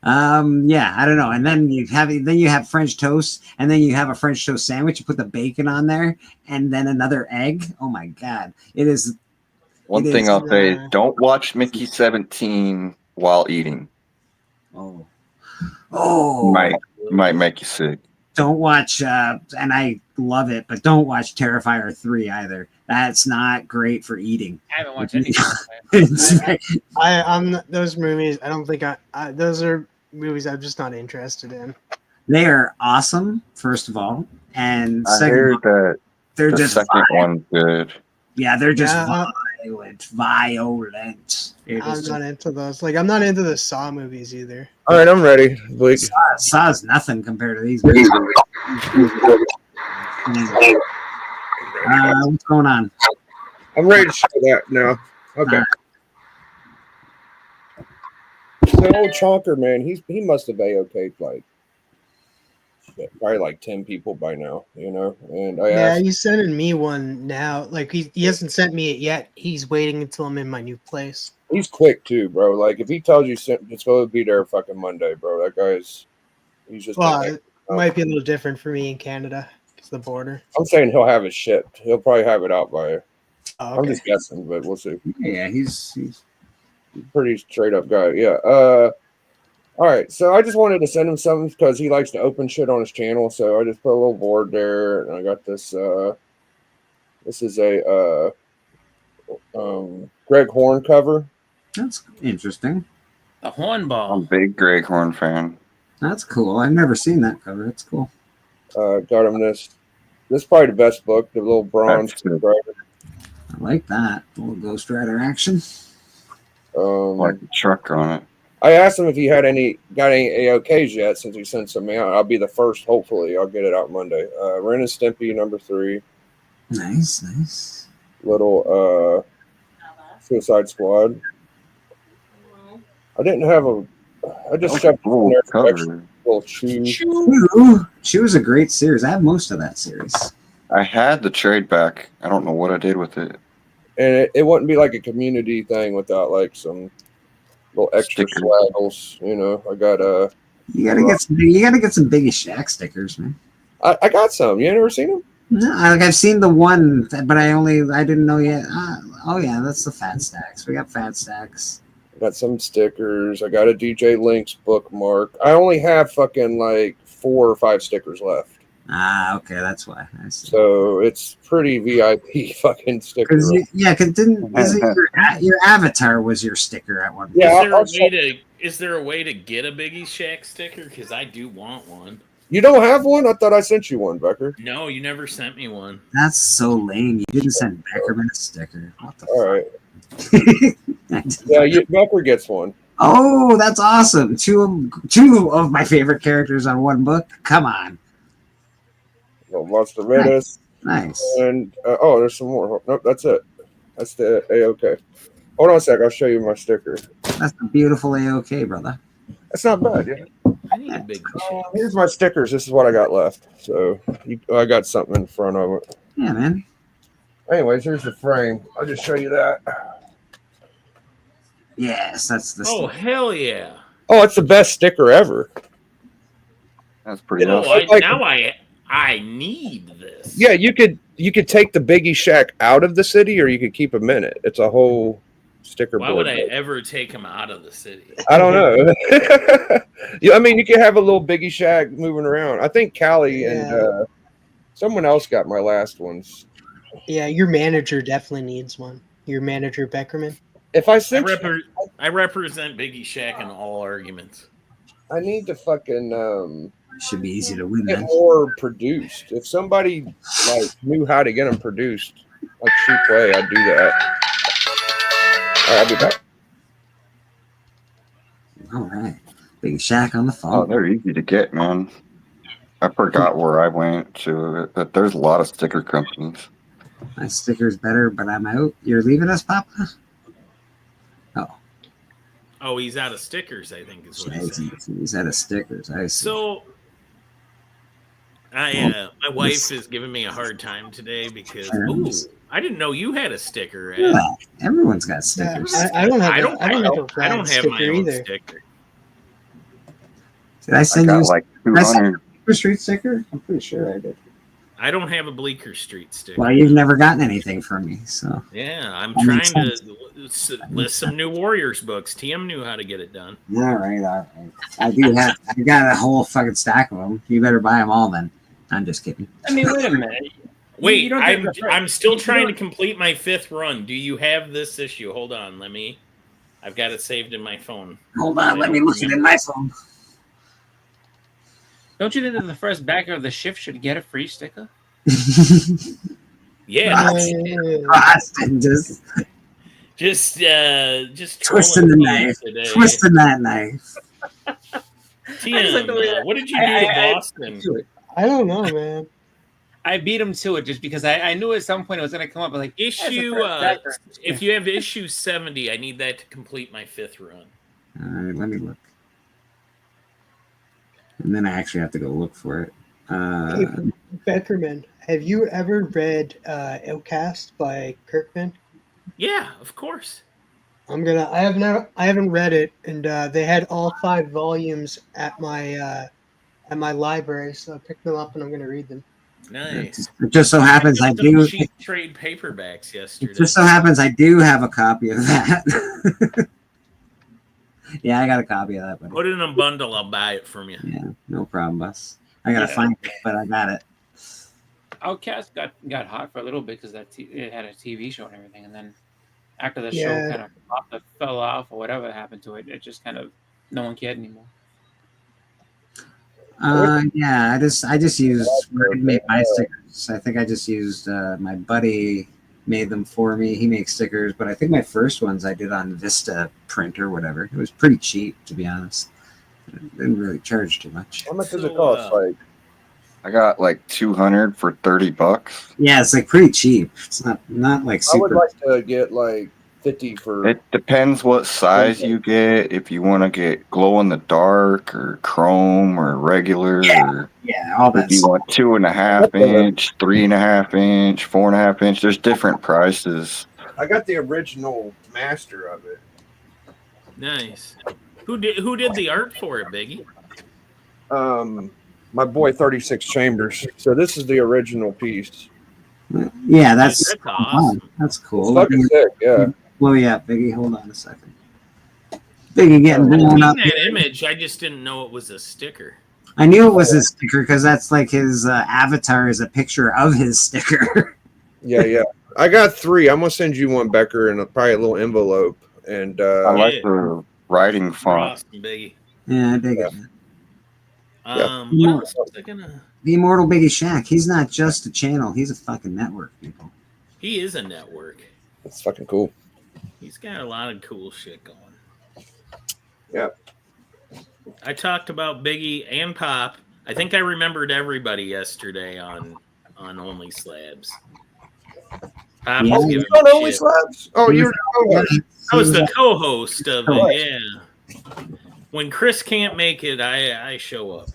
B: Yeah, I don't know. And then you have French toast, and then you have a French toast sandwich. You put the bacon on there, and then another egg. Oh my god, it is.
N: One
B: it
N: thing
B: is,
N: I'll say is don't watch Mickey 17 while eating.
B: Oh,
N: Might make you sick.
B: don't watch. And I love it, but don't watch Terrifier 3 either. That's not great for eating.
K: I haven't watched any.
E: I'm those movies. I don't think those are movies I'm just not interested in.
B: They are awesome, first of all, and
N: I
B: second,
N: heard
B: of all,
N: that
B: they're
N: the
B: just
N: second one's good.
B: yeah, they're just
E: Yeah,
B: violent. They're
E: I'm
B: just-
E: not into those. Like I'm not into the Saw movies either.
G: All right, I'm ready. Blake.
B: Saw's nothing compared to these movies. What's going on?
G: I'm ready to show that now. Okay. The old Chonker man, he must have AOK'd like shit, probably like 10 people by now, And I
E: Yeah,
G: asked,
E: he's sending me one now. Like he hasn't sent me it yet. He's waiting until I'm in my new place.
G: he's quick too, bro. Like if he tells you it's going to be there fucking Monday, bro. That he's just.
E: Well, it might be a little different for me in Canada. It's the border.
G: I'm saying he'll have it shipped. He'll probably have it out by.
E: Oh,
G: I'm
E: okay.
G: just guessing, but we'll see.
B: Yeah, he's
G: pretty straight up guy. Yeah. All right. So I just wanted to send him something because he likes to open shit on his channel. So I just put a little board there, and I got this. This is a Greg Horn cover.
B: That's interesting.
K: The hornball.
N: I'm a big Greg Horn fan.
B: That's cool. I've never seen that cover. That's cool.
G: Got him this. This is probably the best book. The little bronze.
B: I like that. A little Ghost Rider action.
N: Like a truck on it.
G: I asked him if he got any AOKs yet since he sent some out. I'll be the first, hopefully. I'll get it out Monday. Ren and Stimpy #3.
B: Nice.
G: Little Suicide Squad. I didn't have I just shoved it in there for extra little Chew.
B: Chew is a great series. I have most of that series.
N: I had the trade back. I don't know what I did with it.
G: And it wouldn't be like a community thing without like some little extra swaggles. I got
B: You gotta get some Biggie Shack stickers, man.
G: I got some. You never seen them?
B: No, I've seen the one, but I didn't know yet. Oh yeah, that's the Fat Stacks. We got Fat Stacks.
G: I got some stickers. I got a DJ Links bookmark. I only have fucking like 4 or 5 stickers left.
B: Ah, okay, that's why. I see.
O: So it's pretty VIP fucking sticker.
B: Because isn't your avatar was your sticker at one point?
O: Yeah,
P: Is there a way to get a Biggie Shack sticker? Because I do want one.
O: You don't have one? I thought I sent you one, Becker.
P: No, you never sent me one.
B: That's so lame. You didn't send Beckerman a sticker. What the
O: All right. Yeah, Becker gets one.
B: Oh, that's awesome. Two of my favorite characters on one book. Come on.
O: Well, Monster Menace.
B: Nice.
O: And there's some more. Nope, that's it. That's the AOK. Hold on a sec. I'll show you my sticker.
B: That's a beautiful AOK, brother.
O: That's not bad, yeah.
P: I need a big
O: Here's my stickers. This is what I got left. So I got something in front of it.
B: Yeah, man.
O: Anyways, here's the frame. I'll just show you that.
B: Yes, that's the.
P: Oh, hell yeah!
O: Oh, it's the best sticker ever.
N: That's pretty
P: Oh,
N: awesome.
P: I need this.
O: Yeah, you could take the Biggie Shack out of the city, or you could keep him in it. It's a whole sticker
P: Why
O: board.
P: would I ever take him out of the city?
O: I don't know. Yeah, I mean, you can have a little Biggie Shack moving around. I think Callie and someone else got my last ones.
E: Yeah, your manager definitely needs one. Your manager, Beckerman.
O: If I sent
P: I represent Biggie Shack in all arguments.
O: I need to fucking
B: should be easy to win.
O: Get
B: Then.
O: more produced. If somebody knew how to get them produced, like cheap way, I'd do that. All right, I'll be back.
B: All right, Big Shack on the phone.
N: Oh, they're easy to get, man. I forgot where I went to. But there's a lot of sticker companies.
B: My sticker's better, but I'm out. You're leaving us, Papa?
P: Oh, he's out of stickers, I think is what he said.
B: He's out of stickers. I see.
P: So, my wife is giving me a hard time today because I didn't know you had a sticker.
B: Yeah, everyone's got stickers.
E: I don't have.
P: I don't have my own
E: either.
P: sticker.
B: Did I send you
N: like
B: did I send
N: 200.
B: you a Street sticker? I'm pretty sure I did.
P: I don't have a Bleecker Street sticker.
B: Well, you've never gotten anything from me, so.
P: Yeah, I'm
B: That
P: trying
B: makes sense.
P: to list some new Warriors books. TM knew how to get it done.
B: All right. I got a whole fucking stack of them. You better buy them all then. I'm just kidding.
K: I mean, wait a minute.
P: Wait,
K: You don't get the
P: I'm still
K: you
P: trying to
K: don't-
P: complete my 5th run. Do you have this issue? Hold on, I've got it saved in my phone.
B: Hold on, let me look at it in my phone.
K: Don't you think that the first backer of the shift should get a free sticker?
P: Yeah,
B: Austin just twisting the
P: trolling me
B: knife.
P: today.
B: Twisting that knife.
P: TM, what did you do to Boston?
E: I don't know, man.
K: I beat him to it just because I knew at some point it was going to come up. Like
P: Issue, if you have issue 70, I need that to complete my 5th run.
B: All right, let me look. And then I actually have to go look for it.
E: Hey, Beckerman, have you ever read Outcast by Kirkman?
P: Yeah, of course.
E: I haven't read it, and they had all 5 volumes at my library, so I picked them up and I'm gonna read them.
P: Nice.
B: It just so happens I
P: Some
B: do.
P: cheap trade paperbacks yesterday.
B: It just so happens I do have a copy of that. Yeah, I got a copy of that. Buddy.
P: Put it in a bundle. I'll buy it from you.
B: Yeah, no problem, boss. I gotta find it, but I got it.
K: Outcast got hot for a little bit because it had a TV show and everything, and then after the show
E: Yeah.
K: kind of fell off or whatever happened to it, it just kind of no one cared anymore.
B: Yeah, I just used made my stickers. I think I just used my buddy made them for me. He makes stickers, but I think my first ones I did on Vista Print or whatever. It was pretty cheap, to be honest. It didn't really charge too much.
O: How much does it cost?
N: I got like 200 for $30.
B: Yeah, it's like pretty cheap. It's not like
O: I would
B: super.
O: like to get like 50 for.
N: It depends what size you get. If you want to get glow in the dark or chrome or regular, or
B: yeah, all that
N: if you want 2.5 inch, 3.5 inch, 4.5 inch, there's different prices.
O: I got the original master of it.
P: Nice. Who did the art for it, Biggie?
O: My boy 36 Chambers. So this is the original piece.
B: Yeah, that's
P: awesome.
B: That's cool.
O: It's fucking sick, yeah.
B: Blow you up, Biggie. Hold on a second. Biggie getting blown
P: I've
B: up.
P: seen that image. I just didn't know it was a sticker.
B: I knew it was his sticker because that's like his avatar is a picture of his sticker.
O: Yeah. I got 3. I'm gonna send you one, Becker, and probably a little envelope. And
N: I like the writing font.
P: Awesome, Biggie.
B: Yeah, I dig it.
P: What else was I gonna?
B: The Immortal Biggie Shack. He's not just a channel. He's a fucking network, people.
P: He is a network.
O: That's fucking cool.
P: He's got a lot of cool shit going.
O: Yeah.
P: I talked about Biggie and Pop. I think I remembered everybody yesterday on Only Slabs. Pop was giving me
O: Only
P: shit.
O: Slabs? Oh, you were
P: I was the co-host of it. Yeah. When Chris can't make it, I show up.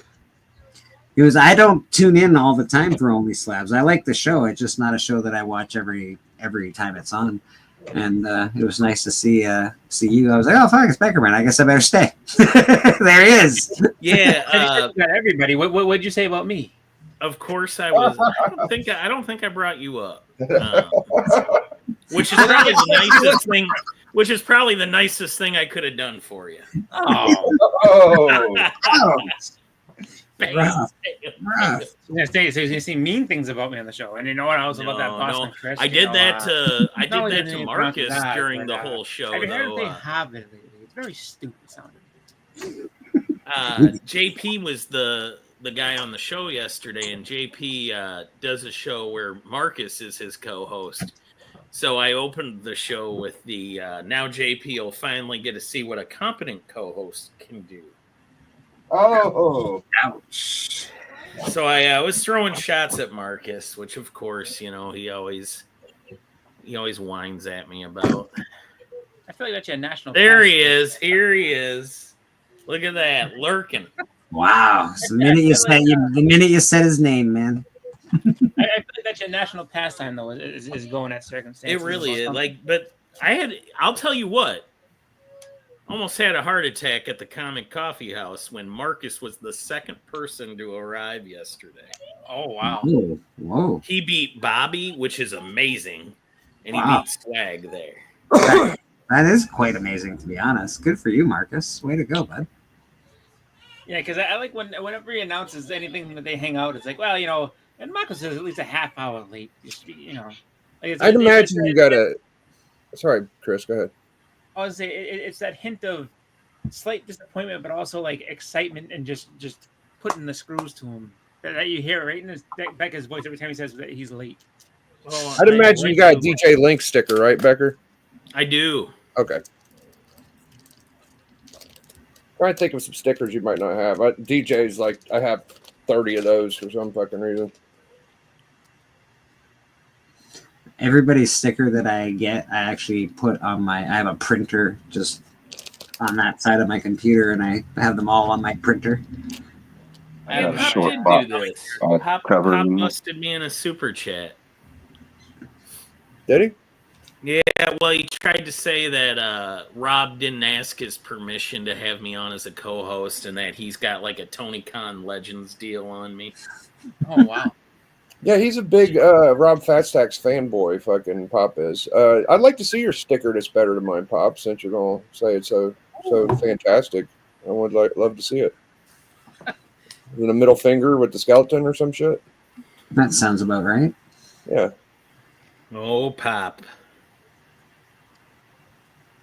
B: It was. I don't tune in all the time for Only Slabs. I like the show. It's just not a show that I watch every time it's on. And it was nice to see you. I was like, oh fuck, it's Beckerman. I guess I better stay. There he is.
K: Yeah, got everybody. What'd you say about me?
P: Of course, I was. I don't think I brought you up. Which is probably the nicest thing. Which is probably the nicest thing I could have done for you.
K: Oh.
B: Rough.
K: You're gonna say mean things about me on the show, and you know what else about that Boston Chris?
P: I did that to Marcus during the whole show.
K: Have you heard
P: though,
K: they have it lately? It's very stupid sounding.
P: JP was the guy on the show yesterday, and JP does a show where Marcus is his co-host. So I opened the show with the now JP will finally get to see what a competent co-host can do.
O: Oh,
B: ouch.
P: So I was throwing shots at Marcus, which of course, he always whines at me about.
K: I feel like that's your national.
P: There he is. Here he is. Look at that, lurking.
B: Wow. So the minute you said his name, man.
K: I feel like that's your national pastime, though, is going at circumstances.
P: It really is. But I'll tell you what. Almost had a heart attack at the Comic Coffee House when Marcus was the second person to arrive yesterday.
K: Oh, wow.
B: Whoa.
P: He beat Bobby, which is amazing, and he
B: Wow.
P: beat Swag there.
B: That is quite amazing, to be honest. Good for you, Marcus. Way to go, bud.
K: Yeah, because I like whenever he announces anything that they hang out, it's like, well, and Marcus is at least a half hour late.
O: I'd imagine you got a. Sorry, Chris. Go ahead.
K: I was say it's that hint of slight disappointment, but also like excitement and just putting the screws to him that you hear right in Becca's voice every time he says that he's late.
P: Oh,
O: I'd imagine you got a DJ Link sticker, right, Becker?
P: I do.
O: Okay. Try to think of some stickers you might not have. DJ's like I have 30 of those for some fucking reason.
B: Everybody's sticker that I get, I actually put on I have a printer just on that side of my computer, and I have them all on my printer.
P: Pop
N: short
P: did
N: box,
P: do this.
N: covered
P: Pop
N: in-
P: busted me in a super chat.
O: Did he?
P: Yeah, well, he tried to say that Rob didn't ask his permission to have me on as a co-host, and that he's got like a Tony Khan Legends deal on me.
K: Oh wow.
O: Yeah, he's a big Rob Fatstack's fanboy. Fucking Pop is. I'd like to see your sticker that's better than mine, Pop. Since you're gonna say it's so fantastic, I would love to see it. In a middle finger with the skeleton or some shit.
B: That sounds about right.
O: Yeah.
P: Oh, Pop.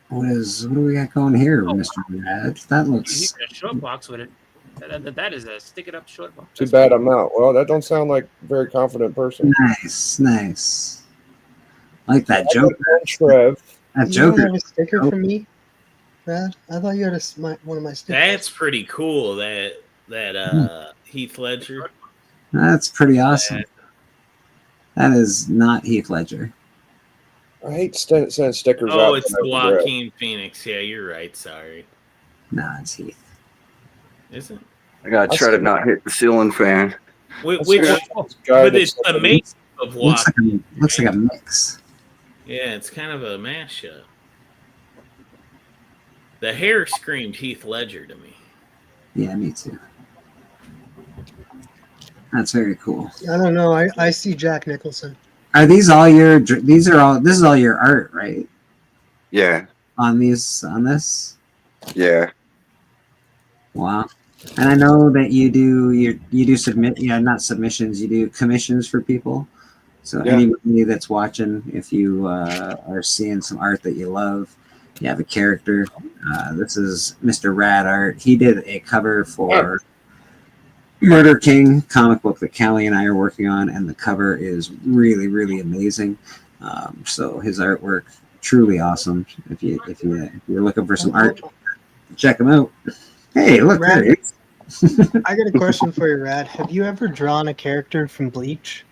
B: What do we got going here, Mr. Rad? That looks.
K: He's got a short box with it. That is a stick it up short box.
O: Too bad I'm out. Well, that don't sound like a very confident person.
B: Nice. Like that Joker.
O: Trev.
B: That
E: You
B: Joker.
E: don't have a sticker for me, Brad? I thought you had one of my stickers.
P: That's pretty cool. That Heath Ledger.
B: That's pretty awesome. That is not Heath Ledger.
O: I hate sending stickers out.
P: Oh, it's Joaquin Phoenix. Yeah, you're right. Sorry.
B: No, it's Heath.
P: Is it?
N: I gotta try to not hit the ceiling fan.
P: But it's a mix of Joaquin.
B: Looks like a mix.
P: Yeah, it's kind of a mashup. The hair screamed Heath Ledger to me.
B: Yeah, me too. That's very cool.
E: I don't know. I see Jack Nicholson.
B: Are these all your? This is all your art, right?
N: Yeah.
B: On this.
N: Yeah.
B: Wow. And I know that you do submit, not submissions, you do commissions for people. So
O: Yeah.
B: anybody that's watching, if you are seeing some art that you love, you have a character. This is Mr. Rad Art. He did a cover for Murder King comic book that Callie and I are working on, and the cover is really, really amazing. So his artwork truly awesome. If you're looking for some art, check him out. Hey, look
E: Rad,
B: there. He is.
E: I got a question for you, Rad. Have you ever drawn a character from Bleach?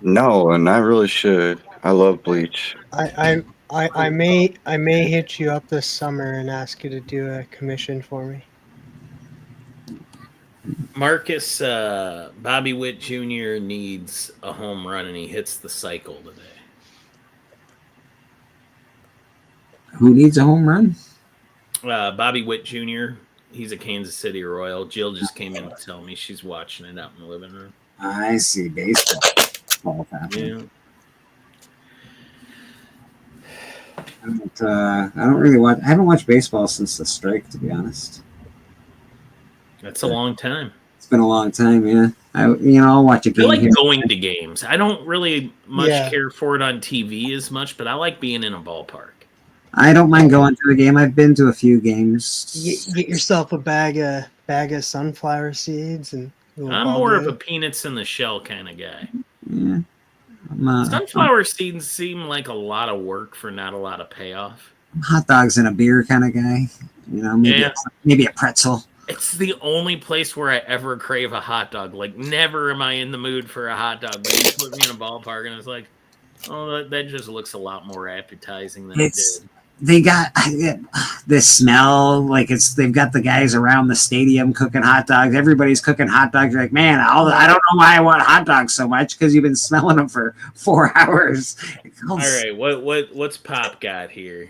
N: No, and I really should. I love Bleach.
E: I may hit you up this summer and ask you to do a commission for me.
P: Marcus Bobby Witt Jr. needs a home run, and he hits the cycle today.
B: Who needs a home run?
P: Bobby Witt Jr. He's a Kansas City Royal. Jill just came in to tell me she's watching it out in the living room.
B: I see baseball.
P: Yeah.
B: I don't really watch. I haven't watched baseball since the strike, to be honest.
P: That's a long time.
B: It's been a long time. Yeah, I'll watch a game.
P: I like
B: here.
P: going to games. I don't really much
E: Yeah.
P: care for it on TV as much, but I like being in a ballpark.
B: I don't mind going to a game. I've been to a few games.
E: Get yourself a bag of sunflower seeds and. a little
P: I'm
E: ball
P: more of
E: game.
P: a peanuts in the shell kind of guy.
B: Yeah.
P: Sunflower seeds seem like a lot of work for not a lot of payoff.
B: Hot dogs and a beer kind of guy. Maybe a pretzel.
P: It's the only place where I ever crave a hot dog. Like, never am I in the mood for a hot dog. But you put me in a ballpark, and it's like, oh, that just looks a lot more appetizing than it did.
B: They got this smell, like they've got the guys around the stadium cooking hot dogs. Everybody's cooking hot dogs. You're like, man, I don't know why I want hot dogs so much, because you've been smelling them for 4 hours.
P: All right, what's Pop got here?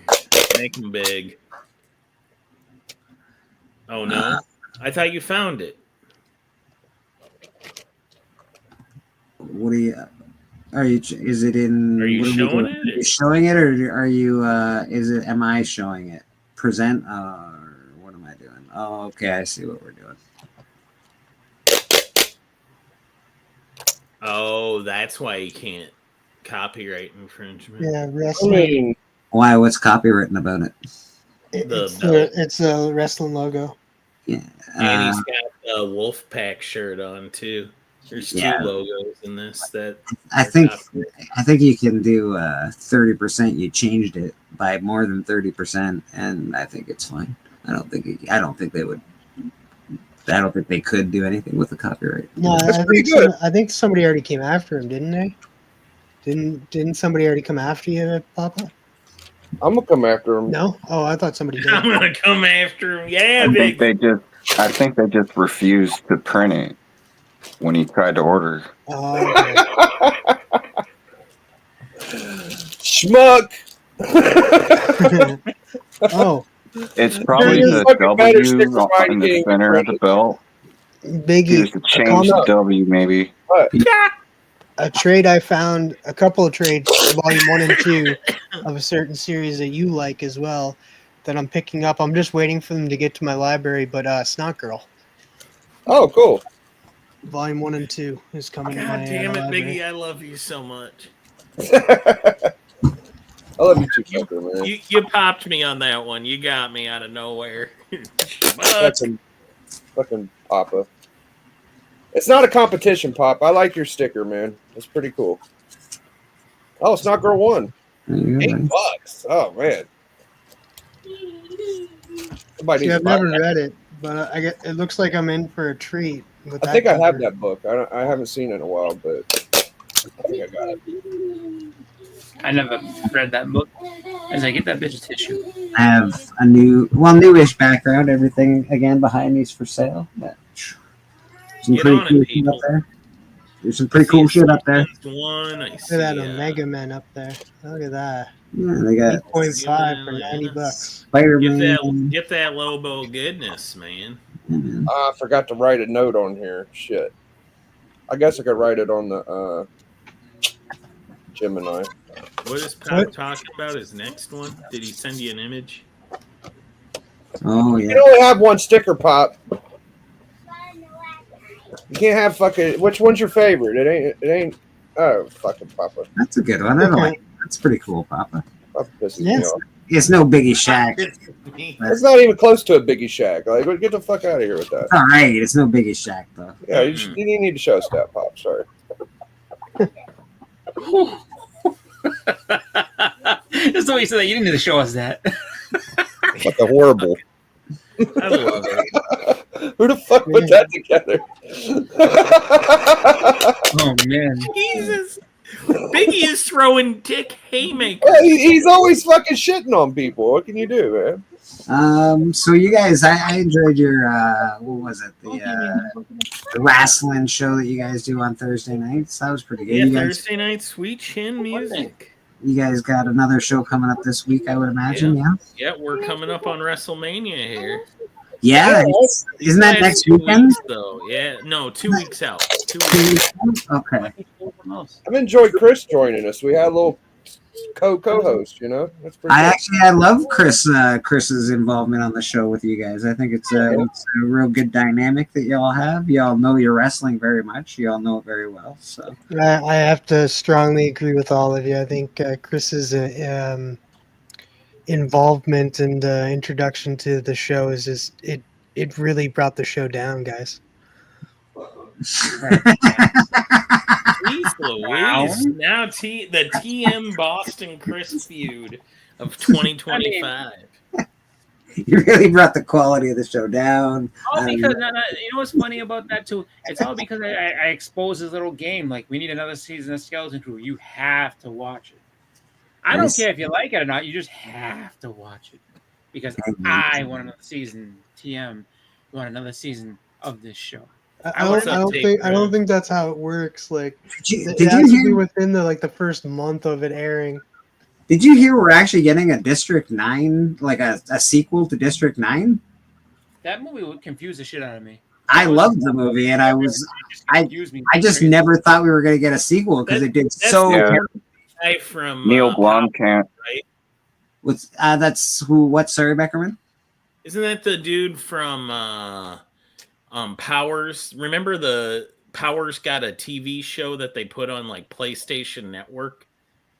P: Make him big. Oh no, I thought you found it.
B: What do you? Are you? Is it in?
P: Are you showing it?
B: Are you showing it, or are you? Is it? Am I showing it? Present. What am I doing? Oh, okay. I see what we're doing.
P: Oh, that's why you can't copyright infringement.
E: Yeah, wrestling.
B: Why? What's copywritten about it?
E: It's a wrestling logo.
B: Yeah.
P: And he's got a Wolfpack shirt on too. There's two logos in this that
B: I think you can do 30%. You changed it by more than 30%, and I think it's fine. I don't think they would. I don't think they could do anything with the copyright.
E: No, I think somebody already came after him, didn't they? Didn't somebody already come after you, Papa?
O: I'm gonna come after him.
E: No? Oh, I thought somebody did.
P: I'm gonna come after him. Yeah,
N: I think they just refused to print it when he tried to order.
O: Schmuck.
E: Oh.
N: It's probably the W on the center of the belt.
E: Biggie.
N: Just change the W, maybe.
E: A trade I found, a couple of trades, volume 1 and 2 of a certain series that you like as well, that I'm picking up. I'm just waiting for them to get to my library, but Snot Girl.
O: Oh, cool.
E: Volume 1 and 2 is coming to my
P: God damn it,
E: library.
P: Biggie! I love you so much.
O: I love you too, Tucker, man.
P: You popped me on that one. You got me out of nowhere.
O: Fucking Papa. It's not a competition, Pop. I like your sticker, man. It's pretty cool. Oh, Snot Girl won. $8. Oh man.
E: See, I've never read it, but it looks like I'm in for a treat.
O: I think I have that book. I haven't seen it in a while, but I think I got it.
K: I never read that book. As I get that bitch a tissue.
B: I have a newish background. Everything again behind me is for sale. But some pretty cool shit up there. There's some pretty cool shit up there.
P: Look
E: at that Omega Man up there. Look at that.
B: Yeah, they got
E: 8.5 for $90.
B: Spider-Man.
P: Get that Lobo goodness, man.
O: I forgot to write a note on here. Shit. I guess I could write it on the Gemini.
P: What is Pop talking about? His next one? Did he send you an image?
B: Oh
O: You
B: yeah.
O: can only have one sticker pop. You can't have fucking. Which one's your favorite? It ain't. Oh, fucking Papa.
B: That's a good one. I don't like. That's pretty cool, Papa.
O: Papa pisses me
B: Yes.
O: off.
B: It's no Biggie Shack.
O: It's not even close to a Biggie Shack. Like, get the fuck out of here with that.
B: All right. It's no Biggie Shack though.
O: Yeah, you need to show Stat Pop. Sorry.
K: Just the way you said that, you didn't need to show us that.
O: Fucking horrible.
P: I love it.
O: Who the fuck put that together?
K: Oh man,
P: Jesus. Biggie is throwing dick haymakers.
O: Well, he's always fucking shitting on people. What can you do, man?
B: So you guys, I enjoyed your what was it, the wrestling show that you guys do on Thursday nights. That was pretty good.
P: Yeah,
B: You guys,
P: Thursday night Sweet Chin music.
B: you guys got another show coming up this week, I would imagine. Yeah.
P: Yeah, we're coming up on WrestleMania here.
B: Yeah. Isn't that next
P: 2
B: weekend?
P: weeks, though. Yeah, no, 2 weeks out. 2 weeks.
B: Okay.
O: I've enjoyed Chris joining us. We had a little co-host, you know. That's pretty
B: I love Chris's involvement on the show with you guys. I think it's a real good dynamic that y'all have. Y'all know your wrestling very much. Y'all know it very well. So
E: I have to strongly agree with all of you. I think Chris's involvement and introduction to the show is just it really brought the show down, guys.
P: Jeez Louise. Now the TM Boston Chris feud of 2025.
B: you really brought the quality of the show down.
K: All because you know what's funny about that too? It's all because I exposed this little game. Like, we need another season of Skeleton Crew. You have to watch it. I don't care if you like it or not. You just have to watch it because I want another season. TM, you want another season of this show.
E: I don't think that's how it works. Like, it
B: did
E: has
B: you
E: to be
B: hear-
E: within the first month of it airing.
B: Did you hear we're actually getting a District 9, like a sequel to District 9?
K: That movie would confuse the shit out of me.
B: I loved the movie, and I just never thought we were going to get a sequel because it did so. terribly.
P: Guy from
N: Neil Blomkamp.
P: right?
B: What's that's who? What? Sorry, Beckerman.
P: Isn't that the dude from Powers? Remember the Powers got a TV show that they put on like PlayStation Network?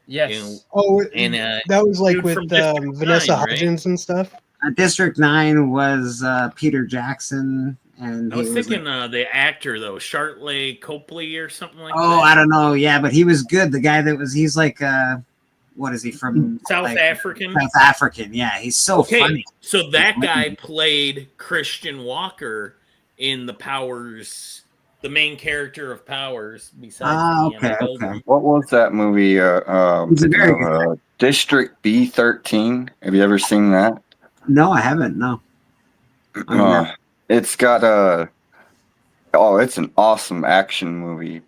K: Yes.
E: That was like
P: dude
E: with
P: from District
E: Vanessa
P: 9, right?
E: Hudgens and stuff.
B: District 9 was Peter Jackson, and
P: I was
B: he
P: thinking the actor though, Shartley Copley or something like
B: oh,
P: that.
B: I don't know. Yeah, but he was good. The guy he's like, what is he from?
P: South
B: like,
P: African.
B: South African. Yeah, he's so funny.
P: So that guy played Christian Walker in the Powers, the main character of Powers. Besides
N: Okay. What was that movie? District B13. Have you ever seen that?
B: No, I haven't. No.
N: It's got it's an awesome action movie.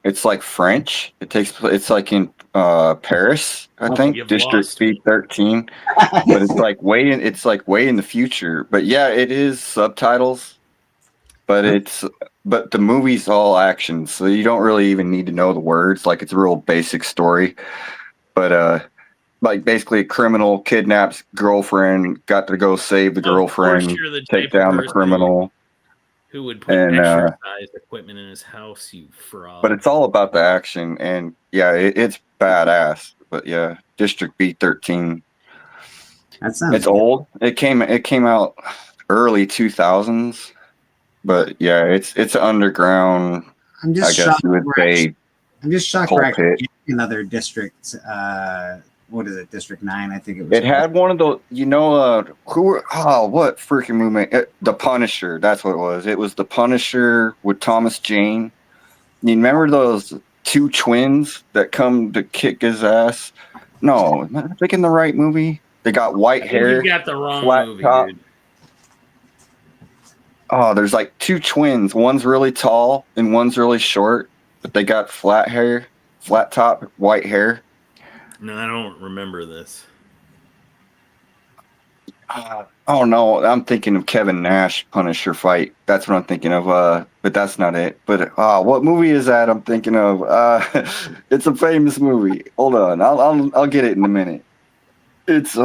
N: It's like French. It's like in Paris, I think.
P: you've
N: District
P: lost.
N: B13. But it's like way in the future. But yeah, it is subtitles. But but the movie's all action, so you don't really even need to know the words. Like, it's a real basic story. But like, basically a criminal kidnaps girlfriend, got to go save the girlfriend,
P: you're the
N: take
P: type of
N: down the
P: person
N: criminal.
P: Who would put
N: And,
P: exercise equipment in his house? You fraud.
N: But it's all about the action, and yeah, it's badass. But yeah, District B13.
B: That sounds.
N: It's old. It came out early 2000s. But yeah, it's underground.
B: I'm just
N: I guess
B: shocked.
N: you would say.
B: I'm just shocked we're
N: pulpit.
B: actually getting another district. What is it? District 9, I think it was.
N: It had one of the, what freaking movement? The Punisher. That's what it was. It was the Punisher with Thomas Jane. You remember those two twins that come to kick his ass? No, am I thinking the right movie? They got white
P: I think
N: hair.
P: you got the wrong
N: flat
P: movie,
N: top.
P: dude.
N: Oh, there's like two twins. One's really tall and one's really short, but they got flat hair, flat top, white hair.
P: No, I don't remember this.
N: Oh no, I'm thinking of Kevin Nash Punisher fight. That's what I'm thinking of. But that's not it. But what movie is that I'm thinking of? It's a famous movie. Hold on, I'll get it in a minute. It's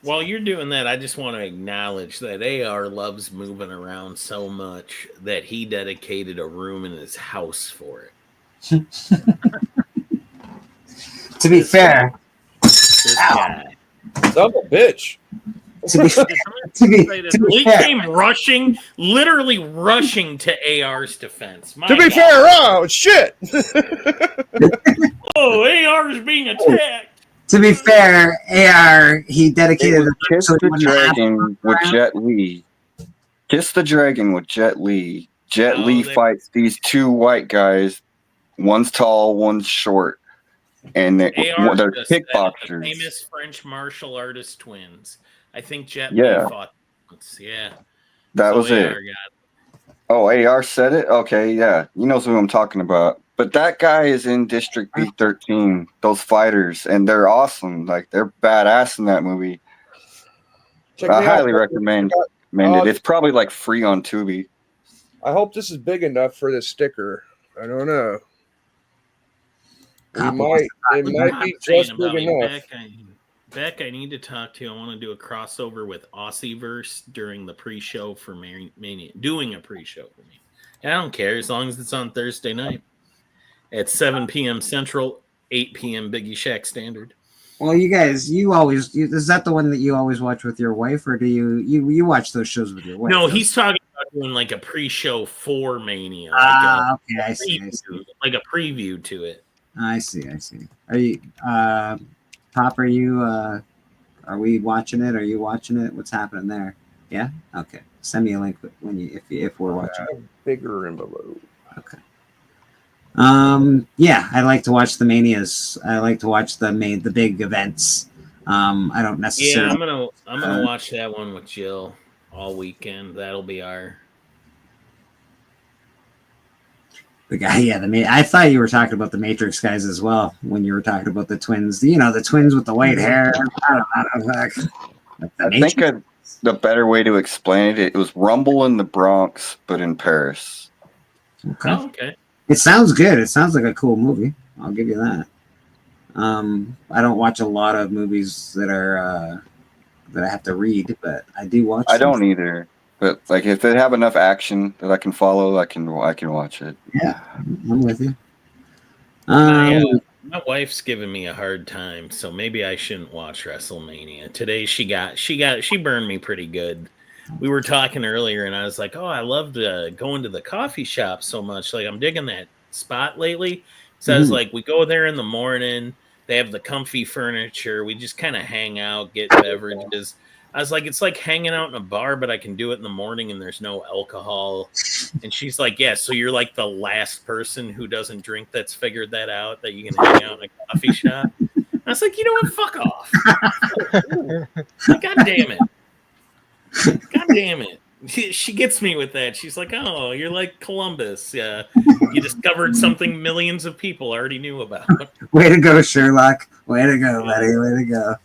P: While you're doing that, I just want to acknowledge that AR loves moving around so much that he dedicated a room in his house for it.
B: To be fair,
P: This guy.
O: Son of a bitch.
P: He came rushing, literally rushing to AR's defense. My
O: To be
P: God.
O: fair, oh shit!
P: Oh, AR is being attacked.
B: To be fair, AR, he dedicated
N: It was
B: the
N: Kiss the Dragon with Jet Li. Kiss the Dragon with Jet Li. Jet Li fights these two white guys. One's tall, one's short. And they're
P: just said it, the
N: kickboxers.
P: famous French martial artist twins. I think Jet
N: Yeah.
P: Li fought once. Yeah.
N: That
P: So
N: was
P: AR
N: it.
P: got it.
N: Oh, AR said it? Okay, yeah. He knows who I'm talking about. But that guy is in District B13, those fighters, and they're awesome. Like, they're badass in that movie.
O: Check
N: I
O: me out.
N: highly recommend it. It's probably like free on Tubi.
O: I hope this is big enough for this sticker. I don't know. It might be just big enough.
P: Beck, I need to talk to you. I want to do a crossover with Aussieverse during the pre-show for Mania. Doing a pre-show for me. I don't care as long as it's on Thursday night at 7 p.m. Central, 8 p.m. Biggie Shack Standard.
B: Well, you guys, is that the one that you always watch with your wife, or do you watch those shows with your wife?
P: No, he's talking about doing like a pre-show for Mania.
B: Okay, I see.
P: Like a preview to it.
B: I see. Are you, Pop? Are we watching it? Are you watching it? What's happening there? Yeah. Okay. Send me a link if we're watching.
O: Bigger envelope.
B: Okay. Yeah, I like to watch the manias. I like to watch the big events. I don't necessarily.
P: Yeah, I'm gonna watch that one with Jill all weekend. That'll be our.
B: The guy, yeah, I thought you were talking about the Matrix guys as well when you were talking about the twins. You know, the twins with the white hair.
N: I think the better way to explain it was Rumble in the Bronx, but in Paris.
B: Okay.
P: Oh, okay.
B: It sounds good. It sounds like a cool movie. I'll give you that. I don't watch a lot of movies that are that I have to read, but I do watch.
N: I don't either. But like, if they have enough action that I can follow, I can watch it.
B: Yeah, I'm with you.
P: My wife's giving me a hard time, so maybe I shouldn't watch WrestleMania. Today she burned me pretty good. We were talking earlier, and I was like, "Oh, I loved going to the coffee shop so much. Like, I'm digging that spot lately." So I was like, "We go there in the morning. They have the comfy furniture. We just kind of hang out, get beverages." I was like, "It's like hanging out in a bar, but I can do it in the morning, and there's no alcohol." And she's like, "Yeah, so you're like the last person who doesn't drink that's figured that out, that you can hang out in a coffee shop." I was like, "You know what? Fuck off! God damn it! God damn it!" She gets me with that. She's like, "Oh, you're like Columbus. Yeah, you discovered something millions of people already knew about."
B: Way to go, Sherlock. Way to go, buddy. Way to go.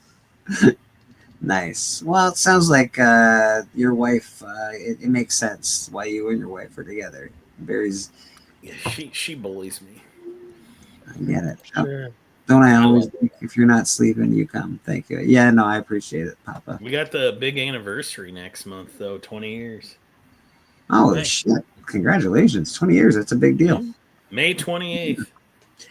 B: Nice. Well, it sounds like your wife. It makes sense why you and your wife are together.
P: Yeah, she bullies me.
B: I get it.
P: Sure.
B: Don't I always think if you're not sleeping, you come? Thank you. Yeah, no, I appreciate it, Papa.
P: We got the big anniversary next month, though. 20 years.
B: Oh shit! Congratulations, 20 years. That's a big deal.
P: May 28th.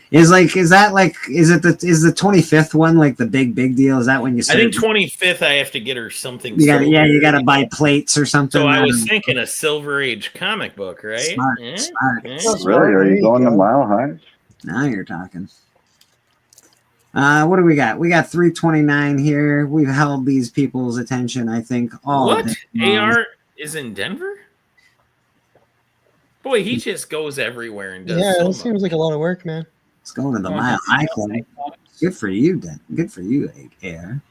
B: Is the 25th one like the big deal? Is that when you?
P: I think 25th. I have to get her something.
B: You got to buy plates or something.
P: So I was thinking a Silver Age comic book, right?
B: Smart.
N: Really? Are you going to Mile High?
B: Now you're talking. What do we got? We got 329 here. We've held these people's attention, I think, all
P: What?
B: day long.
P: AR is in Denver? Boy, he just goes everywhere and does
E: Yeah,
P: so
E: that
P: much.
E: seems like a lot of work, man.
B: It's going to the Mile High Club. Good for you, Dan. Good for you, AR.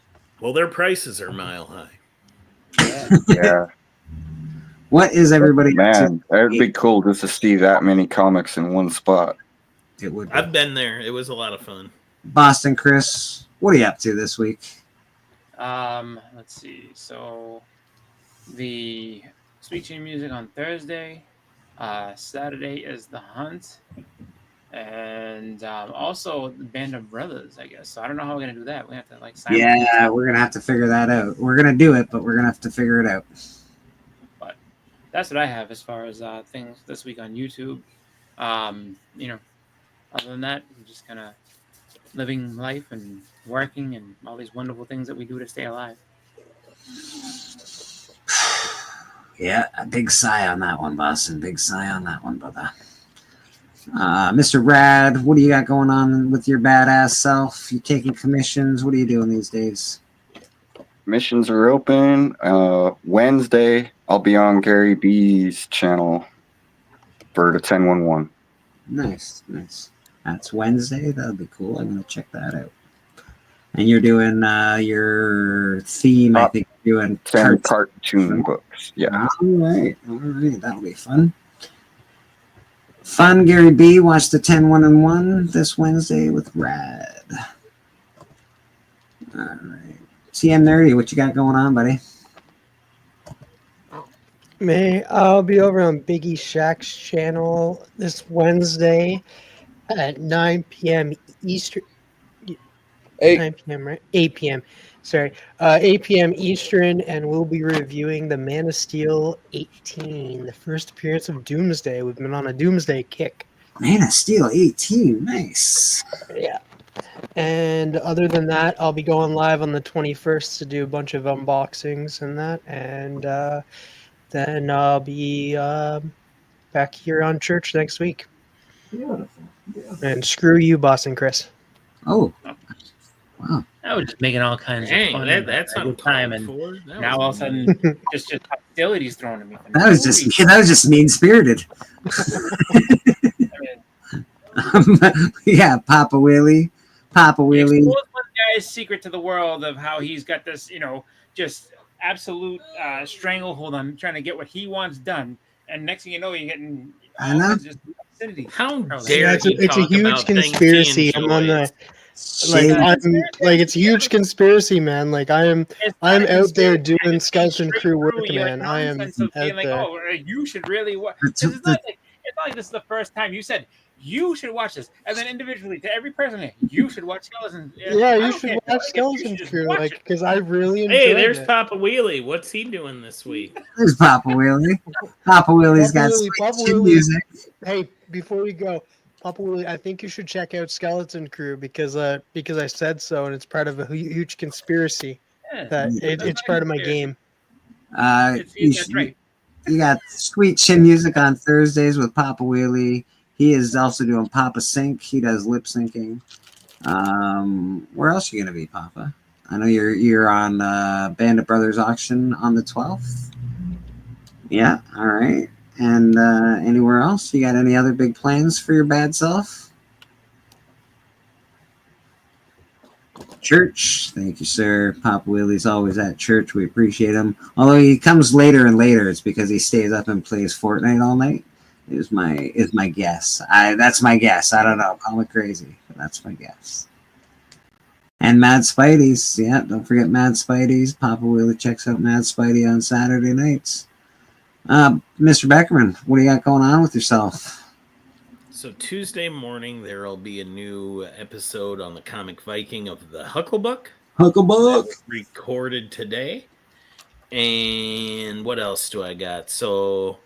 P: Well, their prices are mile high.
N: Yeah.
B: What is everybody?
N: Man, it'd be cool just to see that many comics in one spot.
B: It would.
P: I've been there. It was a lot of fun.
B: Boston Chris, what are you up to this week?
K: Let's see. So the Speak to Your Music on Thursday. Saturday is The Hunt. and also the Band of Brothers, I guess. So I don't know how we're gonna do that. We have to like sign.
B: Yeah, we're gonna have to figure that out. We're gonna do it, but we're gonna have to figure it out.
K: But that's what I have as far as things this week on YouTube. You know, other than that, I'm just kind of living life and working and all these wonderful things that we do to stay alive.
B: Yeah, a big sigh on that one, Boston. Big sigh on that one, brother. Mr. Rad, what do you got going on with your badass self? You taking commissions? What are you doing these days?
N: Missions are open. Wednesday, I'll be on Gary B's channel for the 1011.
B: Nice, nice. That's Wednesday. That'll be cool. I'm gonna check that out. And you're doing your theme, I think you're doing
N: 10 cartoon books. Yeah.
B: All right. That'll be fun. Fun, Gary B. Watch the 10-1-1 this Wednesday with Rad. All right. TM Nerdy, what you got going on, buddy?
E: I'll be over on Biggie Shaq's channel this Wednesday at 9 p.m. Eastern. 9 p.m., right? 8 p.m. Sorry. 8 p.m. Eastern, and we'll be reviewing the Man of Steel 18, the first appearance of Doomsday. We've been on a Doomsday kick.
B: Man of Steel 18, nice.
E: Yeah. And other than that, I'll be going live on the 21st to do a bunch of unboxings and that. And then I'll be back here on Church next week.
B: Beautiful.
E: And screw you, Boston Chris.
B: Oh. Wow.
K: I was just making all kinds
P: Dang,
K: of fun.
P: that's
K: a good time, and
P: That
K: now
P: was
K: all of a sudden, just hostilities thrown at me.
B: That was just mean spirited. Yeah, Papa Willie.
K: Expose one guy's secret to the world of how he's got this, just absolute stranglehold on trying to get what he wants done, and next thing you know, you're getting.
B: I know.
K: Just obscenity.
P: How
K: dare
E: it's a huge conspiracy. I'm on the it's a huge conspiracy, man. Like I'm out there doing skeleton crew work, man. I am out there.
K: You should really watch. It's not like this is the first time you said you should watch this, and then individually to every person, you should watch Skeleton.
E: Yeah, you should watch Skeleton Crew, because I really enjoyed
P: Hey, there's
E: it.
P: Papa Wheelie. What's he doing this week?
B: There's Papa Willie. Papa Willie's got sweet music.
E: Hey, before we go, Papa Willie, I think you should check out Skeleton Crew because I said so, and it's part of a huge conspiracy. It's part of my game.
B: You got sweet chin music on Thursdays with Papa Wheelie. He is also doing Papa Sync. He does lip syncing. Where else are you gonna be, Papa? I know you're on Band of Brothers auction on the 12th. Yeah, all right. And anywhere else? You got any other big plans for your bad self? Church. Thank you, sir. Papa Willie's always at church. We appreciate him. Although he comes later and later, it's because he stays up and plays Fortnite all night. Is my guess. That's my guess. I don't know. Call me crazy, but that's my guess. And Mad Spidey's. Yeah, don't forget Mad Spidey's. Papa Willie checks out Mad Spidey on Saturday nights. Mr. Beckerman, what do you got going on with yourself?
P: So Tuesday morning there will be a new episode on the Comic Viking of the Hucklebuck.
B: Hucklebuck
P: recorded today. And what else do I got? So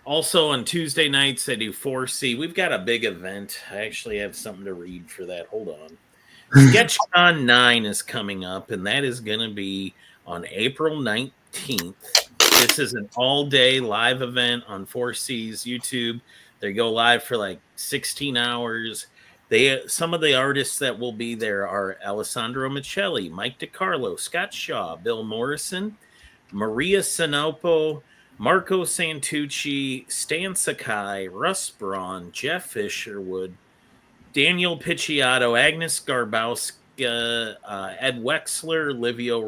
P: also on Tuesday nights I do 4C. We've got a big event. I actually have something to read for that. Hold on. SketchCon 9 is coming up, and that is going to be on April 19th. This is an all-day live event on 4C's YouTube. They go live for like 16 hours. Some of the artists that will be there are Alessandro Michelli, Mike DiCarlo, Scott Shaw, Bill Morrison, Maria Sinopo, Marco Santucci, Stan Sakai, Russ Braun, Jeff Fisherwood, Daniel Picciotto, Agnes Garbowska, Ed Wexler, Livio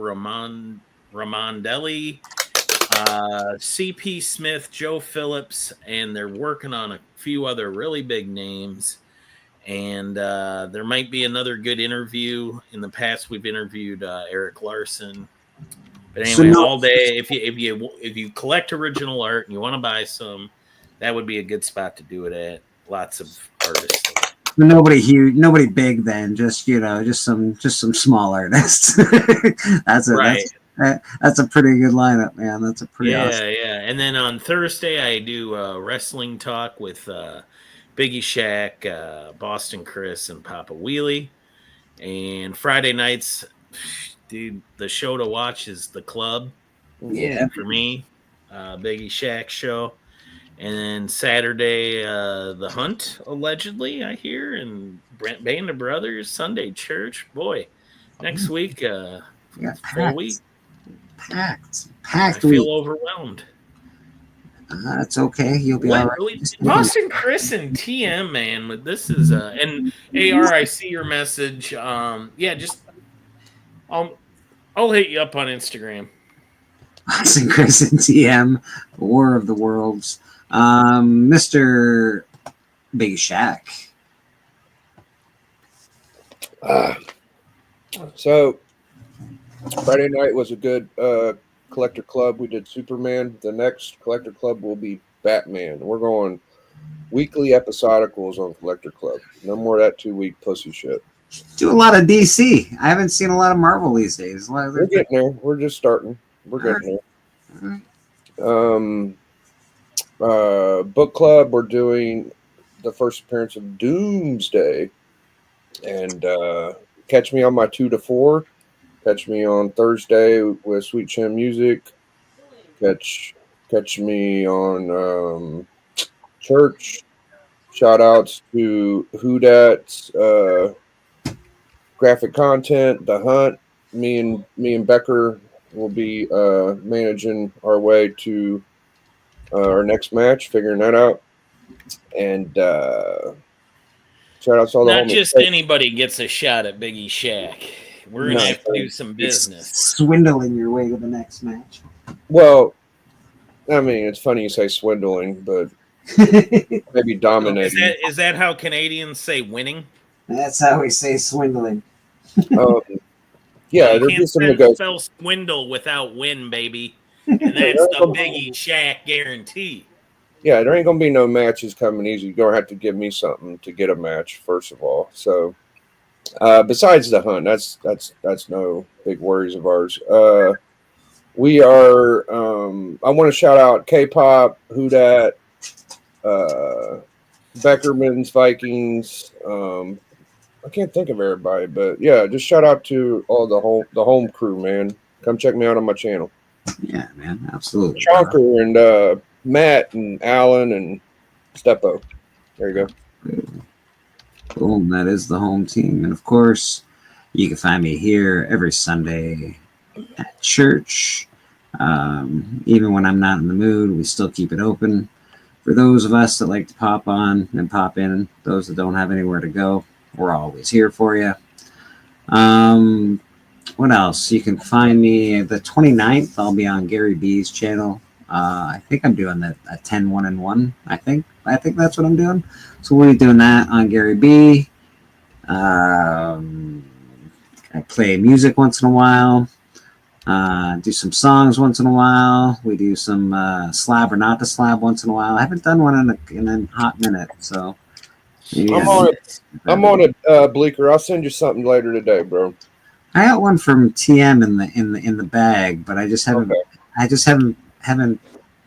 P: Ramondelli, CP Smith, Joe Phillips, and they're working on a few other really big names. And there might be another good interview. In the past, we've interviewed Eric Larson. But anyway, all day. If you collect original art and you want to buy some, that would be a good spot to do it at. Lots of artists.
B: Nobody huge, nobody big. Then just just some small artists.
P: Right.
B: That's a pretty good lineup, man. That's a pretty awesome.
P: Yeah. And then on Thursday, I do wrestling talk with Biggie Shaq, Boston Chris, and Papa Wheelie. And Friday nights, dude, the show to watch is The Club.
B: Yeah.
P: For me, Biggie Shaq show. And then Saturday, The Hunt, allegedly, I hear, and Band of Brothers, Sunday Church. Boy, next week,
B: Yeah,
P: full week.
B: Packed
P: I feel
B: week.
P: overwhelmed.
B: That's okay. You'll be all right.
P: Boston Chris and TM, man. But this is and AR. I see your message. Yeah, just I'll hit you up on Instagram.
B: Boston Chris and TM, War of the Worlds. Mr. Big Shaq.
R: So Friday night was a good collector club. We did Superman. The next collector club will be Batman. We're going weekly episodicals on collector club. No more of that 2-week pussy shit.
B: Do a lot of DC. I haven't seen a lot of Marvel these days.
R: We're getting there. We're just starting. We're getting there. Book club, we're doing the first appearance of Doomsday. And catch me on my 2 to 4. Catch me on Thursday with Sweet Chin Music. Catch me on Church. Shout outs to Who Dat's graphic content, The Hunt. Me and Becker will be managing our way to our next match, figuring that out. And shout outs to all the
P: Not
R: homies.
P: just anybody gets a shot at Biggie Shaq. We're gonna have to do some business.
B: Swindling your way to the next match.
R: Well, I mean, it's funny you say swindling, but maybe dominating.
P: Is that how Canadians say winning?
B: That's how we say swindling.
R: Yeah,
P: you
R: there's
P: can't
R: just some
P: spell swindle without win, baby. And that's the Biggie Shaq guarantee.
R: Yeah, there ain't gonna be no matches coming easy. You're gonna have to give me something to get a match, first of all. So besides The Hunt, that's no big worries of ours. We are I want to shout out K-pop, Who Dat, Beckerman's Vikings. I can't think of everybody, but yeah, just shout out to all the home crew, man. Come check me out on my channel.
B: Yeah, man, absolutely.
R: Chonker and Matt and Alan and Steppo. There you go.
B: Boom, that is the home team. And of course, you can find me here every Sunday at church. Even when I'm not in the mood, we still keep it open. For those of us that like to pop on and pop in, those that don't have anywhere to go, we're always here for you. What else? You can find me the 29th. I'll be on Gary B's channel. I think I'm doing a 10 1-and-1. I think that's what I'm doing. So we'll be doing that on Gary B. I play music once in a while. Do some songs once in a while. We do some slab or not to slab once in a while. I haven't done one in a hot minute, so
R: I'm on it, Bleeker. I'll send you something later today, bro.
B: I got one from TM in the bag, but I just haven't. Okay. I just haven't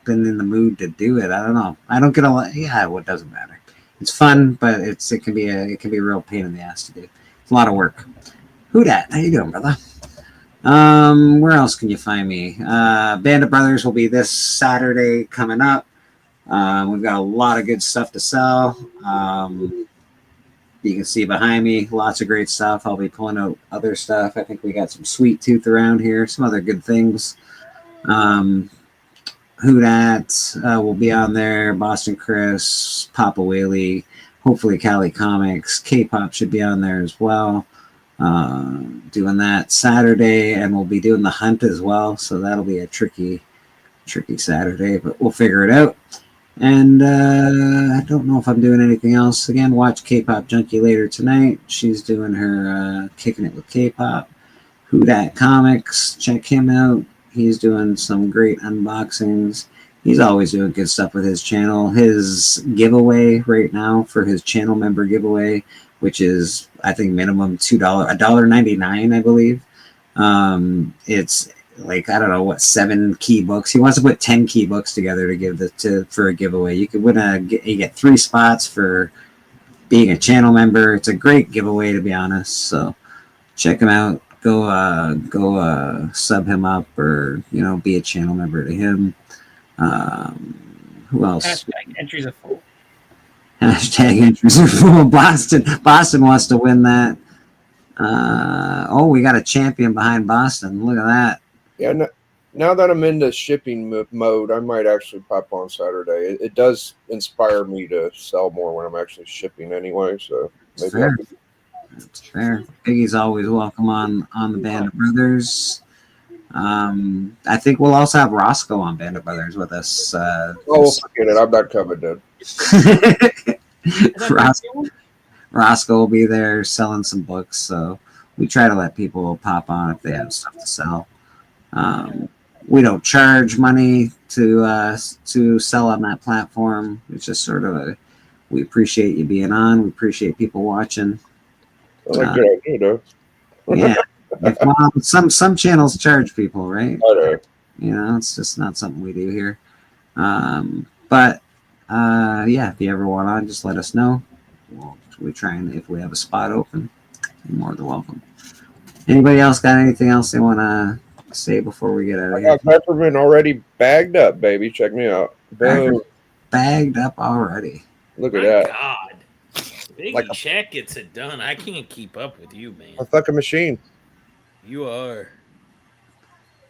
B: been in the mood to do it. I don't know. I don't get a lot. Yeah, well, it doesn't matter. It's fun, but it can be a real pain in the ass to do. It's a lot of work. Who dat? How you doing, brother? Where else can you find me? Band of Brothers will be this Saturday coming up. We've got a lot of good stuff to sell. You can see behind me, lots of great stuff. I'll be pulling out other stuff. I think we got some Sweet Tooth around here, some other good things. Who Dat will be on there. Boston Chris, Papa Whaley, hopefully Cali Comics. K-pop should be on there as well. Doing that Saturday, and we'll be doing The Hunt as well. So that'll be a tricky Saturday, but we'll figure it out. And I don't know if I'm doing anything else. Again, watch K-pop Junkie later tonight. She's doing her Kicking It with K-pop. Who Dat Comics, check him out. He's doing some great unboxings. He's always doing good stuff with his channel. His giveaway right now for his channel member giveaway, which is I think minimum $1.99, I believe. It's like I don't know what 7 key books. He wants to put 10 key books together to give for a giveaway. You could win you get 3 spots for being a channel member. It's a great giveaway, to be honest. So check him out. Go sub him up, or be a channel member to him. Who else?
P: Hashtag entries are full.
B: Hashtag entries are full. Boston wants to win that. We got a champion behind Boston. Look at that.
R: Yeah. Now that I'm into shipping mode, I might actually pop on Saturday. It does inspire me to sell more when I'm actually shipping anyway. So maybe
B: That's fair. Biggie's always welcome on the Band of Brothers. I think we'll also have Roscoe on Band of Brothers with us.
R: Forget it. I'm not coming, dude.
B: Roscoe will be there selling some books, so we try to let people pop on if they have stuff to sell. We don't charge money to sell on that platform. It's just sort of we appreciate you being on. We appreciate people watching.
R: Good idea, though.
B: Yeah. Some channels charge people, right? It's just not something we do here. But if you ever want on, just let us know. We try, and if we have a spot open, you're more than welcome. Anybody else got anything else they want to say before we get out of here?
R: I got peppermint already bagged up, baby. Check me out. Boom.
B: Bagged up already.
R: Look at that.
P: God. Biggie Check gets it done. I can't keep up with you, man.
R: A fucking machine.
P: You are.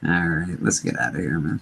B: All right, let's get out of here, man.